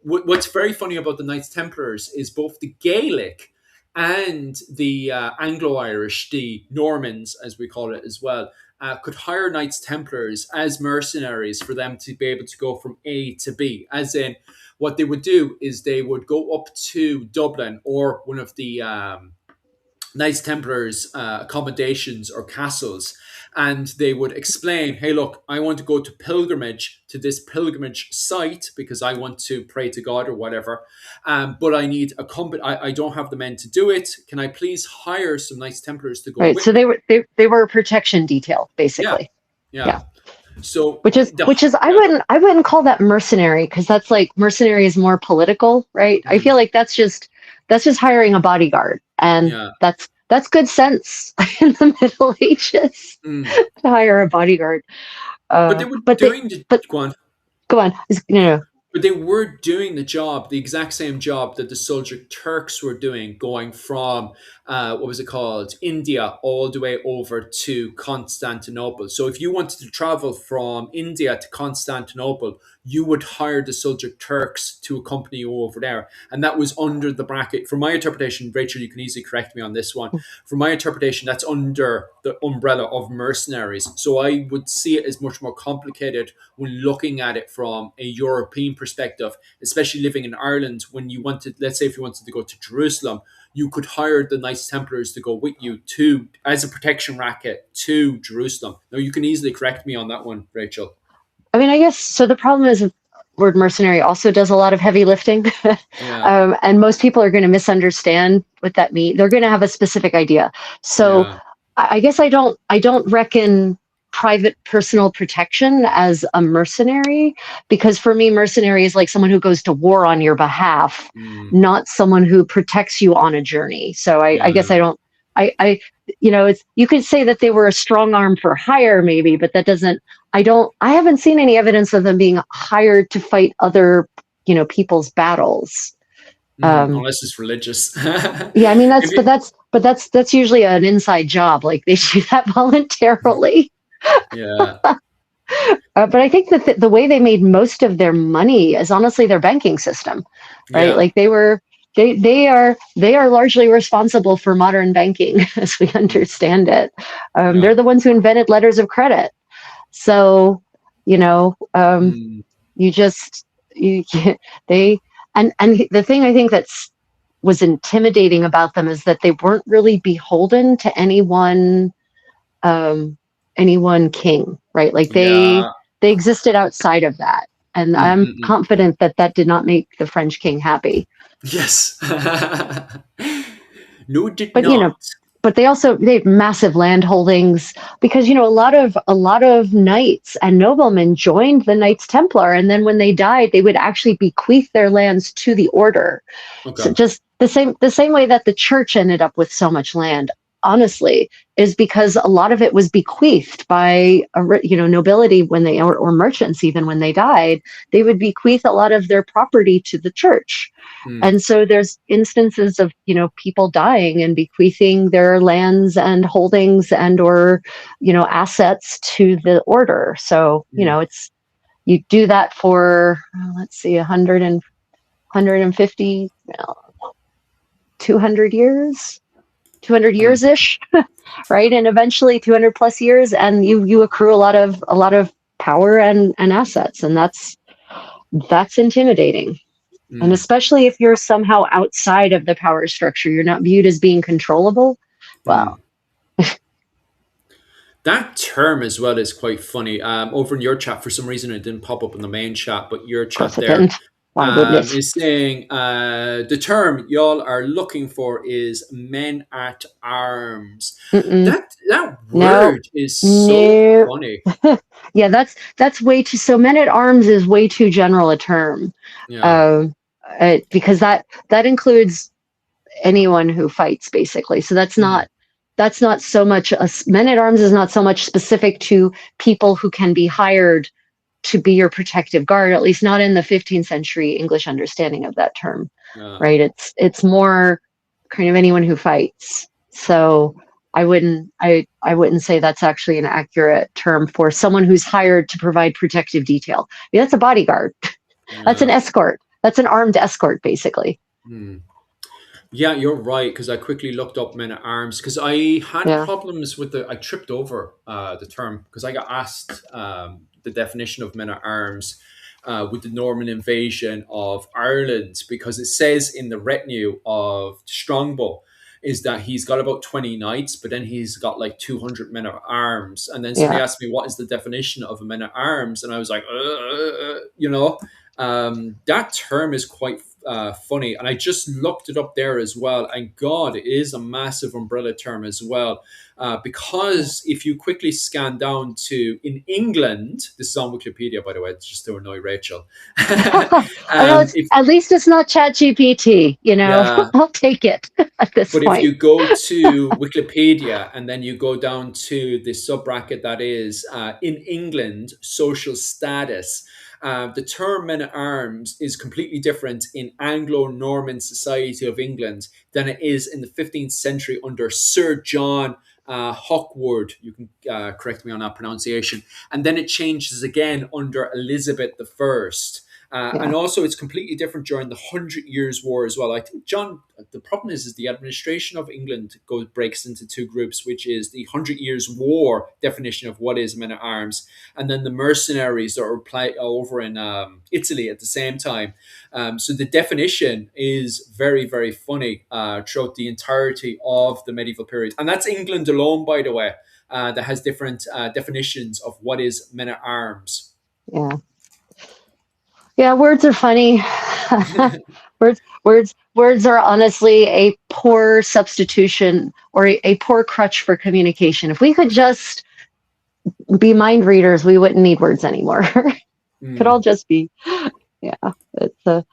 what's very funny about the Knights Templars is both the Gaelic and the Anglo-Irish, the Normans, as we call it as well, could hire Knights Templars as mercenaries for them to be able to go from A to B. As in, what they would do is they would go up to Dublin or one of the Knights Templars accommodations or castles, and they would explain, hey, look, I want to go to pilgrimage to this pilgrimage site because I want to pray to God or whatever, but I need a company. I don't have the men to do it. Can I please hire some Knights Templars to go Right, with so me? they were a protection detail, basically. Yeah. So which is I wouldn't call that mercenary, because that's like, mercenary is more political, right? I feel like that's just hiring a bodyguard, and that's good sense in the Middle Ages to hire a bodyguard. But they were go on. No. But they were doing the exact same job that the Seljuk Turks were doing, going from, India, all the way over to Constantinople. So if you wanted to travel from India to Constantinople, you would hire the Seljuk Turks to accompany you over there. And that was under the bracket. From my interpretation, Rachel, you can easily correct me on this one. From my interpretation, that's under the umbrella of mercenaries. So I would see it as much more complicated when looking at it from a European perspective, especially living in Ireland. When you wanted, let's say if you wanted to go to Jerusalem, you could hire the Knights Templars to go with you as a protection racket to Jerusalem. Now, you can easily correct me on that one, Rachel. I mean, I guess, so the problem is the word mercenary also does a lot of heavy lifting. And most people are going to misunderstand what that means. They're going to have a specific idea. So I guess I don't reckon private personal protection as a mercenary, because for me, mercenary is like someone who goes to war on your behalf, not someone who protects you on a journey. So I guess I don't, it's, you could say that they were a strong arm for hire maybe, but that doesn't, I haven't seen any evidence of them being hired to fight other, people's battles. Unless it's religious. Yeah, I mean, that's usually an inside job. Like, they do that voluntarily. Yeah. But I think that the way they made most of their money is honestly their banking system, right? Like they are largely responsible for modern banking as we understand it. They're the ones who invented letters of credit. So, and the thing I think was intimidating about them is that they weren't really beholden to anyone king, right? Like they existed outside of that. And I'm confident that did not make the French king happy. Yes. No, it did not. But they have massive land holdings, because, a lot of knights and noblemen joined the Knights Templar. And then when they died, they would actually bequeath their lands to the order. Okay. So just the same way that the church ended up with so much land, honestly, is because a lot of it was bequeathed by, nobility when they, or merchants, even when they died, they would bequeath a lot of their property to the church. And so there's instances of, people dying and bequeathing their lands and holdings and, or, assets to the order. So, it's, you do that for, let's see, 150, 200 years. 200 years-ish, right? And eventually 200 plus years, and you accrue a lot of power and assets, and that's intimidating. And especially if you're somehow outside of the power structure, you're not viewed as being controllable. Wow. That term as well is quite funny. Over in your chat, for some reason, it didn't pop up in the main chat, but your Of chat course it there didn't. Why wouldn't it? is saying the term y'all are looking for is men at arms. Mm-mm. That No, word is so no. funny. Yeah, that's way too. So men at arms is way too general a term, Yeah. um, because that includes anyone who fights, basically. So Mm, that's not so much men at arms is not so much specific to people who can be hired to be your protective guard, at least not in the 15th century English understanding of that term, yeah. right? It's more kind of anyone who fights. So I wouldn't say that's actually an accurate term for someone who's hired to provide protective detail. I mean, that's a bodyguard. That's an Yeah. escort. That's an armed escort, basically. Mm. Yeah, you're right. Because I quickly looked up men at arms because I had Yeah. problems with I tripped over the term because I got asked the definition of men at arms with the Norman invasion of Ireland because it says in the retinue of Strongbow is that he's got about 20 knights, but then he's got like 200 men at arms. And then somebody Yeah. asked me, what is the definition of a men at arms? And I was like, you know, that term is quite funny. And I just looked it up there as well. And God, it is a massive umbrella term as well. Because if you quickly scan down to in England, this is on Wikipedia, by the way, it's just to annoy Rachel. I know If at least it's not Chat GPT, yeah, I'll take it at this but if point. you go to Wikipedia and then you go down to the sub-bracket that is in England, social status, the term men at arms is completely different in Anglo-Norman society of England than it is in the 15th century under Sir John Hawkwood. You can correct me on that pronunciation. And then it changes again under Elizabeth I. And Yeah. also, it's completely different during the Hundred Years' War as well. I think, John, the problem is the administration of England breaks into two groups, which is the Hundred Years' War definition of what is men at arms, and then the mercenaries that are over in Italy at the same time. So the definition is very, very funny throughout the entirety of the medieval period, and that's England alone, by the way, that has different definitions of what is men at arms. Yeah. Yeah, words are funny. Words are honestly a poor substitution or a poor crutch for communication. If we could just be mind readers, we wouldn't need words anymore. Could all just be, yeah. It's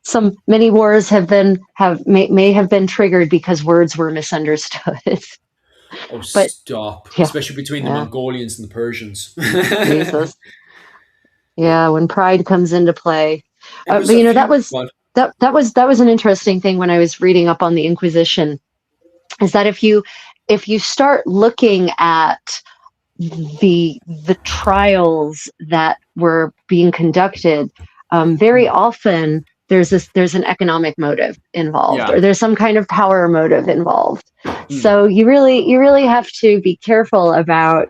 some many wars may have been triggered because words were misunderstood. Oh, But stop! yeah, Especially between the yeah, Mongolians and the Persians. Jesus, yeah. When pride comes into play, It was but a few. that was an interesting thing when I was reading up on the Inquisition. Is that if you start looking at the trials that were being conducted, very often there's an economic motive involved, Yeah. or there's some kind of power motive involved. Mm. So you really have to be careful about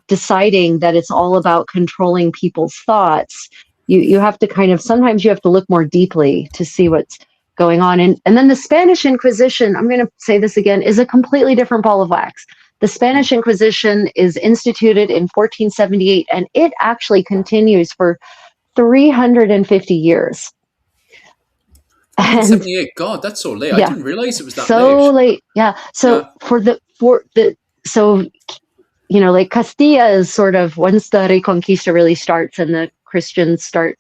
deciding that it's all about controlling people's thoughts. You have to sometimes you have to look more deeply to see what's going on. And then the Spanish Inquisition, I'm going to say this again, is a completely different ball of wax. The Spanish Inquisition is instituted in 1478, and it actually continues for 350 years. 78. God, that's so late. Yeah, I didn't realize it was that so late. late. Yeah. So like Castilla is sort of, once the Reconquista really starts and the Christians start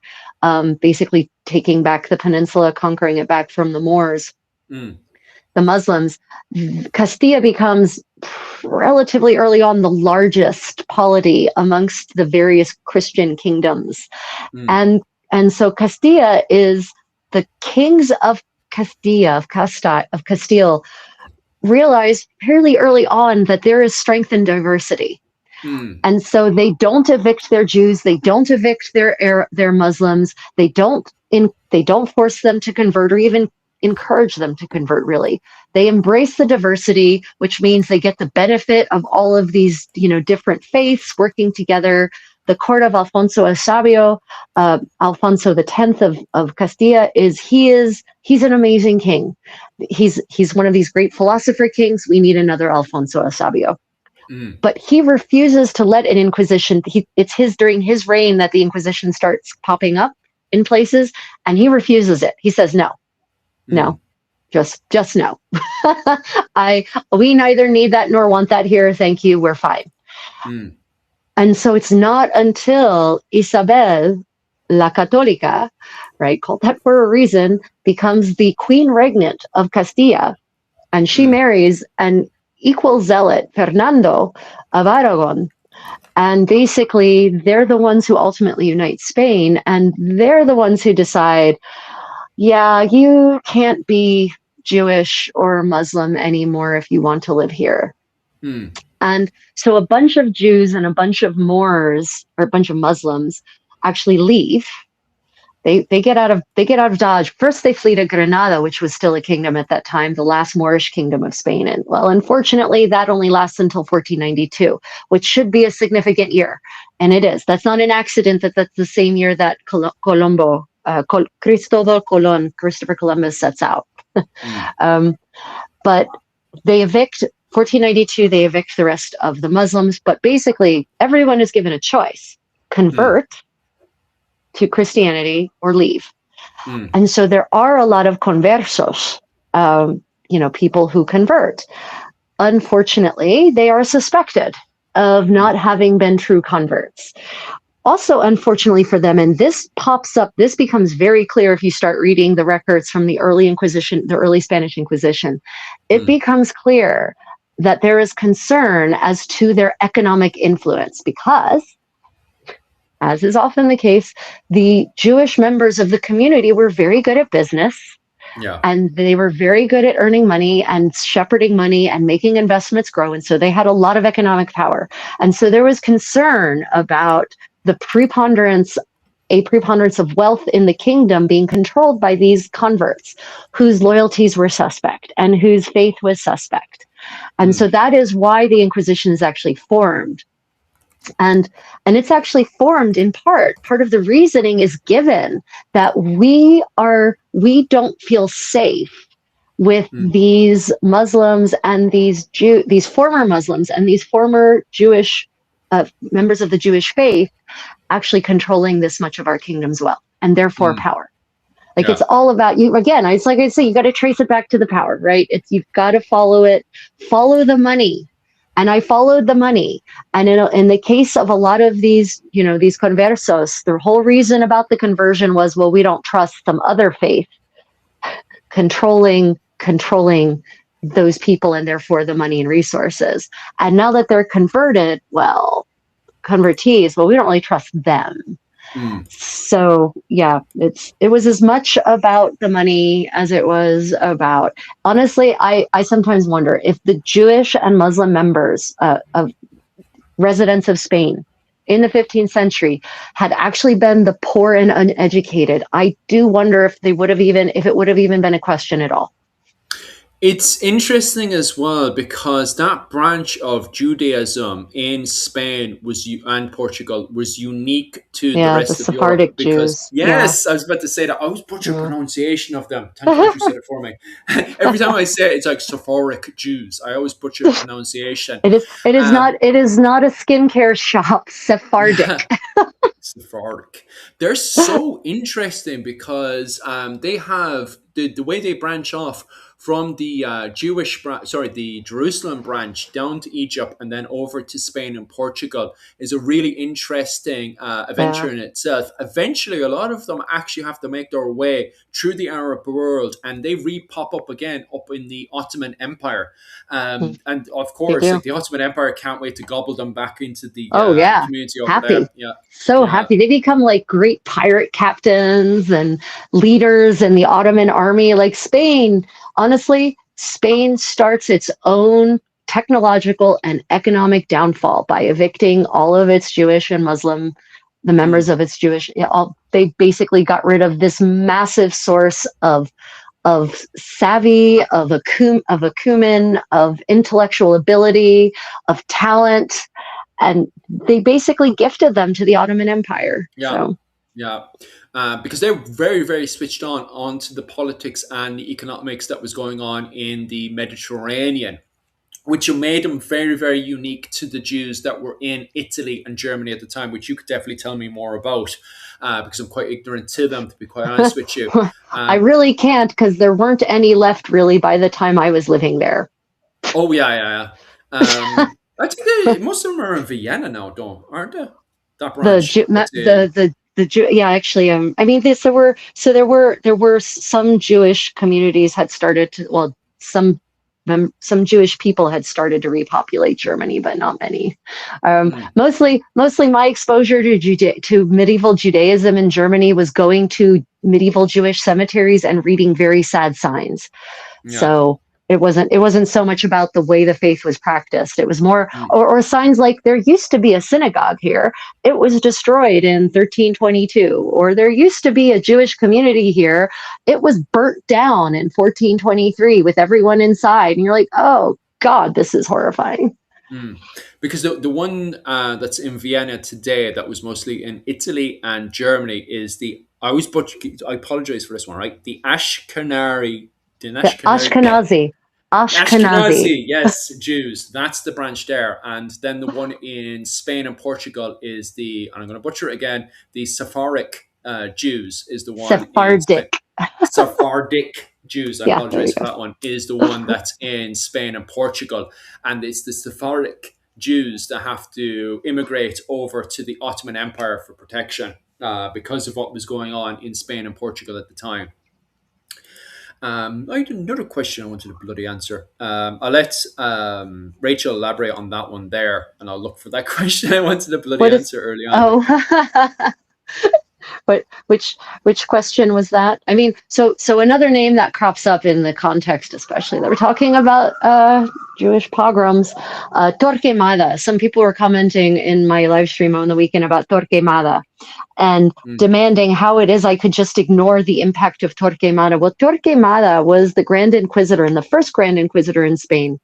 basically taking back the peninsula, conquering it back from the Moors, the Muslims, Castilla becomes relatively early on the largest polity amongst the various Christian kingdoms. And so Castilla is the kings of Castilla, of Castile, realize fairly early on that there is strength in diversity. And so they don't evict their Jews, they don't evict their Muslims, they don't force them to convert or even encourage them to convert, really. They embrace the diversity, which means they get the benefit of all of these, different faiths working together. The court of Alfonso el Sabio, Alfonso X of Castilla, he's an amazing king. He's one of these great philosopher kings. We need another Alfonso el Sabio. Mm. But he refuses to let an Inquisition. It's during his reign that the Inquisition starts popping up in places, and he refuses it. He says, no, Mm. just no. We neither need that nor want that here. Thank you. We're fine. Mm. And so it's not until Isabel la Católica, right, called that for a reason, becomes the queen regnant of Castilla, and she marries an equal zealot, Fernando of Aragon. And basically, they're the ones who ultimately unite Spain, and they're the ones who decide, yeah, you can't be Jewish or Muslim anymore if you want to live here. Mm. And so a bunch of Jews and a bunch of Moors, or a bunch of Muslims, actually leave. They get out of Dodge. First, they flee to Granada, which was still a kingdom at that time, the last Moorish kingdom of Spain. And well, unfortunately, that only lasts until 1492, which should be a significant year, and it is. That's not an accident that that's the same year that Cristobal Colon, Christopher Columbus, sets out. But they evict 1492. They evict the rest of the Muslims, but basically everyone is given a choice: convert to Christianity or leave. And so there are a lot of conversos, people who convert. Unfortunately, they are suspected of not having been true converts. Also, unfortunately for them, and this becomes very clear if you start reading the records from the early Inquisition, the early Spanish Inquisition, it becomes clear that there is concern as to their economic influence because, as is often the case, the Jewish members of the community were very good at business. Yeah. And they were very good at earning money and shepherding money and making investments grow. And so they had a lot of economic power. And so there was concern about the preponderance of wealth in the kingdom being controlled by these converts whose loyalties were suspect and whose faith was suspect. And so that is why the Inquisition is actually formed. And it's actually formed in part of the reasoning is given that we don't feel safe with these Muslims and these former Muslims and these former Jewish members of the Jewish faith actually controlling this much of our kingdom's wealth and therefore power. It's all about you. Again, it's like I say, you got to trace it back to the power, right? You've got to follow the money. And I followed the money. And in the case of a lot of these conversos, the whole reason about the conversion was, well, we don't trust some other faith controlling those people and therefore the money and resources. And now that they're converted, convertees, we don't really trust them. So yeah, it was as much about the money as it was about, honestly, I sometimes wonder if the Jewish and Muslim members of residents of Spain in the 15th century had actually been the poor and uneducated. I do wonder if it would have even been a question at all. It's interesting as well because that branch of Judaism in Spain and Portugal was unique to the rest of Sephardic Europe. Because Jews. yes, I was about to say that. I always butcher pronunciation of them. Thank God you said it for me. Every time I say it, it's like Sephardic Jews. I always butcher the pronunciation. It is not a skincare shop. Sephardic. Sephardic. They're so interesting because they have the way they branch off from the the Jerusalem branch down to Egypt and then over to Spain and Portugal is a really interesting adventure in itself. Eventually, a lot of them actually have to make their way through the Arab world and they pop up again up in the Ottoman Empire. And of course, the Ottoman Empire can't wait to gobble them back into the community over happy. there. Yeah. So happy. They become like great pirate captains and leaders in the Ottoman army. Like Spain, honestly, Spain starts its own technological and economic downfall by evicting all of its Jewish and Muslim, the members of its Jewish. They basically got rid of this massive source of savvy, of acumen, of intellectual ability, of talent. And they basically gifted them to the Ottoman Empire. Because they're very, very switched onto the politics and the economics that was going on in the Mediterranean which made them very, very unique to the Jews that were in Italy and Germany at the time, which you could definitely tell me more about, because I'm quite ignorant to them, to be quite honest with you. I really can't, because there weren't any left really by the time I was living there. Oh yeah. I think most of them are in Vienna now, aren't they? That branch. Yeah, actually, I mean, there were some Jewish communities had started to, well, some Jewish people had started to repopulate Germany, but not many. Mostly my exposure to medieval Judaism in Germany was going to medieval Jewish cemeteries and reading very sad signs. Yeah. So it wasn't so much about the way the faith was practiced. It was more, or signs like, there used to be a synagogue here. It was destroyed in 1322. Or there used to be a Jewish community here. It was burnt down in 1423 with everyone inside. And you're like, oh God, this is horrifying. Because the one that's in Vienna today that was mostly in Italy and Germany is I apologize for this one, right? The Ashkenazi. Ashkenazi, yes, Jews. That's the branch there. And then the one in Spain and Portugal is and I'm going to butcher it again, the Sephardic Jews is the one. Sephardic Jews, I apologize for that one, is the one that's in Spain and Portugal. And it's the Sephardic Jews that have to immigrate over to the Ottoman Empire for protection because of what was going on in Spain and Portugal at the time. I had another question I wanted to bloody answer. I'll let Rachel elaborate on that one there, and I'll look for that question I wanted to bloody answer early on. Oh, but which question was that? I mean, so another name that crops up in the context, especially that we're talking about Jewish pogroms, Torquemada. Some people were commenting in my live stream on the weekend about Torquemada and demanding how it is I could just ignore the impact of Torquemada. Well, Torquemada was the Grand Inquisitor and the first Grand Inquisitor in Spain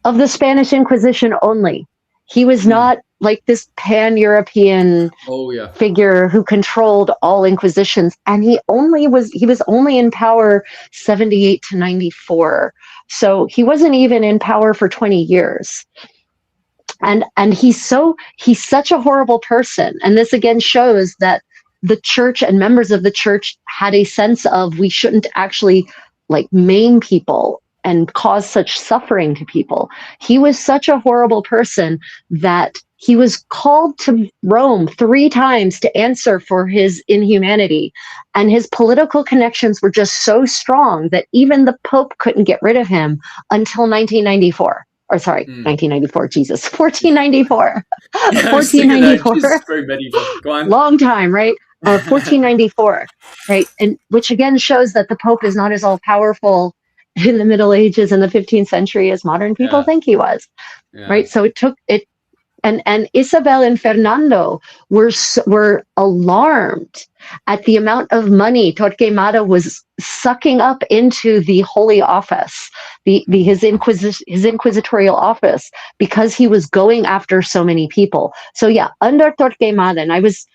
of the Spanish Inquisition only. He was not like this pan-European figure who controlled all inquisitions, and he was only in power 78 to 94. So he wasn't even in power for 20 years. And he's such a horrible person. And this again shows that the church and members of the church had a sense of, we shouldn't actually like maim people and cause such suffering to people. He was such a horrible person that he was called to Rome 3 times to answer for his inhumanity. And his political connections were just so strong that even the Pope couldn't get rid of him until 1994. Or sorry, 1994, Jesus, 1494. Yeah, 1494. Very medieval. Go on. Long time, right? 1494, right? And which again shows that the Pope is not as all powerful in the Middle Ages and the 15th century as modern people think he was, right? So it took it, and Isabel and Fernando were alarmed at the amount of money Torquemada was sucking up into the Holy Office, his inquisitorial office, because he was going after so many people. So yeah, under Torquemada, and I was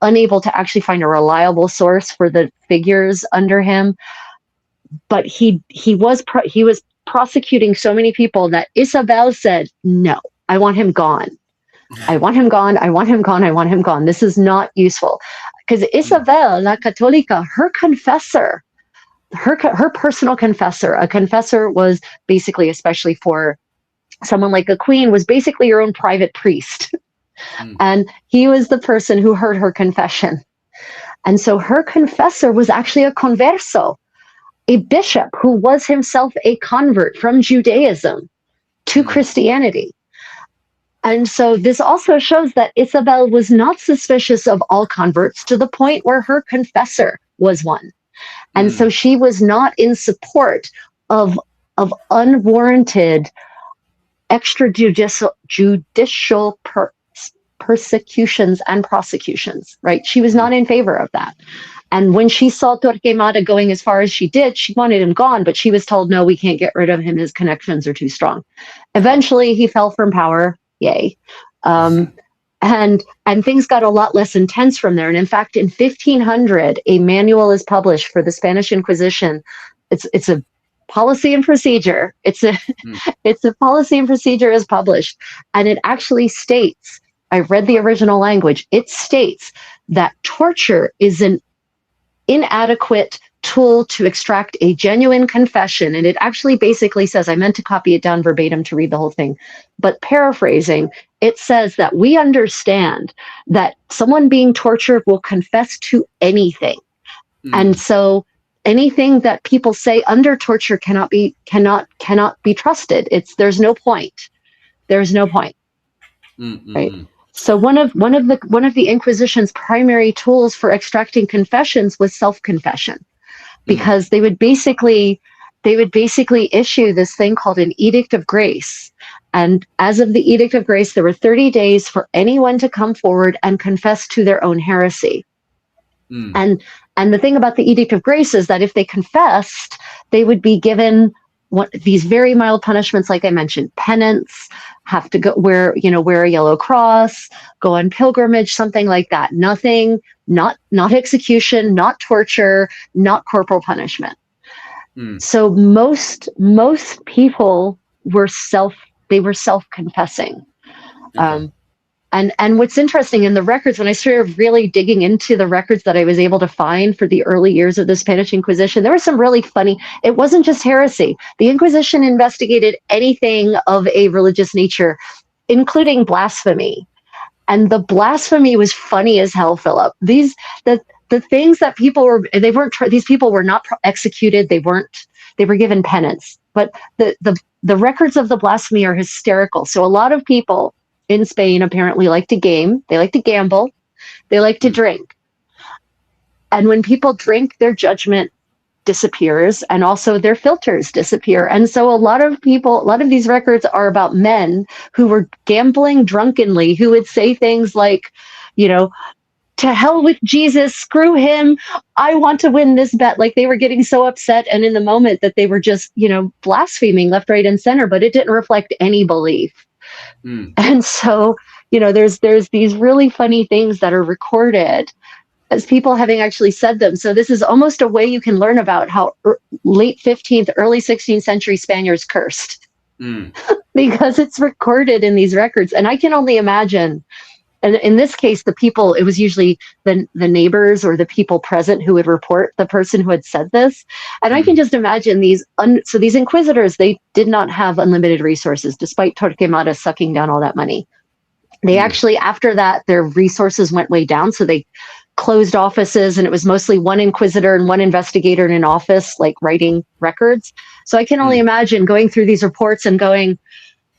unable to actually find a reliable source for the figures under him. But he was prosecuting so many people that Isabel said, no, I want him gone. I want him gone. I want him gone. I want him gone. This is not useful. Because Isabel, La Católica, her confessor, her personal confessor, a confessor was basically, especially for someone like a queen, was basically your own private priest. And he was the person who heard her confession. And so her confessor was actually a converso, a bishop who was himself a convert from Judaism to Christianity. And so this also shows that Isabel was not suspicious of all converts to the point where her confessor was one. And so she was not in support of unwarranted extrajudicial persecutions and prosecutions, right? She was not in favor of that. And when she saw Torquemada going as far as she did, she wanted him gone, but she was told, no, we can't get rid of him. His connections are too strong. Eventually, he fell from power. Yay. And things got a lot less intense from there. And in fact, in 1500, a manual is published for the Spanish Inquisition. It's policy and procedure. It's a policy and procedure is published, and it actually states, I read the original language, it states that torture is an inadequate tool to extract a genuine confession. And it actually basically says, I meant to copy it down verbatim to read the whole thing, but paraphrasing, it says that we understand that someone being tortured will confess to anything. And so anything that people say under torture cannot be trusted. There's no point. There's no point. Right. So one of the Inquisition's primary tools for extracting confessions was self-confession, because they would basically issue this thing called an Edict of Grace. And as of the Edict of Grace, there were 30 days for anyone to come forward and confess to their own heresy. And the thing about the Edict of Grace is that if they confessed, they would be given these very mild punishments, like I mentioned: penance, have to go wear a yellow cross, go on pilgrimage, something like that. Nothing, not execution, not torture, not corporal punishment. So most people were self-confessing. And what's interesting in the records, when I started really digging into the records that I was able to find for the early years of the Spanish Inquisition, there was some really funny, it wasn't just heresy. The Inquisition investigated anything of a religious nature, including blasphemy. And the blasphemy was funny as hell, Philip. The things that these people were not executed, they were given penance. But the records of the blasphemy are hysterical. So a lot of people in Spain apparently like to game, they like to gamble, they like to drink. And when people drink, their judgment disappears, and also their filters disappear. And so a lot of these records are about men who were gambling drunkenly, who would say things like, to hell with Jesus, screw him, I want to win this bet. Like, they were getting so upset and in the moment that they were just, blaspheming left, right, and center, but it didn't reflect any belief. And so, there's these really funny things that are recorded as people having actually said them. So this is almost a way you can learn about how late 15th, early 16th century Spaniards cursed, because it's recorded in these records. And I can only imagine, and in this case, it was usually the neighbors or the people present who would report the person who had said this. And I can just imagine these inquisitors, they did not have unlimited resources, despite Torquemada sucking down all that money. They actually, after that, their resources went way down. So they closed offices, and it was mostly one inquisitor and one investigator in an office, like writing records. So I can only imagine going through these reports and going,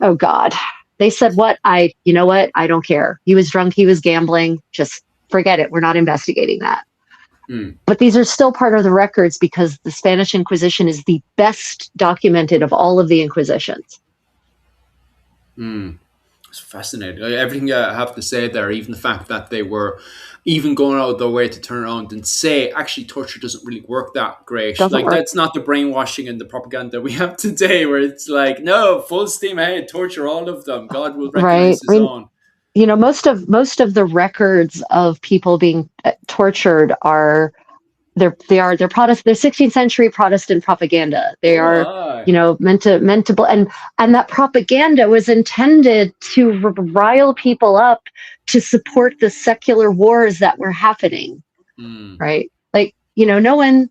oh God, they said what? I don't care. He was drunk, he was gambling, just forget it. We're not investigating that. But these are still part of the records, because the Spanish Inquisition is the best documented of all of the Inquisitions. It's fascinating. Everything I have to say there, even the fact that they were even going out of their way to turn around and say, actually, torture doesn't really work that great. That's not the brainwashing and the propaganda we have today, where it's like, no, full steam ahead, torture all of them. God will recognize his own. Most of the records of people being tortured are they're Protestant, they're 16th century Protestant propaganda. They are, meant to, and that propaganda was intended to rile people up to support the secular wars that were happening. Right. Like, no one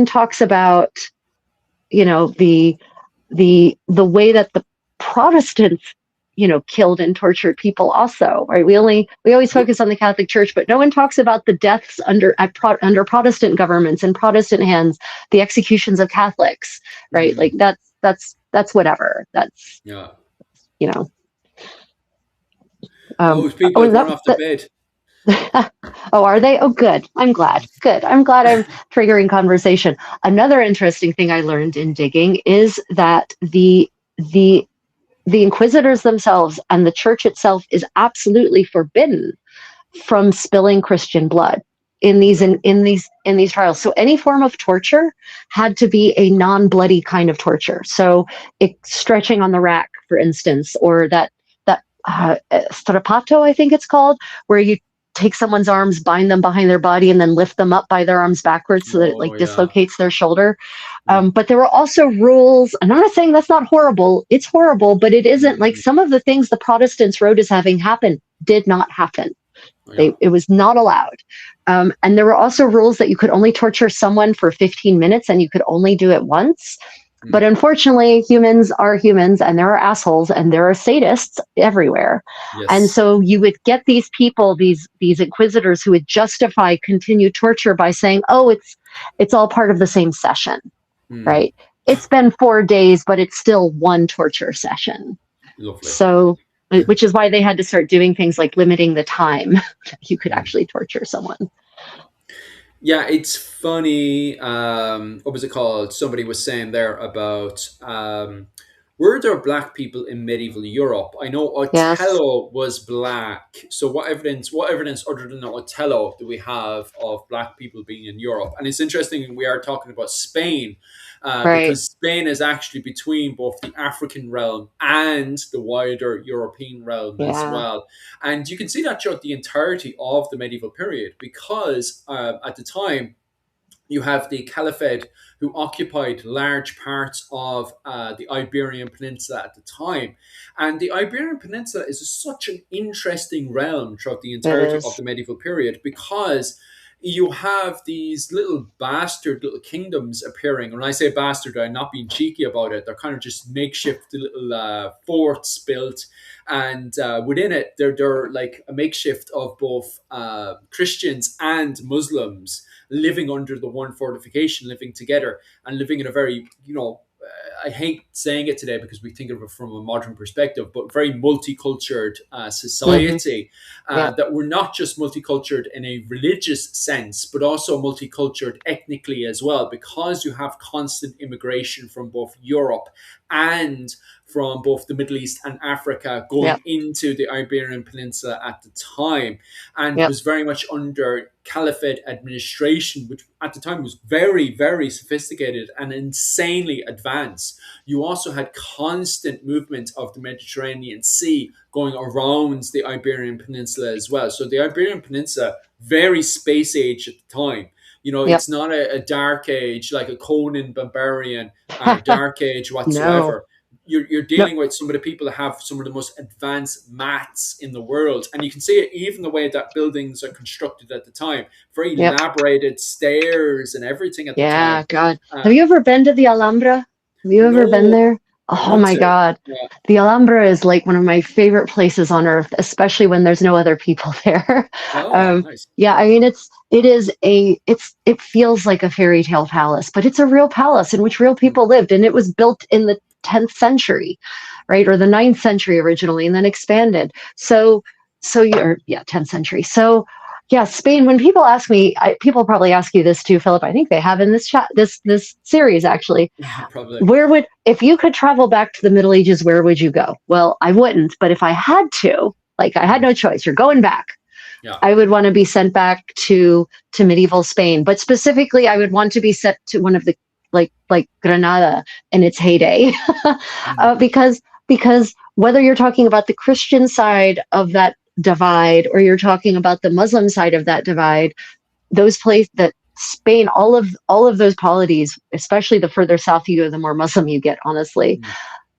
talks about, the way that the Protestants, killed and tortured people also, right? We always focus on the Catholic Church, but no one talks about the deaths under Protestant governments and Protestant hands, the executions of Catholics, right? Like that's whatever. That's, people are going off the bed. Oh, are they? Oh, good. I'm glad. Good. I'm glad I'm triggering conversation. Another interesting thing I learned in digging is that the inquisitors themselves and the church itself is absolutely forbidden from spilling Christian blood in these trials. So any form of torture had to be a non-bloody kind of torture. So stretching on the rack, for instance, or that strapato, I think it's called, where you take someone's arms, bind them behind their body, and then lift them up by their arms backwards so that it like Oh, yeah. dislocates their shoulder. Yeah. But there were also rules, and I'm not saying that's not horrible. It's horrible, but it isn't like some of the things the Protestants wrote as having happened did not happen. Yeah. It was not allowed. And there were also rules that you could only torture someone for 15 minutes and you could only do it once. But unfortunately, humans are humans, and there are assholes, and there are sadists everywhere. Yes. And so you would get these people, these inquisitors, who would justify continued torture by saying, "Oh, it's all part of the same session, right? It's been 4 days, but it's still one torture session." Lovely. So, which is why they had to start doing things like limiting the time that you could actually torture someone. Yeah, it's funny. What was it called? Somebody was saying there about were there black people in medieval Europe? I know Othello was black. So what evidence other than Othello do we have of black people being in Europe? And it's interesting we are talking about Spain. Because Spain is actually between both the African realm and the wider European realm as well. And you can see that throughout the entirety of the medieval period, because at the time, you have the Caliphate who occupied large parts of the Iberian Peninsula at the time. And the Iberian Peninsula is such an interesting realm throughout the entirety of the medieval period, because you have these little bastard little kingdoms appearing. When I say bastard, I'm not being cheeky about it. They're kind of just makeshift little forts built. And within it, they're like a makeshift of both Christians and Muslims living under the one fortification, living together and living in a very, I hate saying it today because we think of it from a modern perspective, but very multicultural society that we're not just multicultural in a religious sense, but also multicultural ethnically as well, because you have constant immigration from both Europe and from both the Middle East and Africa going into the Iberian Peninsula at the time. And it was very much under Caliphate administration, which at the time was very, very sophisticated and insanely advanced. You also had constant movement of the Mediterranean Sea going around the Iberian Peninsula as well. So the Iberian Peninsula, very space age at the time. It's not a dark age like a Conan barbarian dark age whatsoever. You're dealing with some of the people that have some of the most advanced maths in the world. And you can see it even the way that buildings are constructed at the time. Very elaborated stairs and everything at the time. Yeah, God. Have you ever been to the Alhambra? Have you ever been there? Oh my God. Yeah. The Alhambra is like one of my favorite places on earth, especially when there's no other people there. Nice. Yeah, I mean, it feels like a fairy tale palace, but it's a real palace in which real people lived. And it was built in the 10th century, right? Or the 9th century originally, and then expanded. So 10th century. So yeah, Spain, when people ask me, people probably ask you this too, Philip. I think they have in this chat, this series actually. Yeah, probably. If you could travel back to the Middle Ages, where would you go? Well, I wouldn't, but if I had to, like I had no choice, you're going back. Yeah. I would want to be sent back to medieval Spain, but specifically I would want to be sent to one of the like Granada in its heyday, because whether you're talking about the Christian side of that divide or you're talking about the Muslim side of that divide, those places that Spain, all of those polities, especially the further south you go, the more Muslim you get, honestly.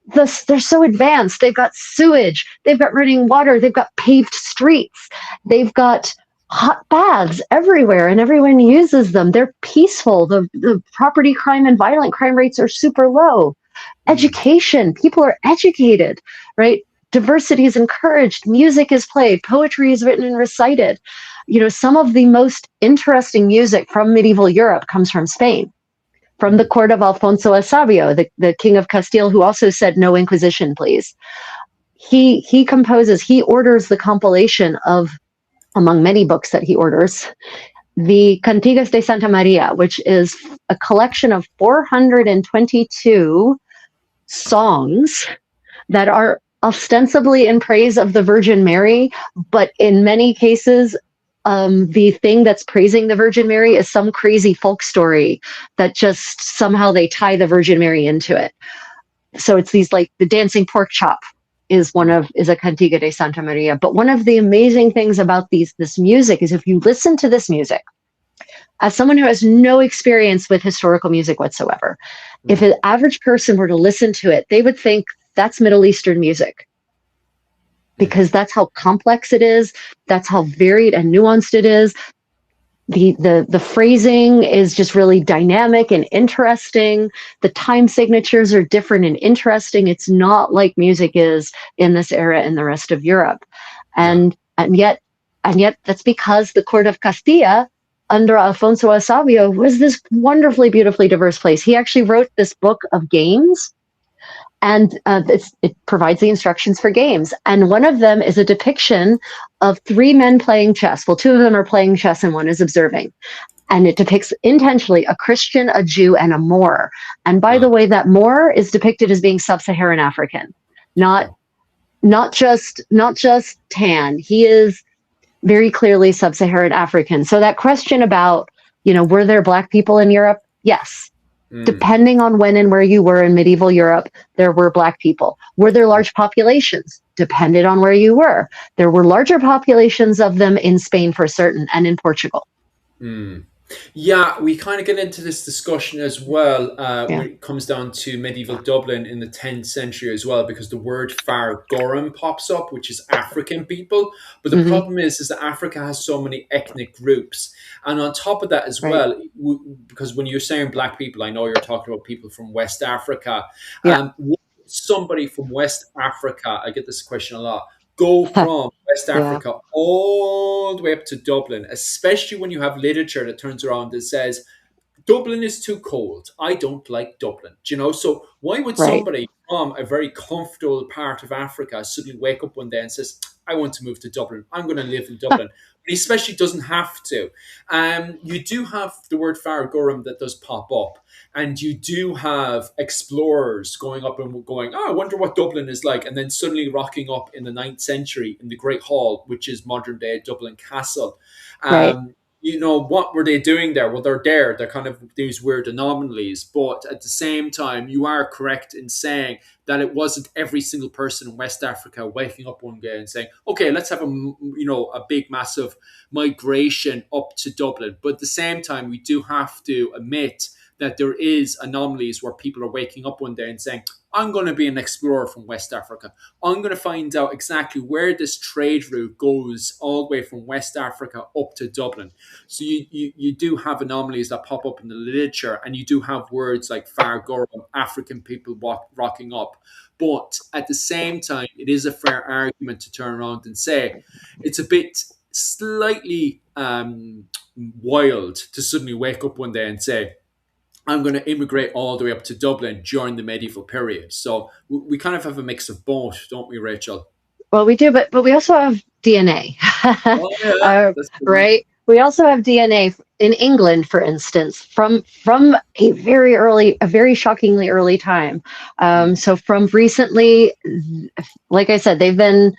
They're so advanced. They've got sewage, they've got running water, they've got paved streets, they've got hot baths everywhere, and everyone uses them. They're peaceful. The property crime and violent crime rates are super low. Education, people are educated, right? Diversity is encouraged. Music is played. Poetry is written and recited. Some of the most interesting music from medieval Europe comes from Spain, from the court of Alfonso el Sabio, the king of Castile, who also said no Inquisition, please. He orders the compilation of, among many books that he orders, the Cantigas de Santa Maria, which is a collection of 422 songs that are ostensibly in praise of the Virgin Mary, but in many cases, the thing that's praising the Virgin Mary is some crazy folk story that just somehow they tie the Virgin Mary into it. So it's these like the dancing pork chop, is a Cantiga de Santa Maria. But one of the amazing things about this music is if you listen to this music, as someone who has no experience with historical music whatsoever, if an average person were to listen to it, they would think that's Middle Eastern music, because that's how complex it is. That's how varied and nuanced it is. The phrasing is just really dynamic and interesting. The time signatures are different and interesting. It's not like music is in this era in the rest of Europe. And yet that's because the court of Castilla under Alfonso a Sabio was this wonderfully, beautifully diverse place. He actually wrote this book of games, and it provides the instructions for games. And one of them is a depiction of 3 men playing chess. Well, 2 of them are playing chess and 1 is observing. And it depicts intentionally a Christian, a Jew, and a Moor. And by the way, that Moor is depicted as being sub-Saharan African, not just tan. He is very clearly sub-Saharan African. So that question about, were there Black people in Europe? Yes. Depending on when and where you were in medieval Europe, there were Black people. Were there large populations? Depended on where you were. There were larger populations of them in Spain for certain, and in Portugal. Yeah, we kind of get into this discussion as well when it comes down to medieval Dublin in the 10th century as well, because the word Far Goram pops up, which is African people. But the problem is that Africa has so many ethnic groups. And on top of that as well, because when you're saying Black people, I know you're talking about people from West Africa. Would somebody from West Africa, I get this question a lot, go from West Africa all the way up to Dublin, especially when you have literature that turns around and says, Dublin is too cold. I don't like Dublin. So why would somebody from a very comfortable part of Africa suddenly wake up one day and says, I want to move to Dublin. I'm going to live in Dublin. He especially doesn't have to. You do have the word Far Goram that does pop up. And you do have explorers going up and going, I wonder what Dublin is like. And then suddenly rocking up in the 9th century in the Great Hall, which is modern day Dublin Castle. What were they doing there? Well, they're there. They're kind of these weird anomalies. But at the same time, you are correct in saying that it wasn't every single person in West Africa waking up one day and saying, okay, let's have a big, massive migration up to Dublin. But at the same time, we do have to admit that there is anomalies where people are waking up one day and saying, I'm going to be an explorer from West Africa. I'm going to find out exactly where this trade route goes all the way from West Africa up to Dublin. So you do have anomalies that pop up in the literature, and you do have words like Far Goram, African people rocking up. But at the same time, it is a fair argument to turn around and say it's a bit slightly wild to suddenly wake up one day and say, I'm going to immigrate all the way up to Dublin during the medieval period. So we kind of have a mix of both, don't we, Rachel? Well, we do, but we also have DNA, right? We also have DNA in England, for instance, from a very shockingly early time. So from recently, like I said, they've been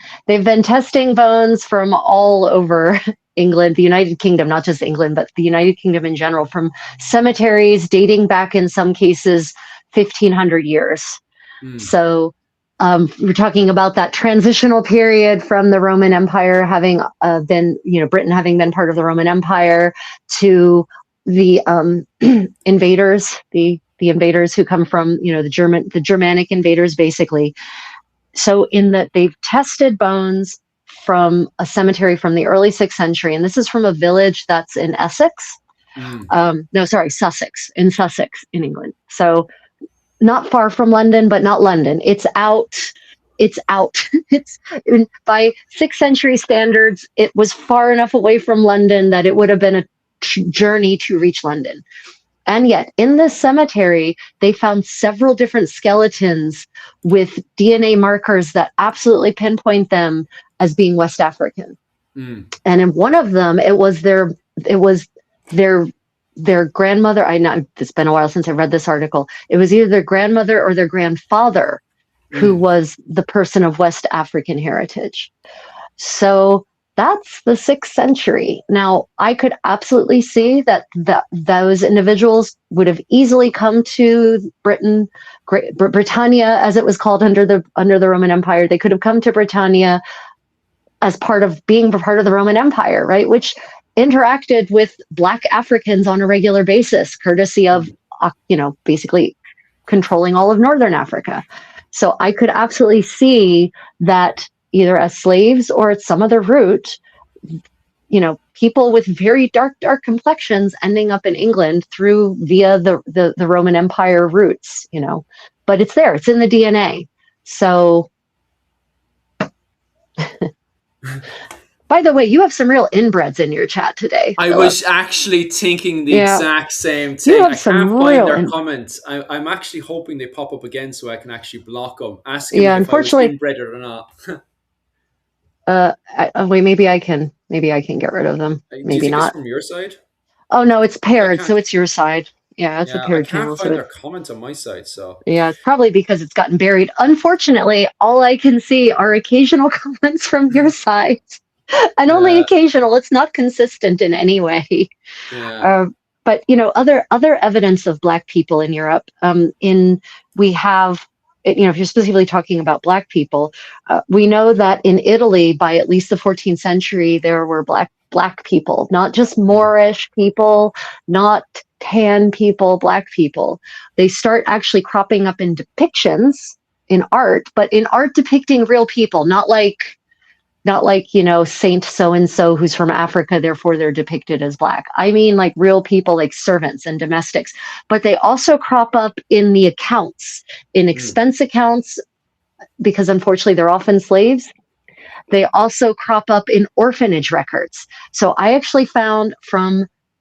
testing bones from all over England, the United Kingdom, not just England, but the United Kingdom in general, from cemeteries dating back in some cases 1,500 years. So we're talking about that transitional period from the Roman Empire having been, Britain having been part of the Roman Empire, to the invaders, the invaders who come from, the Germanic invaders, basically. So in that they've tested bones from a cemetery from the early 6th century. And this is from a village that's in Sussex, in Sussex, in England. So not far from London, but not London. It's out. It's by 6th century standards, it was far enough away from London that it would have been a journey to reach London. And yet, in this cemetery, they found several different skeletons with DNA markers that absolutely pinpoint them as being West African. And in one of them, it was their grandmother. It's been a while since I read this article. It was either their grandmother or their grandfather who was the person of West African heritage. So that's the 6th century. Now, I could absolutely see that those individuals would have easily come to Britain, Britannia, as it was called under the Roman Empire. They could have come to Britannia as part of being part of the Roman Empire, right? Which interacted with Black Africans on a regular basis, courtesy of, basically controlling all of Northern Africa. So I could absolutely see that either as slaves or at some other route, people with very dark complexions ending up in England via the Roman Empire routes, but it's there, it's in the DNA. So, by the way, you have some real inbreds in your chat today. I was actually thinking the exact same thing. You have I can't some find their comments. I'm actually hoping they pop up again so I can actually block them. Asking if unfortunately, I was inbred or not. Wait, maybe I can get rid of them. Maybe not. It's from your side? Oh no, it's paired, so it's your side. Yeah, it's a paired channel. I can't find their comments on my side, so yeah, it's probably because it's gotten buried. Unfortunately, all I can see are occasional comments from your side, and only occasional. It's not consistent in any way. Yeah. But other evidence of Black people in Europe. We have. If you're specifically talking about Black people, we know that in Italy, by at least the 14th century, there were Black people, not just Moorish people, not tan people, Black people. They start actually cropping up in depictions in art, but in art depicting real people, not like Saint so-and-so who's from Africa, therefore they're depicted as Black. I mean like real people, like servants and domestics. But they also crop up in the accounts, in expense accounts, because unfortunately they're often slaves. They also crop up in orphanage records. So I actually found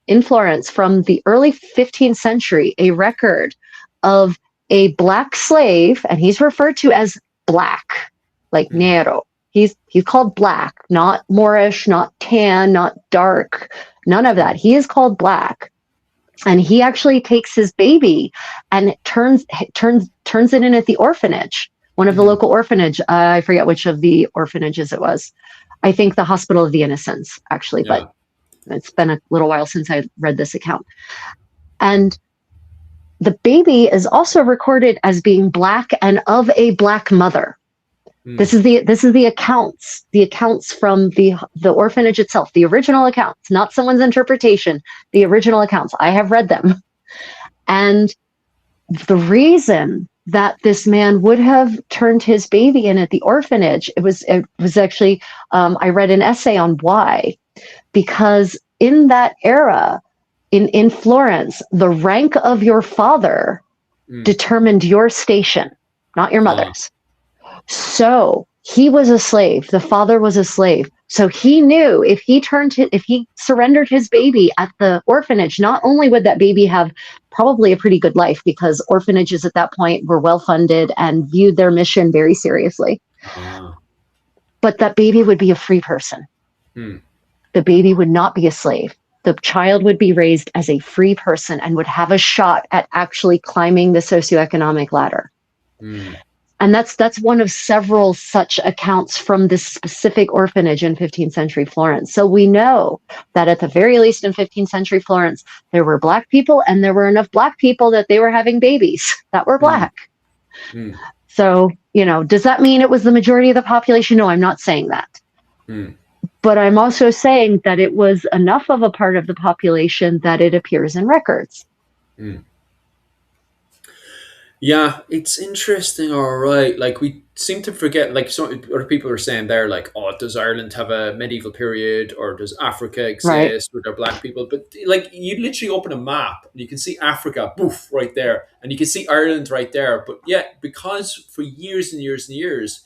in Florence from the early 15th century a record of a Black slave, and he's referred to as Black, like Nero. He's called Black, not Moorish, not tan, not dark, none of that. He is called Black. And he actually takes his baby and turns it in at the orphanage, one of the local orphanage. I forget which of the orphanages it was. I think the Hospital of the Innocents, actually, but it's been a little while since I read this account. And the baby is also recorded as being Black and of a Black mother. This is the accounts from the orphanage itself, the original accounts, not someone's interpretation, the original accounts. I have read them. And the reason that this man would have turned his baby in at the orphanage, it was actually, I read an essay on why, because in that era, in Florence, the rank of your father determined your station, not your mother's. So he was a slave. The father was a slave. So he knew if he surrendered his baby at the orphanage, not only would that baby have probably a pretty good life, because orphanages at that point were well funded and viewed their mission very seriously, but that baby would be a free person. The baby would not be a slave. The child would be raised as a free person and would have a shot at actually climbing the socioeconomic ladder. And that's one of several such accounts from this specific orphanage in 15th century Florence. So we know that at the very least in 15th century Florence, there were Black people, and there were enough Black people that they were having babies that were Black. So, does that mean it was the majority of the population? No, I'm not saying that. But I'm also saying that it was enough of a part of the population that it appears in records. Yeah, it's interesting. All right, like we seem to forget. Like some other people are saying, there, like, oh, does Ireland have a medieval period, or does Africa exist, or are there Black people? But like, you literally open a map and you can see Africa, boof, right there, and you can see Ireland right there. But yeah, because for years and years and years,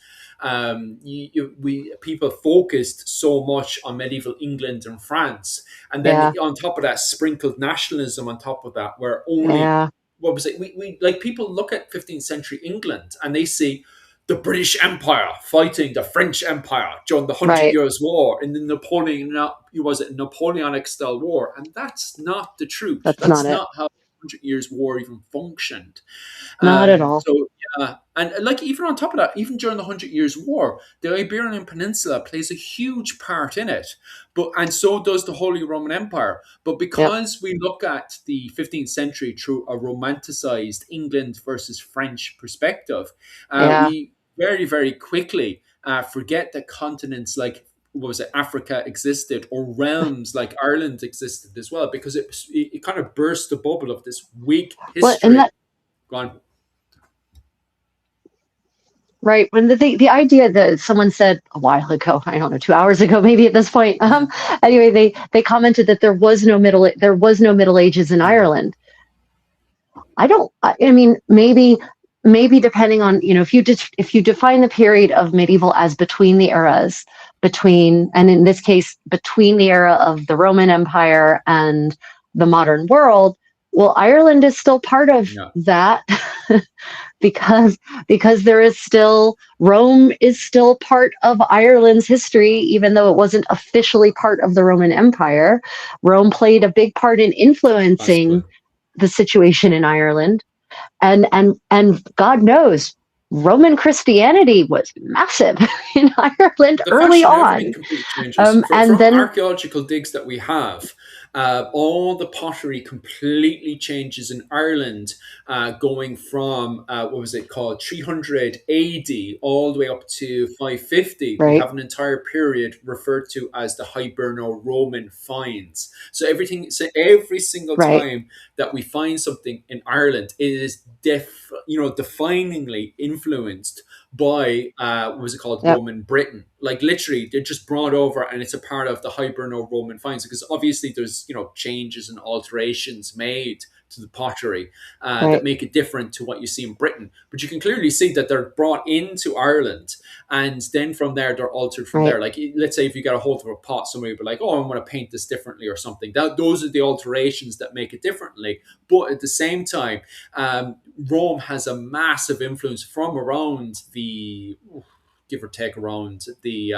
people focused so much on medieval England and France, and then on top of that, sprinkled nationalism on top of that, where only. What was it? We like, people look at 15th century England and they see the British Empire fighting the French Empire during the 100 Years' War in the Napoleonic style war, and that's not the truth. That's not how the 100 Years' War even functioned. Not at all. So And like even on top of that, even during the Hundred Years' War, the Iberian Peninsula plays a huge part in it. But and so does the Holy Roman Empire. But Yep. because we look at the 15th century through a romanticized England versus French perspective, Yeah. we very, very quickly forget that continents like what was it, Africa existed, or realms like Ireland existed as well, because it kind of burst the bubble of this weak Well, and history. that Go on. right when the idea that someone said a while ago, I don't know, 2 hours ago, maybe at this point. Anyway, they commented that there was no Middle Ages in Mm. Ireland. I mean, maybe depending on, if you define the period of medieval as between the eras, and in this case between the era of the Roman Empire and the modern world, well, Ireland is still part of Yeah. that. because there is still Rome is still part of Ireland's history, even though it wasn't officially part of the Roman Empire. Rome played a big part in Massively. influencing the situation in Ireland, and God knows Roman Christianity was massive in Ireland The early fashion, everything on. completely changes. And From then archaeological digs that we have, all the pottery completely changes in Ireland, going from what was it called, 300 AD all the way up to 550. We right, have an entire period referred to as the Hiberno-Roman finds. So every single right, time that we find something in Ireland, it is definingly influenced by what was it called, yep, Roman Britain. Like literally, they're just brought over, and it's a part of the Hiberno-Roman finds, because obviously there's changes and alterations made to the pottery that right, make it different to what you see in Britain. But you can clearly see that they're brought into Ireland, and then from there they're altered from right, there. Like let's say if you got a hold of a pot, somebody would be like, "Oh, I want to paint this differently" or something. Those are the alterations that make it differently. But at the same time, Rome has a massive influence from around the, give or take, around the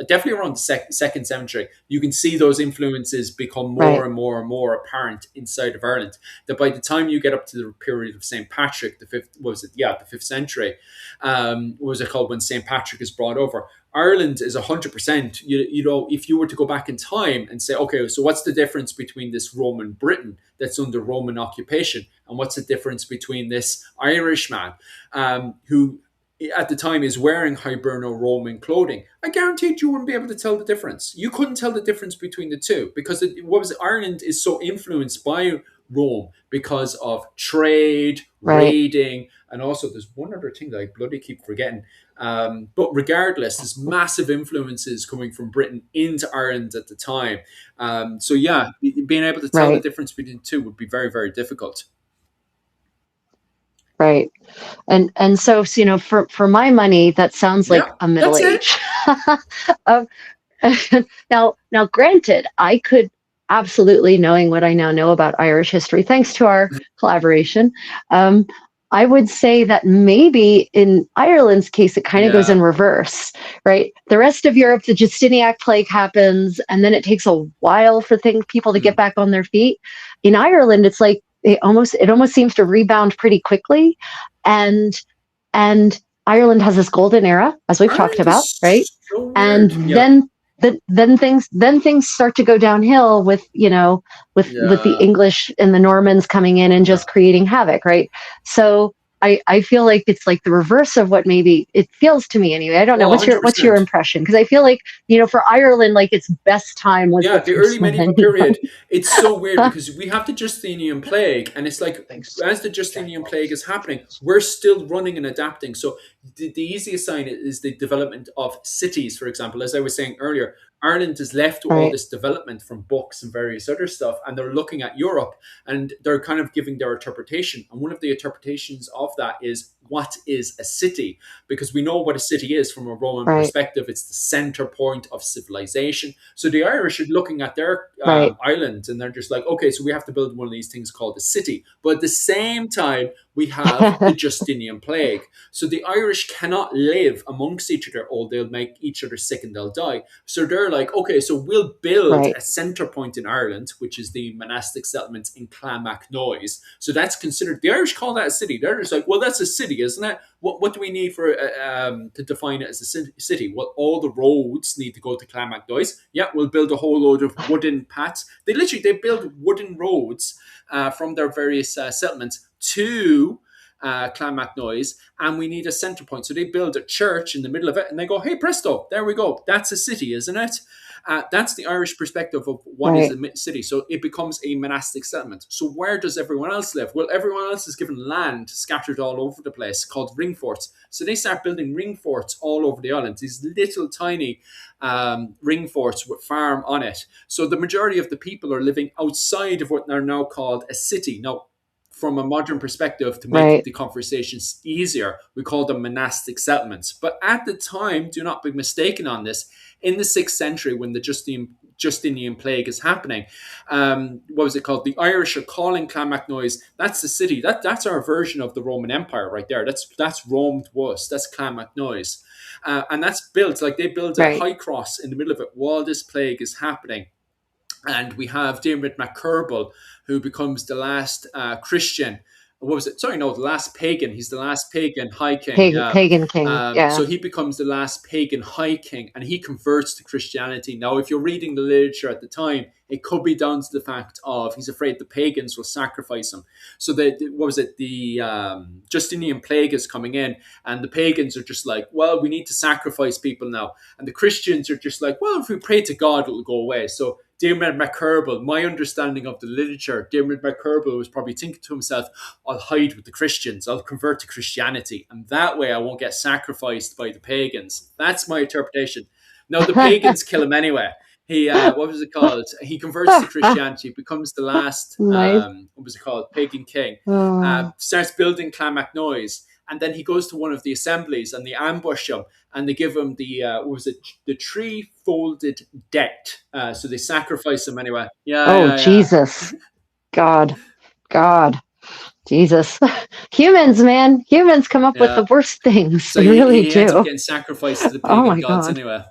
definitely around the second century. You can see those influences become more right, and more and more apparent inside of Ireland. That by the time you get up to the period of Saint Patrick, the fifth, what was it? Yeah, the fifth century. What was it called, when Saint Patrick is brought over? Ireland is 100%. If you were to go back in time and say, okay, so what's the difference between this Roman Britain that's under Roman occupation, and what's the difference between this Irishman who at the time is wearing Hiberno-Roman clothing? I guaranteed you wouldn't be able to tell the difference. You couldn't tell the difference between the two, because Ireland is so influenced by Rome because of trade, right. raiding, and also there's one other thing that I bloody keep forgetting. But regardless, there's massive influences coming from Britain into Ireland at the time. So yeah, being able to tell the Right, difference between the two would be very, very difficult. right. And so, for my money, that sounds like Yeah, a Middle that's it. Age. um, now, granted, I could absolutely, knowing what I now know about Irish history, thanks to our collaboration, um, I would say that maybe in Ireland's case, it kind of goes in Yeah. reverse, right? The rest of Europe, the Justinianic plague happens, and then it takes a while for people to get Hmm. back on their feet. In Ireland, it's like it almost seems to rebound pretty quickly, and and Ireland has this golden era, as we've talked Ireland about, right? is so And weird. Yeah. then things start to go downhill with the Yeah. English and the Normans coming in and Yeah. just creating havoc, right? So I feel like it's like the reverse of what maybe it feels to me anyway. I don't know. Oh, What's your 100%. impression? Because I feel like, for Ireland, like its best time was Yeah, the the first early medieval period. millennium. It's so weird because we have the Justinian plague, and it's like Thanks. as the Justinian plague is happening, we're still running and adapting. So the easiest sign is the development of cities, for example. As I was saying earlier, Ireland is left to all Right, this development from books and various other stuff, and they're looking at Europe and they're kind of giving their interpretation. And one of the interpretations of that is, what is a city? Because we know what a city is from a Roman right, perspective. It's the center point of civilization. So the Irish are looking at their right, island, and they're just like, okay, so we have to build one of these things called a city. But at the same time, we have the Justinian plague. So the Irish cannot live amongst each other, or they'll make each other sick and they'll die. So they're like, okay, so we'll build right, a center point in Ireland, which is the monastic settlements in Clonmacnoise. So that's considered, the Irish call that a city. They're just like, well, that's a city. city, isn't it? What do we need for to define it as a city? Well, all the roads need to go to Clonmacnoise. Yeah, we'll build a whole load of wooden paths. They build wooden roads from their various settlements to Clonmacnoise, and we need a centre point. So they build a church in the middle of it, and they go, "Hey, presto! There we go. That's a city, isn't it?" That's the Irish perspective of what is a city. So it becomes a monastic settlement. So where does everyone else live? Well, everyone else is given land scattered all over the place called ring forts. So they start building ring forts all over the island. These little tiny ring forts with farm on it. So the majority of the people are living outside of what are now called a city. Now, from a modern perspective, to make the conversations easier, we call them monastic settlements. But at the time, do not be mistaken on this, in the 6th century, when the Justinian plague is happening, what was it called? The Irish are calling Clonmacnoise, that's the city. That's our version of the Roman Empire right there. That's Rome to us. That's Clonmacnoise. And that's built, like they build a high cross in the middle of it while this plague is happening. And we have Diarmuid MacCurbal, who becomes the last Christian. What was it? Sorry, no, the last pagan. He's the last pagan high king. Pagan king. So he becomes the last pagan high king, and he converts to Christianity. Now, if you're reading the literature at the time, it could be down to the fact of he's afraid the pagans will sacrifice him. So the Justinian plague is coming in, and the pagans are just like, well, we need to sacrifice people now. And the Christians are just like, well, if we pray to God, it'll go away. So Diarmuid MacCurbal, my understanding of the literature, Diarmuid MacCurbal was probably thinking to himself, I'll hide with the Christians, I'll convert to Christianity, and that way I won't get sacrificed by the pagans. That's my interpretation. No, the pagans kill him anyway. He, what was it called? He converts to Christianity, becomes the last, what was it called? Pagan king, starts building Clonmacnoise. And then he goes to one of the assemblies and they ambush him and they give him the, the three-folded debt. So they sacrifice him anyway. Jesus. God. Jesus. Humans, man. Humans come up with the worst things. So they really do. He ends up getting sacrificed to the pagan gods anyway.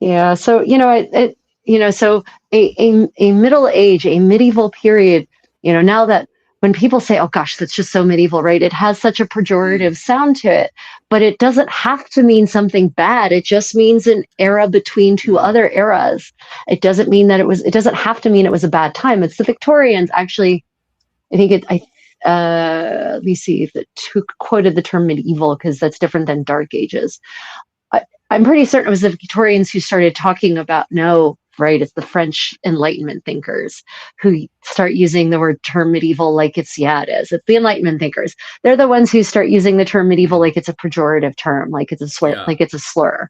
Yeah. So, so a middle age, a medieval period, now that when people say, oh gosh, that's just so medieval, right? It has such a pejorative sound to it, but it doesn't have to mean something bad. It just means an era between two other eras. It doesn't mean that it doesn't have to mean it was a bad time. It's the Victorians actually, let me see, who quoted the term medieval, because that's different than Dark Ages. I'm pretty certain it was the Victorians who started talking about, it's the French Enlightenment thinkers who start using the term medieval like it is. It's the Enlightenment thinkers. They're the ones who start using the term medieval like it's a pejorative term, like it's a slur,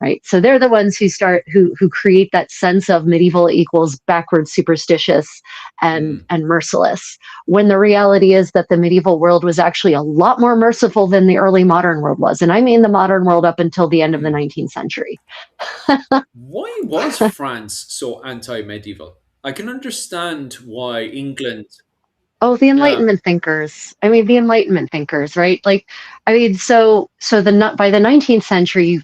right? So they're the ones who create that sense of medieval equals backward, superstitious, and merciless, when the reality is that the medieval world was actually a lot more merciful than the early modern world was. And I mean the modern world up until the end of the 19th century. Why was France so anti-medieval? I can understand why England... Oh, the Enlightenment thinkers. I mean, the Enlightenment thinkers, right? Like, I mean, so by the 19th century,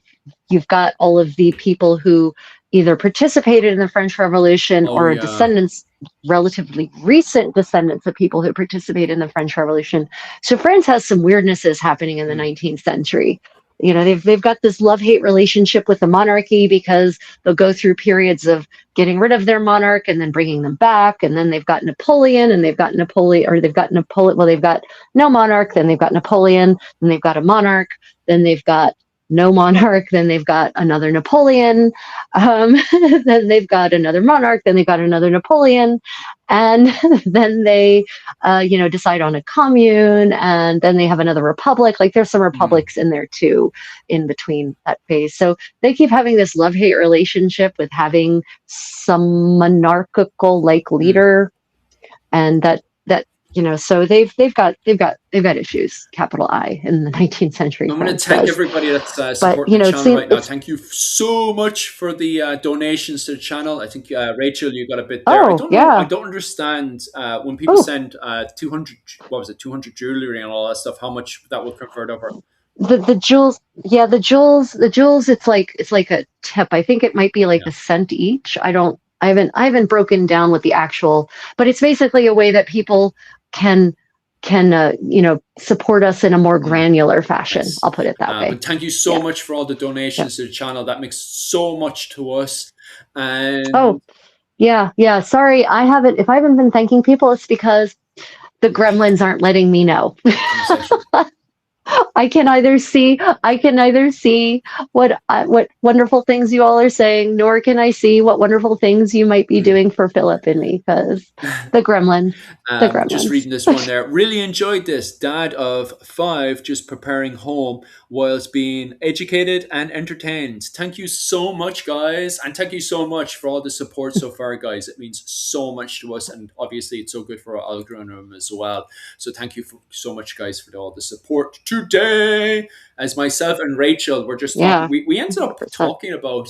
you've got all of the people who either participated in the French Revolution or descendants, relatively recent descendants of people who participated in the French Revolution. So France has some weirdnesses happening in the 19th century. They've got this love-hate relationship with the monarchy, because they'll go through periods of getting rid of their monarch and then bringing them back. And then they've got Napoleon, and they've got no monarch, then they've got Napoleon, then they've got a monarch, then they've got no monarch, then they've got another Napoleon, then they've got another monarch, then they've got another Napoleon, and then they, decide on a commune, and then they have another republic. Like, there's some republics in there too, in between that phase. So they keep having this love-hate relationship with having some monarchical leader, and that. So they've got issues, capital I, in the 19th century. I'm going to thank everybody that's supporting the channel right now. Thank you so much for the donations to the channel. I think Rachel, you got a bit there. I don't understand when people send 200 jewelry and all that stuff, how much that will convert over. The jewels, the jewels. It's like a tip. I think it might be like a cent each. I haven't broken down what the actual, but it's basically a way that people can support us in a more granular fashion. Yes. I'll put it that way. But thank you so Yeah. much for all the donations to the channel. That makes so much to us. And Oh, yeah. Sorry, if I haven't been thanking people, it's because the gremlins aren't letting me know. conversation. I can neither see what wonderful things you all are saying, nor can I see what wonderful things you might be doing for Philip and me, because the gremlins. Just reading this one there. Really enjoyed this. Dad of 5 just preparing home whilst being educated and entertained. Thank you so much, guys. And thank you so much for all the support so far, guys. It means so much to us. And obviously, it's so good for our algorithm as well. So thank you so much, guys, for all the support today. As myself and Rachel were just talking, we ended up 100%. talking about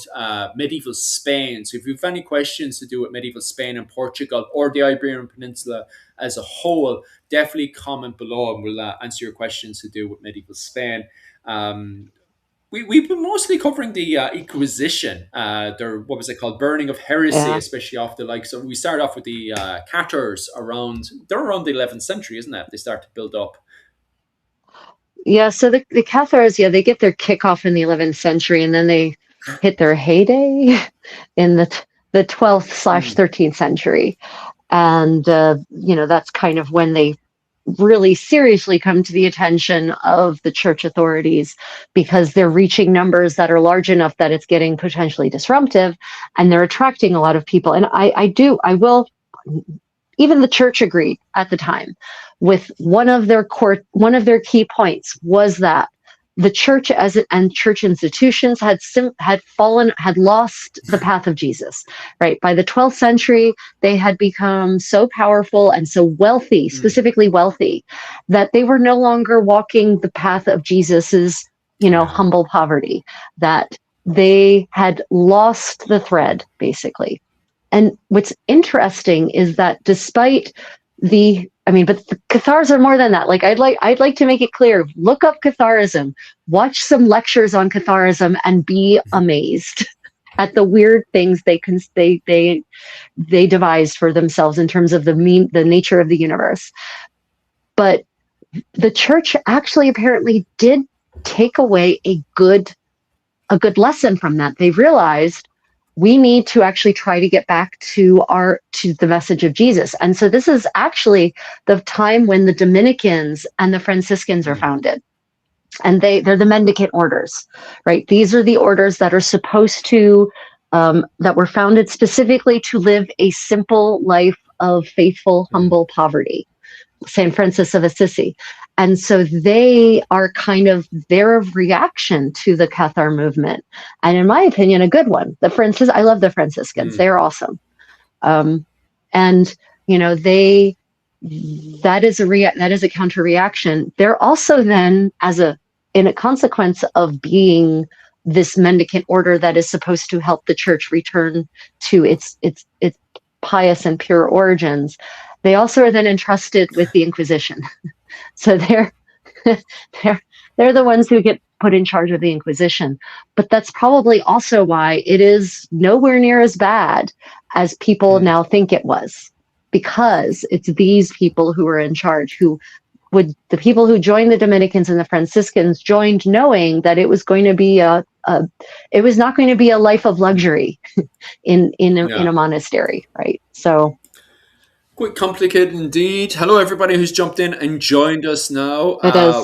medieval Spain. So if you have any questions to do with medieval Spain and Portugal or the Iberian Peninsula as a whole, definitely comment below and we'll answer your questions to do with medieval Spain. We've been mostly covering the Inquisition, what was it called? Burning of heresy, especially off the So we started off with the Cathars they're around the 11th century, isn't it? They start to build up. Yeah, so the Cathars, they get their kickoff in the 11th century, and then they hit their heyday in the 12th/13th century. And, that's kind of when they really seriously come to the attention of the church authorities, because they're reaching numbers that are large enough that it's getting potentially disruptive, and they're attracting a lot of people. And even the church agreed at the time with one of their key points was that the church and church institutions had lost the path of Jesus, right? By the 12th century, they had become so powerful and so wealthy, specifically wealthy, that they were no longer walking the path of Jesus's, humble poverty, that they had lost the thread, basically. And what's interesting is that despite but the Cathars are more than that. Like I'd like to make it clear. Look up Catharism, watch some lectures on Catharism, and be amazed at the weird things they devised for themselves in terms of the nature of the universe. But the church actually apparently did take away a good lesson from that. They realized we need to actually try to get back to the message of Jesus. And so this is actually the time when the Dominicans and the Franciscans are founded. And they're the mendicant orders, right? These are the orders that are supposed to, that were founded specifically to live a simple life of faithful, humble poverty. St. Francis of Assisi. And so they are kind of their reaction to the Cathar movement. And in my opinion, a good one. I love the Franciscans. They're awesome. That is a counter reaction. They're also then, in a consequence of being this mendicant order that is supposed to help the church return to its pious and pure origins, they also are then entrusted with the Inquisition. So they're the ones who get put in charge of the Inquisition. But that's probably also why it is nowhere near as bad as people now think it was, because it's these people who are in charge, the people who joined the Dominicans and the Franciscans joined knowing that it was going to be it was not going to be a life of luxury in a monastery, right? So. Quite complicated indeed. Hello, everybody who's jumped in and joined us now.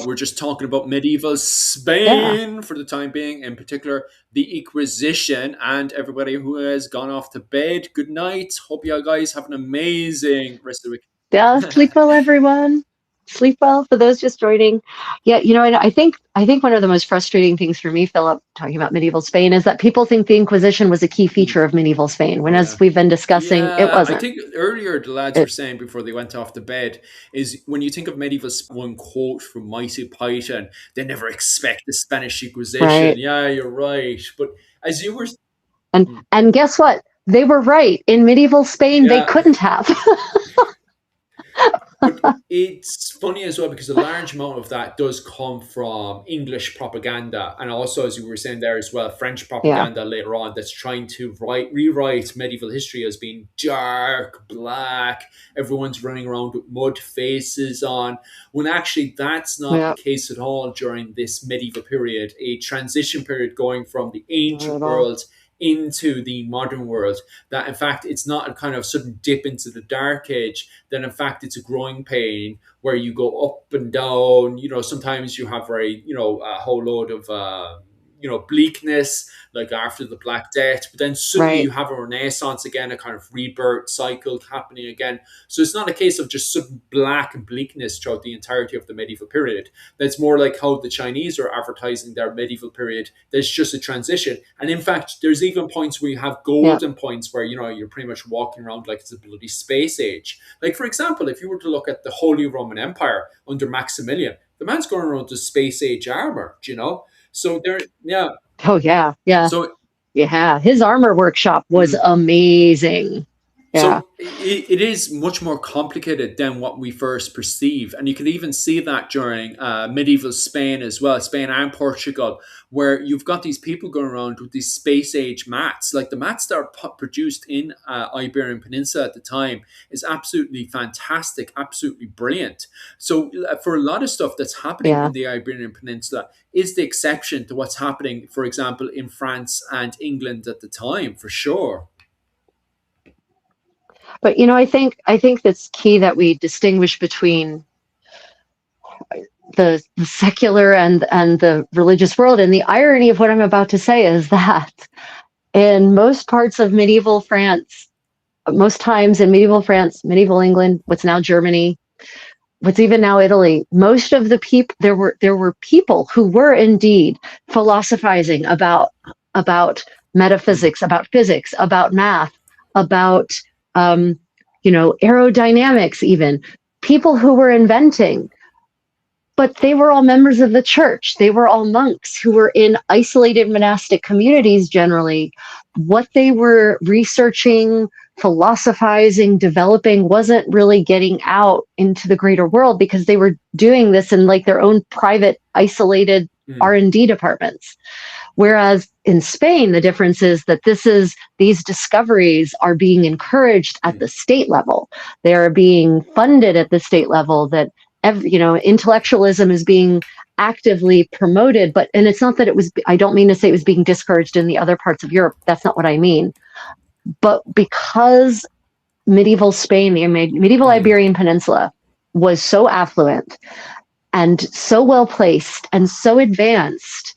We're just talking about medieval Spain for the time being, in particular the Inquisition, and everybody who has gone off to bed. Good night. Hope you guys have an amazing rest of the week. Yeah, sleep well, everyone. Sleep well for those just joining. Yeah, and I think one of the most frustrating things for me, Philip, talking about medieval Spain, is that people think the Inquisition was a key feature of medieval Spain, when as we've been discussing, it wasn't. I think earlier the lads were saying before they went off to bed is when you think of medieval Spain, one quote from Monty Python, they never expect the Spanish Inquisition. Right. Yeah, you're right. But as you were... And guess what? They were right. In medieval Spain, they couldn't have. It's funny as well because a large amount of that does come from English propaganda, and also, as you were saying there as well, French Yeah. propaganda later on that's trying to rewrite medieval history as being dark, black. Everyone's running around with mud faces on, when actually that's not the Yeah. case at all during this medieval period, a transition period going from the Not ancient at all. world into the modern world. That in fact it's not a kind of sudden dip into the dark age, then in fact it's a growing pain where you go up and down. Sometimes you have a whole load of bleakness, like after the Black Death, but then suddenly you Right. have a renaissance again, a kind of rebirth cycle happening again. So it's not a case of just sudden black and bleakness throughout the entirety of the medieval period. That's more like how the Chinese are advertising their medieval period. There's just a transition. And in fact, there's even points where you have Yeah. golden points where, you're pretty much walking around like it's a bloody space age. Like, for example, if you were to look at the Holy Roman Empire under Maximilian, the man's going around with space age armor, So there, yeah. Oh yeah. Yeah. So Yeah. His armor workshop was mm, amazing. Yeah. So it is much more complicated than what we first perceive. And you can even see that during medieval Spain as well, Spain and Portugal, where you've got these people going around with these space age mats. Like the mats that are produced in Iberian Peninsula at the time is absolutely fantastic, absolutely brilliant. So for a lot of stuff that's happening Yeah. in the Iberian Peninsula is the exception to what's happening, for example, in France and England at the time, for sure. But I think that's key that we distinguish between the secular and the religious world. And the irony of what I'm about to say is that in most parts of medieval France, most times in medieval France, medieval England, what's now Germany, what's even now Italy, most of the people there were people who were indeed philosophizing about Mm, metaphysics, about physics, about math, about um, aerodynamics, even people who were inventing, but they were all members of the church. They were all monks who were in isolated monastic communities generally. What they were researching, philosophizing, developing wasn't really getting out into the greater world because they were doing this in like their own private, isolated mm, R&D departments. Whereas in Spain, the difference is that these discoveries are being encouraged at mm, the state level. They are being funded at the state level. That intellectualism is being actively promoted. And it's not that it was. I don't mean to say it was being discouraged in the other parts of Europe. That's not what I mean. But because medieval Spain, the medieval mm. Iberian Peninsula, was so affluent and so well placed and so advanced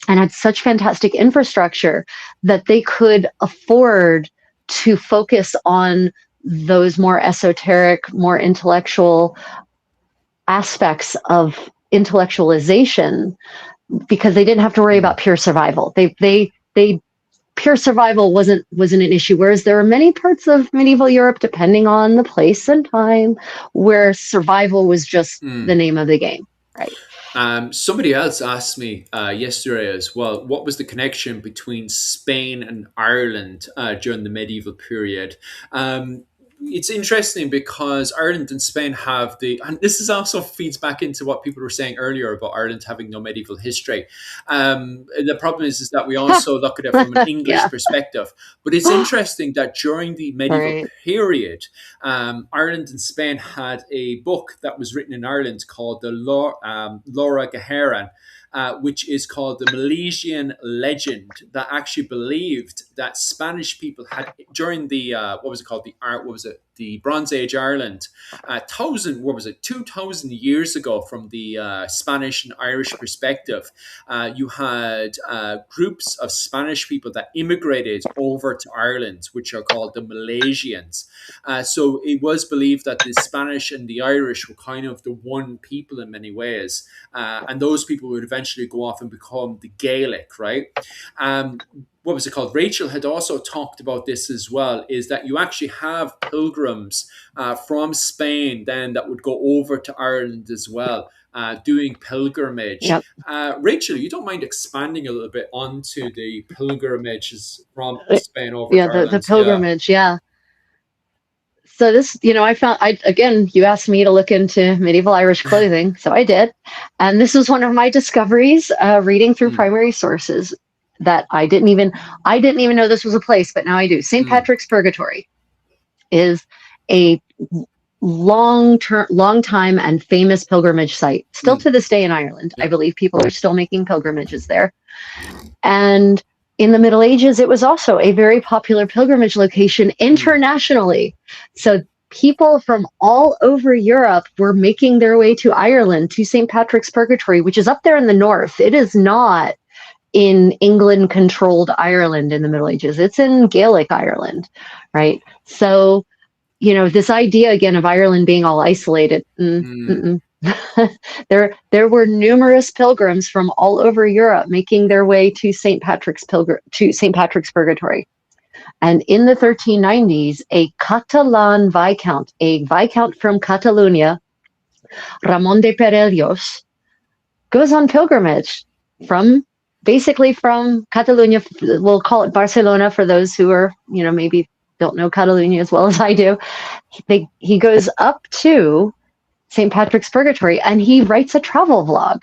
and had such fantastic infrastructure that they could afford to focus on those more esoteric, more intellectual aspects of intellectualization because they didn't have to worry Mm. about pure survival. They pure survival wasn't an issue. Whereas there are many parts of medieval Europe, depending on the place and time, where survival was just the Mm. name of the game. Right. Somebody else asked me yesterday as well, what was the connection between Spain and Ireland during the medieval period? It's interesting because Ireland and Spain have and this is also feeds back into what people were saying earlier about Ireland having no medieval history. The problem is that we also look at it from an English Yeah. perspective. But it's interesting that during the medieval Right. period, Ireland and Spain had a book that was written in Ireland called the Laura Gaharan, which is called the Milesian legend, that actually believed that Spanish people had during the what was it called, the Bronze Age Ireland, 2,000 years ago from the Spanish and Irish perspective. You had groups of Spanish people that immigrated over to Ireland, which are called the Milesians. So it was believed that the Spanish and the Irish were kind of the one people in many ways. And those people would eventually go off and become the Gaelic, right? What was it called? Rachel had also talked about this as well, is that you actually have pilgrims from Spain then that would go over to Ireland as well, doing pilgrimage. Yep. Rachel, you don't mind expanding a little bit onto the pilgrimages from Uh, Spain over Yeah. to The Ireland? Yeah. pilgrimage. Yeah. So this, I found, again, you asked me to look into medieval Irish clothing, so I did. And this was one of my discoveries, reading through primary sources that I didn't even know this was a place, but now I do. St. Patrick's Purgatory is a long time and famous pilgrimage site, still to this day in Ireland. I believe people are still making pilgrimages there. And in the Middle Ages, it was also a very popular pilgrimage location internationally. So people from all over Europe were making their way to Ireland, to St. Patrick's Purgatory, which is up there in the north. It is not in England-controlled Ireland in the Middle Ages. It's in Gaelic Ireland, right? So, this idea, again, of Ireland being all isolated, there were numerous pilgrims from all over Europe making their way to St. Patrick's Purgatory. And in the 1390s, a Catalan viscount, from Catalonia, Ramon de Perellos, goes on pilgrimage from Catalonia. We'll call it Barcelona for those who are, maybe don't know Catalonia as well as I do. He goes up to St. Patrick's Purgatory and he writes a travel vlog.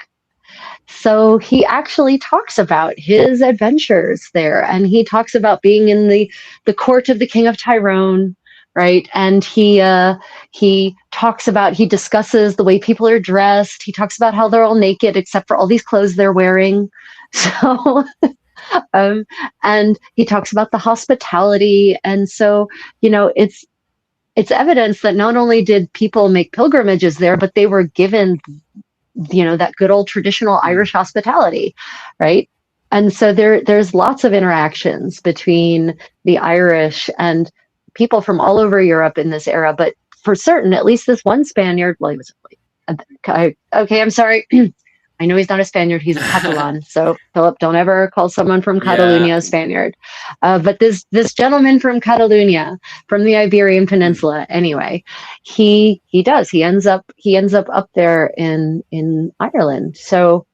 So he actually talks about his adventures there, and he talks about being in the court of the King of Tyrone, right? And he discusses the way people are dressed. He talks about how they're all naked except for all these clothes they're wearing. So, and he talks about the hospitality. And so, it's evidence that not only did people make pilgrimages there, but they were given, that good old traditional Irish hospitality, right? And so there's lots of interactions between the Irish and people from all over Europe in this era. But for certain, at least this one Spaniard, I'm sorry. I know he's not a Spaniard, he's a Catalan. So Philip, don't ever call someone from Catalonia a Spaniard. But this gentleman from Catalonia, from the Iberian Peninsula, anyway, he ends up up there in Ireland. So,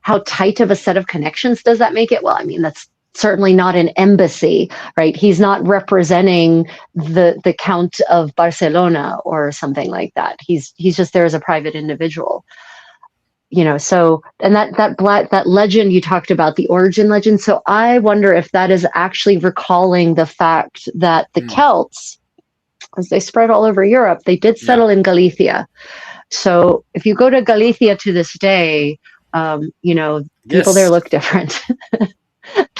how tight of a set of connections does that make it? Well, I mean, that's certainly not an embassy, right? He's not representing the Count of Barcelona or something like that. He's just there as a private individual, so, and that legend you talked about, the origin legend. So I wonder if that is actually recalling the fact that the Celts, as they spread all over Europe, they did settle in Galicia. So if you go to Galicia to this day, people there look different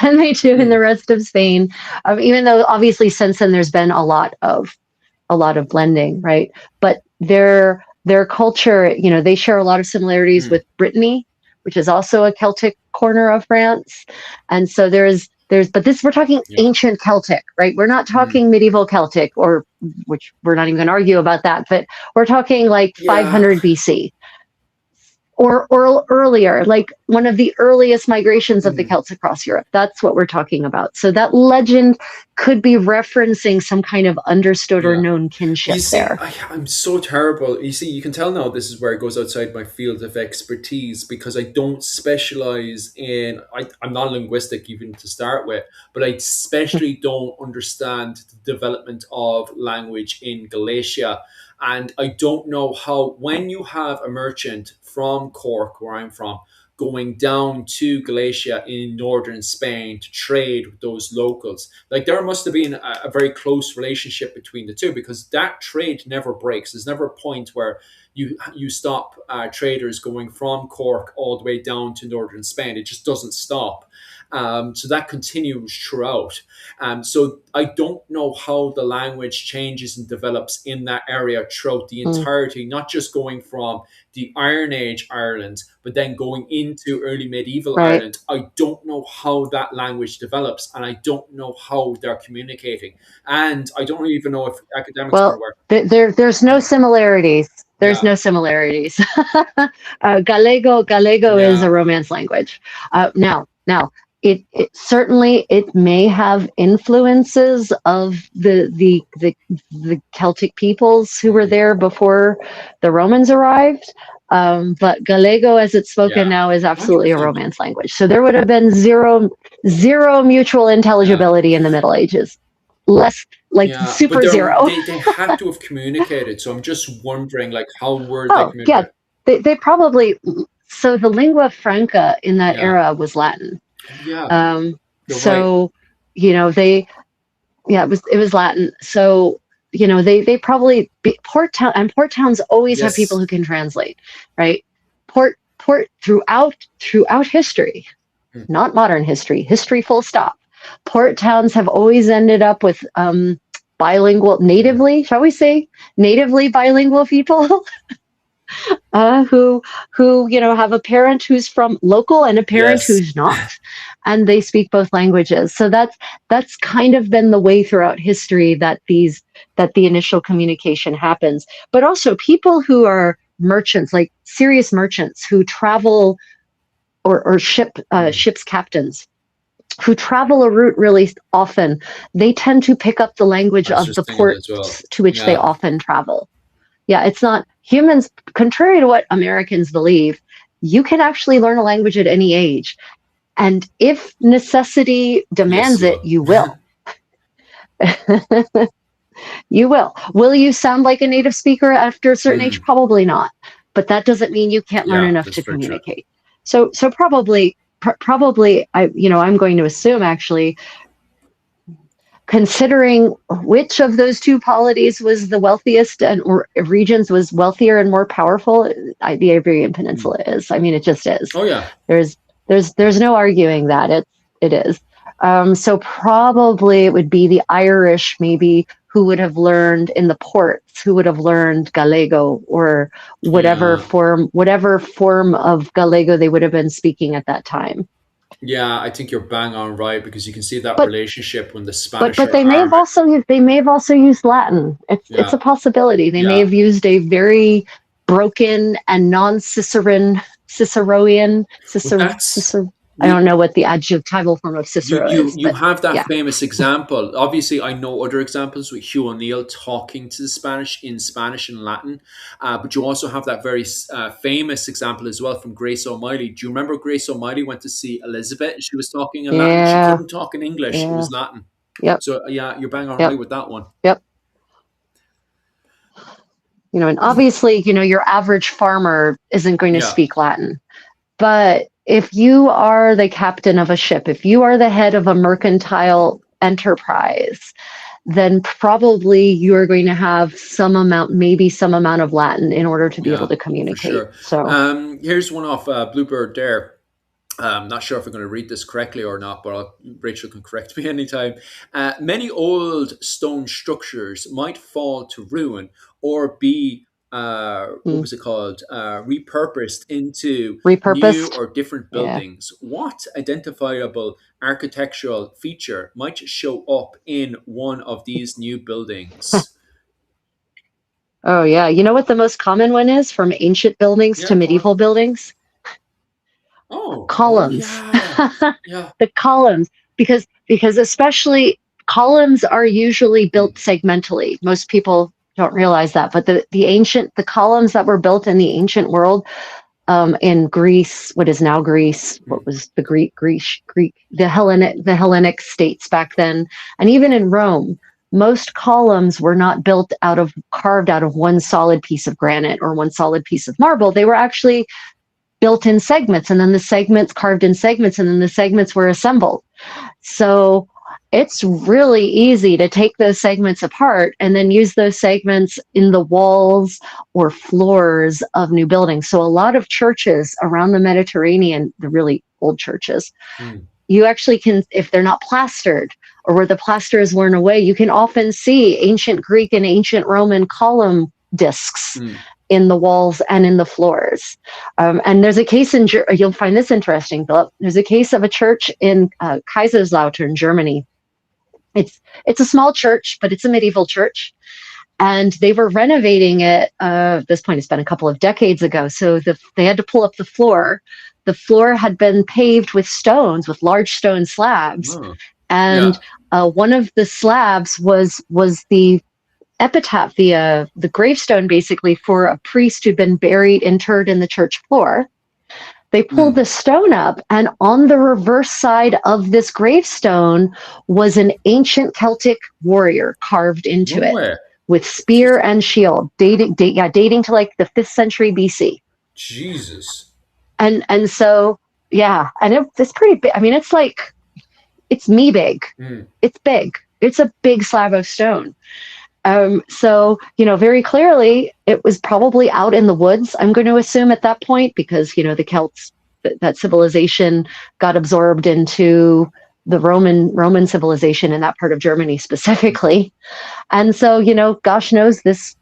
than they do in the rest of Spain. Even though obviously since then there's been a lot of blending, right? But their culture, they share a lot of similarities with Brittany, which is also a Celtic corner of France. And so but we're talking ancient Celtic, right? We're not talking medieval Celtic, which we're not even going to argue about that, but we're talking like 500 BC. Or earlier, like one of the earliest migrations of the Celts across Europe. That's what we're talking about. So that legend could be referencing some kind of understood or known kinship there. I'm so terrible. You see, you can tell now this is where it goes outside my field of expertise, because I don't specialize in, I'm not linguistic even to start with, but I especially don't understand the development of language in Galicia. And I don't know how, when you have a merchant from Cork, where I'm from, going down to Galicia in northern Spain to trade with those locals, like there must have been a very close relationship between the two, because that trade never breaks. There's never a point where you stop traders going from Cork all the way down to northern Spain. It just doesn't stop. So that continues throughout. So I don't know how the language changes and develops in that area throughout the entirety, not just going from the Iron Age Ireland, but then going into early medieval Ireland. I don't know how that language develops, and I don't know how they're communicating. And I don't even know if academics are aware. There's no similarities. There's no similarities. Gallego is a Romance language. Now, it certainly may have influences of the Celtic peoples who were there before the Romans arrived. But Gallego, as it's spoken now, is absolutely a Romance language. So there would have been zero mutual intelligibility in the Middle Ages. less like Yeah, but super zero. they had to have communicated. So I'm just wondering, like, how were they Oh, yeah, communicating? they probably, so the lingua franca in that Yeah, era was Latin. yeah, Um, you're right. so, you know, it was Latin. So, you know, they probably, port towns always have people Yes. who can translate, right? Port throughout history, Hmm. not modern history full stop. Port towns have always ended up with bilingual, Hmm. shall we say, natively bilingual people who have a parent who's from local and a parent Yes. who's not, and they speak both languages. So that's kind of been the way throughout history that the initial communication happens. But also people who are merchants, like serious merchants who travel, or Hmm. ships captains who travel a route really often, they tend to pick up the language I was of the just thinking that as ports well. to which they Yeah. often travel. Yeah, it's not humans, contrary to what Americans believe, you can actually learn a language at any age. And if necessity Yes, demands you it, will. you will. You will. Will you sound like a native speaker after a certain age? Hmm. Probably not. But that doesn't mean you can't learn Yeah, enough that's to very true. communicate. So probably I'm going to assume, actually, considering which of those two polities was the wealthiest, and or regions was wealthier and more powerful, the Iberian Hmm. Peninsula is. I mean, it just is. Oh yeah. There's there's no arguing that it is. So probably it would be the Irish, maybe, who would have learned in the ports, who would have learned Gallego, or Yeah. whatever form of Gallego they would have been speaking at that time. Yeah, I think you're bang on right because you can see that But relationship when the but Spanish but are armed. they may have also used Latin. It's Yeah, a possibility. They may yeah. have used a very broken and Ciceroian Well, Cicero that's Cicero. I we don't know what the adjectival form of you Cicero you is, you but have that yeah, famous example. Obviously, I know other examples with Hugh O'Neill talking to the Spanish in Spanish and Latin, but you also have that very famous example as well from Grace O'Malley. Do you remember Grace O'Malley went to see Elizabeth? She was talking in Latin. She yeah, couldn't talk in English. It yeah, was Latin. yep, So yeah, you're bang on yep, right with that one. yep. And obviously, your average farmer isn't going to Yeah. speak Latin. But if you are the captain of a ship, if you are the head of a mercantile enterprise, then probably you are going to have maybe some amount of Latin in order to be able Yeah, to for communicate. sure. So, Here's one off Bluebird there. I'm not sure if I'm going to read this correctly or not, but Rachel can correct me anytime. Many old stone structures might fall to ruin or be, what mm, was it called, repurposed into new repurposed. or different Yeah. buildings. What identifiable architectural feature might show up in one of these new buildings? Oh, yeah. You know what the most common one is from ancient buildings to Yeah, go on. medieval buildings? Oh Columns. yeah, yeah. The columns, because especially columns are usually Hmm. built segmentally. Most people don't realize that, but the columns that were built in the ancient world, in Greece, what is now Greece, Hmm. what was the Greek, the Hellenic states back then, and even in Rome, most columns were not carved out of one solid piece of granite or one solid piece of marble. They were actually built in segments, and then the segments carved in segments, and then the segments were assembled. So it's really easy to take those segments apart and then use those segments in the walls or floors of new buildings. So a lot of churches around the Mediterranean, the really old churches, Hmm. you actually can, if they're not plastered or where the plaster is worn away, you can often see ancient Greek and ancient Roman column discs Hmm. in the walls and in the floors. And there's a case you'll find this interesting, Philip. There's a case of a church in Kaiserslautern, Germany. It's a small church, but it's a medieval church. And they were renovating it. At this point, it's been a couple of decades ago. So they had to pull up the floor. The floor had been paved with stones, with large stone slabs. Oh, And yeah. one of the slabs was the epitaph, the gravestone, basically, for a priest who'd been interred in the church floor. They pulled the stone up, and on the reverse side of this gravestone was an ancient Celtic warrior carved into it Nowhere. with spear and shield, dating to like the 5th century BC. Jesus. And so and it's pretty big. I mean, it's me big. It's big. It's a big slab of stone. So, very clearly it was probably out in the woods, I'm going to assume at that point, because, the Celts, that civilization got absorbed into the Roman civilization in that part of Germany specifically. And so, gosh knows this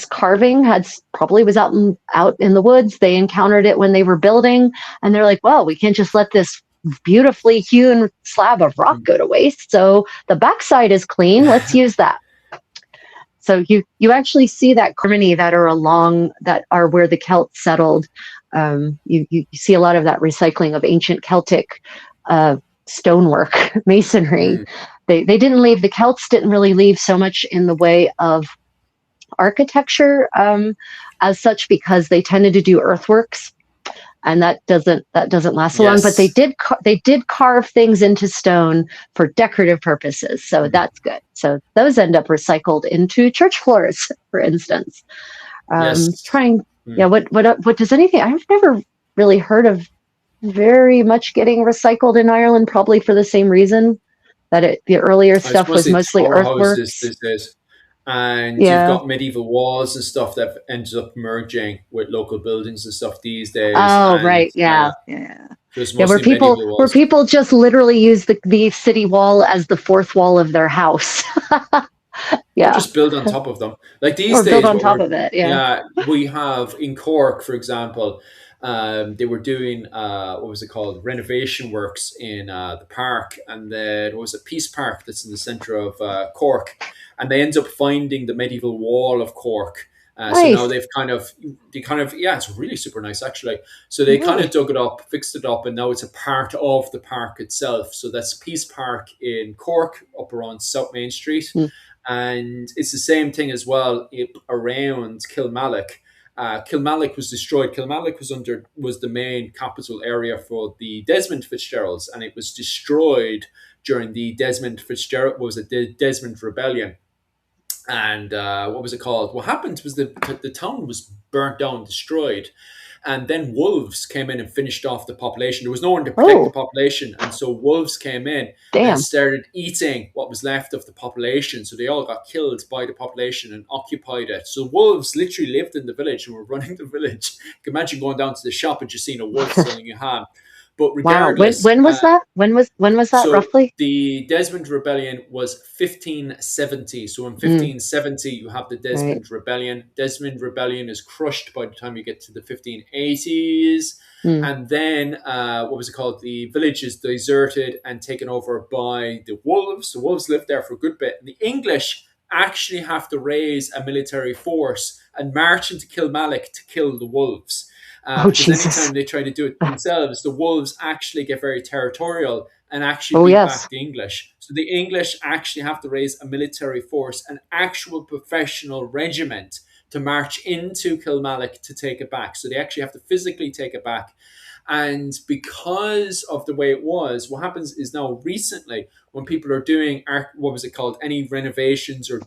carving probably was out in the woods. They encountered it when they were building, and they're like, well, we can't just let this beautifully hewn slab of rock go to waste. So the backside is clean. Let's use that. So you actually see that Germany that are where the Celts settled. You see a lot of that recycling of ancient Celtic stonework, masonry. The Celts didn't really leave so much in the way of architecture as such, because they tended to do earthworks, and that doesn't last so long. But they did carve things into stone for decorative purposes, so that's good. So those end up recycled into church floors, for instance. What does anything? I've never really heard of very much getting recycled in Ireland, probably for the same reason that the earlier stuff was mostly earthworks. And you've got medieval walls and stuff that ends up merging with local buildings and stuff these days. Right. Where people just literally use the city wall as the fourth wall of their house. Just build on top of them. Like these days, build on top of it. We have in Cork, for example, they were doing what was it called, renovation works in the park, and then what was it, Peace Park, that's in the centre of Cork, and they end up finding the medieval wall of Cork. Nice. So now they it's really super nice actually. So they kind of dug it up, fixed it up, and now it's a part of the park itself. So that's Peace Park in Cork, up around South Main Street. And it's the same thing as well around Kilmallock. Kilmallock was destroyed. Kilmallock was the main capital area for the Desmond Fitzgeralds, and it was destroyed during the Desmond Rebellion. And what was it called? What happened was the town was burnt down, destroyed. And then wolves came in and finished off the population. There was no one to protect the population. And so wolves came in and started eating what was left of the population. So they all got killed by the population and occupied it. So wolves literally lived in the village and were running the village. You can imagine going down to the shop and just seeing a wolf selling you ham. But regardless, when was that? When was that roughly? The Desmond Rebellion was 1570. So in 1570, you have the Desmond Rebellion. Desmond Rebellion is crushed by the time you get to the 1580s. And then, what was it called? The village is deserted and taken over by the wolves. The wolves lived there for a good bit. And the English actually have to raise a military force and march into Kilmallock to kill the wolves. Because anytime they try to do it themselves, the wolves actually get very territorial and actually beat back the English. So the English actually have to raise a military force, an actual professional regiment, to march into Kilmallock to take it back. So they actually have to physically take it back. And because of the way it was, what happens is now recently, when people are doing, any renovations or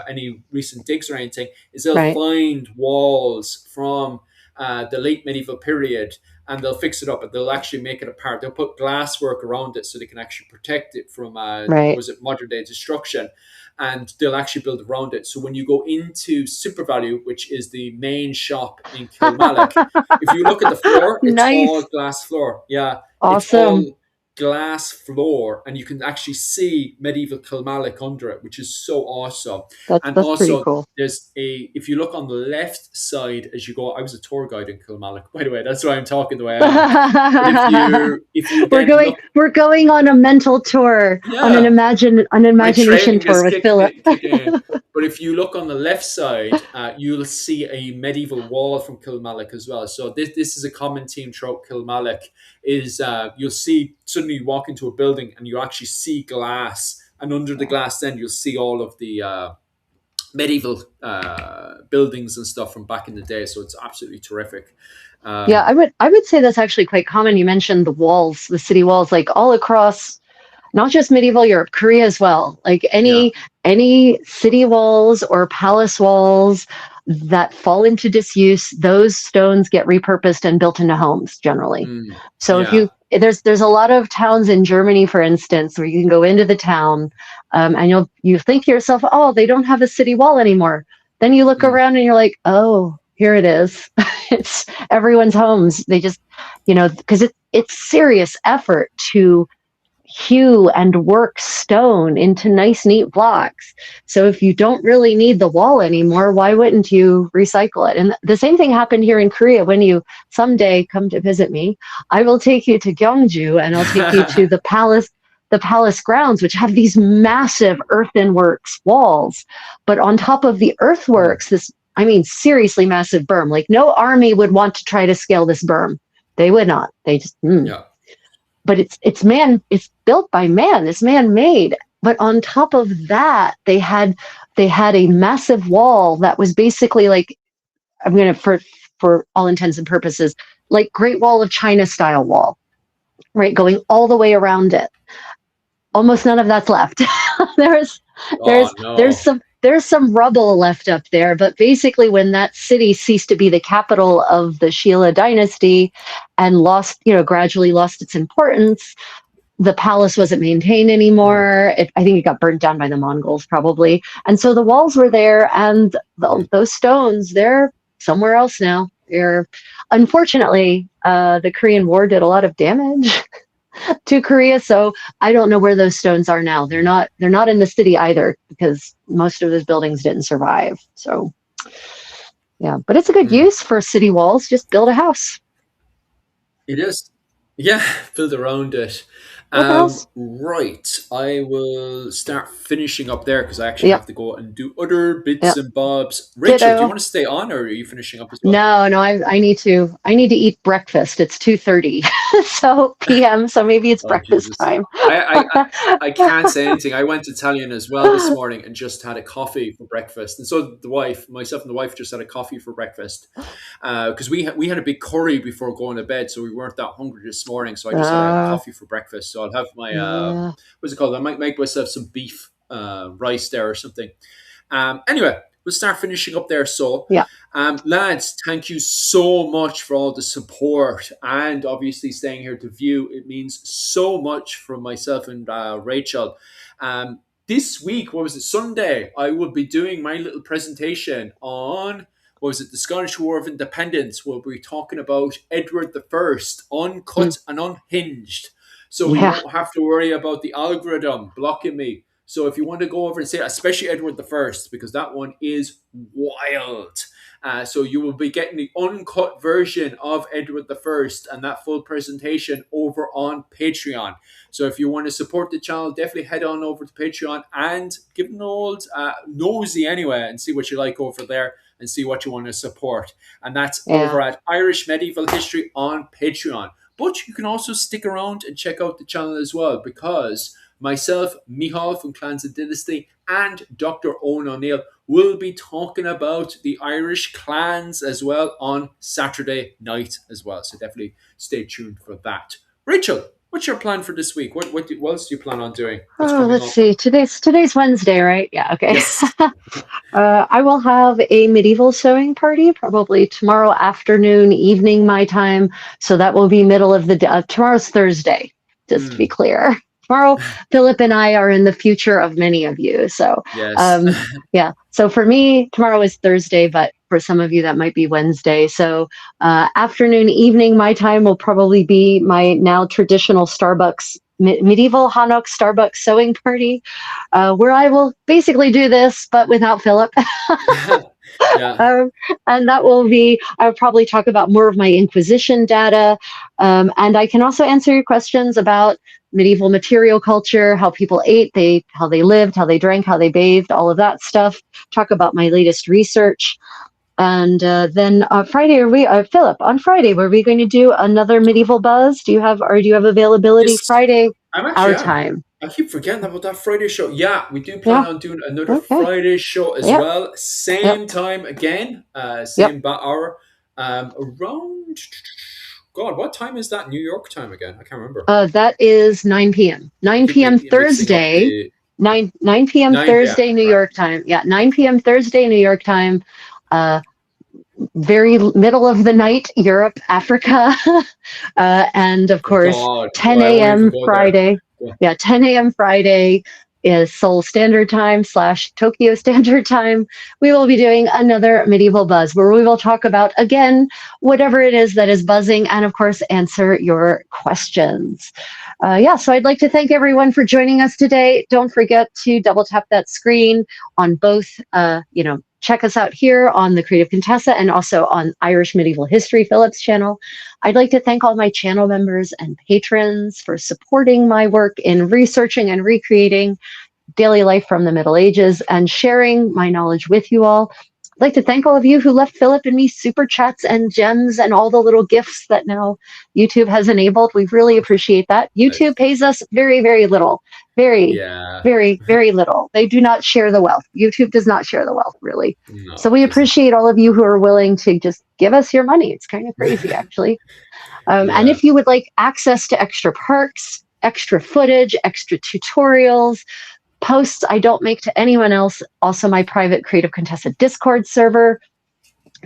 any recent digs or anything, is they'll find walls from the late medieval period, and they'll fix it up and they'll actually make it apart. They'll put glass work around it so they can actually protect it from modern day destruction, and they'll actually build around it. So when you go into SuperValu, which is the main shop in Kilmallock, if you look at the floor, it's all glass floor. Awesome. It's all glass floor, and you can actually see medieval Kilmallock under it, which is so awesome. That's also pretty cool. If you look on the left side as you go, I was a tour guide in Kilmallock, by the way, that's why I'm talking the way I am. We're going on a mental tour, on an imagination tour with Philip. But if you look on the left side, you'll see a medieval wall from Kilmallock as well. So this is a common theme throughout Kilmallock, is you'll see, suddenly you walk into a building and you actually see glass, and under the glass then you'll see all of the medieval buildings and stuff from back in the day. So it's absolutely terrific. Yeah, Um, I would say that's actually quite common. You mentioned the walls, the city walls, like all across not just medieval Europe, Korea as well. Like yeah. any city walls or palace walls that fall into disuse, those stones get repurposed and built into homes generally. Mm, So if yeah. you there's a lot of towns in Germany, for instance, where you can go into the town, and you think to yourself, oh, they don't have a city wall anymore. Then you look Mm, around and you're like, oh, here it is. It's everyone's homes. They just, because it's serious effort to hew and work stone into nice, neat blocks. So if you don't really need the wall anymore, why wouldn't you recycle it? And the same thing happened here in Korea. When you someday come to visit me, I will take you to Gyeongju and I'll take you to the palace grounds, which have these massive earthenworks walls. But on top of the mm, earthworks, I mean, seriously massive berm. Like no army would want to try to scale this berm. They would not. They just, yeah. but it's built by man, it's man made. But on top of that, they had a massive wall that was basically like, I'm gonna for all intents and purposes, like Great Wall of China style wall, right, going all the way around it. Almost none of that's left. there's Oh there's there's no. some rubble left up there, but basically when that city ceased to be the capital of the Shilla dynasty and gradually lost its importance, the palace wasn't maintained Mm, anymore. I think it got burnt down by the Mongols probably. And so the walls were there, and mm. those stones, they're somewhere else now. They're unfortunately, the Korean War did a lot of damage to Korea, so I don't know where those stones are now. They're not in the city either because most of those buildings didn't survive. So yeah, but it's a good Mm. use for city walls. Just build a house. It is. Yeah, build around it. Build a house. Right. I will start finishing up there because I actually Yep. have to go and do other bits Yep. and bobs. Rachel, do you Ditto. want to stay on or are you finishing up as well? No, no, I need to eat breakfast. It's 2:30. So PM, so maybe it's Oh breakfast Jesus. time. I can't say anything. I went Italian as well this morning and just had a coffee for breakfast. And so did the wife, myself and the wife just had a coffee for breakfast. Because we had a big curry before going to bed, so we weren't that hungry this morning. So I just had a Uh, coffee for breakfast. So I'll have my yeah, what's it called? I might make myself some beef rice there or something. Anyway, we'll start finishing up there. So, yeah, lads, thank you so much for all the support and obviously staying here to view. It means so much from myself and Rachel. This week, what was it, Sunday, I will be doing my little presentation on, what was it, the Scottish War of Independence. We'll be talking about Edward the First, mm, uncut and unhinged. So we yeah, won't have to worry about the algorithm blocking me. So if you want to go over and see it, especially Edward the First, because that one is wild. So you will be getting the uncut version of Edward the First and that full presentation over on Patreon. So if you want to support the channel, definitely head on over to Patreon and give an old nosy anyway and see what you like over there and see what you want to support. And that's yeah, over at Irish Medieval History on Patreon. But you can also stick around and check out the channel as well because myself, Mihal from Clans of Dynasty, and Dr. Owen O'Neill will be talking about the Irish clans as well on Saturday night as well. So definitely stay tuned for that. Rachel, what's your plan for this week? What else do you plan on doing? What's oh, coming let's up? see. Today's Wednesday, right? Yeah, okay. Yes. I will have a medieval sewing party probably tomorrow afternoon, evening my time. So that will be middle of the day. Tomorrow's Thursday, just to be Mm, clear. Tomorrow, Philip and I are in the future of many of you. So, yes. um, yeah. So for me, tomorrow is Thursday, but for some of you, that might be Wednesday. So, afternoon, evening, my time will probably be my now traditional Starbucks, medieval Hanok Starbucks sewing party, where I will basically do this, but without Philip. Yeah. um, and that will be, I'll probably talk about more of my Inquisition data. And I can also answer your questions about medieval material culture, how people ate, how they lived, how they drank, how they bathed, all of that stuff. Talk about my latest research. And then Friday, Philip, on Friday, were we going to do another medieval buzz? Do you have availability Yes. Friday, I'm actually, our yeah. time? I keep forgetting about that Friday show. Yeah, we do plan Yeah. on doing another Okay. Friday show as Yep. well. Yep. Same time again, Yep. same hour. Around, God, what time is that New York time again? I can't remember. That is 9 p.m. 9 p.m. Mixing up Thursday. the 9 p.m. 9 p.m. Thursday, New Right. York time. Yeah, 9 p.m. Thursday, New York time. Very middle of the night, Europe, Africa. And of course, God, 10 I won't even a.m. go there. Friday. Yeah, 10 a.m. Friday is Seoul Standard Time / Tokyo Standard Time. We will be doing another Medieval Buzz where we will talk about, again, whatever it is that is buzzing and, of course, answer your questions. So I'd like to thank everyone for joining us today. Don't forget to double tap that screen on both, check us out here on the Creative Contessa and also on Irish Medieval History Phillips channel. I'd like to thank all my channel members and patrons for supporting my work in researching and recreating daily life from the Middle Ages and sharing my knowledge with you all. I'd like to thank all of you who left Philip and me super chats and gems and all the little gifts that now YouTube has enabled. We really appreciate that. YouTube pays us very, very little. Very, very, very little. They do not share the wealth. YouTube does not share the wealth, really. No, so we appreciate all of you who are willing to just give us your money. It's kind of crazy, actually. And if you would like access to extra perks, extra footage, extra tutorials, posts I don't make to anyone else, also my private Creative Contessa Discord server,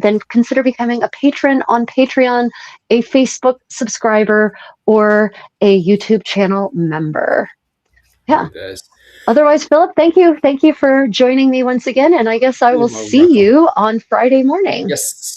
then consider becoming a patron on Patreon, a Facebook subscriber, or a YouTube channel member. Yeah. Otherwise, Philip, thank you. Thank you for joining me once again. And I guess I will see you on Friday morning. Yes.